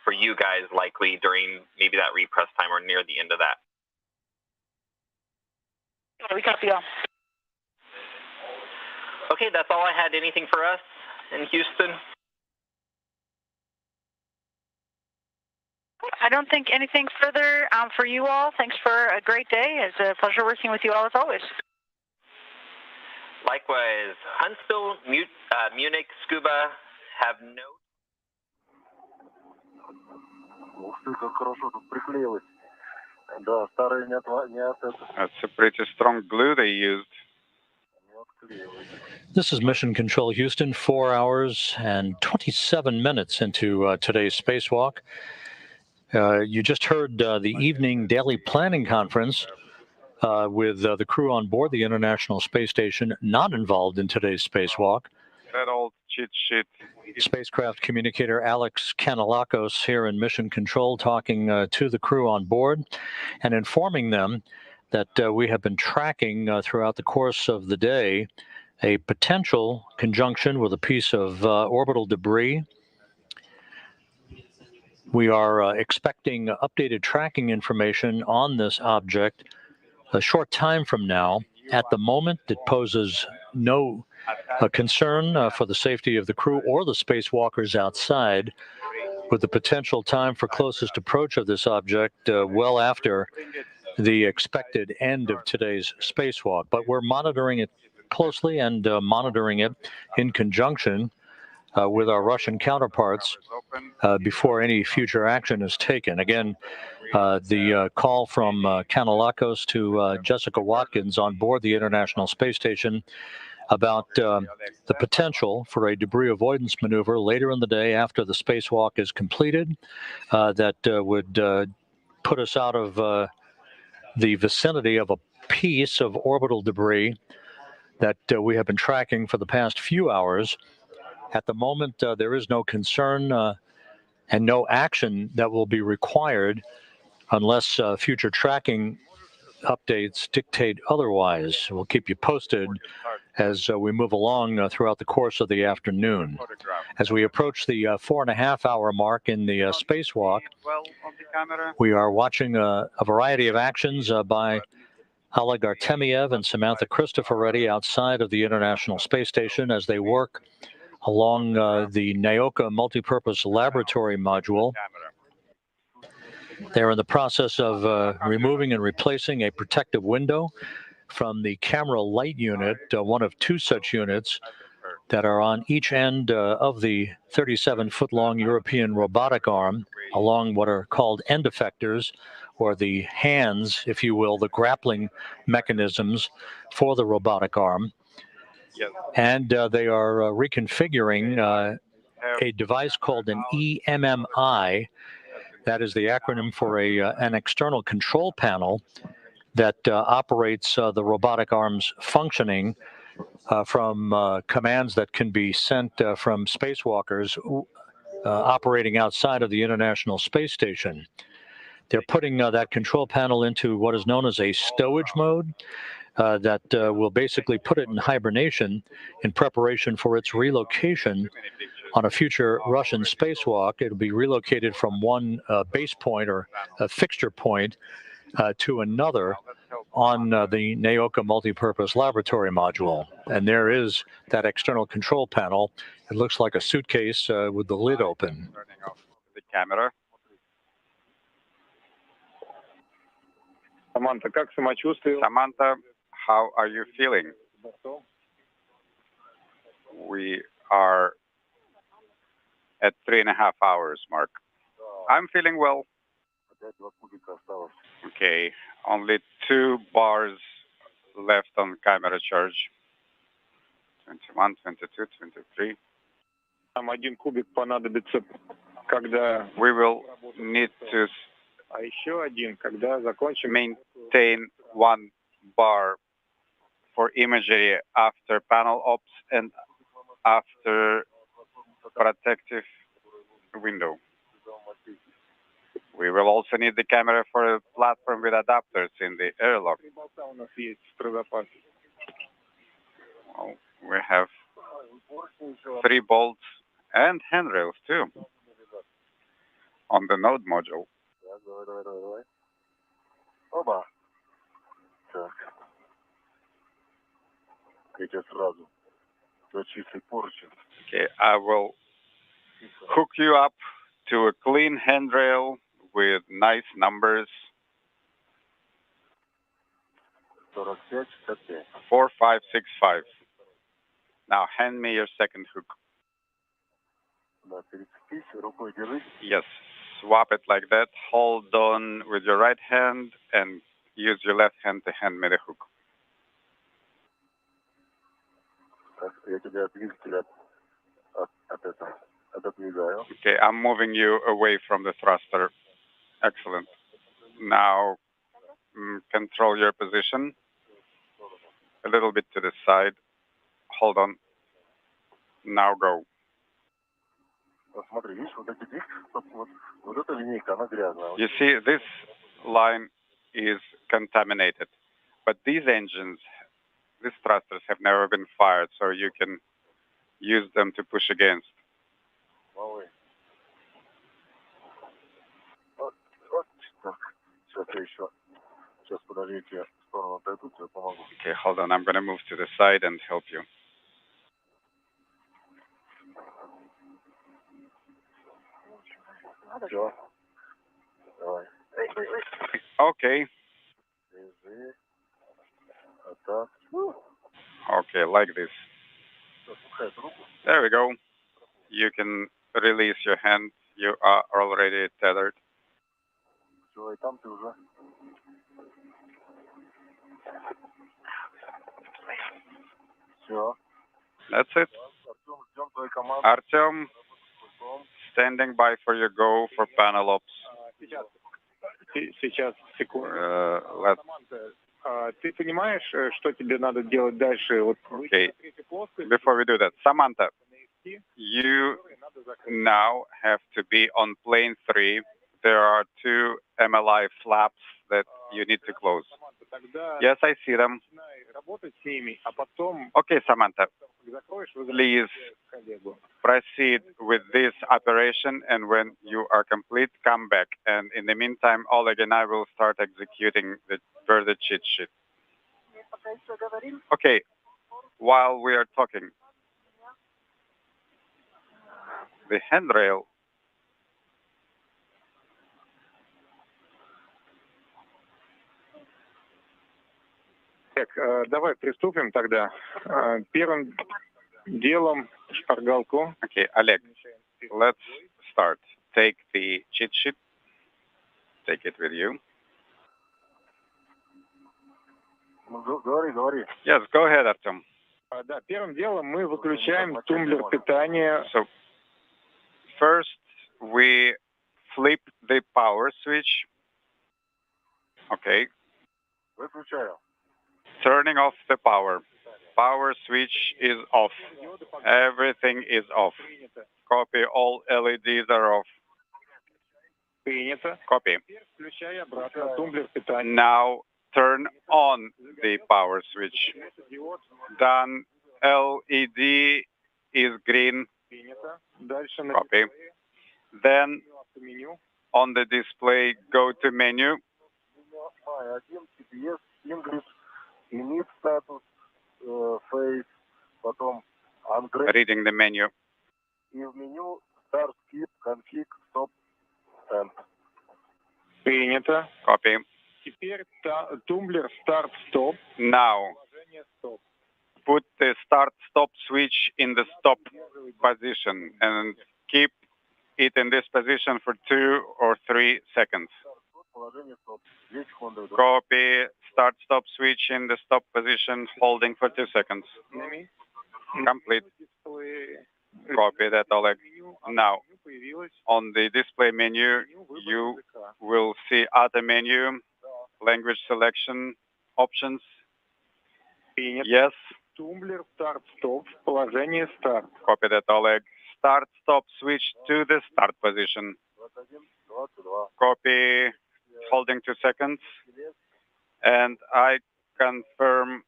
for you guys likely during maybe that repress time or near the end of that. We copy all. Okay, that's all I had. Anything for us in Houston? I don't think anything further for you all. Thanks for a great day. It's a pleasure working with you all as always. Likewise, Huntsville, Munich, Scuba have no. That's a pretty strong glue they used. This is Mission Control Houston, 4 hours and 27 minutes into today's spacewalk. You just heard the evening daily planning conference with the crew on board the International Space Station not involved in today's spacewalk. That old cheat sheet. Spacecraft communicator Alex Kanellakos here in Mission Control talking to the crew on board and informing them that we have been tracking throughout the course of the day a potential conjunction with a piece of orbital debris. We are expecting updated tracking information on this object a short time from now. At the moment, it poses no concern for the safety of the crew or the spacewalkers outside, with the potential time for closest approach of this object well after the expected end of today's spacewalk. But we're monitoring it closely and monitoring it in conjunction with our Russian counterparts before any future action is taken. Again, the call from Kanellakos to Jessica Watkins on board the International Space Station about the potential for a debris avoidance maneuver later in the day after the spacewalk is completed that would put us out of the vicinity of a piece of orbital debris that we have been tracking for the past few hours. At the moment, there is no concern and no action that will be required unless future tracking updates dictate otherwise. We'll keep you posted as we move along throughout the course of the afternoon. As we approach the 4.5-hour mark in the spacewalk, we are watching a variety of actions by Oleg Artemyev and Samantha Cristoforetti outside of the International Space Station as they work along the NAOCA multipurpose laboratory module. They're in the process of removing and replacing a protective window from the camera light unit, one of two such units that are on each end of the 37-foot-long European robotic arm, along what are called end effectors, or the hands, if you will, the grappling mechanisms for the robotic arm. And they are reconfiguring a device called an EMMI. That is the acronym for an external control panel that operates the robotic arm's functioning from commands that can be sent from spacewalkers operating outside of the International Space Station. They're putting that control panel into what is known as a stowage mode that will basically put it in hibernation in preparation for its relocation on a future Russian spacewalk. It'll be relocated from one base point or a fixture point to another on the NAOCA multipurpose laboratory module. And there is that external control panel. It looks like a suitcase with the lid open. Turning off the camera. Samantha, как самочувствие? Samantha, how are you feeling? we are at 3.5 hours mark. I'm feeling well. Okay, only 2 bars left on camera charge. 21, 22, 23. Там 1 кубик понадобится, когда... We will need to А еще 1, когда закончим... maintain 1 bar for imagery after panel ops and after protective window. We will also need the camera for a platform with adapters in the airlock. Well, we have 3 bolts and handrails too on the node module. Okay, I will hook you up to a clean handrail with nice numbers. 4565. Now hand me your second hook. Yes, swap it like that. Hold on with your right hand and use your left hand to hand me the hook. Okay, I'm moving you away from the thruster. Excellent. Now control your position. A little bit to the side. Hold on. Now go. You see, this line is contaminated, but these engines, these thrusters have never been fired, so you can use them to push against. Okay, hold on. I'm going to move to the side and help you. Okay. Okay, like this. There we go. You can release your hand. You are already tethered. That's it. Artem, standing by for your go for panel ops. Сейчас, секунду. Ты понимаешь, что тебе надо делать дальше? Okay. Before we do that, Samantha, you now have to be on plane 3. There are 2 MLI flaps that you need to close. Yes, I see them. Okay, Samantha, please proceed with this operation, and when you are complete, come back. And in the meantime, Oleg and I will start executing the further cheat sheet. Okay, while we are talking, the handrail. Так, давай приступим тогда. Первым делом шпаргалку. Okay, Oleg, let's start. Take the cheat sheet. Take it with you. Yes, go ahead, Artem. Да, первым делом мы выключаем тумблер питания. So, first we flip the power switch. Okay. Turning off the power. Power switch is off. Everything is off. Copy. All LEDs are off. Copy. Now turn on the power switch. Done. LED is green. Copy. Then on the display, go to menu. Reading the menu. Принято. Copy. Теперь тумблер старт-стоп. Now put the start-stop switch in the stop position and keep it in this position for 2 or 3 seconds. Copy start-stop switch in the stop position, holding for 2 seconds. Complete. Copy that, Oleg. Now, on the display menu, you will see other menu, language selection options. Yes. Тумблер старт-стоп в положении старт. Copy that, Oleg. Start-stop switch to the start position. Copy, holding 2 seconds. And I confirm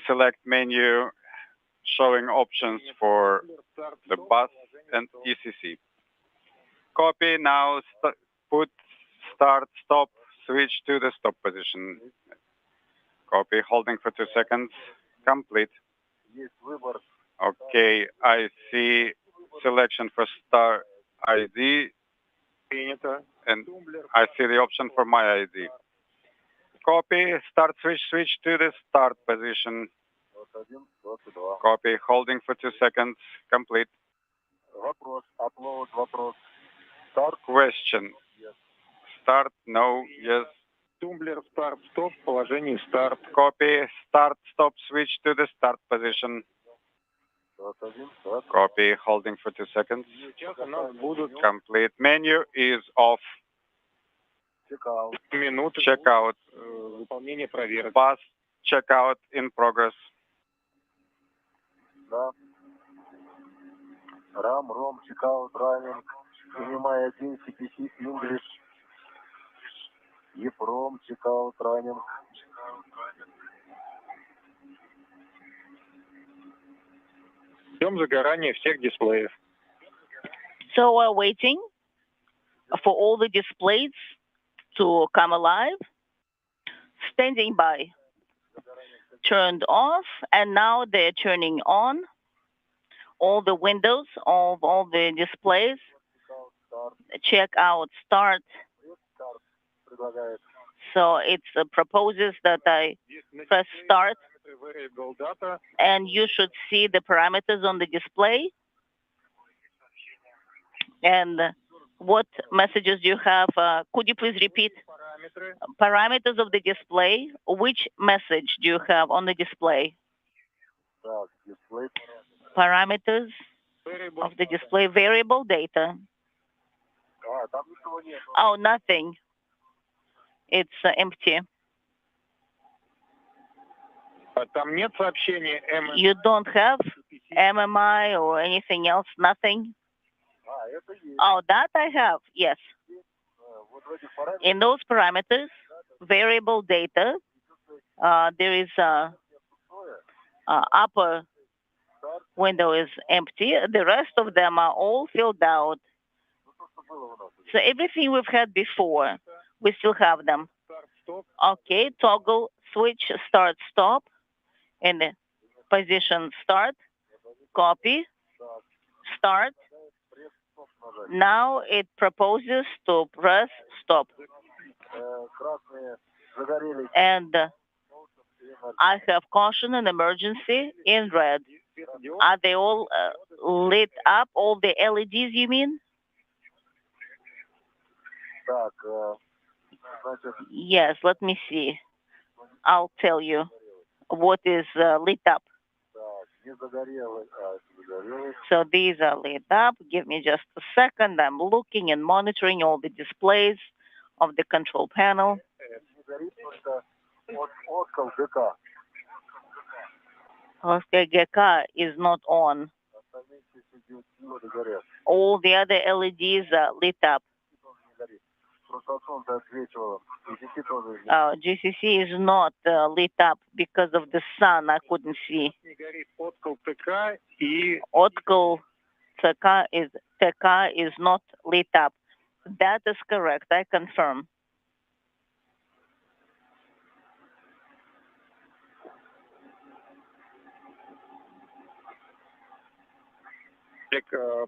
select menu showing options for the bus and ECC. Copy now, put start-stop switch to the stop position. Copy, holding for 2 seconds. Complete. Okay, I see selection for star ID, and I see the option for my ID. Copy, start switch to the start position. Copy, holding for 2 seconds. Complete. Question. Start, no, yes. Тумблер старт-стоп в положении старт. Copy, start-stop switch to the start position. Copy, holding for 2 seconds. Complete. Menu is off. Checkout. Выполнение проверок. Bus checkout in progress. Ром, checkout, running. Принимай 1, CPC, English. Ефром, checkout, running. Ждем загорания всех дисплеев. So we're waiting for all the displays to come alive. Standing by. Turned off, and now they're turning on. All the windows of all the displays. Check out start. So it proposes that I press start, and you should see the parameters on the display. And what messages do you have? Could you please repeat? Parameters of the display. Which message do you have on the display? Parameters of the display. Variable data. Oh, nothing. It's empty. Там нет сообщения MMI. You don't have MMI or anything else? Nothing? Oh, that I have, yes. In those parameters, variable data, there is upper window is empty. The rest of them are all filled out. So everything we've had before, we still have them. Okay, toggle, switch, start, stop, and the position start, copy, start. Now it proposes to press stop. And I have caution and emergency in red. Are they all lit up, all the LEDs you mean? Yes, let me see. I'll tell you what is lit up. So these are lit up. Give me just a second. I'm looking and monitoring all the displays of the control panel. Oscar GK is not on. All the other LEDs are lit up. GCC is not lit up because of the sun. I couldn't see. Otkal TK is not lit up. That is correct. I confirm.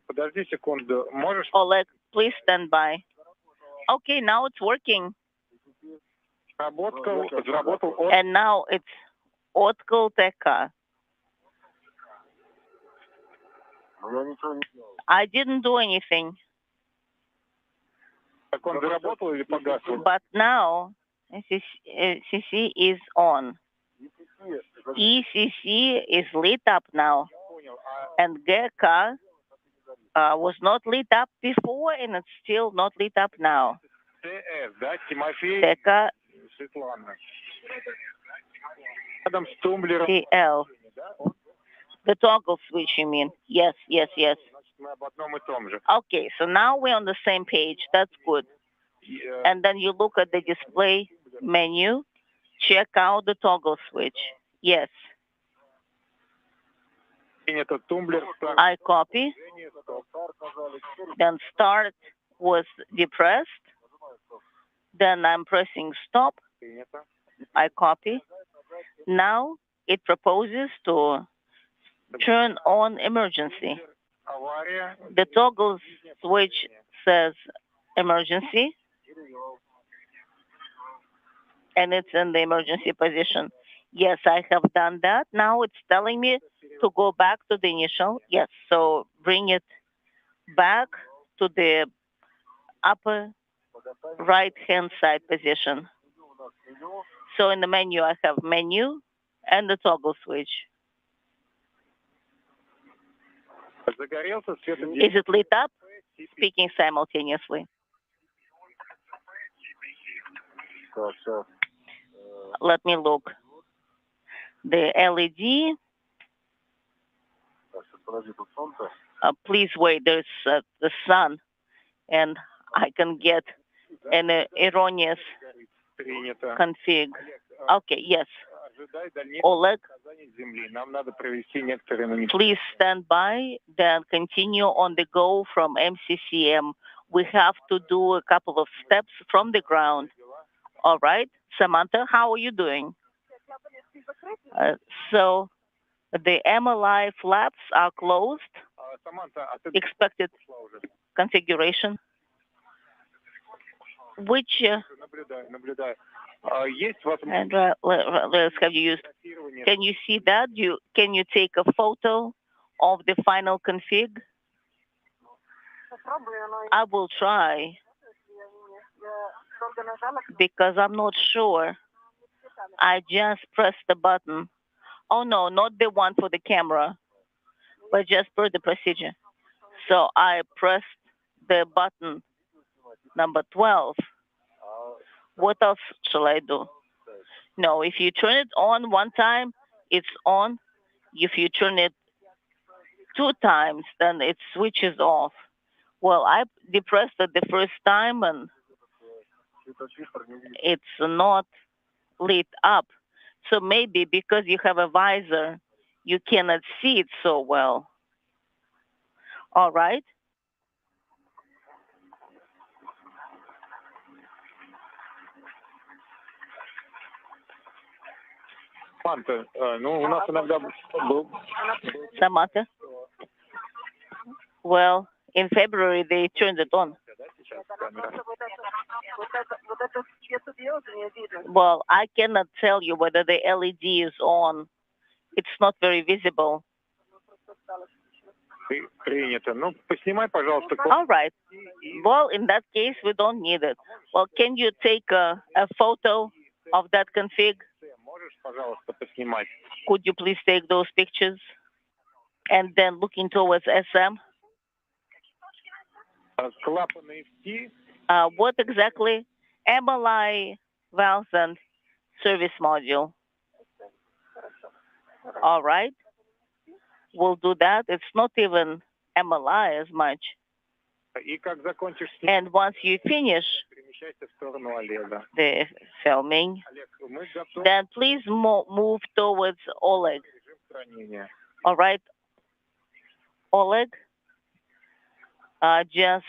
Подожди секунду. Можешь? Oleg, please stand by. Okay, now it's working. Заработал. And now it's Открыл ТК. Но я ничего не делал. I didn't do anything. Так он заработал или погас? But now CC is on. ECC is lit up now. And GECA was not lit up before and it's still not lit up now. ТС, да? Тимофей, TK Светлана. Рядом с тумблером. TL. The toggle switch, you mean? Yes, yes, yes. Значит, мы об одном и том же. Okay, so now we're on the same page. That's good. And then you look at the display menu, check out the toggle switch. Yes. Этот тумблер. I copy. Then start was depressed. Then I'm pressing stop. I copy. Now it proposes to turn on emergency. The toggle switch says emergency. And it's in the emergency position. Yes, I have done that. Now it's telling me to go back to the initial. Yes, so bring it back to the upper right-hand side position. So in the menu, I have menu and the toggle switch. Is it lit up? Speaking simultaneously. Let me look. The LED. Please wait. There's the sun, and I can get an erroneous config. Okay. Yes. Oleg, please stand by. Then continue on the go from MCCM. We have to do a couple of steps from the ground. All right. Samantha, how are you doing? So the MLI flaps are closed. Expected configuration. Which and let's have you used. Can you see that? Can you take a photo of the final config? I will try because I'm not sure. I just pressed the button. Oh no, not the one for the camera, but just for the procedure. So I pressed the button number 12. What else shall I do? No, if you turn it on one time, it's on. If you turn it 2 times, then it switches off. Well, I depressed it the first time and it's not lit up. So maybe because you have a visor, you cannot see it so well. All right. Samantha? Well, in February, they turned it on. Well, I cannot tell you whether the LED is on. It's not very visible. All right. Well, in that case, we don't need it. Well, can you take a photo of that config? Could you please take those pictures? And then looking towards SM. What exactly? MLI valves and service module. All right. We'll do that. It's not even MLI as much. And once you finish the filming, then please move towards Oleg. All right. Oleg, just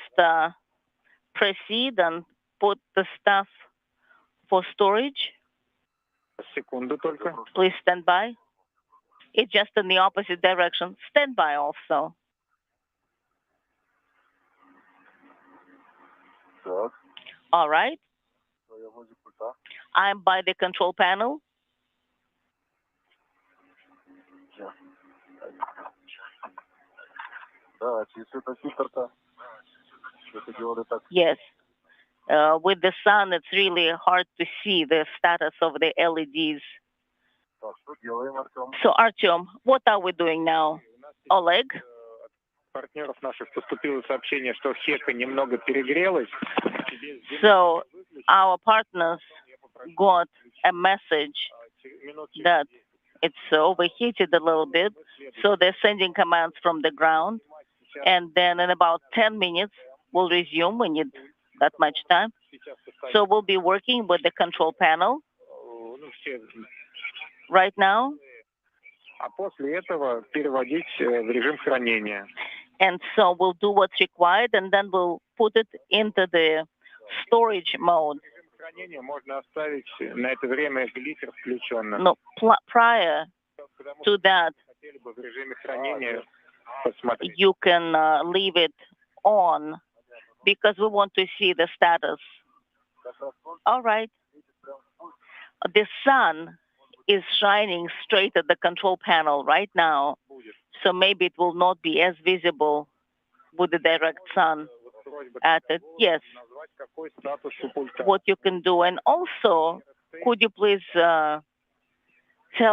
proceed and put the stuff for storage. Please stand by. It's just in the opposite direction. Stand by also. All right. I'm by the control panel. Yes. With the sun, it's really hard to see the status of the LEDs. So, Artyom, what are we doing now? Oleg? Партнеров наших поступило сообщение, что хека немного перегрелась. So, our partners got a message that it's overheated a little bit. So, they're sending commands from the ground. And then in about 10 minutes, we'll resume. We need that much time. So, we'll be working with the control panel right now. А после этого переводить в режим хранения. And so we'll do what's required, and then we'll put it into the storage mode. Хранение можно оставить на это время глиссер включенным. No, prior to that, Хотели бы в режиме хранения посмотреть. you can leave it on because we want to see the status. All right. The sun is shining straight at the control panel right now. So maybe it will not be as visible with the direct sun at it. Yes. What you can do. And also, could you please tell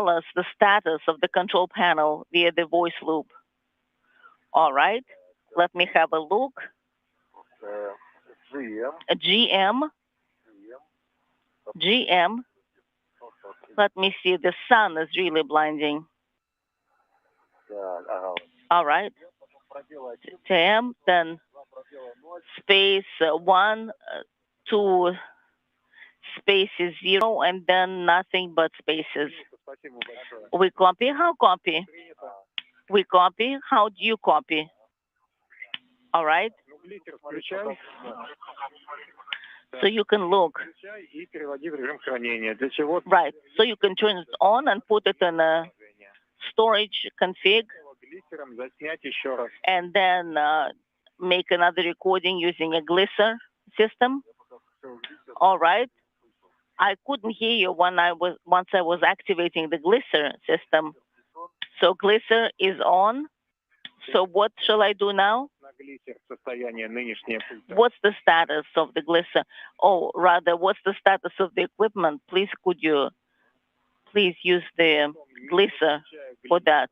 us the status of the control panel via the voice loop? All right. Let me have a look. GM. Let me see. The sun is really blinding. All right. TM, then space 1, 2 spaces 0, and then nothing but spaces. We copy? How copy? We copy? How do you copy? All right. So you can look. Right. So you can turn it on and put it in a storage config, and then make another recording using a glisser system. All right. I couldn't hear you once I was activating the glisser system. So glisser is on. So what shall I do now? What's the status of the glisser? Oh, rather, what's the status of the equipment? Please, could you please use the glisser for that?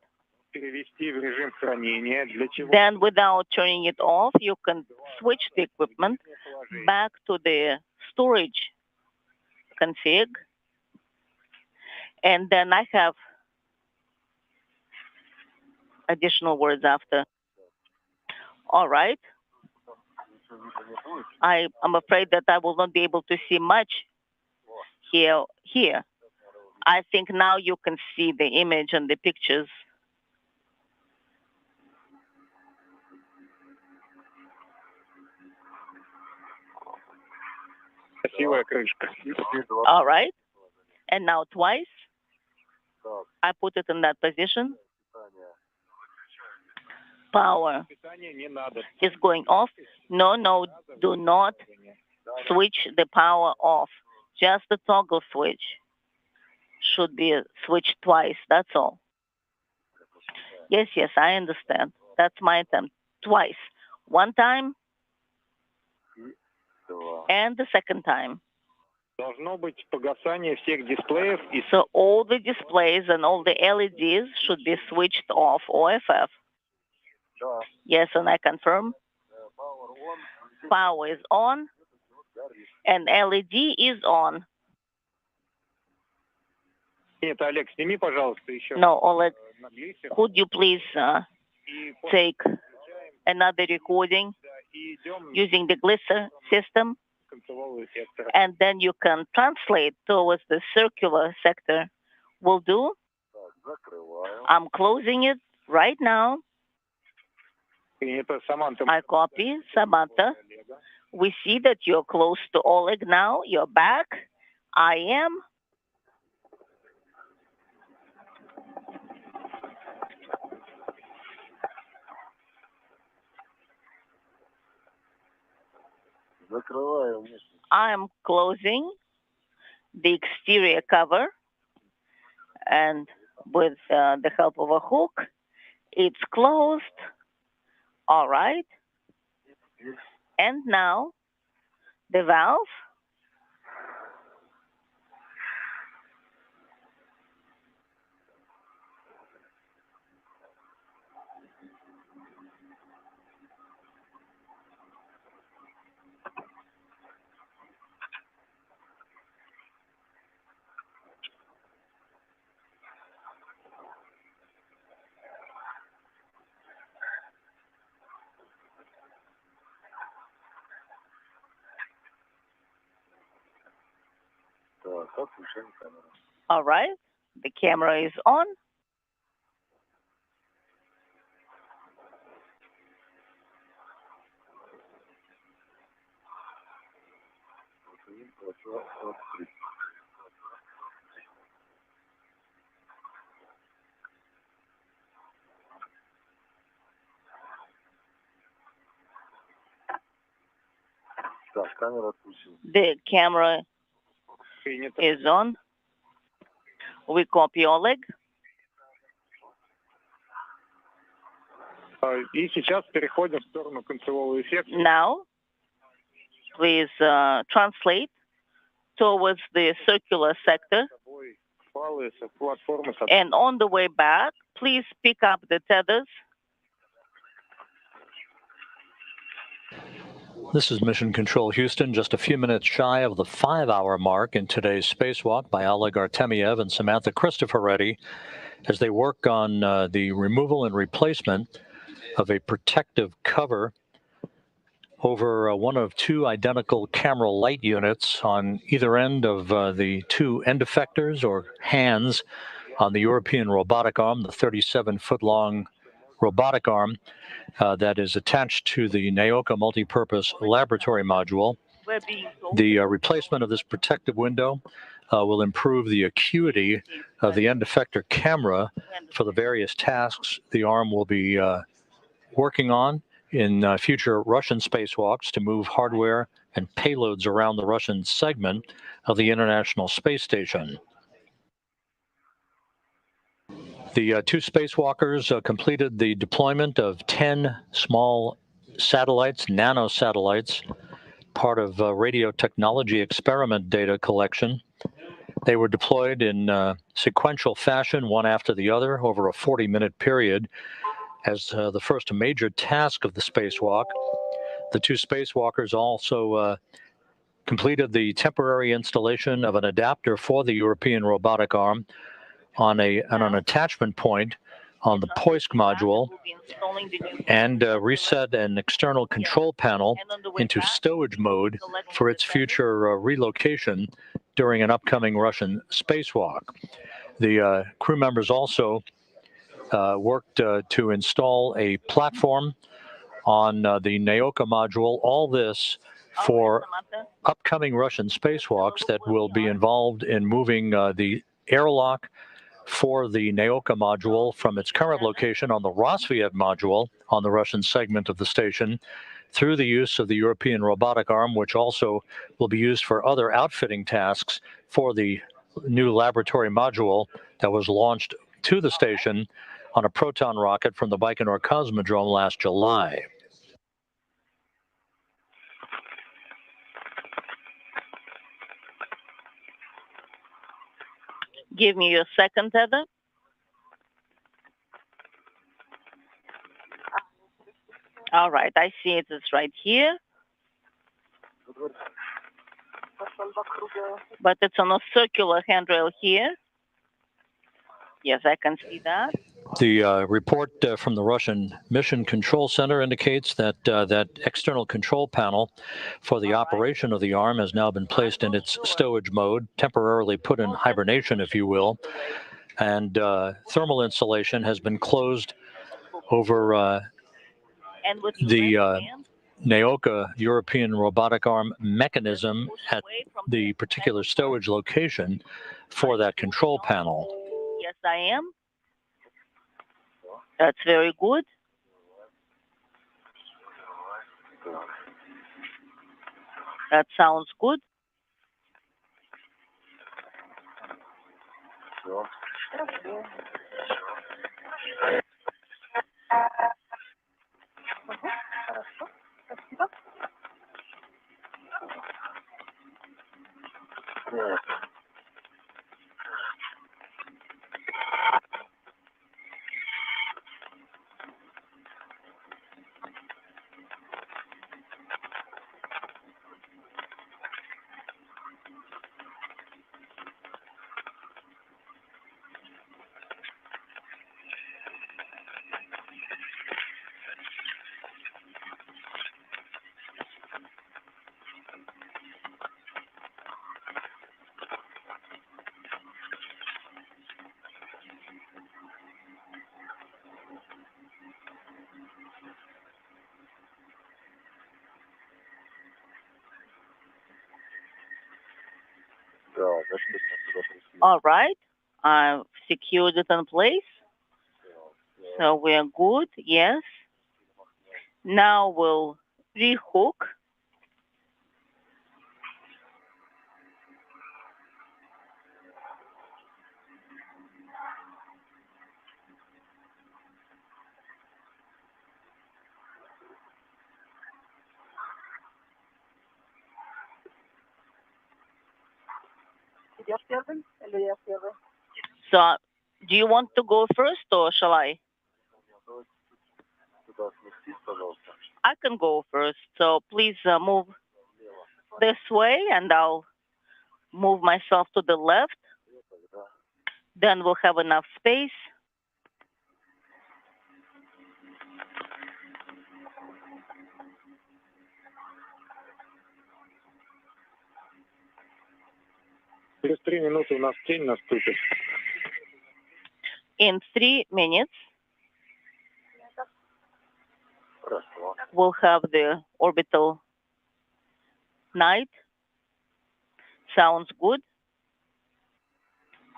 Then without turning it off, you can switch the equipment back to the storage config. And then I have additional words after. All right. I'm afraid that I will not be able to see much here. I think now you can see the image and the pictures. All right. And now twice. I put it in that position. Power is going off. No, do not switch the power off. Just the toggle switch should be switched twice. That's all. Yes, I understand. That's my attempt. Twice. One time and the second time. So all the displays and all the LEDs should be switched off, OFF. Yes, and I confirm. Power is on and LED is on. No, Oleg, could you please take another recording using the glisser system? And then you can translate towards the circular sector. Will do. I'm closing it right now. I copy, Samantha. We see that you're close to Oleg now. You're back. I am. I'm closing the exterior cover, and with the help of a hook, it's closed. All right. And now the valve. All right. The camera is on. The camera is on. We copy, Oleg. И сейчас переходим в сторону концевого эффекта. Now, please translate towards the circular sector. And on the way back, please pick up the tethers. This is Mission Control Houston, just a few minutes shy of the 5-hour mark in today's spacewalk by Oleg Artemyev and Samantha Cristoforetti as they work on the removal and replacement of a protective cover over one of two identical camera light units on either end of the two end effectors or hands on the European robotic arm, the 37-foot-long robotic arm that is attached to the NAOCA multipurpose laboratory module. The replacement of this protective window will improve the acuity of the end effector camera for the various tasks the arm will be working on in future Russian spacewalks to move hardware and payloads around the Russian segment of the International Space Station. The two spacewalkers completed the deployment of 10 small satellites, nanosatellites, part of radio technology experiment data collection. They were deployed in sequential fashion, one after the other, over a 40-minute period as the first major task of the spacewalk. The two spacewalkers also completed the temporary installation of an adapter for the European robotic arm on an attachment point on the POISC module and reset an external control panel into stowage mode for its future relocation during an upcoming Russian spacewalk. The crew members also worked to install a platform on the NAOCA module, all this for upcoming Russian spacewalks that will be involved in moving the airlock for the NAOCA module from its current location on the Rosviet module on the Russian segment of the station through the use of the European robotic arm, which also will be used for other outfitting tasks for the new laboratory module that was launched to the station on a Proton rocket from the Baikonur Cosmodrome last July. Give me your second tether. All right, I see it is right here. But it's on a circular handrail here. Yes, I can see that. The report from the Russian Mission Control Center indicates that that external control panel for the operation of the arm has now been placed in its stowage mode, temporarily put in hibernation, if you will, and thermal insulation has been closed over the NAOCA European robotic arm mechanism at the particular stowage location for that control panel. Yes, I am. That's very good. That sounds good. All right. I've secured it in place. So we're good. Yes. Now we'll rehook. So, do you want to go first or shall I? I can go first. So please move this way and I'll move myself to the left. Then we'll have enough space. Через 3 минуты у нас тень наступит. In 3 minutes, we'll have the orbital night. Sounds good.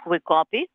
We copy.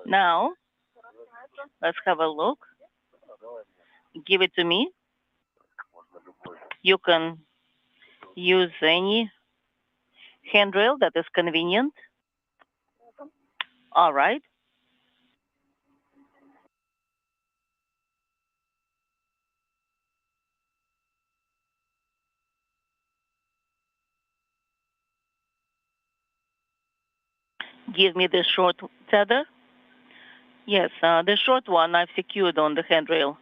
Now, let's have a look. Give it to me. You can use any handrail that is convenient. All right. Give me the short tether. Yes, the short one I've secured on the handrail.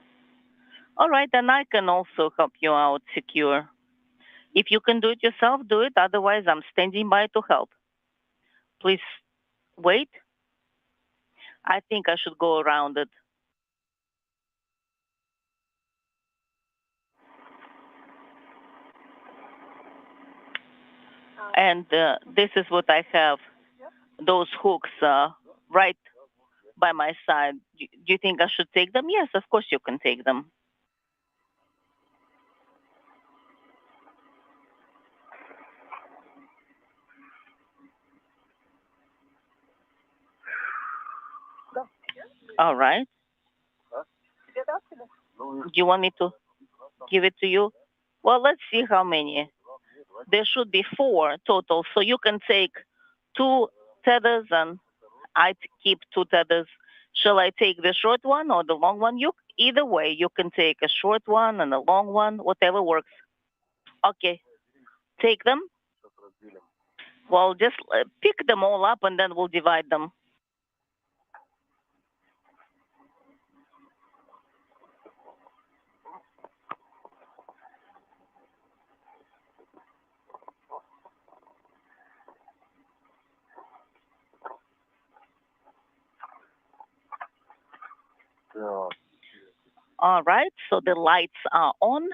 All right, and I can also help you out secure. If you can do it yourself, do it. Otherwise, I'm standing by to help. Please wait. I think I should go around it. And this is what I have. Those hooks right by my side. Do you think I should take them? Yes, of course you can take them. All right. Do you want me to give it to you? Well, let's see how many. There should be 4 total. So you can take 2 tethers and I keep 2 tethers. Shall I take the short one or the long one? Either way, you can take a short one and a long one, whatever works. Okay. Take them. Well, just pick them all up and then we'll divide them. All right, so the lights are on.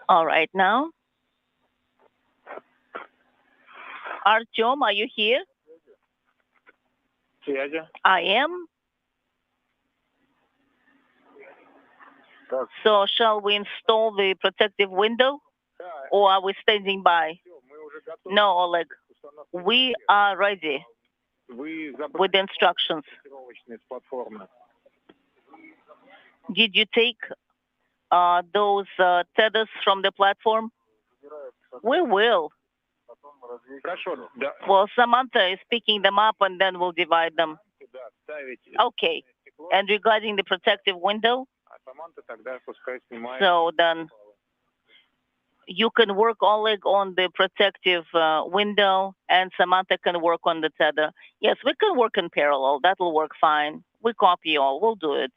All right, now. Artyom, are you here? I am. So shall we install the protective window, or are we standing by? No, Oleg. We are ready with instructions. Did you take those tethers from the platform? We will. Well, Samantha is picking them up and then we'll divide them. Okay. And regarding the protective window? So then you can work, Oleg, on the protective window and Samantha can work on the tether. Yes, we can work in parallel. That will work fine. We copy all. We'll do it.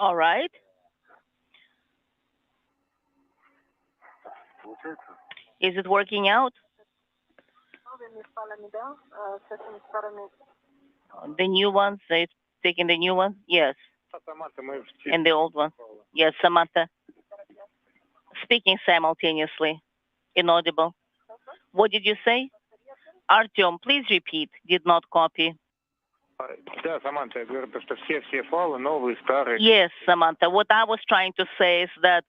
All right. Is it working out? The new ones, they're taking the new ones? Yes. And the old ones? Yes, Samantha. Speaking simultaneously. Inaudible. What did you say? Artyom, please repeat. Did not copy. Yes, Samantha. What I was trying to say is that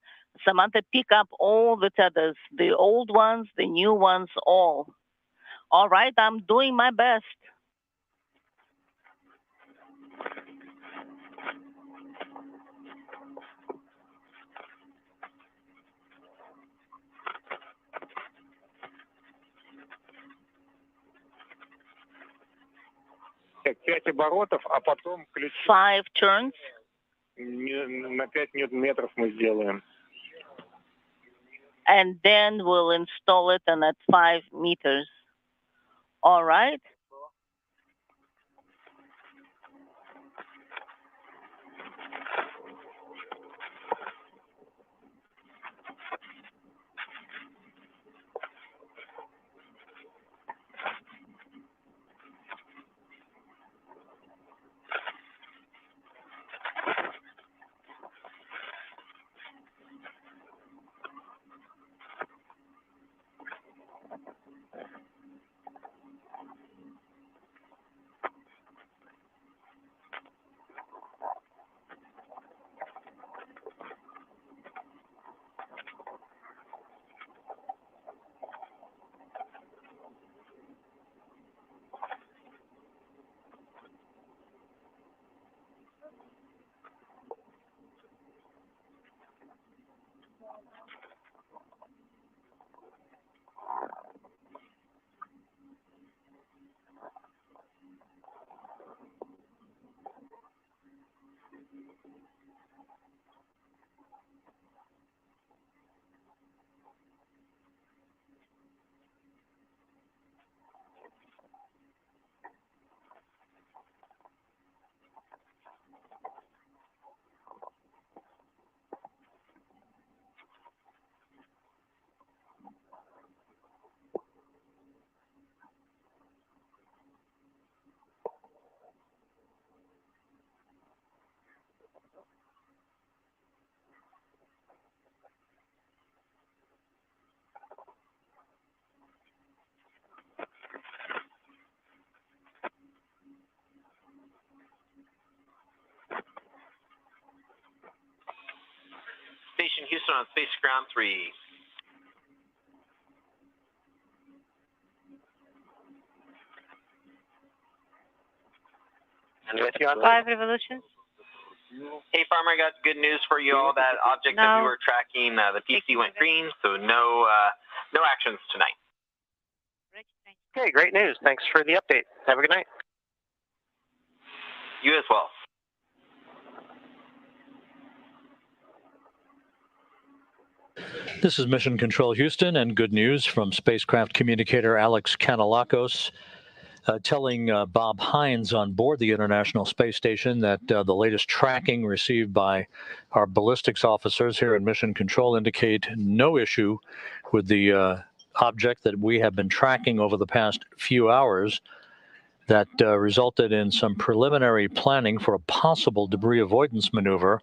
Samantha, pick up all the tethers, the old ones, the new ones, all. All right, I'm doing my best. Five turns. And then we'll install it and at 5 meters. All right. Station Houston on Space Ground 3. And with you on 5 revolutions. Hey, Farmer, I got good news for you all. That object that we were tracking, the PC went green, so no actions tonight. Okay, great news. Thanks for the update. Have a good night. You as well. This is Mission Control Houston, and good news from spacecraft communicator Alex Kanellakos, telling Bob Hines on board the International Space Station that the latest tracking received by our ballistics officers here in Mission Control indicate no issue with the object that we have been tracking over the past few hours that resulted in some preliminary planning for a possible debris avoidance maneuver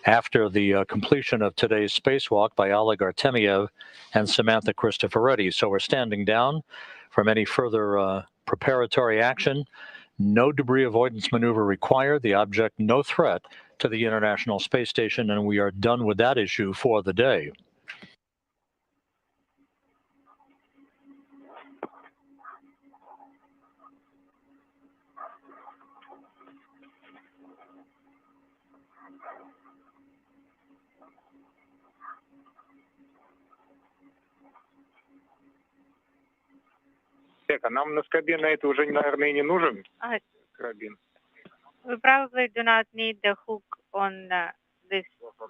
after the completion of today's spacewalk by Oleg Artemyev and Samantha Cristoforetti. So we're standing down from any further preparatory action. No debris avoidance maneuver required. The object no threat to the International Space Station, and we are done with that issue for the day. Так, а нам на скобе это уже, наверное, и не нужен карабин. We probably do not need the hook on this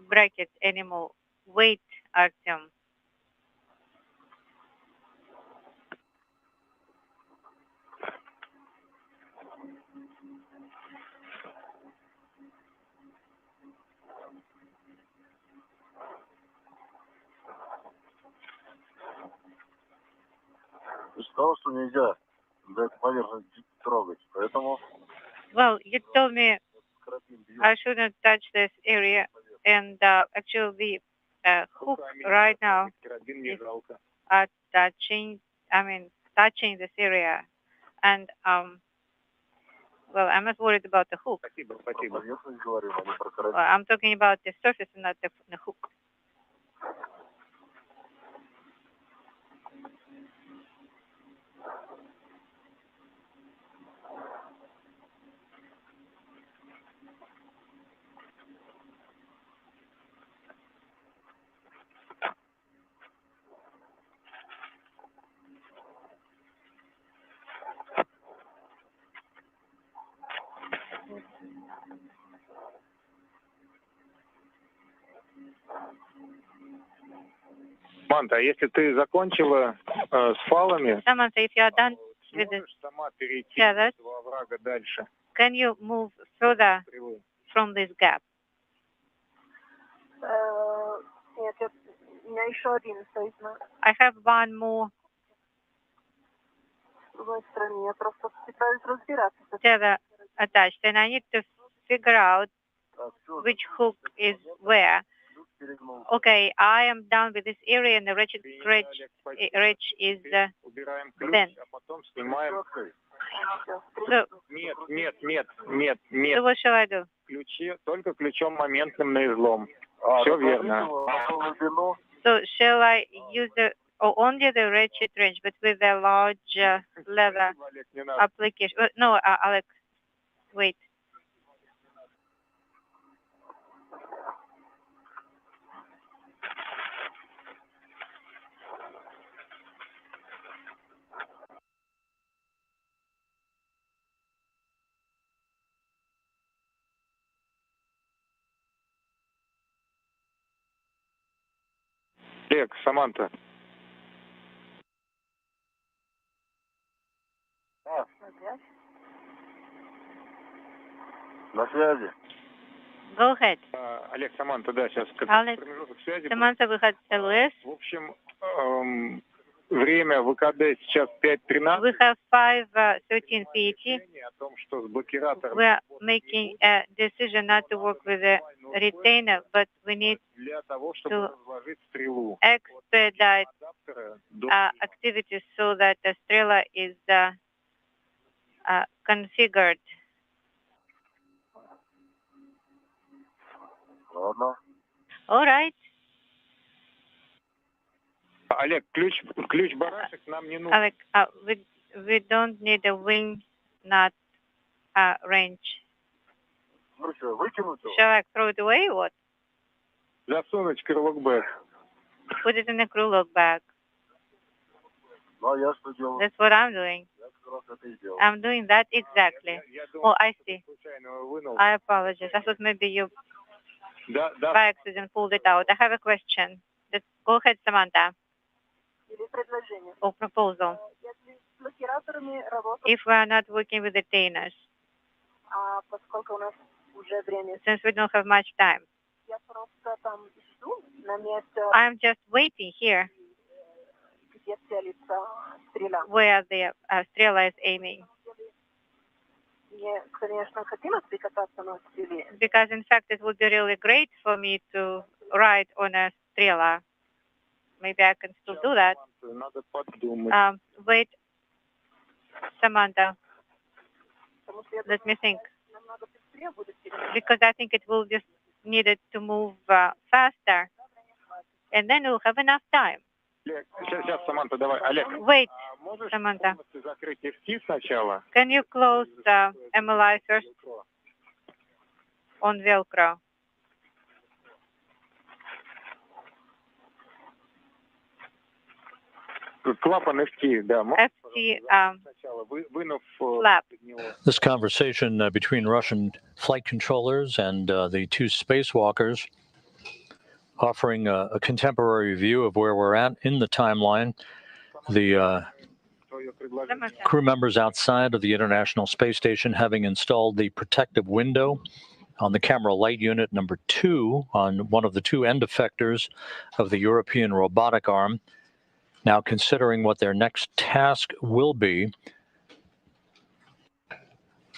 bracket anymore. Wait, Artyom. Ты сказал, что нельзя эту поверхность трогать, поэтому... Well, you told me I shouldn't touch this area, and actually the hook right now is touching this area, and well, I'm not worried about the hook. Well, I'm talking about the surface and not the hook. Саманта, а если ты закончила с фалами, Samantha, if you are done with the сама перейти feathers, этого оврага дальше? can you move further from this gap? Нет, у меня еще один стоит на I have one more другой стороне. Я просто пытаюсь разбираться. tether attached, and I need to figure out which hook is where. Okay, I am done with this area, and the ridge is Убираем ключ, then. а потом снимаем. So, Нет. so what shall I do? Ключи, только ключом моментным на излом. Все верно. So shall I use only the ratchet wrench, but with a large leather application? No, Alex, wait. Олег, Саманта. На связи. Go ahead. Олег, Саманта, да, сейчас Alex, промежуток связи. Samantha, we had LS. В общем, время ВКД сейчас 5:13. We have 5:13 PET. О том, что с блокиратором We are making a decision not to work with a retainer, but we need для того, чтобы to разложить стрелу. expedite activities so that the Strela is configured. Ладно. All right. Олег, ключ барашек нам не нужен. Alec, we don't need a wing nut wrench. Ну что, выкинуть его? Shall I throw it away or what? Засунуть в крылок-бэк. Put it in a crew log bag. Ну, а я что делаю? That's what I'm doing. Я как раз это и делал. I'm doing that exactly. Я думал, Oh, I see. случайно его вынул. I apologize. I thought maybe you Да. by accident pulled it out. I have a question. Go ahead, Samantha. Или предложение. Or proposal. Если с блокираторами работать, If we are not working with retainers, поскольку у нас уже время, since we don't have much time, я просто там жду на месте, I'm just waiting here где целится стрела. where the Strela is aiming. Мне, конечно, хотелось бы кататься на стреле, Because in fact, it would be really great for me to ride on a Strela. Maybe I can still do that. Надо подумать. Wait, Samantha, потому что я let me think. намного быстрее будет перемещаться. Because I think it will just need it to move faster. And then we'll have enough time. Олег, сейчас, Саманта, давай. Олег, Wait, можешь Samantha, полностью закрыть FT сначала? can you close MLI first on Velcro? Клапан FT, да. FT Сначала вынув flap. из него. This conversation between Russian flight controllers and the two spacewalkers, offering a contemporary view of where we're at in the timeline. The crew members outside of the International Space Station having installed the protective window on the camera light unit number 2 on one of the two end effectors of the European robotic arm. Now considering what their next task will be.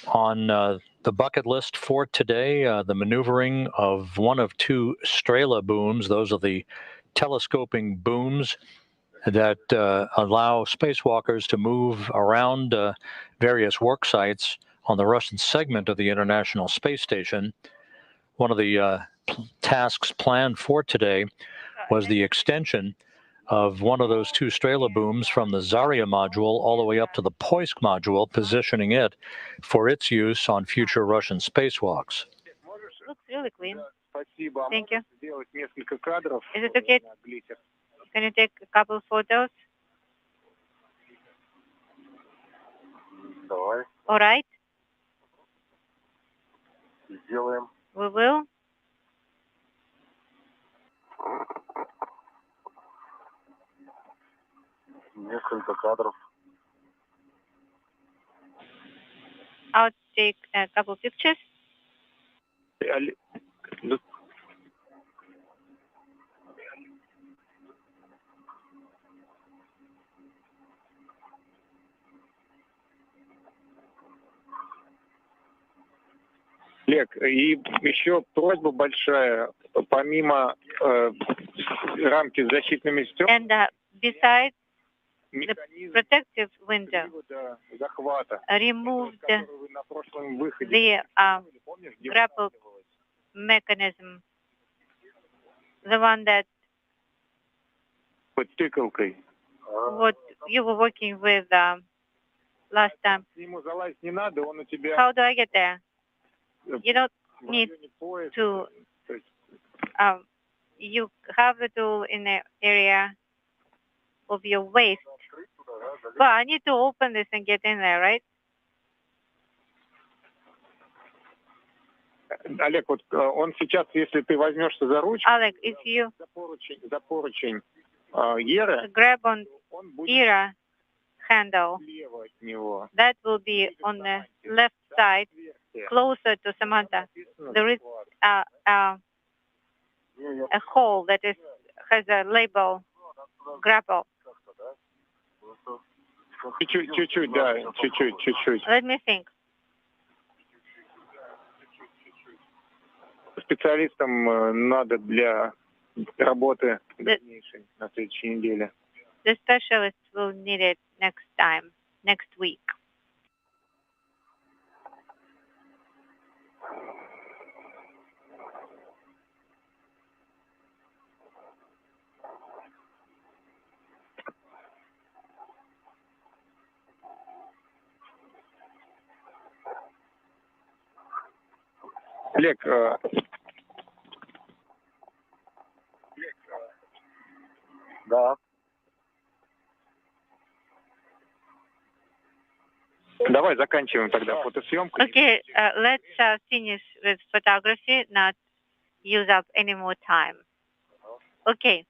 On the bucket list for today, the maneuvering of one of two Strela booms. Those are the telescoping booms that allow spacewalkers to move around various work sites on the Russian segment of the International Space Station. One of the tasks planned for today was the extension of one of those two Strela booms from the Zarya module all the way up to the Poisk module, positioning it for its use on future Russian spacewalks. Looks really clean. Спасибо. Thank you. Сделать несколько кадров. Is it okay? Can you take a couple photos? Давай, All right, сделаем. we will. Несколько кадров. I'll take a couple pictures. Олег, и еще просьба большая, помимо рамки с защитными стеклами, And besides the механизм protective window, привода захвата, removed который вы на прошлом выходе, the помнишь, grapple mechanism, the one that под тыкалкой. what you were working with last time. К нему залазить не надо, он у тебя How do I get there? You don't в need районе пояса. to. То есть You have the tool in the area of your waist. But I need to open this and get in there, right? Олег, вот он сейчас, если ты возьмешься за ручку, Alec, if you за поручень Еры, grab on он будет ERA handle, слева от него. that will be on the left side, closer to Samantha. There is a hole that has a label, grapple. Чуть-чуть, да, чуть-чуть. Let me think. Специалистам надо для работы дальнейшей на следующей неделе. The specialist will need it next time, next week. Олег, Да. давай заканчиваем тогда фотосъемку. Okay, let's finish with photography, not use up any more time. Okay.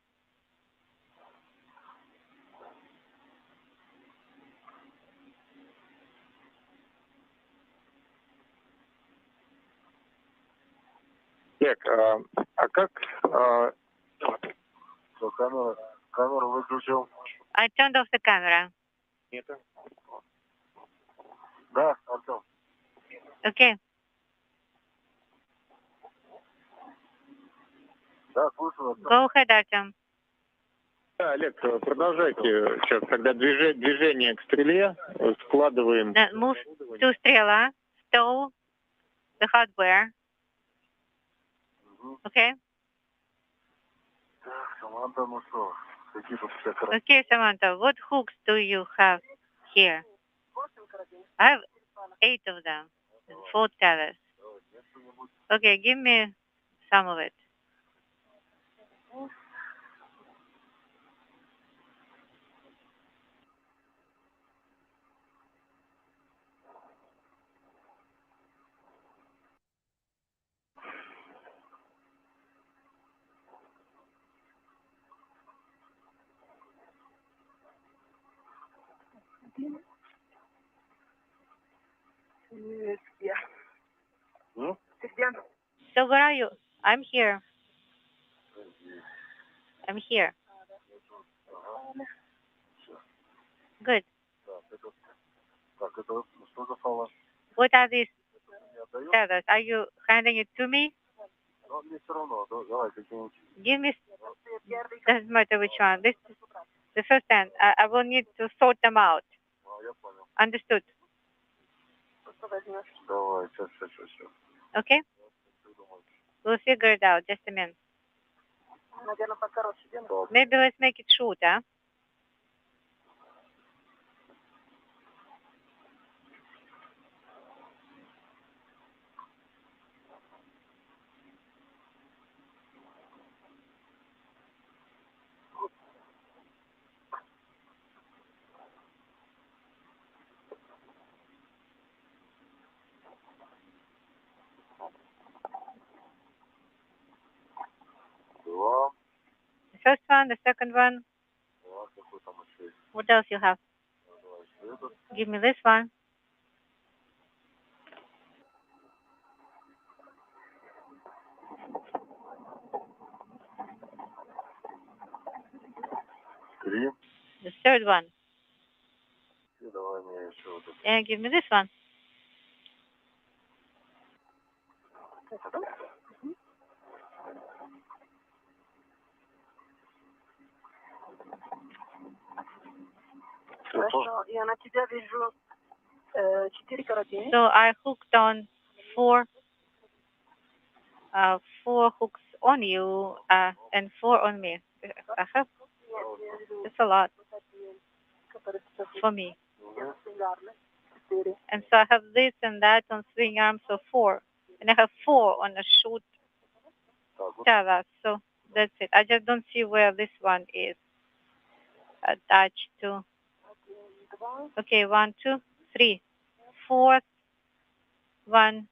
Олег, а как... Что, камеру выключил? I turned off the camera. Нет. Да, Артем. Okay. Да, слушаю. Артем. Go ahead, Artem. Да, Олег, продолжайте. Сейчас, когда движение к стреле, складываем... Move to стрела, stow the hardware. Okay? Так, Саманта, ну что, какие тут все красивые. Okay, Samantha, what hooks do you have here? I have 8 of them, 4 tethers. Okay, give me some of it. So where are you? I'm here. I'm here. Good. Так, это что за фала? What are these tethers? Are you handing it to me? Ну, мне все равно, давай какие-нибудь. Give me, doesn't matter which one. This is the first one. I will need to sort them out. Я понял. Understood. Давай, сейчас. Okay? We'll figure it out. Just a minute. Maybe let's make it shorter. Два. The first one, the second one. Два, какой там еще есть? What else you have? Давай еще этот. Give me this one. Три. The third one. И давай мне еще вот этот. And give me this one. Хорошо, я на тебя вижу 4 карабина. So I hooked on four hooks on you and 4 on me. I have, it's a lot for me. And so I have this and that on swing arms, so 4. And I have 4 on a short tether. So that's it. I just don't see where this one is attached to. Okay, 1, 2, 3. 4th one.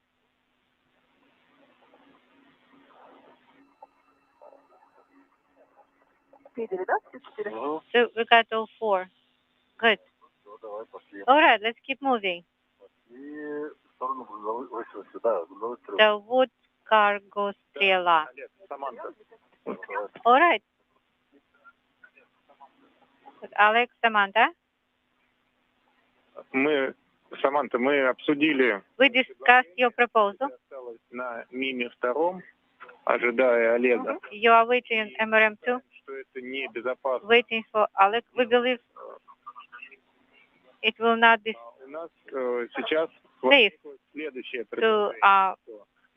So we got all 4. Good. Давай, пошли. All right, let's keep moving. И в сторону грузовой сюда, грузовой стрелы. The wood cargo стрела. All right. Alex, Samantha. Саманта, мы обсудили... We discussed your proposal. На миме втором, ожидая Олега. You are waiting in MRM2. Что это небезопасно. Waiting for Alex. We believe it will not be У нас сейчас safe следующее to предложение.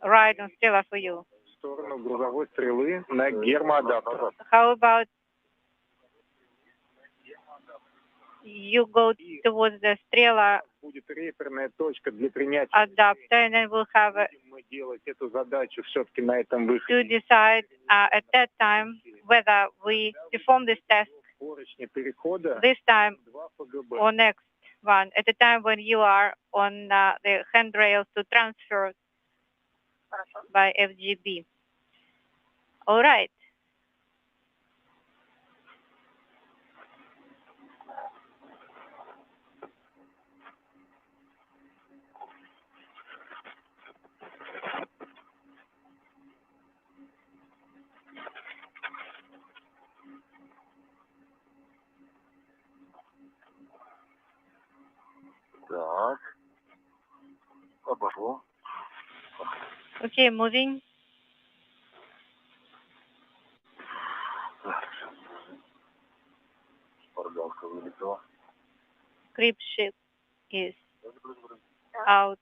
ride on Stella for you. В сторону грузовой стрелы на гермоадаптер. How about you go towards the Strela Будет реперная точка для принятия. adapter, and then we'll have Мы делать эту задачу все-таки на этом to выходе. decide at that time whether we perform this test Поручни перехода this time 2 ФГБ. or next one, at the time when you are on the handrails to transfer by FGB. All right. Так. Обошло. Okay, moving. Шпаргалка вылетела. Creep ship is out.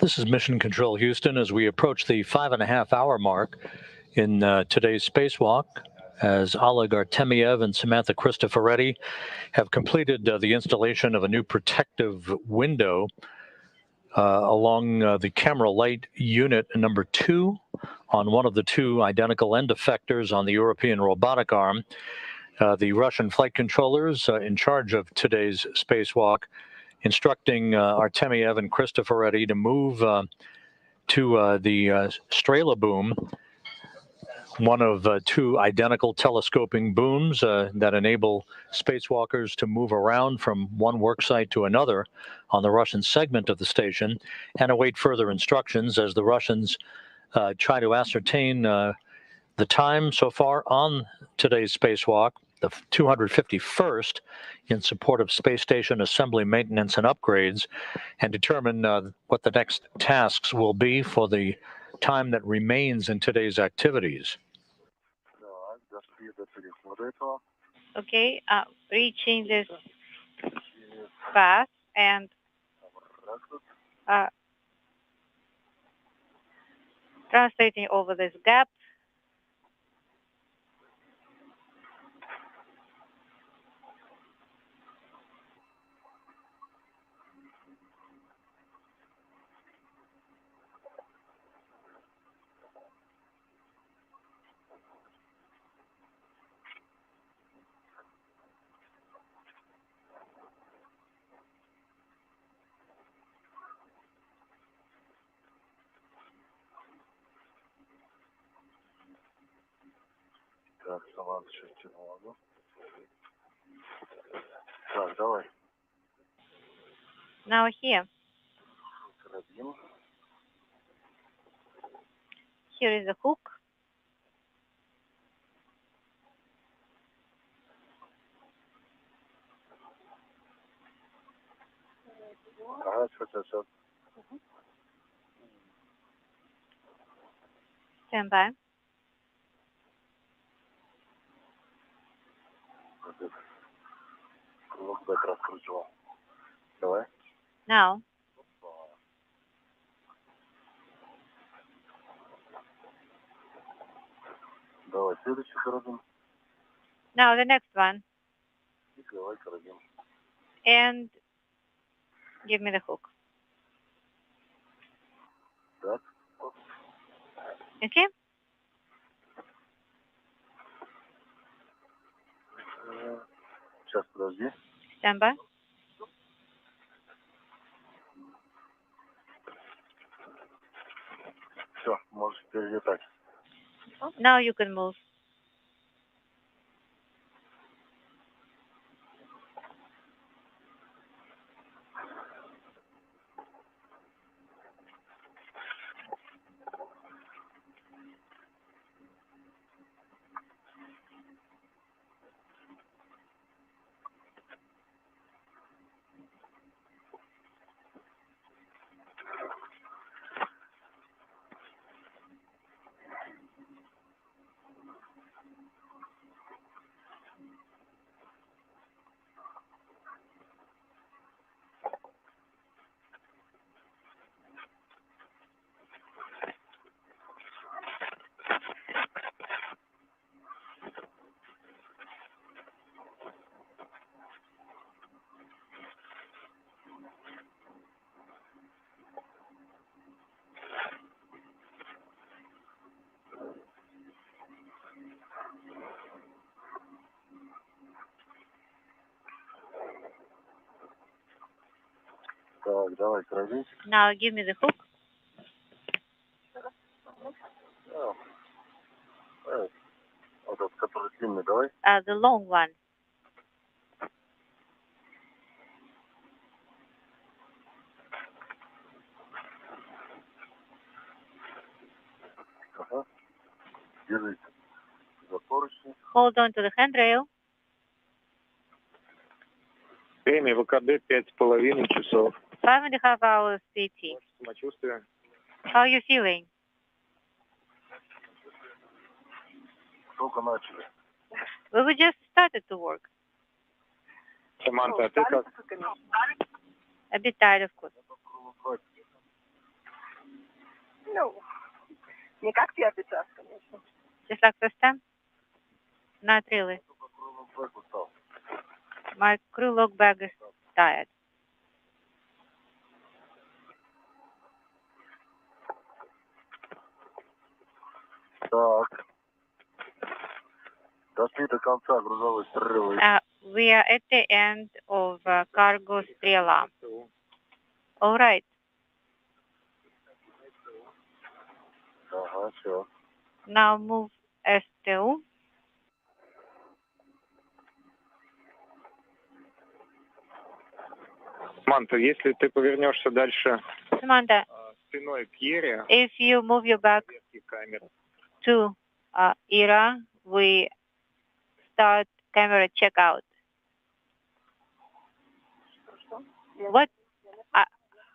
This is Mission Control Houston as we approach the 5.5-hour mark in today's spacewalk, as Oleg Artemyev and Samantha Cristoforetti have completed the installation of a new protective window along the camera light unit number 2 on one of the 2 identical end effectors on the European robotic arm. The Russian flight controllers in charge of today's spacewalk instructing Artemyev and Cristoforetti to move to the Strela boom, one of 2 identical telescoping booms that enable spacewalkers to move around from one worksite to another on the Russian segment of the station and await further instructions as the Russians try to ascertain the time so far on today's spacewalk, the 251st in support of space station assembly, maintenance, and upgrades, and determine what the next tasks will be for the time that remains in today's activities. Okay, reaching this path and translating over this gap. Так, Самантha сейчас тянула, да? Так, давай. Now here. Карабин. Here is a hook. Ага, сейчас. Stand by. Крылок бэк раскручивал. Давай. Now. Давай, следующий карабин. Now the next one. И давай карабин. And give me the hook. Так. Okay? Сейчас, подожди. Stand by. Все, можешь перелетать. Now you can move. Так, давай, крови. Now give me the hook. Вот этот, который длинный, давай. The long one. Ага. Держите за поручни. Hold on to the handrail. Время ВКД 5,5 часов. 5.5 hours PT. Самочувствие. How are you feeling? Только начали. We just started to work. Саманта, а ты как? A bit tired, of course. Ну, не как первый час, конечно. Just like first time? Not really. My crew log bag is tired. Так. Дошли до конца грузовой стрелы. We are at the end of cargo strela. All right. Ага, все. Now move STU. Саманта, если ты повернешься дальше Samantha, спиной к Ере, if you move your back камеры. to ERA, we start camera checkout. What?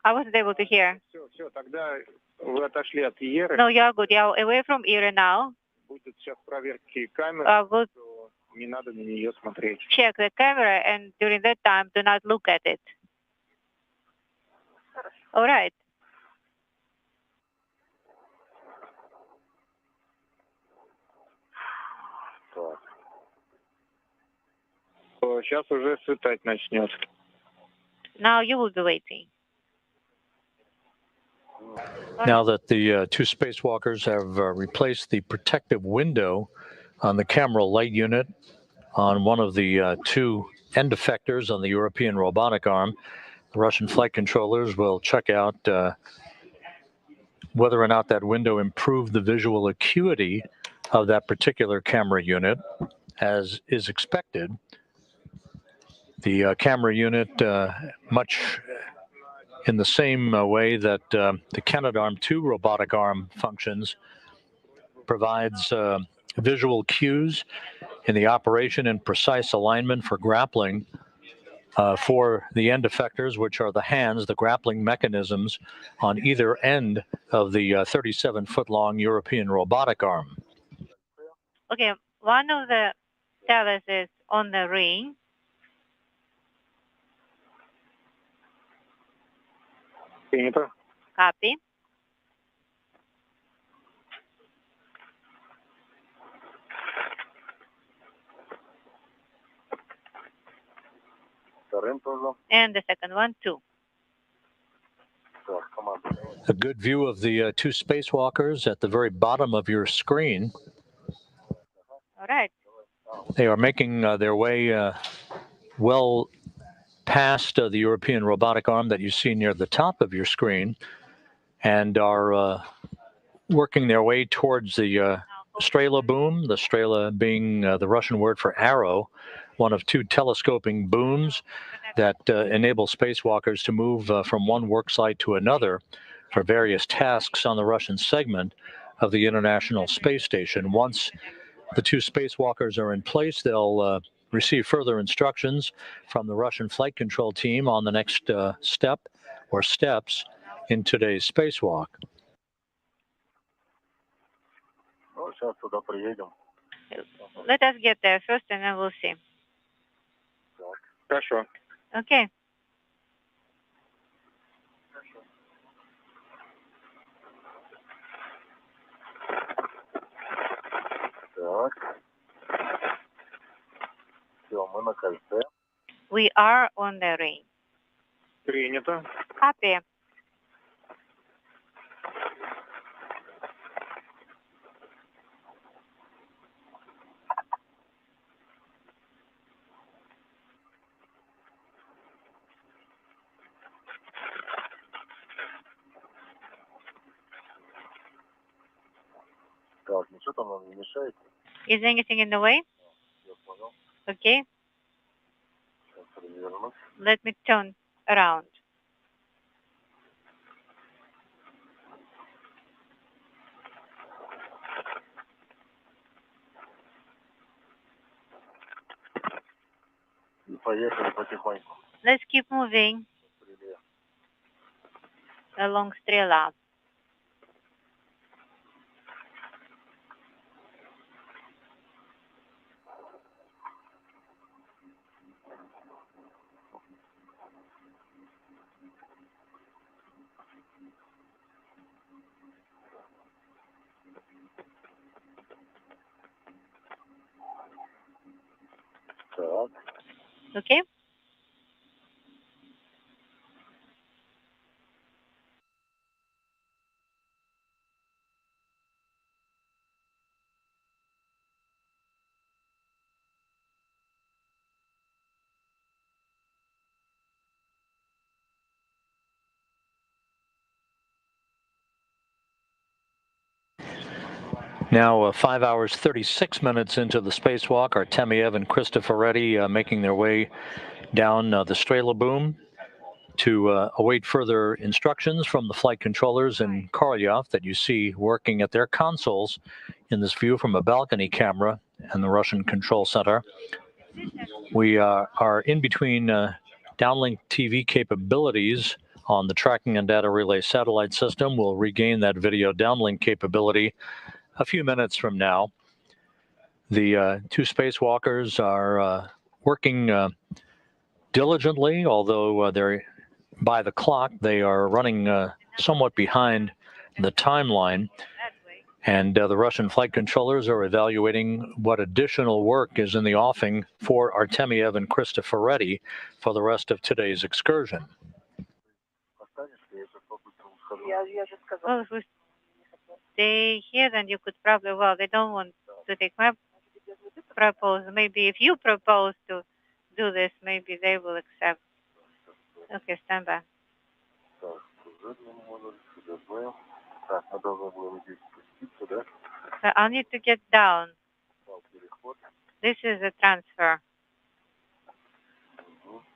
I wasn't able to hear. Все, тогда вы отошли от Еры. No, you're good. You're away from ERA now. Будет сейчас проверки камеры, We'll то не надо на нее смотреть. check the camera, and during that time, do not look at it. All right. Так. Сейчас уже светать начнет. Now you will be waiting. Now that the two spacewalkers have replaced the protective window on the camera light unit on one of the two end effectors on the European robotic arm, the Russian flight controllers will check out whether or not that window improved the visual acuity of that particular camera unit, as is expected. The camera unit, much in the same way that the Canadarm2 robotic arm functions, provides visual cues in the operation and precise alignment for grappling for the end effectors, which are the hands, the grappling mechanisms on either end of the 37-foot-long European robotic arm. Okay, one of the tellers is on the ring. Принято. Copy. And the second one, too. A good view of the two spacewalkers at the very bottom of your screen. All right. They are making their way well past the European robotic arm that you see near the top of your screen, and are working their way towards the Strela boom, the Strela being the Russian word for arrow, one of two telescoping booms that enable spacewalkers to move from one work site to another for various tasks on the Russian segment of the International Space Station. Once the two spacewalkers are in place, they'll receive further instructions from the Russian flight control team on the next step or steps in today's spacewalk. Let us get there first, and then we'll see. Хорошо. Okay. We are on the ring. Принято. Copy. Так, ничего там вам не мешает? Is there anything in the way? Я понял. Okay. Сейчас развернусь. Let me turn around. И поехали потихоньку. Let's keep moving along Strela. Так. Okay. Now, 5 hours, 36 minutes into the spacewalk, Artemyev and Cristoforetti making their way down the Strela boom to await further instructions from the flight controllers in Korolyov that you see working at their consoles in this view from a balcony camera and the Russian control center. We are in between downlink TV capabilities on the tracking and data relay satellite system. We'll regain that video downlink capability a few minutes from now. The two spacewalkers are working diligently, although they're by the clock. They are running somewhat behind the timeline. And the Russian flight controllers are evaluating what additional work is in the offing for Artemyev and Cristoforetti for the rest of today's excursion. Well, if we stay here, then you could probably, well, they don't want to take my proposal. Maybe if you propose to do this, maybe they will accept. Okay, stand by. I'll need to get down. This is a transfer.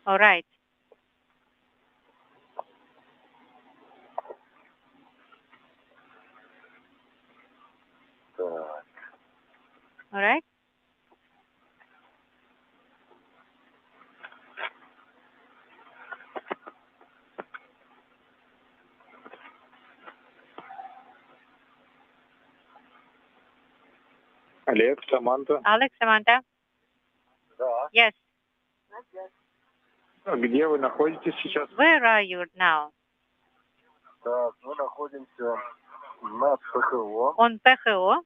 All right. All right. Олег, Саманта. Alex, Samantha? Да. Yes. Где вы находитесь сейчас? Where are you now? Так, мы находимся на ПХО. On PHO.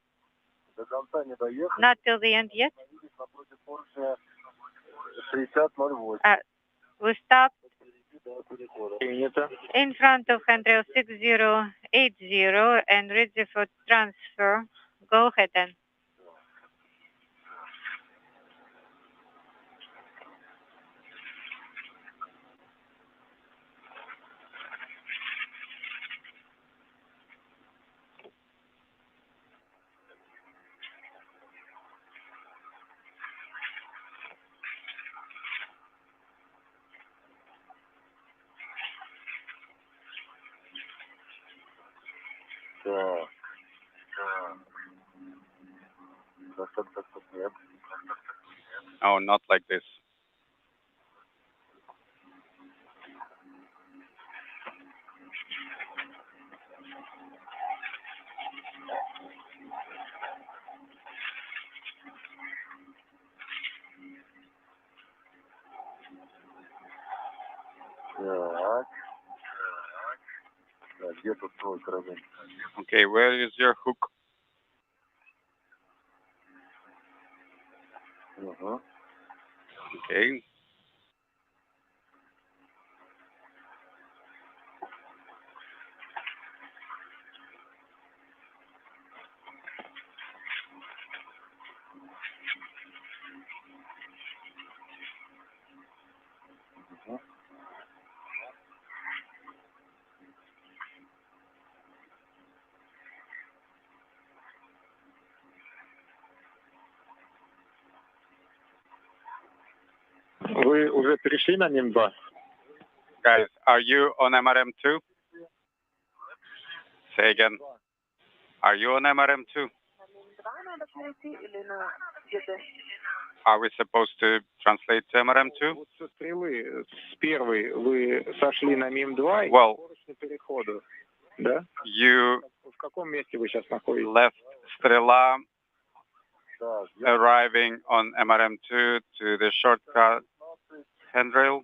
До конца не доехали. Not till the end yet. Напротив поручня 6008. We stopped Принято. in front of handrail 6080 and ready for transfer. Go ahead then. Нет. Oh, not like this. Так. Где тут твой карабин? Okay, where is your hook? Угу. Okay. Вы уже перешли на МИМ-2? Guys, are you on MRM2? Say again. Are you on MRM2? Are we supposed to translate to MRM2? Вот со стрелы, с первой, вы сошли на МИМ-2 и Well, по переходу, да? You В каком месте вы сейчас находитесь? left Strela, arriving on MRM2 to the shortcut handrail.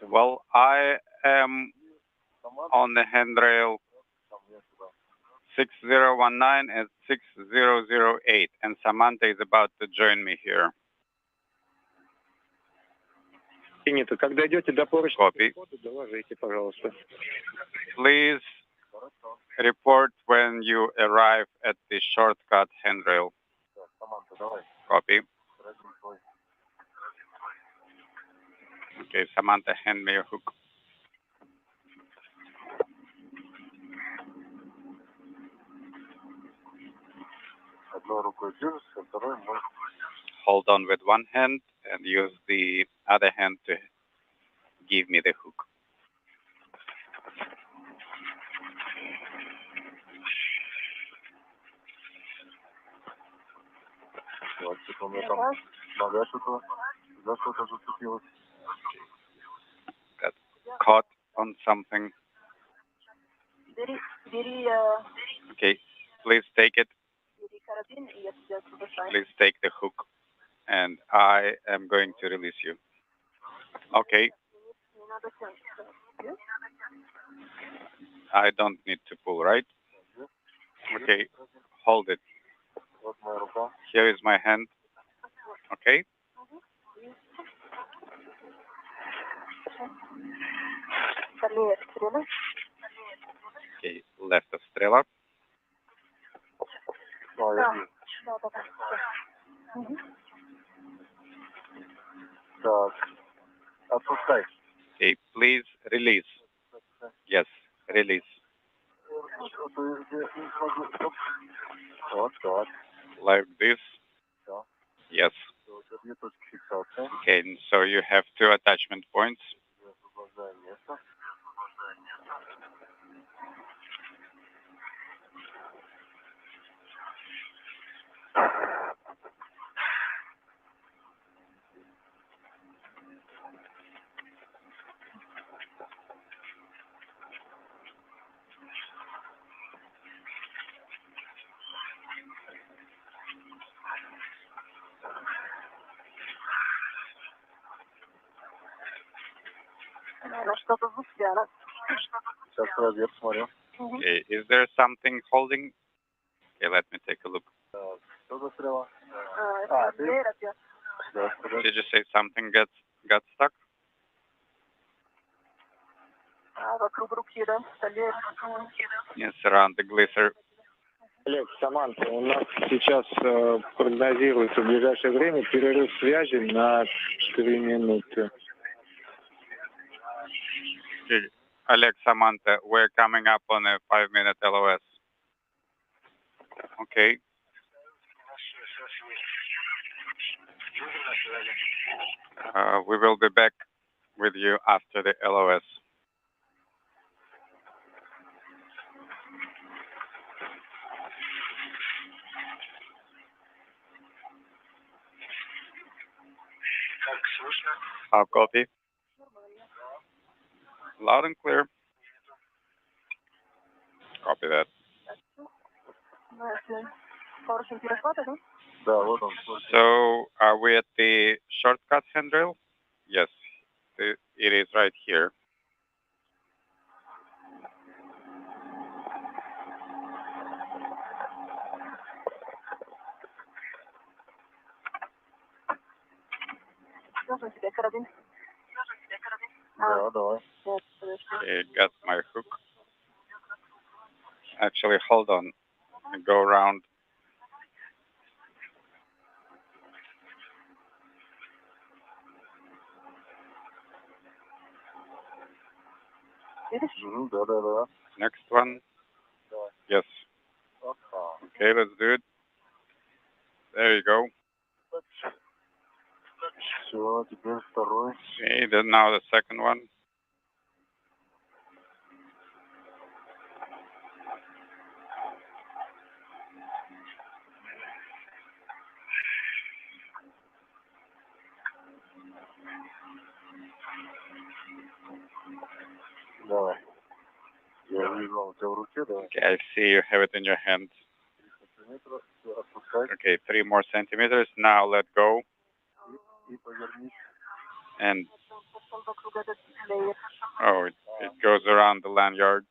Well, I am on the handrail 6019 and 6008, and Samantha is about to join me here. Принято. Когда идете до поручня Copy. перехода, доложите, пожалуйста. Please report when you arrive at the shortcut handrail. Copy. Okay, Samantha, hand me your hook. Hold on with one hand and use the other hand to give me the hook. Got caught on something. Okay, please take it. Please take the hook, and I am going to release you. Okay. I don't need to pull, right? Okay, hold it. Here is my hand. Okay? Okay, left of Strela. Okay, please release. Yes, release. Like this. Yes. Okay, so you have two attachment points. Okay, is there something holding? Okay, let me take a look. Did you say something got stuck? Yes, around the glisser. Олег, Саманта, у нас сейчас прогнозируется в ближайшее время перерыв связи на 3 минуты. Alex, Samantha, we're coming up on a 5-minute LOS. Okay. We will be back with you after the LOS. How copy? Loud and clear. Copy that. So, are we at the shortcut handrail? Yes, it is right here. Okay, got my hook. Actually, hold on. I go around. Next one. Yes. Okay, let's do it. There you go. Все, теперь второй. Okay, then now the second one. Давай. Я вижу у тебя в руке, да? Okay, I see you have it in your hand. Okay, 3 more centimeters. Now let go. And oh, it goes around the lanyard.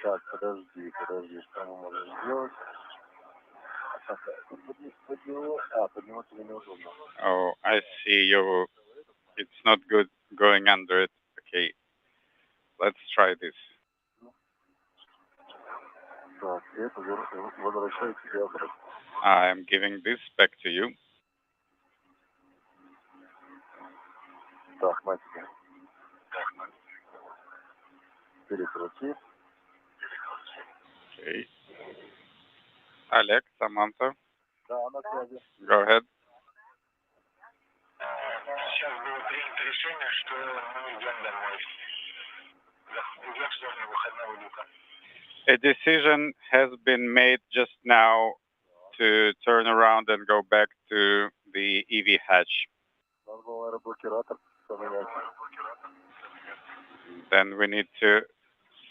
Так, подожди, что мы можем сделать? Поднимать тебе неудобно. Oh, I see you. It's not good going under it. Okay, let's try this. Так, это возвращаю тебе обратно. I am giving this back to you. Так, на тебе. Перекрути. Okay. Oleg, Samantha, Да, на связи. go ahead. Сейчас было принято решение, что мы идем домой. Идем в сторону выходного люка. A decision has been made just now to turn around and go back to the EV hatch. Надо было аэроблокиратор поменять. Then we need to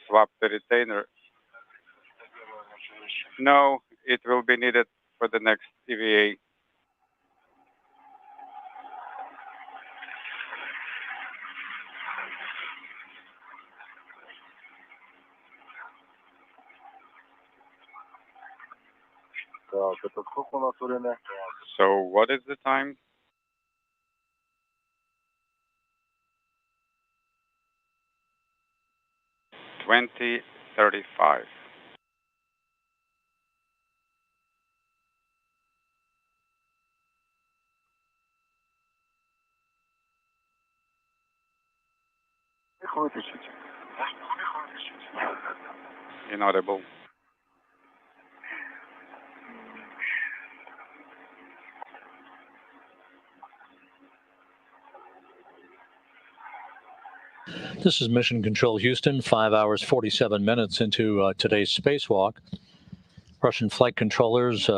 swap the retainer. No, it will be needed for the next EVA. Так, это сколько у нас время? So what is the time? (20:35). Их вытащить. Inaudible. This is Mission Control Houston, 5 hours, 47 minutes into today's spacewalk. Russian flight controllers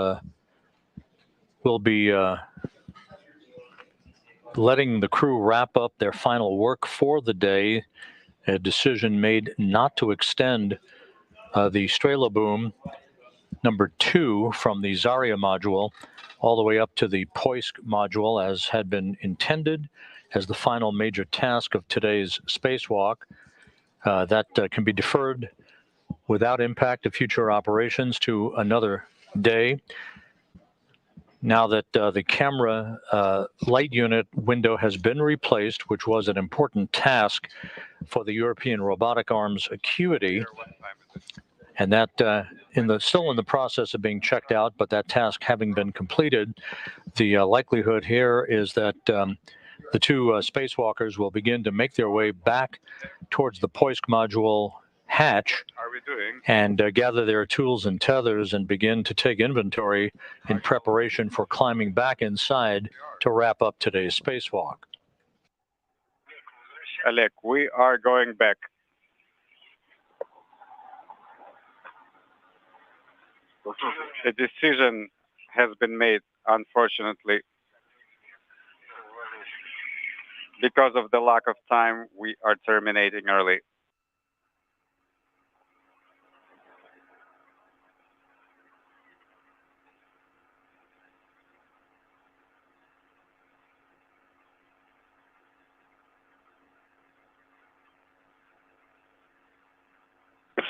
will be letting the crew wrap up their final work for the day. A decision made not to extend the Strela boom number 2 from the Zarya module all the way up to the Poisk module as had been intended as the final major task of today's spacewalk. That can be deferred without impact of future operations to another day. Now that the camera light unit window has been replaced, which was an important task for the European robotic arm's Acuity, and that still in the process of being checked out, but that task having been completed, the likelihood here is that the two spacewalkers will begin to make their way back towards the Poisk module hatch and gather their tools and tethers and begin to take inventory in preparation for climbing back inside to wrap up today's spacewalk. Oleg, we are going back. A decision has been made, unfortunately. Because of the lack of time, we are terminating early.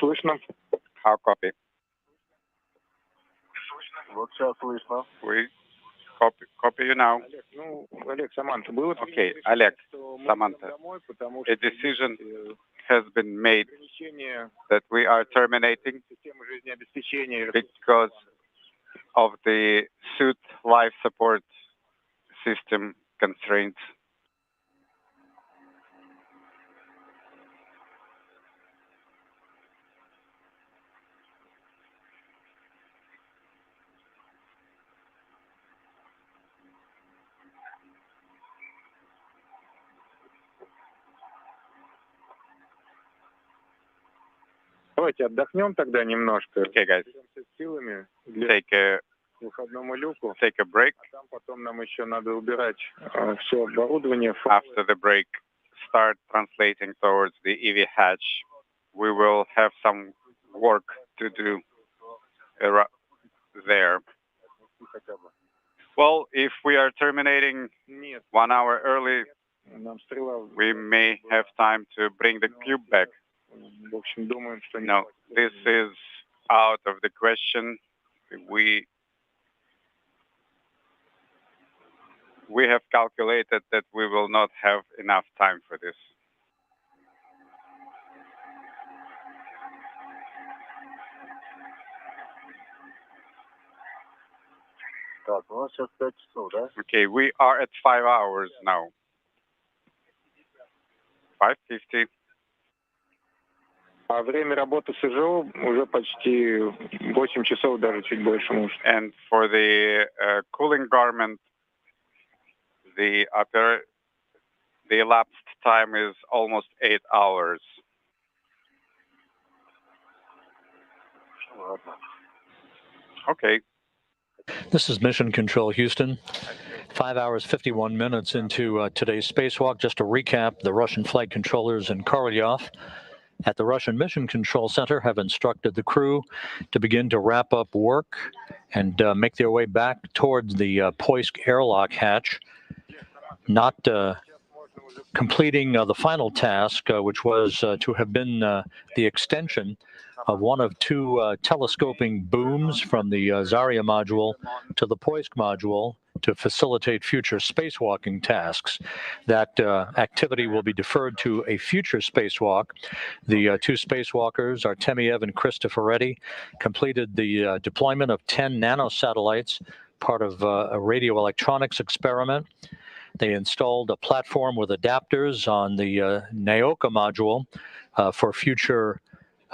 Слышно? How copy? Вот сейчас слышно. We copy you now. Олег, Саманта, было... Okay, Oleg, Samantha, a decision has been made that we are terminating because of the suit life support system constraints. Давайте отдохнем тогда немножко. Okay, guys. Силами для Take a выходному люку. take a break. Там потом нам еще надо убирать все оборудование. After the break, start translating towards the EV hatch. We will have some work to do there. Well, if we are terminating 1 hour early, we may have time to bring the cube back. No, this is out of the question. We have calculated that we will not have enough time for this. Okay, we are at 5 hours now. 5:50. А время работы СЖО уже почти 8 часов, даже чуть больше, может. And for the cooling garment, the elapsed time is almost 8 hours. Okay. This is Mission Control Houston. 5 hours, 51 minutes into today's spacewalk. Just to recap, the Russian flight controllers in Korolyov at the Russian Mission Control Center have instructed the crew to begin to wrap up work and make their way back towards the Poisk airlock hatch, not completing the final task, which was to have been the extension of one of two telescoping booms from the Zarya module to the Poisk module to facilitate future spacewalking tasks. That activity will be deferred to a future spacewalk. The two spacewalkers, Artemyev and Cristoforetti, completed the deployment of 10 nanosatellites, part of a radio electronics experiment. They installed a platform with adapters on the Naoka module for future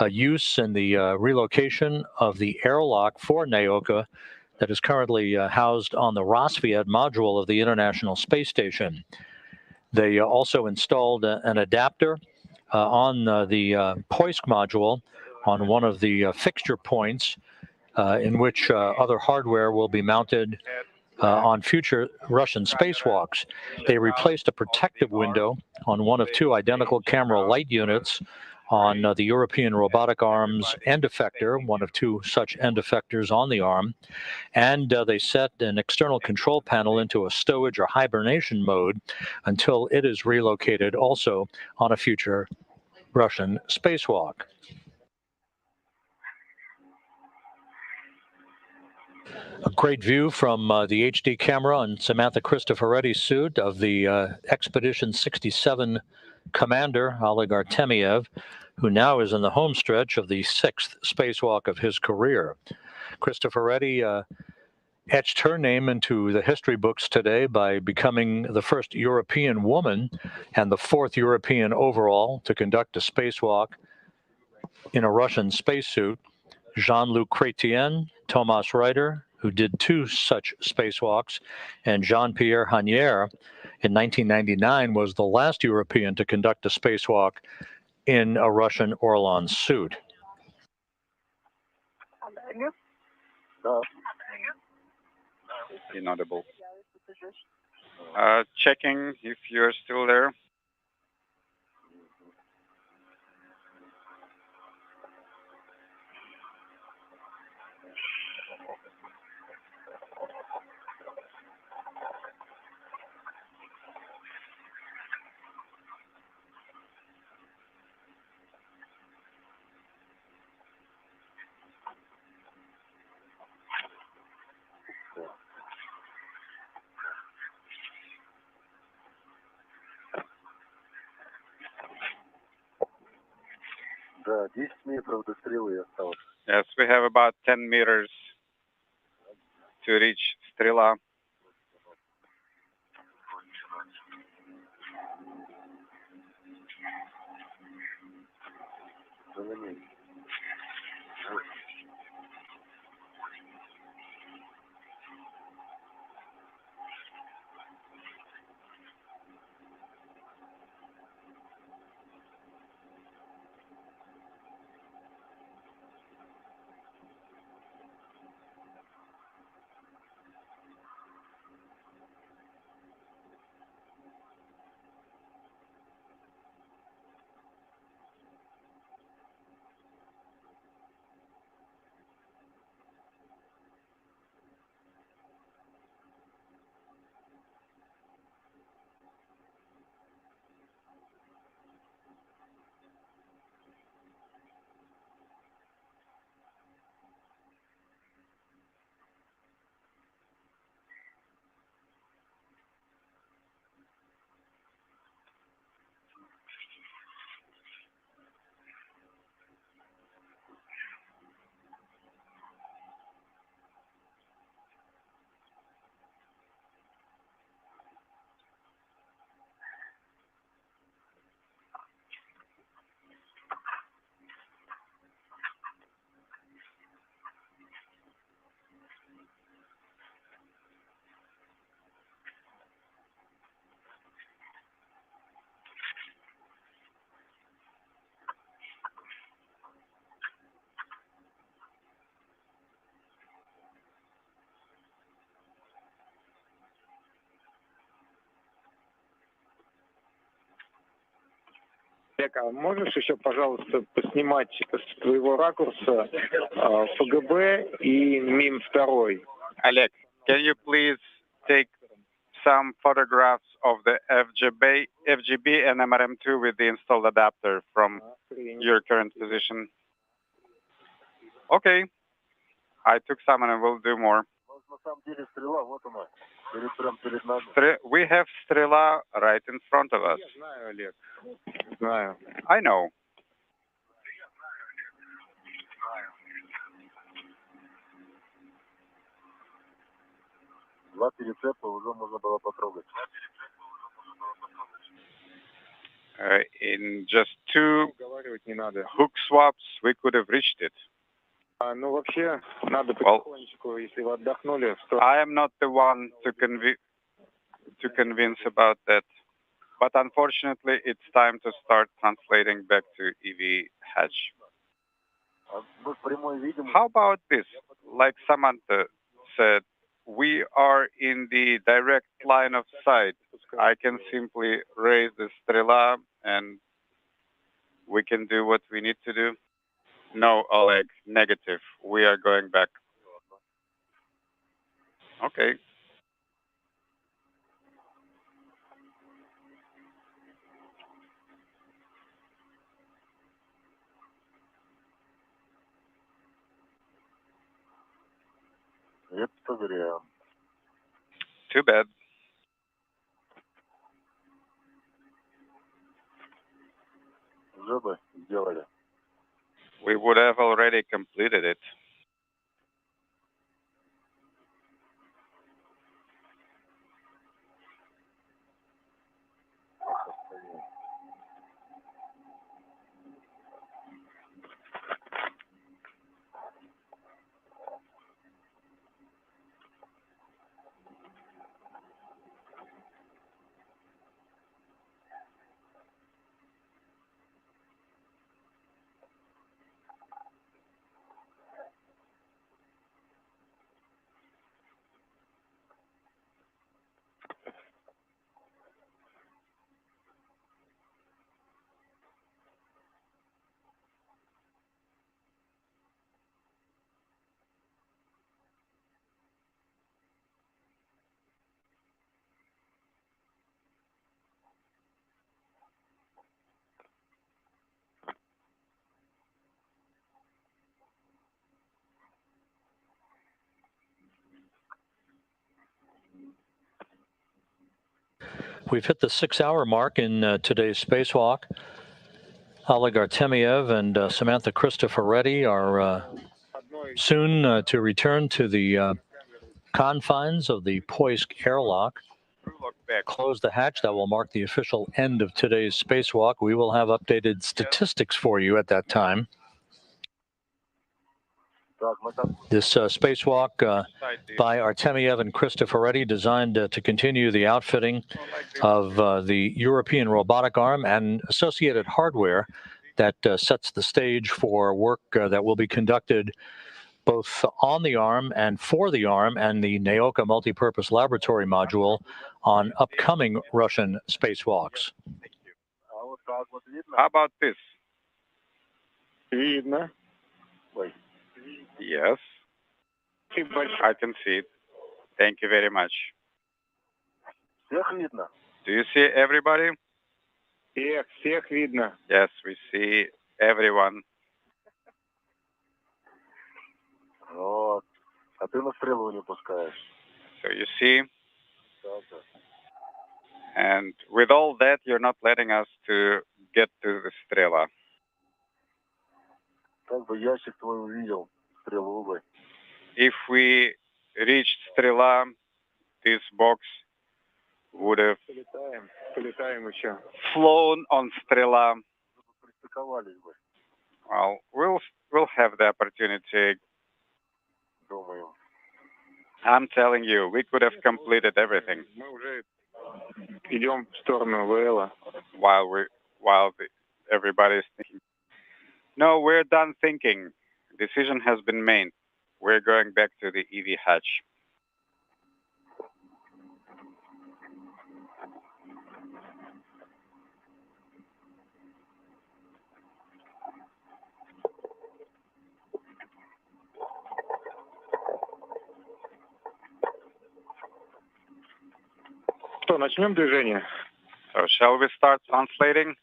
use in the relocation of the airlock for Naoka that is currently housed on the Rosviet module of the International Space Station. They also installed an adapter on the Poisk module on one of the fixture points in which other hardware will be mounted on future Russian spacewalks. They replaced a protective window on one of two identical camera light units on the European robotic arm's end effector, one of two such end effectors on the arm, and they set an external control panel into a stowage or hibernation mode until it is relocated also on a future Russian spacewalk. A great view from the HD camera on Samantha Cristoforetti's suit of the Expedition 67 commander, Oleg Artemyev, who now is in the home stretch of the 6th spacewalk of his career. Cristoforetti etched her name into the history books today by becoming the first European woman and the 4th European overall to conduct a spacewalk in a Russian spacesuit. Jean-Luc Chrétien, Thomas Reiter, who did 2 such spacewalks, and Jean-Pierre Hanier in 1999 was the last European to conduct a spacewalk in a Russian Orlan suit. Inaudible. Checking if you're still there. Yes, we have about 10 meters to reach Strela. Олег, а можешь еще, пожалуйста, поснимать с твоего ракурса ФГБ и МИМ-2? Oleg, can you please take some photographs of the FGB and MRM2 with the installed adapter from your current position? Okay. I took some and I will do more. We have Strela right in front of us. I know. In just 2 hook swaps, we could have reached it. Well, I am not the one to convince about that, but unfortunately, it's time to start translating back to EV hatch. How about this? Like Samantha said, we are in the direct line of sight. I can simply raise the Strela and we can do what we need to do. No, Oleg, negative. We are going back. Okay. Too bad. We would have already completed it. We've hit the 6-hour mark in today's spacewalk. Oleg Artemyev and Samantha Cristoforetti are soon to return to the confines of the Poisk airlock. Close the hatch. That will mark the official end of today's spacewalk. We will have updated statistics for you at that time. This spacewalk by Artemyev and Cristoforetti designed to continue the outfitting of the European robotic arm and associated hardware that sets the stage for work that will be conducted both on the arm and for the arm and the Naoka multipurpose laboratory module on upcoming Russian spacewalks. How about this? Видно. Yes, I can see it. Thank you very much. Do you see everybody? Всех видно. Yes, we see everyone. Вот. А ты на стрелу не пускаешь. So you see, and with all that, you're not letting us to get to the Strela. Как бы ящик твой увидел стрелу бы. If we reached Strela, this box would have flown on Strela. Well, we'll have the opportunity. I'm telling you, we could have completed everything. Идем в сторону ВЛа. While everybody's thinking. No, we're done thinking. Decision has been made. We're going back to the EV hatch. что, начнем движение? So shall we start translating?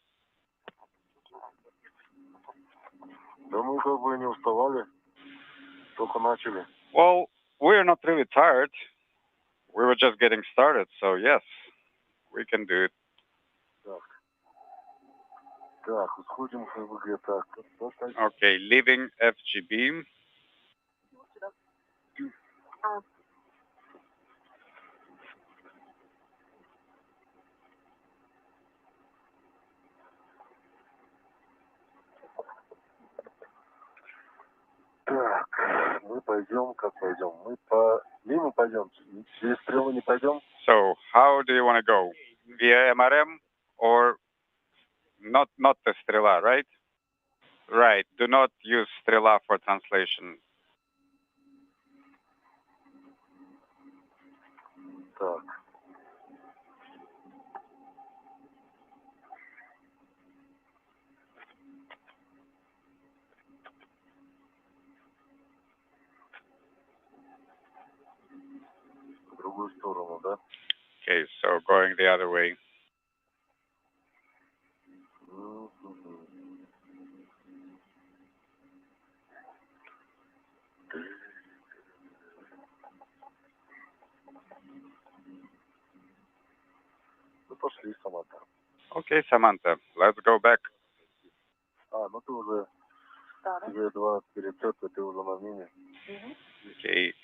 Да мы как бы не уставали, только начали. Well, we're not really tired. We were just getting started, so yes, we can do it. Так, исходим в ЕВГ, так. Okay, leaving FGB. Так, мы пойдем, как пойдем? Мы по мимо пойдем, через стрелу не пойдем? So, how do you want to go? Via MRM or not the Strela, right? Right, do not use Strela for translation. Так. В другую сторону, да? Okay, so going the other way. Ну, пошли, Самантha. Okay, Samantha, let's go back. Ну ты уже, тебе 2 перецепта, ты уже на мине. Okay.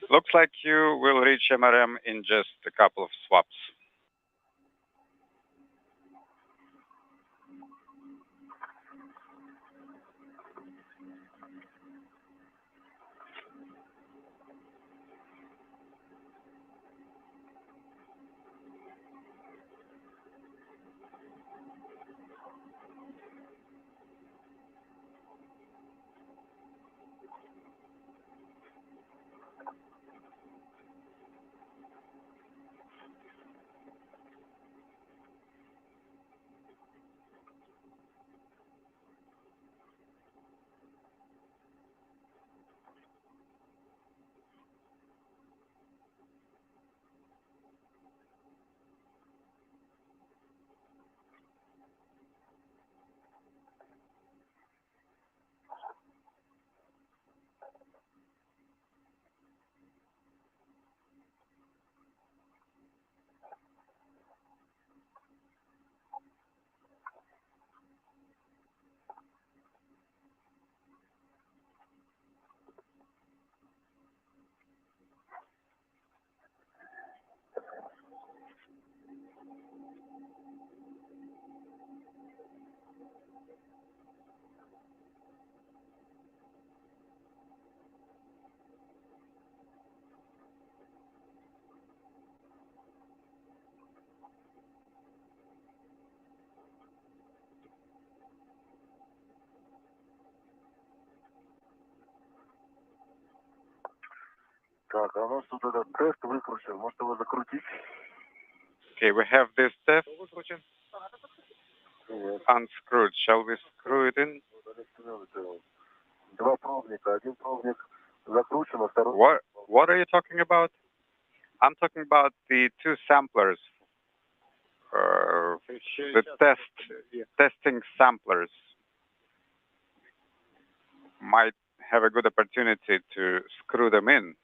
Looks like you will reach MRM in just a couple of swaps. Так, а у нас тут этот тест выкручен. Может его закрутить? Okay, we have this step unscrewed. Shall we screw it in? Два пробника. Один пробник закручен, а второй... What are you talking about? I'm talking about the 2 samplers. The testing samplers might have a good opportunity to screw them in.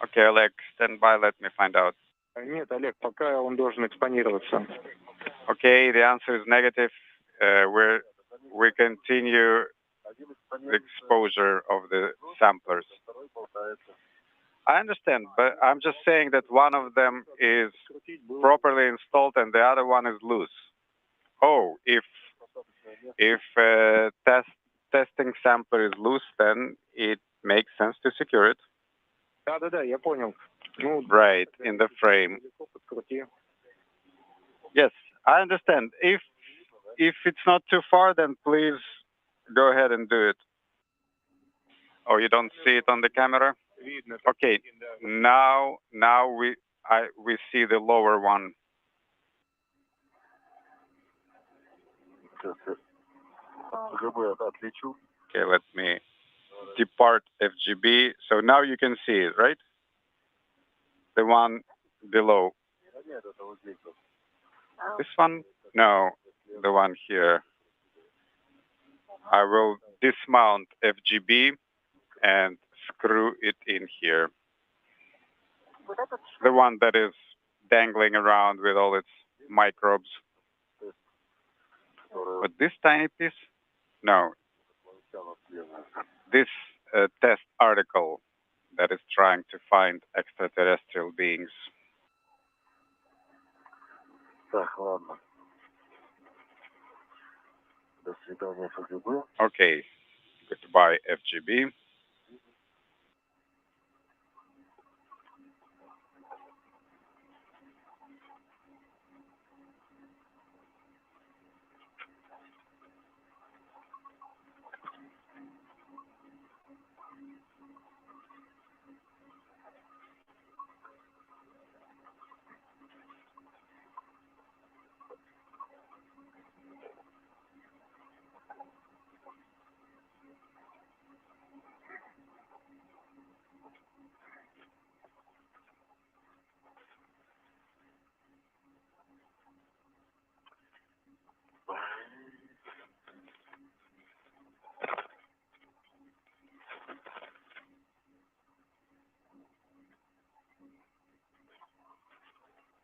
Okay, Oleg, stand by, let me find out. Нет, Олег, пока он должен экспонироваться. Okay, the answer is negative. We continue the exposure of the samplers. I understand, but I'm just saying that one of them is properly installed and the other one is loose. Oh, if testing sampler is loose, then it makes sense to secure it. Да, я понял. Right, in the frame. Yes, I understand. If it's not too far, then please go ahead and do it. Oh, you don't see it on the camera? Okay, now we see the lower one. Okay, let me depart FGB. So now you can see it, right? The one below. This one? No, the one here. I will dismount FGB and screw it in here. The one that is dangling around with all its microbes. But this tiny piece? No. This test article that is trying to find extraterrestrial beings. Так, ладно. До свидания, ФГБ. Okay. Goodbye, FGB.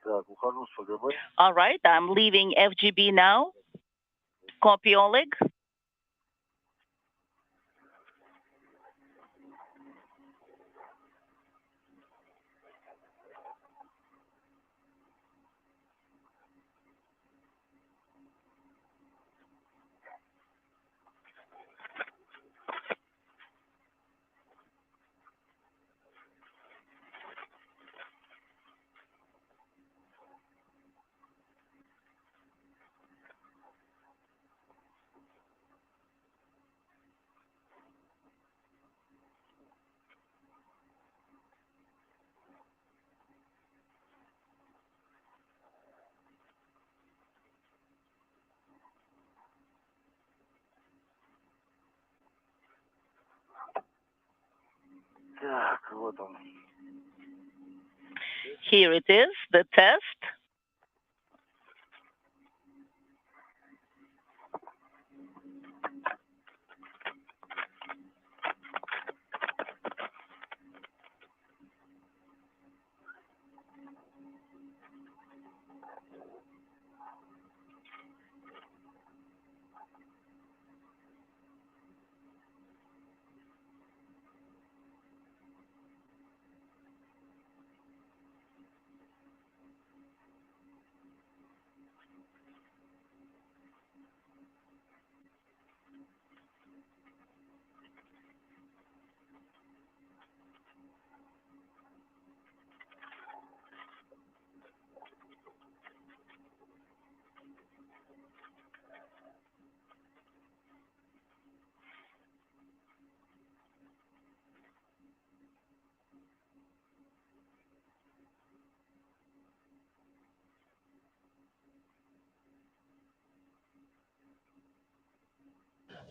Так, ухожу с ФГБ. All right, I'm leaving FGB now. Copy, Oleg. Так, вот он. Here it is, the test.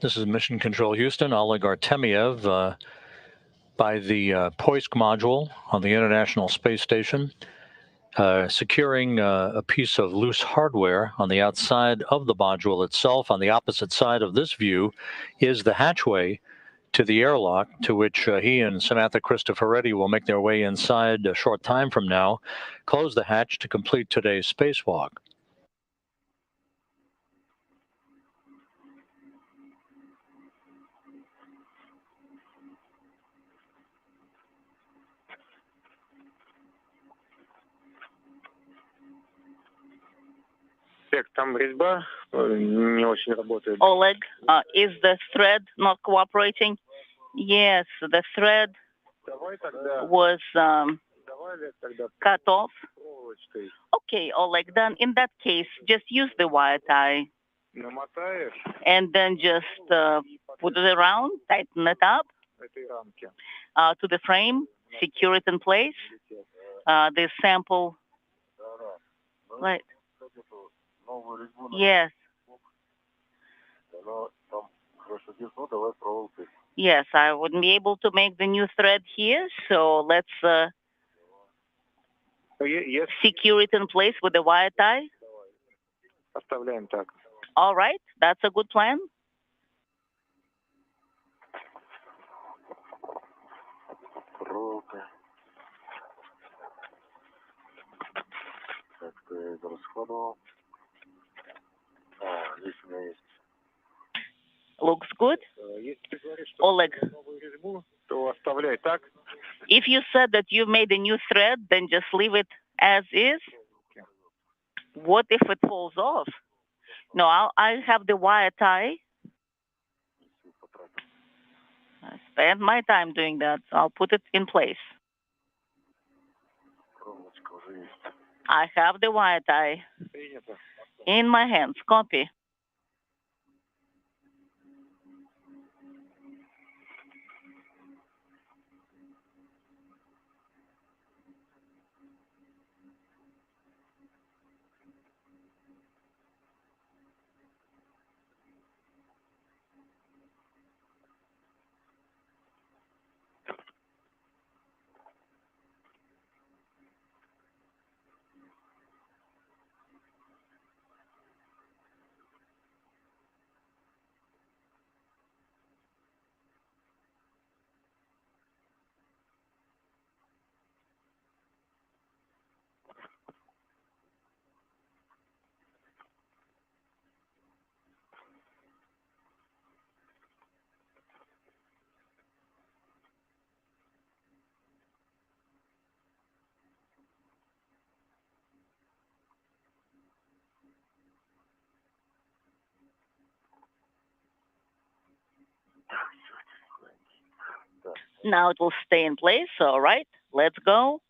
This is Mission Control Houston, Oleg Artemyev by the Poisk module on the International Space Station, securing a piece of loose hardware on the outside of the module itself. On the opposite side of this view is the hatchway to the airlock, to which he and Samantha Cristoforetti will make their way inside a short time from now, close the hatch to complete today's spacewalk. Там резьба не очень работает. Oleg, is the thread not cooperating? Yes, the thread was cut off. Okay, Oleg, then in that case, just use the wire tie. And then just put it around, tighten it up to the frame, secure it in place. The sample, right? Yes. Yes, I wouldn't be able to make the new thread here, so let's Yes. Secure it in place with a wire tie? Оставляем так. All right, that's a good plan. Проволока. Так, ты расходовал. Здесь у меня есть. Looks good. Если ты говоришь, что Oleg, новую резьбу, то оставляй так. if you said that you made a new thread, then just leave it as is. What if it falls off? No, I have the wire tie. I spent my time doing that, so I'll put it in place. Проволочка уже есть. I have the wire tie Принято. in my hands. Copy. Now it will stay in place. All right, let's go.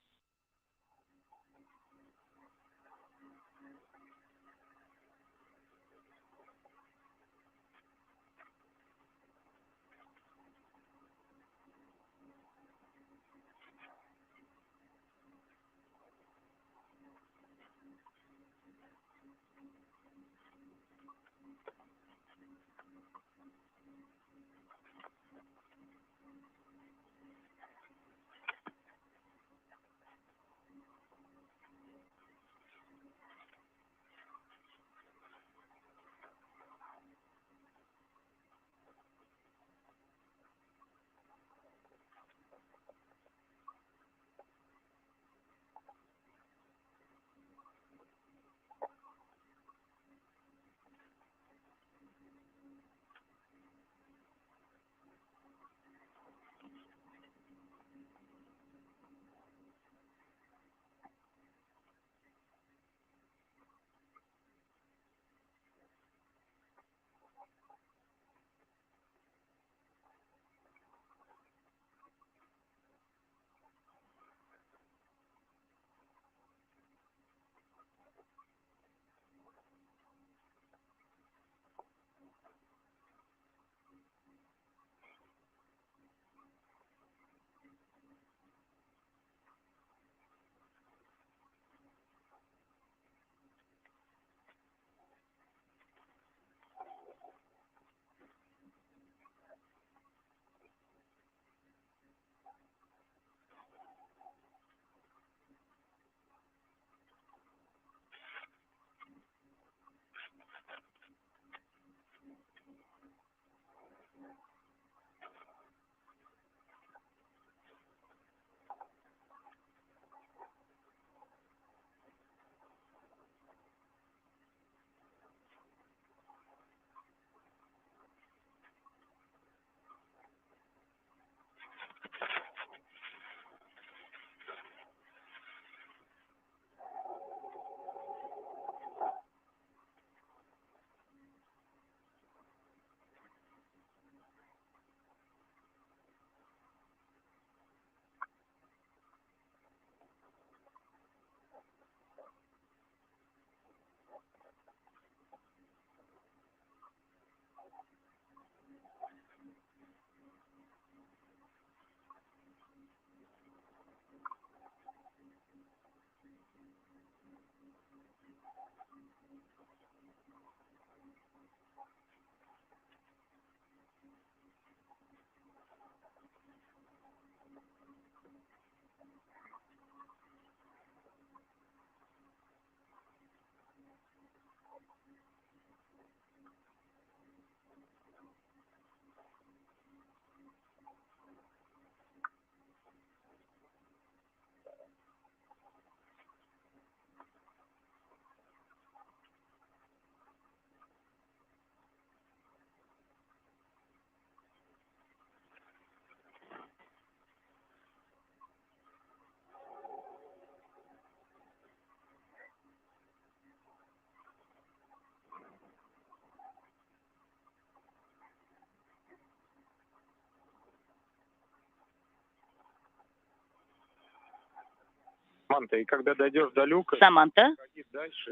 Samantha,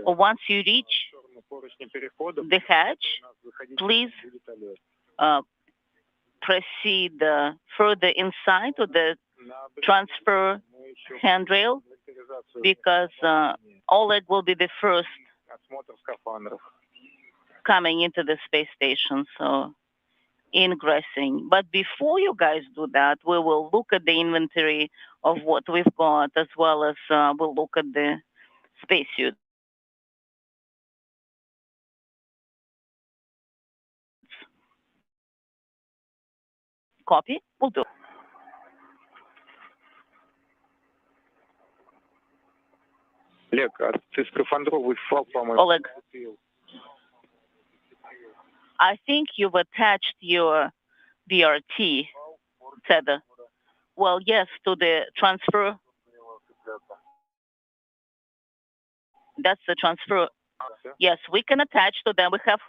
once you reach the hatch, please proceed further inside to the transfer handrail, because Oleg will be the first coming into the space station, so ingressing. But before you guys do that, we will look at the inventory of what we've got, as well as we'll look at the spacesuit. Copy? We'll do. Oleg, I think you've attached your BRT tether. Well, yes, to the transfer. That's the transfer. Yes, we can attach to them. We have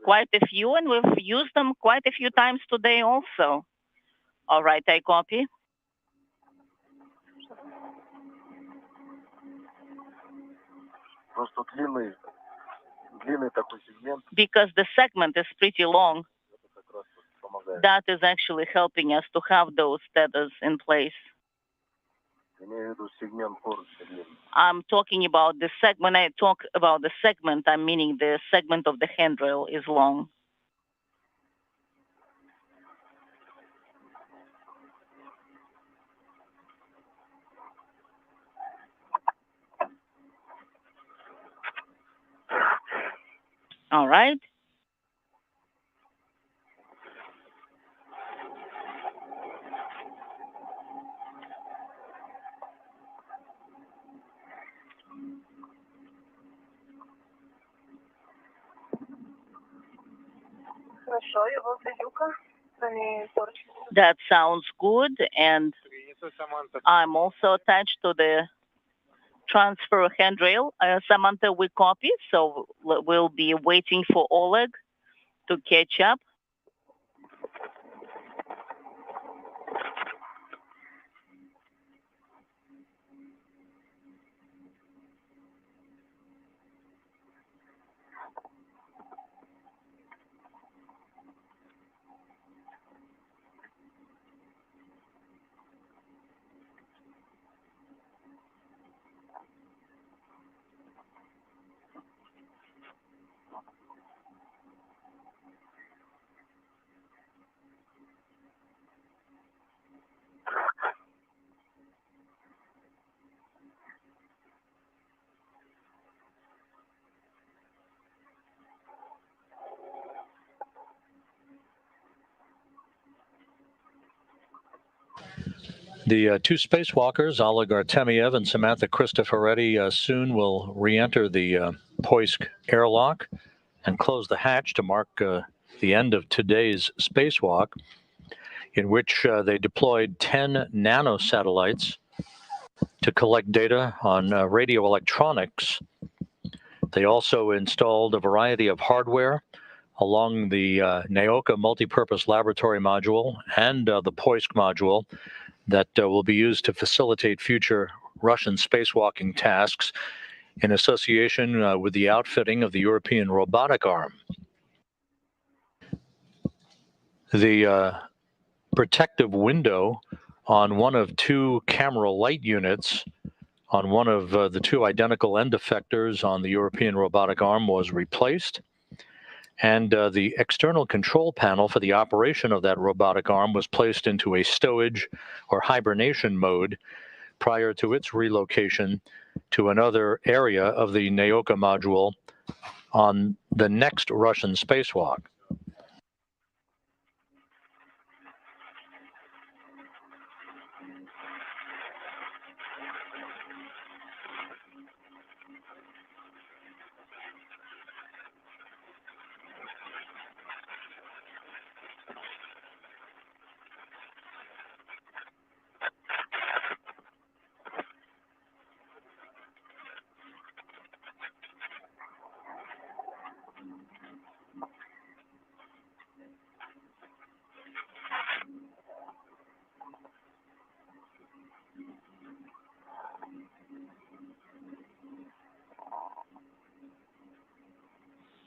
quite a few, and we've used them quite a few times today also. All right, I copy. Because the segment is pretty long, that is actually helping us to have those tethers in place. I'm talking about the segment. When I talk about the segment, I'm meaning the segment of the handrail is long. All right. That sounds good, and I'm also attached to the transfer handrail. Samantha, we copy, so we'll be waiting for Oleg to catch up. The two spacewalkers, Oleg Artemyev and Samantha Cristoforetti, soon will re-enter the Poisk airlock and close the hatch to mark the end of today's spacewalk, in which they deployed 10 nanosatellites to collect data on radio electronics. They also installed a variety of hardware along the Naoka multipurpose laboratory module and the Poisk module that will be used to facilitate future Russian spacewalking tasks in association with the outfitting of the European robotic arm. The protective window on one of two camera light units on one of the two identical end effectors on the European robotic arm was replaced, and the external control panel for the operation of that robotic arm was placed into a stowage or hibernation mode prior to its relocation to another area of the Naoka module on the next Russian spacewalk.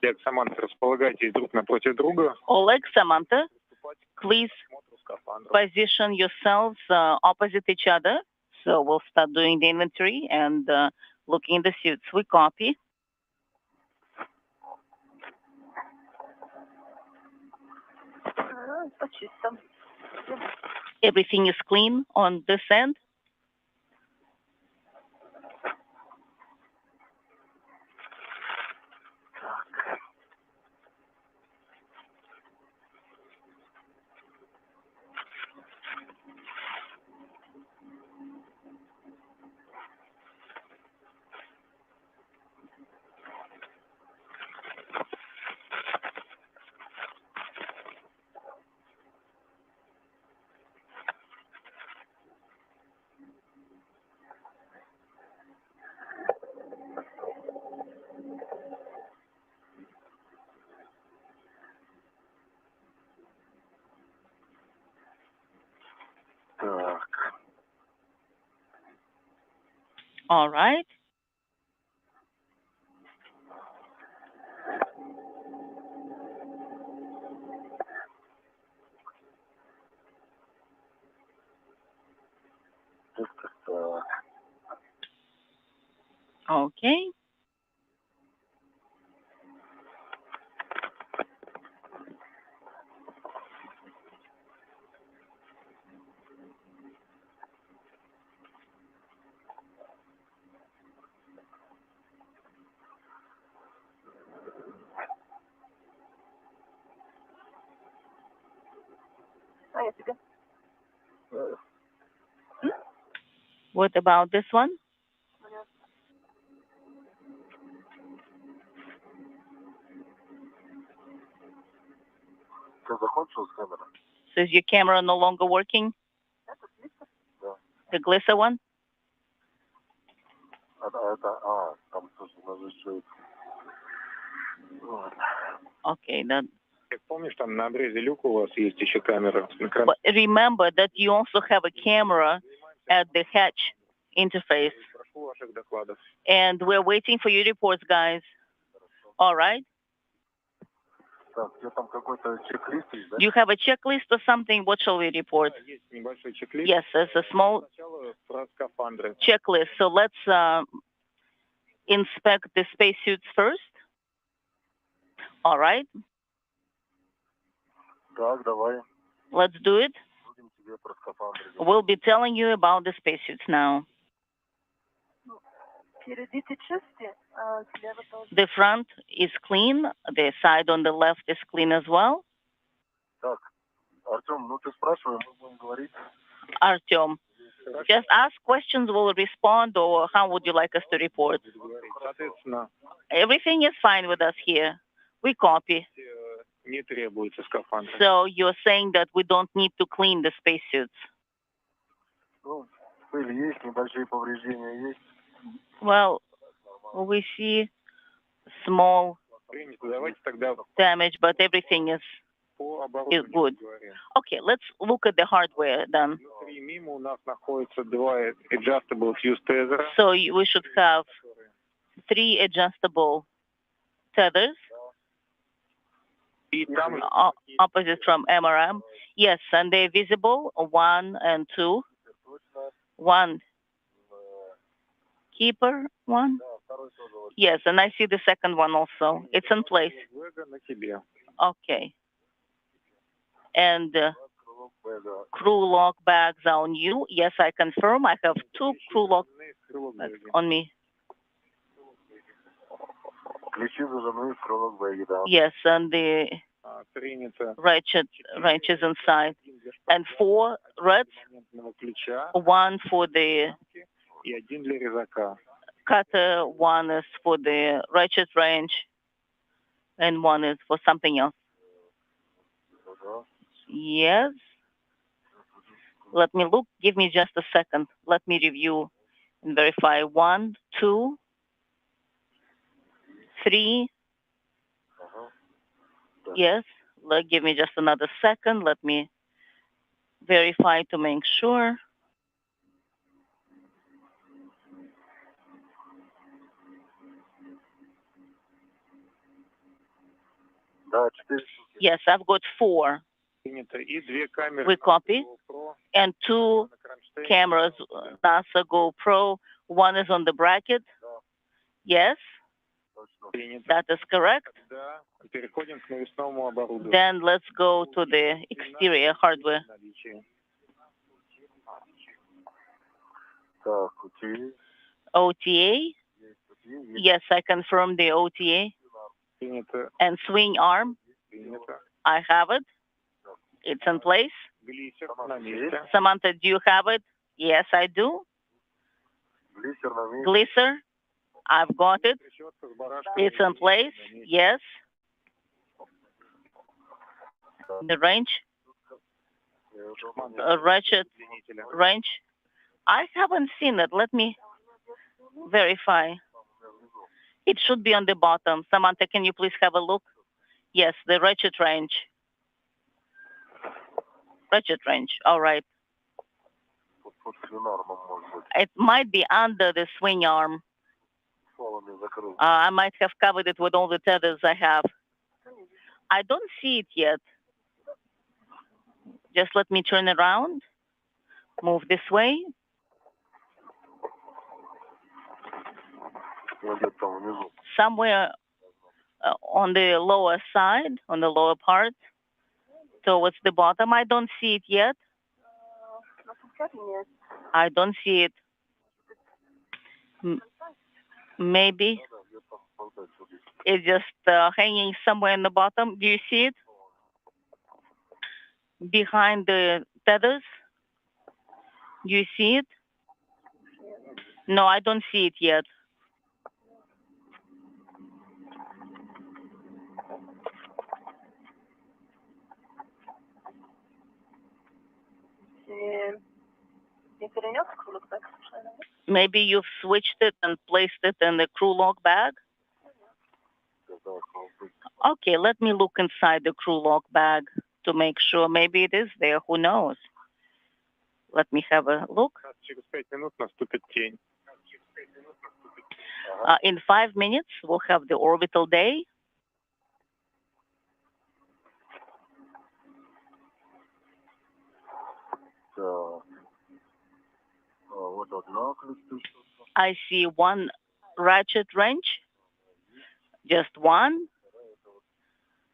Олег, Саманта, располагайтесь друг напротив друга. Oleg, Samantha, please position yourselves opposite each other. So we'll start doing the inventory and looking at the suits. We copy. Everything is clean on this end. All right. Okay. What about this one? So is your camera no longer working? The Glissa one? Okay, then. Помнишь, там на обрезе люка у вас есть еще камера? But remember that you also have a camera at the hatch interface. And we're waiting for your reports, guys. All right? Do you have a checklist or something? What shall we report? Yes, there's a small checklist. So let's inspect the spacesuits first. All right. Let's do it. We'll be telling you about the spacesuits now. The front is clean. The side on the left is clean as well. Artyom, just ask questions, we'll respond, or how would you like us to report? Everything is fine with us here. We copy. So you're saying that we don't need to clean the spacesuits? Well, we see small damage, but everything is good. Okay, let's look at the hardware then. So we should have 3 adjustable tethers. Opposite from MRM. Yes, and they're visible, 1 and 2. 1 keeper, 1. Yes, and I see the second one also. It's in place. Okay. And crew lock bags are on you. Yes, I confirm. I have 2 crew lock bags on me. Yes, and the wrenches inside. And 4 reds. 1 for the cutter, 1 is for the ratchet wrench, and 1 is for something else. Yes. Let me look. Give me just a second. Let me review and verify. 1, 2, 3. Yes. Give me just another second. Let me verify to make sure. Да, 4 штуки. Yes, I've got 4. Принято. И 2 камеры. We copy. GoPro. And 2 cameras, NASA GoPro. One is on the bracket. Yes, Принято. that is correct. Да. Переходим к навесному оборудованию. Then let's go to the exterior hardware. Наличие. Так, окей. OTA. Yes, I confirm the OTA. Принято. And swing arm. Принято. I have it. It's in place. Глиссер на месте. Samantha, do you have it? Yes, I do. Глиссер на месте. Glisser, I've got it. Трещотка с барашком. It's in place. Yes. The range, ratchet range. I haven't seen it. Let me verify. It should be on the bottom. Samantha, can you please have a look? Yes, the ratchet range. Ratchet range. All right. Под свинармом, может быть. It might be under the swing arm. Стволами закрыл. I might have covered it with all the tethers I have. I don't see it yet. Just let me turn around. Move this way. Где-то там внизу. Somewhere on the lower side, on the lower part, towards the bottom. I don't see it yet. I don't see it. Maybe it's just hanging somewhere in the bottom. Do you see it? Behind the tethers? Do you see it? No, I don't see it yet. Maybe you've switched it and placed it in the crew log bag? Okay, let me look inside the crew log bag to make sure. Maybe it is there. Who knows? Let me have a look. Через 5 минут наступит тень. In 5 minutes, we'll have the orbital day. Так. Вот одна крестушка. I see one ratchet wrench, just one.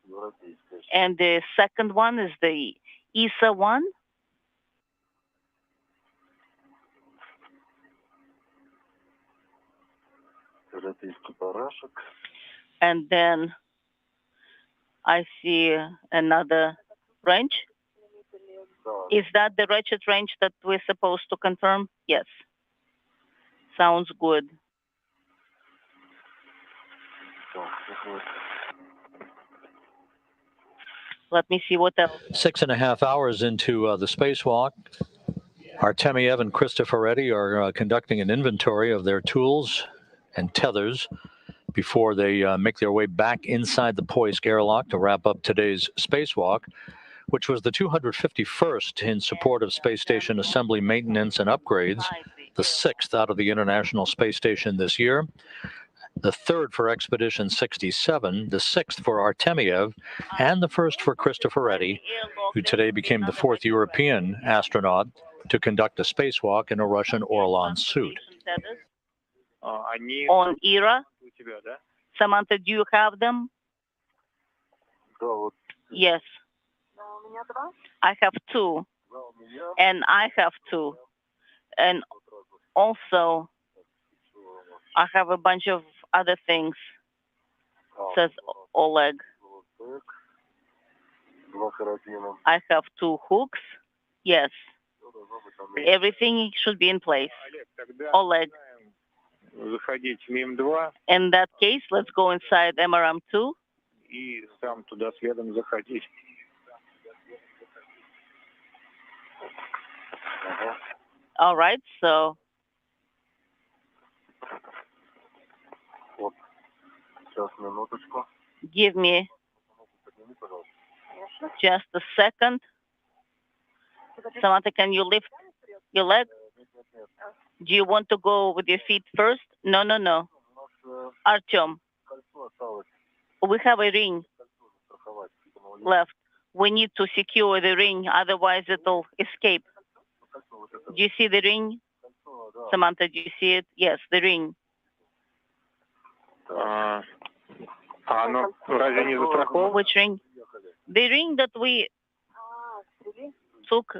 Европейская. And the second one is the ESA one. Европейский барашек. And then I see another wrench. Да. Is that the ratchet wrench that we're supposed to confirm? Yes. Sounds good. Так, вот. Let me see what else. 6.5 hours into the spacewalk, Artemyev and Cristoforetti are conducting an inventory of their tools and tethers before they make their way back inside the Poisk airlock to wrap up today's spacewalk, which was the 251st in support of space station assembly, maintenance, and upgrades, the 6th out of the International Space Station this year, the 3rd for Expedition 67, the 6th for Artemyev, and the 1st for Cristoforetti, who today became the 4th European astronaut to conduct a spacewalk in a Russian Orlan suit. Они On ERA, у тебя, да? Samantha, do you have them? Да, вот. Yes. У меня 2. I have 2. Да, у меня. And I have 2. And also, I have a bunch of other things, says Oleg. Вот так. 2 карабина. I have 2 hooks. Yes. Всё должно быть там. Everything should be in place. Олег, тогда Oleg. заходить в МИМ-2 In that case, let's go inside MRM2. и сам туда следом заходить. Ага. All right, so Вот. Сейчас, минуточку. give me Подними, пожалуйста. just a second. Samantha, can you lift your leg? Нет, нет, нет. Do you want to go with your feet first? No. У нас Artyom, кольцо осталось. we have a ring. Кольцо застраховать. left. We need to secure the ring, otherwise it'll escape. Do you see the ring? Samantha, do you see it? Yes, the ring. Оно разве не застраховано? Which ring? The ring that we took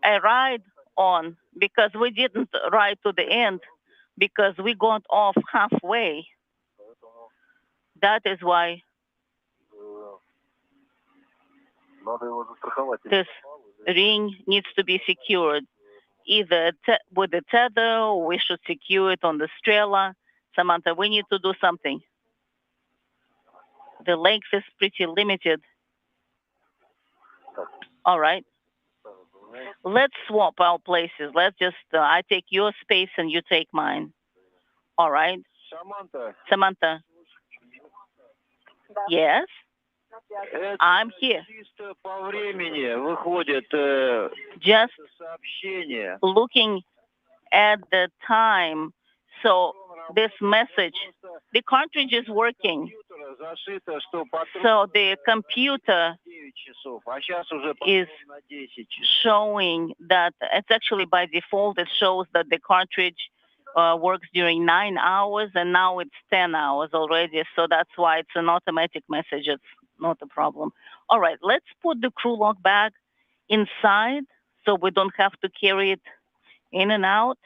a ride on, because we didn't ride to the end, because we got off halfway. That is why this ring needs to be secured, either with a tether, or we should secure it on the strela. Samantha, we need to do something. The length is pretty limited. All right. Let's swap our places. Let's just, I take your space and you take mine. All right. Samantha. Yes? I'm here. Just looking at the time. So this message, the cartridge is working. So the computer is showing that it's actually by default, it shows that the cartridge works during 9 hours, and now it's 10 hours already. So that's why it's an automatic message. It's not a problem. All right, let's put the crew log bag inside so we don't have to carry it in and out.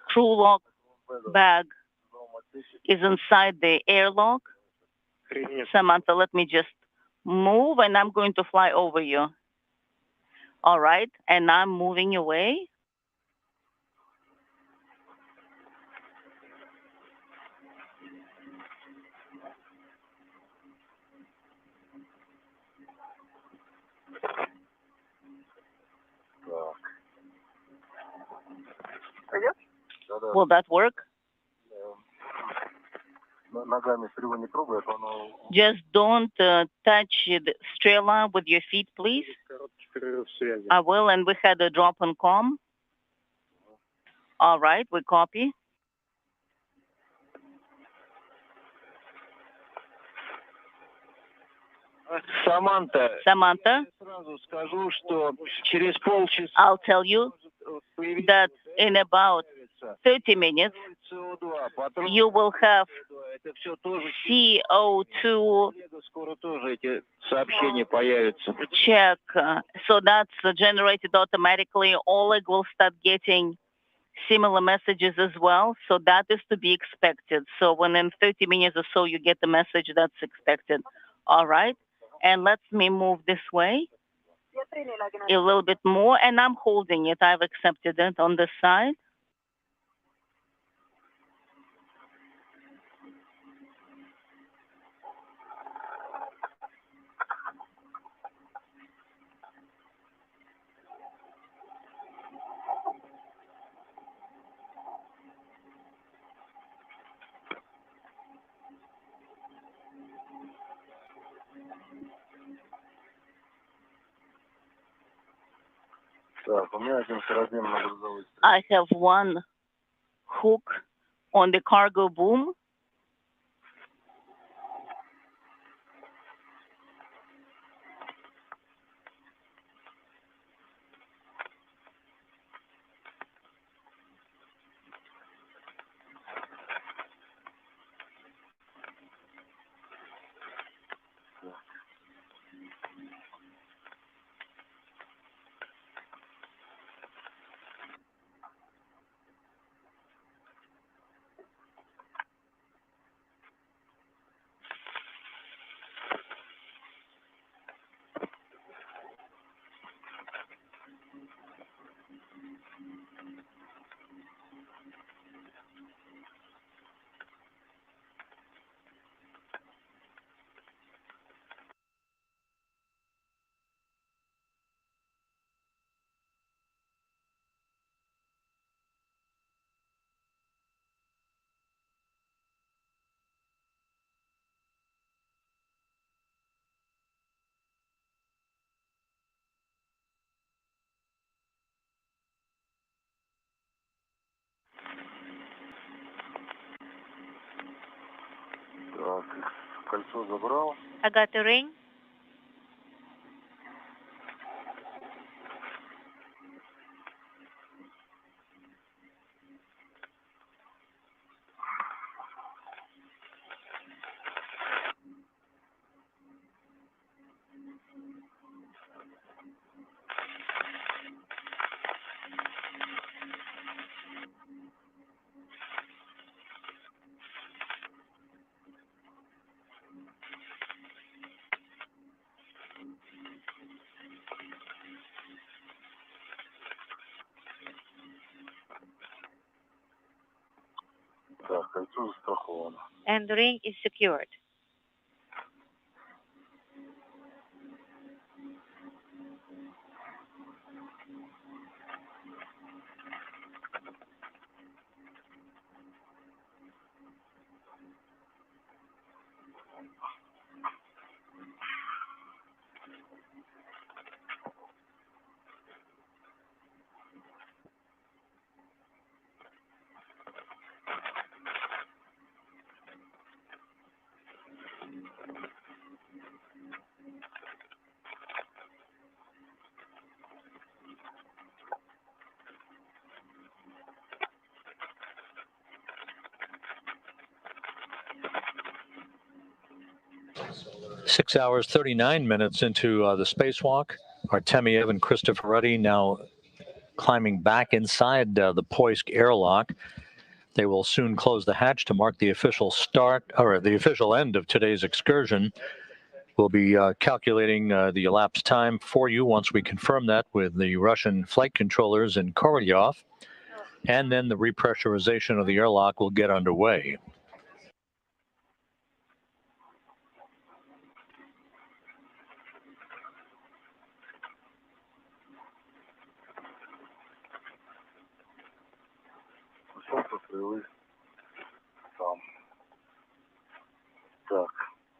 Crew log bag is inside the airlock. Samantha, let me just move, and I'm going to fly over you. All right, and I'm moving away. Will that work? Just don't touch the strela with your feet, please. I will, and we had a drop on comm. All right, we copy. Samantha, I'll tell you that in about 30 minutes, you will have CO2 check. So that's generated automatically. Oleg will start getting similar messages as well. So that is to be expected. So when in 30 minutes or so you get the message, that's expected. All right. And let me move this way a little bit more. And I'm holding it. I've accepted it on this side. I have one hook on the cargo boom. Так, кольцо забрал. I got the ring. Так, кольцо застраховано. And the ring is secured. Six hours, 39 minutes into the spacewalk. Artemyev and Cristoforetti now climbing back inside the Poisk airlock. They will soon close the hatch to mark the official start, or the official end of today's excursion. We'll be calculating the elapsed time for you once we confirm that with the Russian flight controllers in Korolyov, and then the repressurization of the airlock will get underway.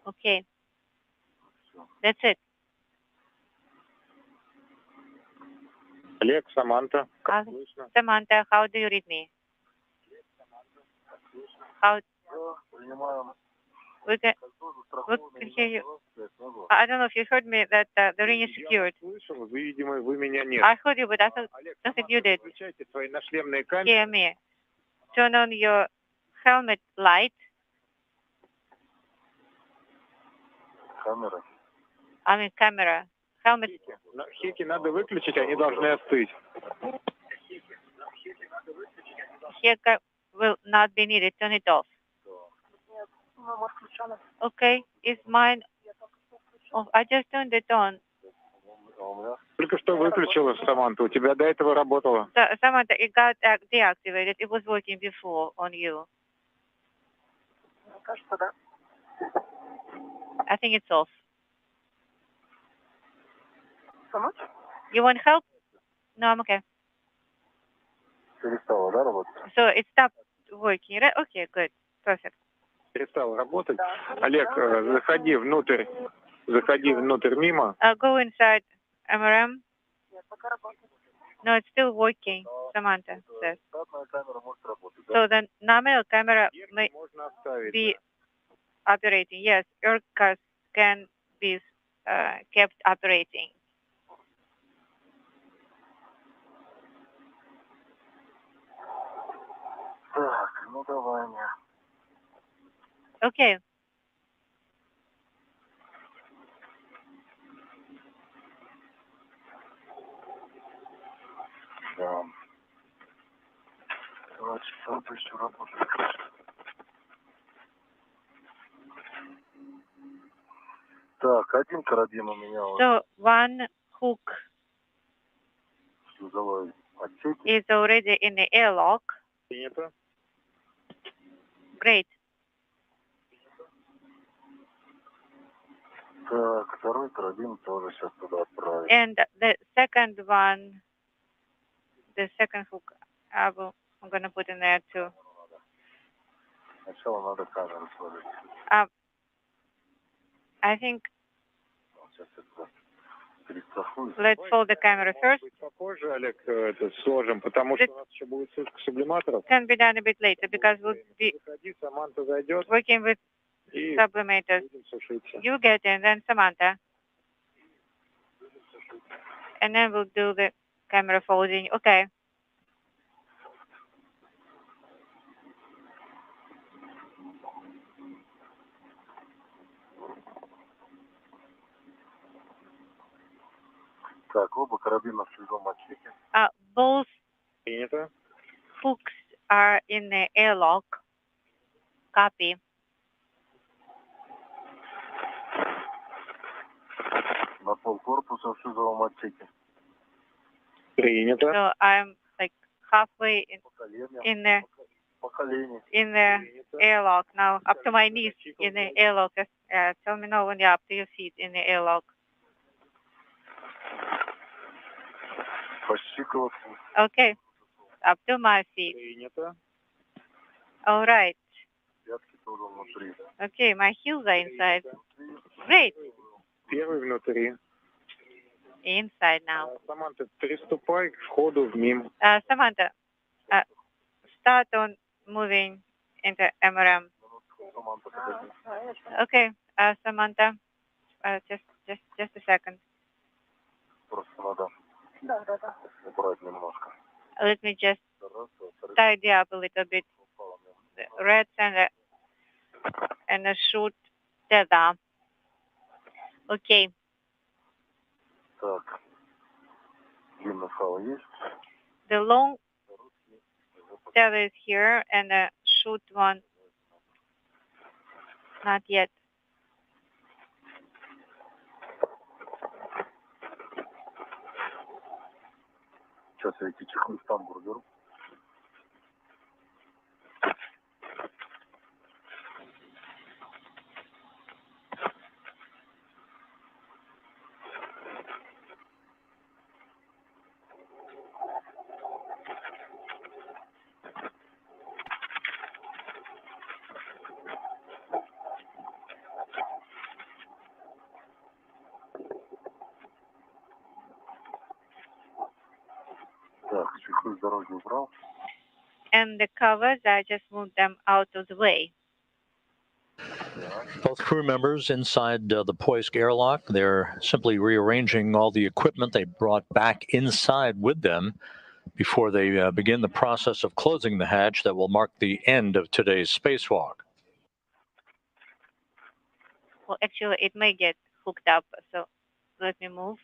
Okay. That's it. Олег, Саманта. Samantha, how do you read me? How? We can hear you. I don't know if you heard me that the ring is secured. I heard you, but I don't think you did. Hear me. Turn on your helmet light. Камера. I mean camera. Helmet. Хеки надо выключить, они должны остыть. Heka will not be needed. Turn it off. Okay, is mine off? I just turned it on. Только что выключила, Саманта. У тебя до этого работало. Samantha, it got deactivated. It was working before on you. I think it's off. You want help? No, I'm okay. So it stopped working, right? Okay, good. Perfect. Перестал работать. Олег, заходи внутрь мимо. Go inside MRM. No, it's still working, Samantha says. So the nominal camera may be operating. Yes, aircraft can be kept operating. Okay. Так, один карабин у меня. So one hook is already in the airlock. Great. Так, второй карабин тоже сейчас туда отправить. And the second one, the second hook, I'm going to put in there too. Сначала надо камеру сложить. I think let's fold the camera first. Попозже, Олег, это сложим, потому что у нас еще будет сутка сублиматоров. Can be done a bit later because we'll be Заходи, Саманта зайдет. working with sublimators. You get in, then Samantha. And then we'll do the camera folding. Okay. Так, оба карабина в шлюзовом отсеке. Both Принято. hooks are in the airlock. Copy. На пол корпуса в шлюзовом отсеке. Принято. So I'm like halfway in the airlock now, up to my knees in the airlock. Tell me now when you're up to your feet in the airlock. Okay, up to my feet. Принято. All right. Okay, my heels are inside. Great. Первый внутри. Inside now. Саманта, приступай к входу в МИМ. Samantha, start on moving into MRM. Okay, Samantha, just a second. Let me just tidy up a little bit the reds and the shoot della. Okay. The long della is here and the shoot one not yet. Сейчас я эти чехлы в тамбур беру. Так, чехлы с дороги убрал. And the covers, I just moved them out of the way. Both crew members inside the Poisk airlock, they're simply rearranging all the equipment they brought back inside with them before they begin the process of closing the hatch that will mark the end of today's spacewalk. Well, actually, it may get hooked up, so let me move.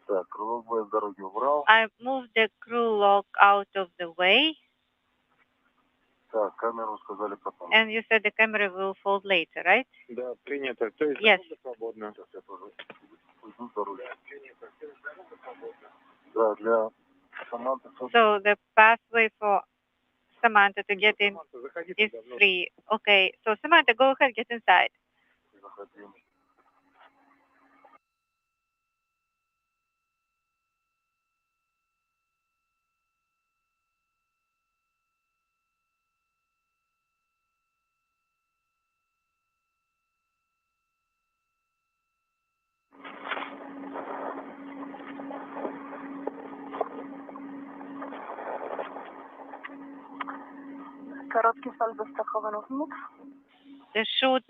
Так, крыловые с дороги убрал. I moved the crew lock out of the way. Так, камеру сказали потом. And you said the camera will fold later, right? Да, принято. То есть Yes. свободно. Сейчас я тоже уйду с дороги. Да, для Саманты. So the pathway for Samantha to get in is free. Okay, so Samantha, go ahead, get inside. Заходим. Короткий сальдо страховано вниз. The chute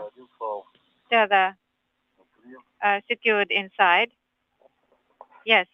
Один фал. tether secured inside. Yes.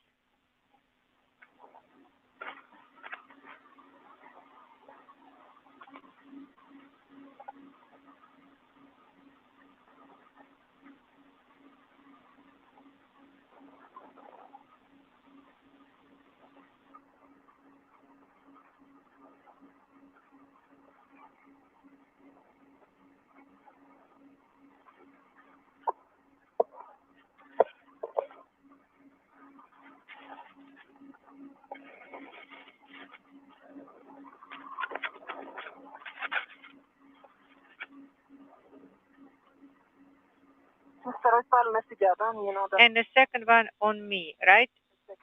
Второй паль на себя, да? Мне надо. And the second one on me, right?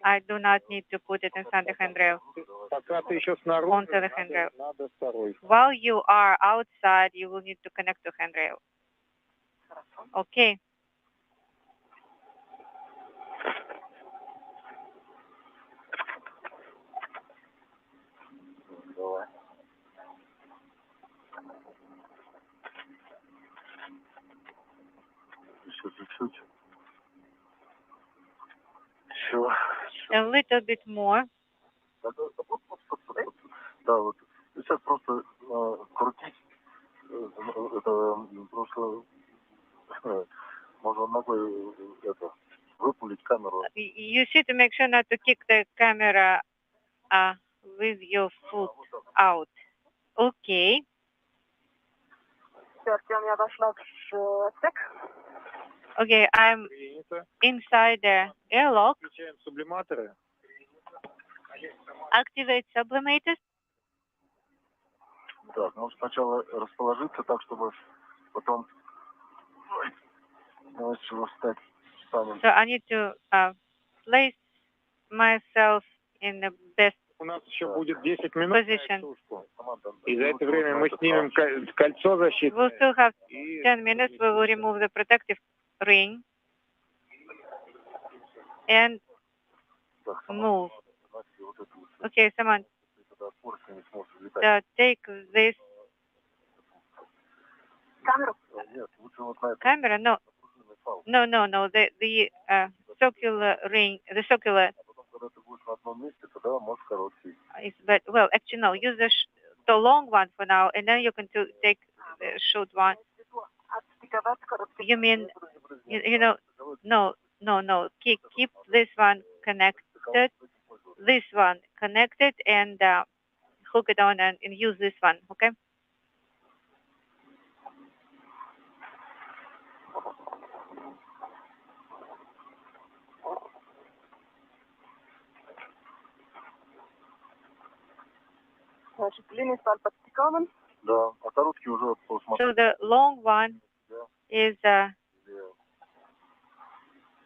I do not need to put it inside the handrail. Пока ты еще снаружи, Onto the handrail. надо второй. While you are outside, you will need to connect to handrail. Okay. Давай. Еще чуть-чуть. Еще. A little bit more. Да, вот сейчас просто крутить, это просто можно ногой это выпулить камеру. You see to make sure not to kick the camera with your foot out. Okay. Артем, я вошла в отсек. Okay, I'm inside the airlock. Включаем сублиматоры. Activate sublimators. Так, ну сначала расположиться так, чтобы потом встать. So I need to place myself in the best У нас еще будет 10 минут position. на сушку. И за это время мы снимем кольцо защитное. We'll still have 10 minutes. We will remove the protective ring and move. Okay, Samantha. So take this camera. No. The circular ring. The circular. Is but well, actually no. Use the long one for now, and then you can take the short one. You mean you know? No. Keep this one connected. This one connected, and hook it on and use this one. Okay. Значит, длинный сталь подстыкован. Да, а короткий уже посмотрел. So the long one is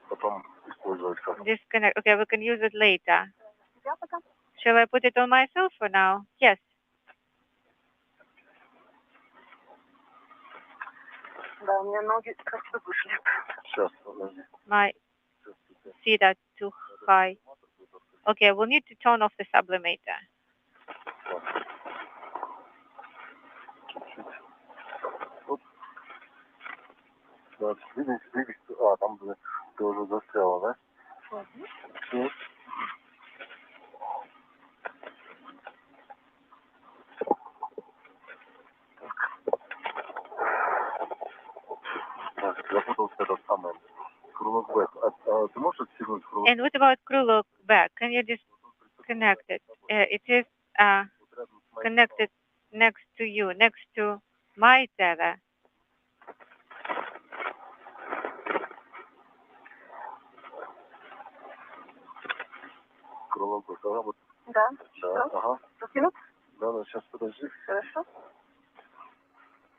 Потом использовать как. disconnect. Okay, we can use it later. Shall I put it on myself for now? Yes. Да, у меня ноги как-то вышли. Сейчас, подожди. My feet are too high. Okay, we'll need to turn off the sublimator. Да, двигайся. А, там ты уже застряла, да? Все. Так, запутался этот самый крылок бэк. Ты можешь отстегнуть крылок? And what about крылок back? Can you disconnect it? It is connected next to you, next to my tether. Крылок бэк, ага, вот. Да. Да, ага. Закинуть? Да, сейчас подожди. Хорошо.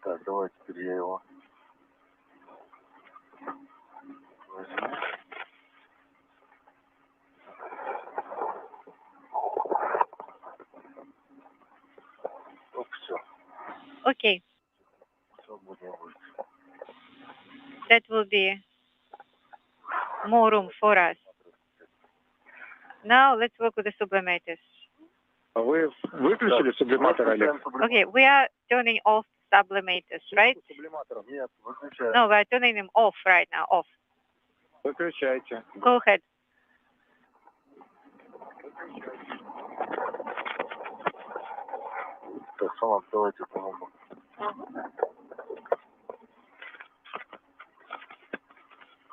Так, давай теперь я его возьму. Оп, все. Okay. Свободнее будет. That will be more room for us. Now let's work with the sublimators. Вы выключили сублиматор, Олег? Okay, we are turning off sublimators, right? Сублиматором? Нет, выключай. No, we are turning them off right now. Off. Выключайте. Go ahead. Так, Саманта, давайте помогу.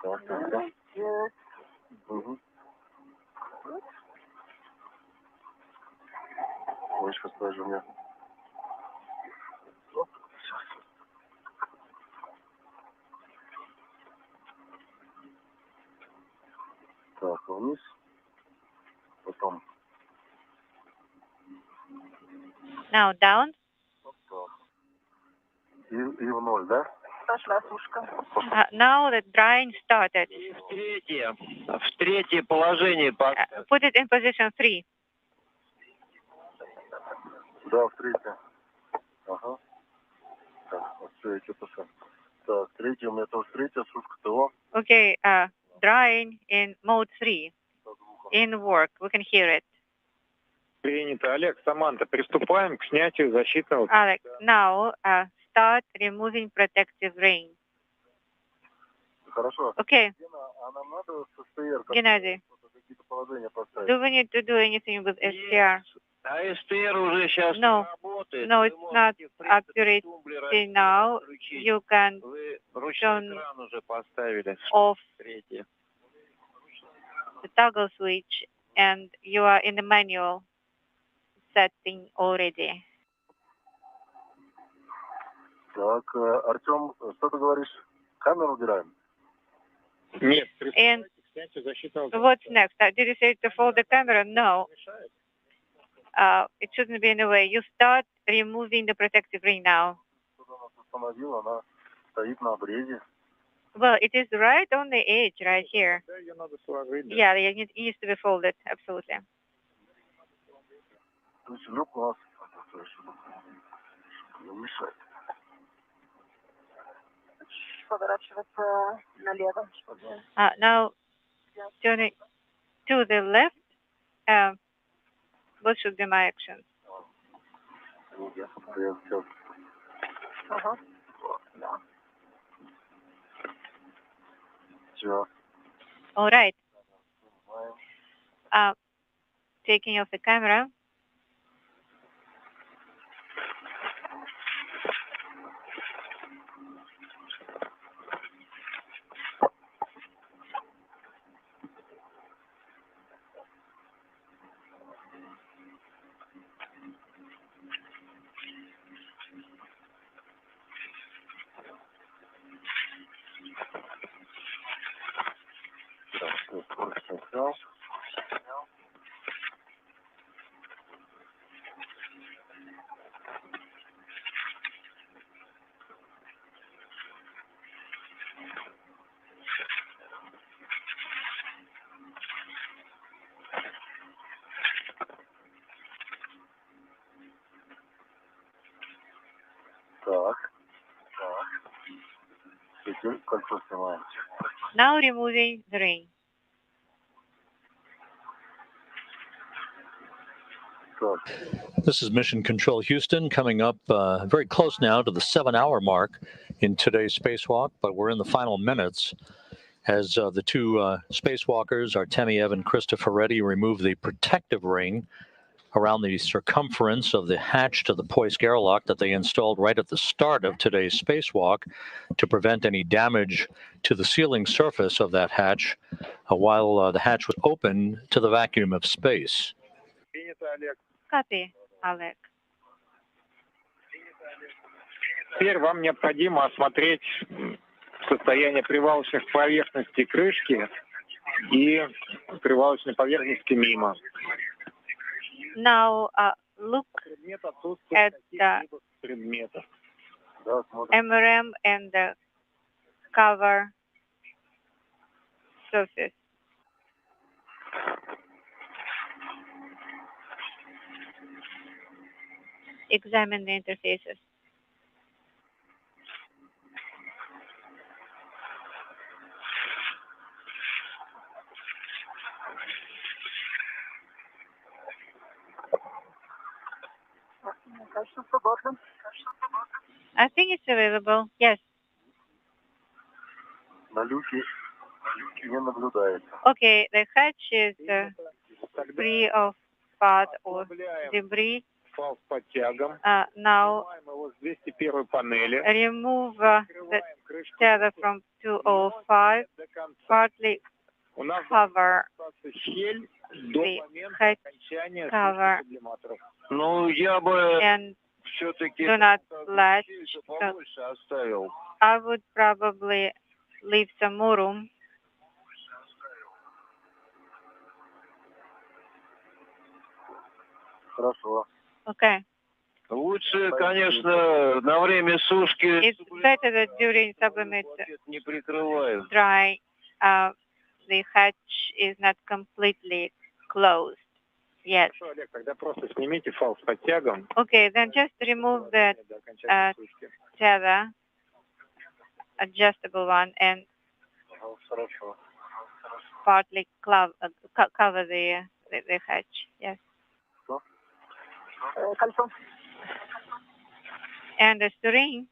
Так. Угу. Ой, сейчас подожди у меня. Оп, сейчас. Так, вниз. Потом. Now down. И в ноль, да? пошла сушка. Now the drying started. В третье положение. Put it in position 3. Да, в третье. Ага. Так, вот все, я что пошел. Так, третье, у меня тоже третья сушка ТО. Okay, drying in mode 3. In work, we can hear it. Принято. Олег, Саманта, приступаем к снятию защитного. Alex, now start removing protective ring. Хорошо. Okay. А нам надо с СТР Gennady, какие-то положения поставить? do we need to do anything with STR? А СТР уже сейчас No. работает. No, it's not operating now. You can Вы ручной экран уже поставили. off Третье. the toggle switch and you are in the manual setting already. Так, Артем, что ты говоришь? Камеру убираем? Нет, And приступайте к снятию защитного. what's next? Did you say to fold the camera? No. It shouldn't be in the way. You start removing the protective ring now. Остановил, она стоит на обрезе. Well, it is right on the edge, right here. Ее надо сложить. Yeah, it needs to be folded, absolutely. То есть люк у нас не мешает. Поворачиваться налево. Now, turning to the left, what should be my actions? Ага. Да. Все. All right. Taking off the camera. Так. Теперь кольцо снимаем. Now removing the ring. This is Mission Control Houston, coming up very close now to the 7-hour mark in today's spacewalk, but we're in the final minutes as the two spacewalkers, Artemiev and Cristoforetti, remove the protective ring around the circumference of the hatch to the Poisk airlock that they installed right at the start of today's spacewalk to prevent any damage to the sealing surface of that hatch while the hatch was open to the vacuum of space. Copy, Alex. Теперь вам необходимо осмотреть состояние привалочных поверхностей крышки и привалочной поверхности мимо. Now look at the MRM and the cover surface. Examine the interfaces. I think it's available. Yes. На люке не наблюдается. Okay, the hatch is free of spot or debris. Now remove the tether from 205, partly cover the hatch cover and do not latch. So I would probably leave some more room. Хорошо. Okay. Лучше, конечно, на время сушки It's better that during sublimate не прикрывают. dry, the hatch is not completely closed. Yes. Хорошо, Олег, тогда просто снимите фал с подтягом. Okay, then just remove the До окончания сушки. tether, adjustable one, and Хорошо. partly cover the hatch. Yes. Кольцо. And the string.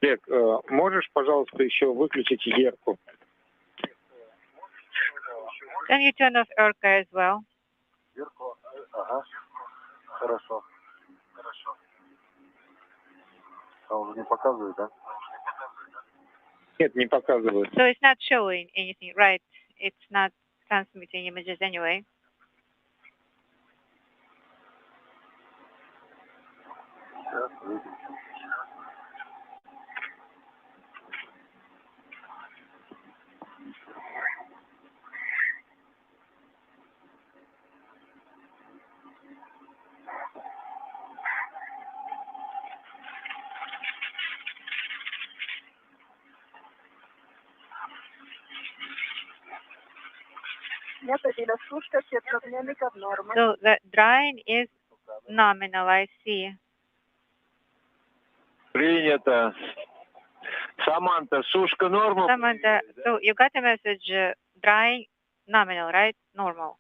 Олег, можешь, пожалуйста, еще выключить ерку? Can you turn off ERCA as well? Вверху. Ага. Хорошо. А он не показывает, да? Нет, не показывает. So it's not showing anything, right? It's not transmitting images anyway. Сейчас выключим. Нет, это сушка, динамика норма. So the drying is nominal, I see. Принято. Саманта, сушка норма? Samantha, so you got a message, drying nominal, right? Normal.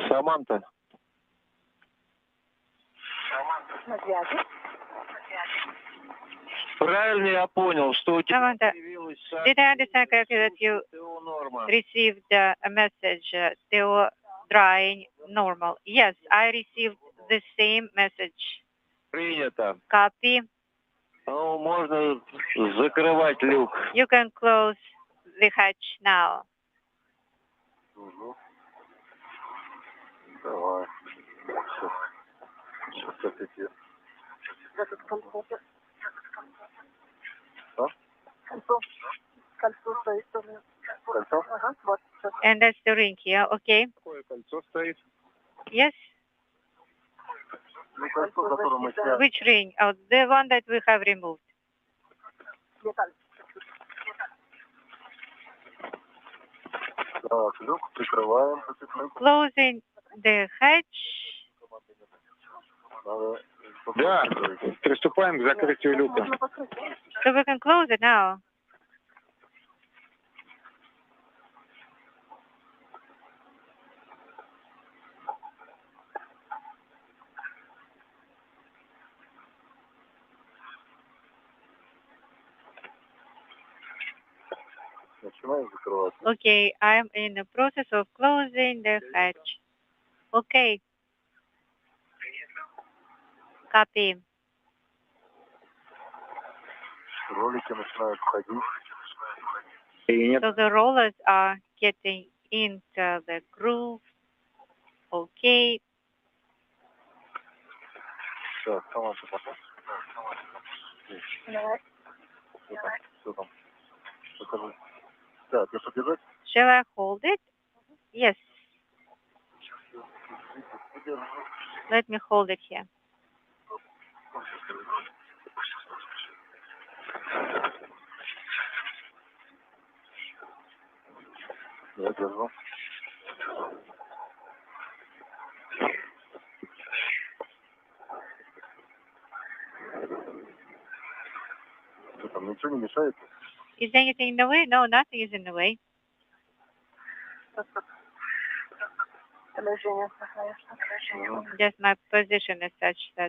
Саманта. На связи. Правильно я понял, что у тебя Samantha, появилась did I understand correctly that you норма? received a message, still drying normal? Yes, I received the same message. Принято. Copy. Ну, можно закрывать люк. You can close the hatch now. Угу. Давай. Все. Сейчас опять. Этот компьютер. А? Кольцо. Кольцо стоит. Кольцо? Ага, вот. And that's the ring here, okay? Какое кольцо стоит? Yes? Ну, кольцо, которое мы сняли. Which ring? Oh, the one that we have removed. Деталь. Так, люк прикрываем. Closing the hatch. Надо... Да, приступаем к закрытию люка. So we can close it now. Начинаем закрывать. Okay, I'm in the process of closing the hatch. Okay. Copy. Ролики начинают входить. So the rollers are getting into the groove. Okay. Так, Саманта, потом. Давай. Все там. Покажи. Так, я подержать? Shall I hold it? Yes. Let me hold it here. Я держу. Что там, ничего не мешает? Is anything in the way? No, nothing is in the way. Just my position is such that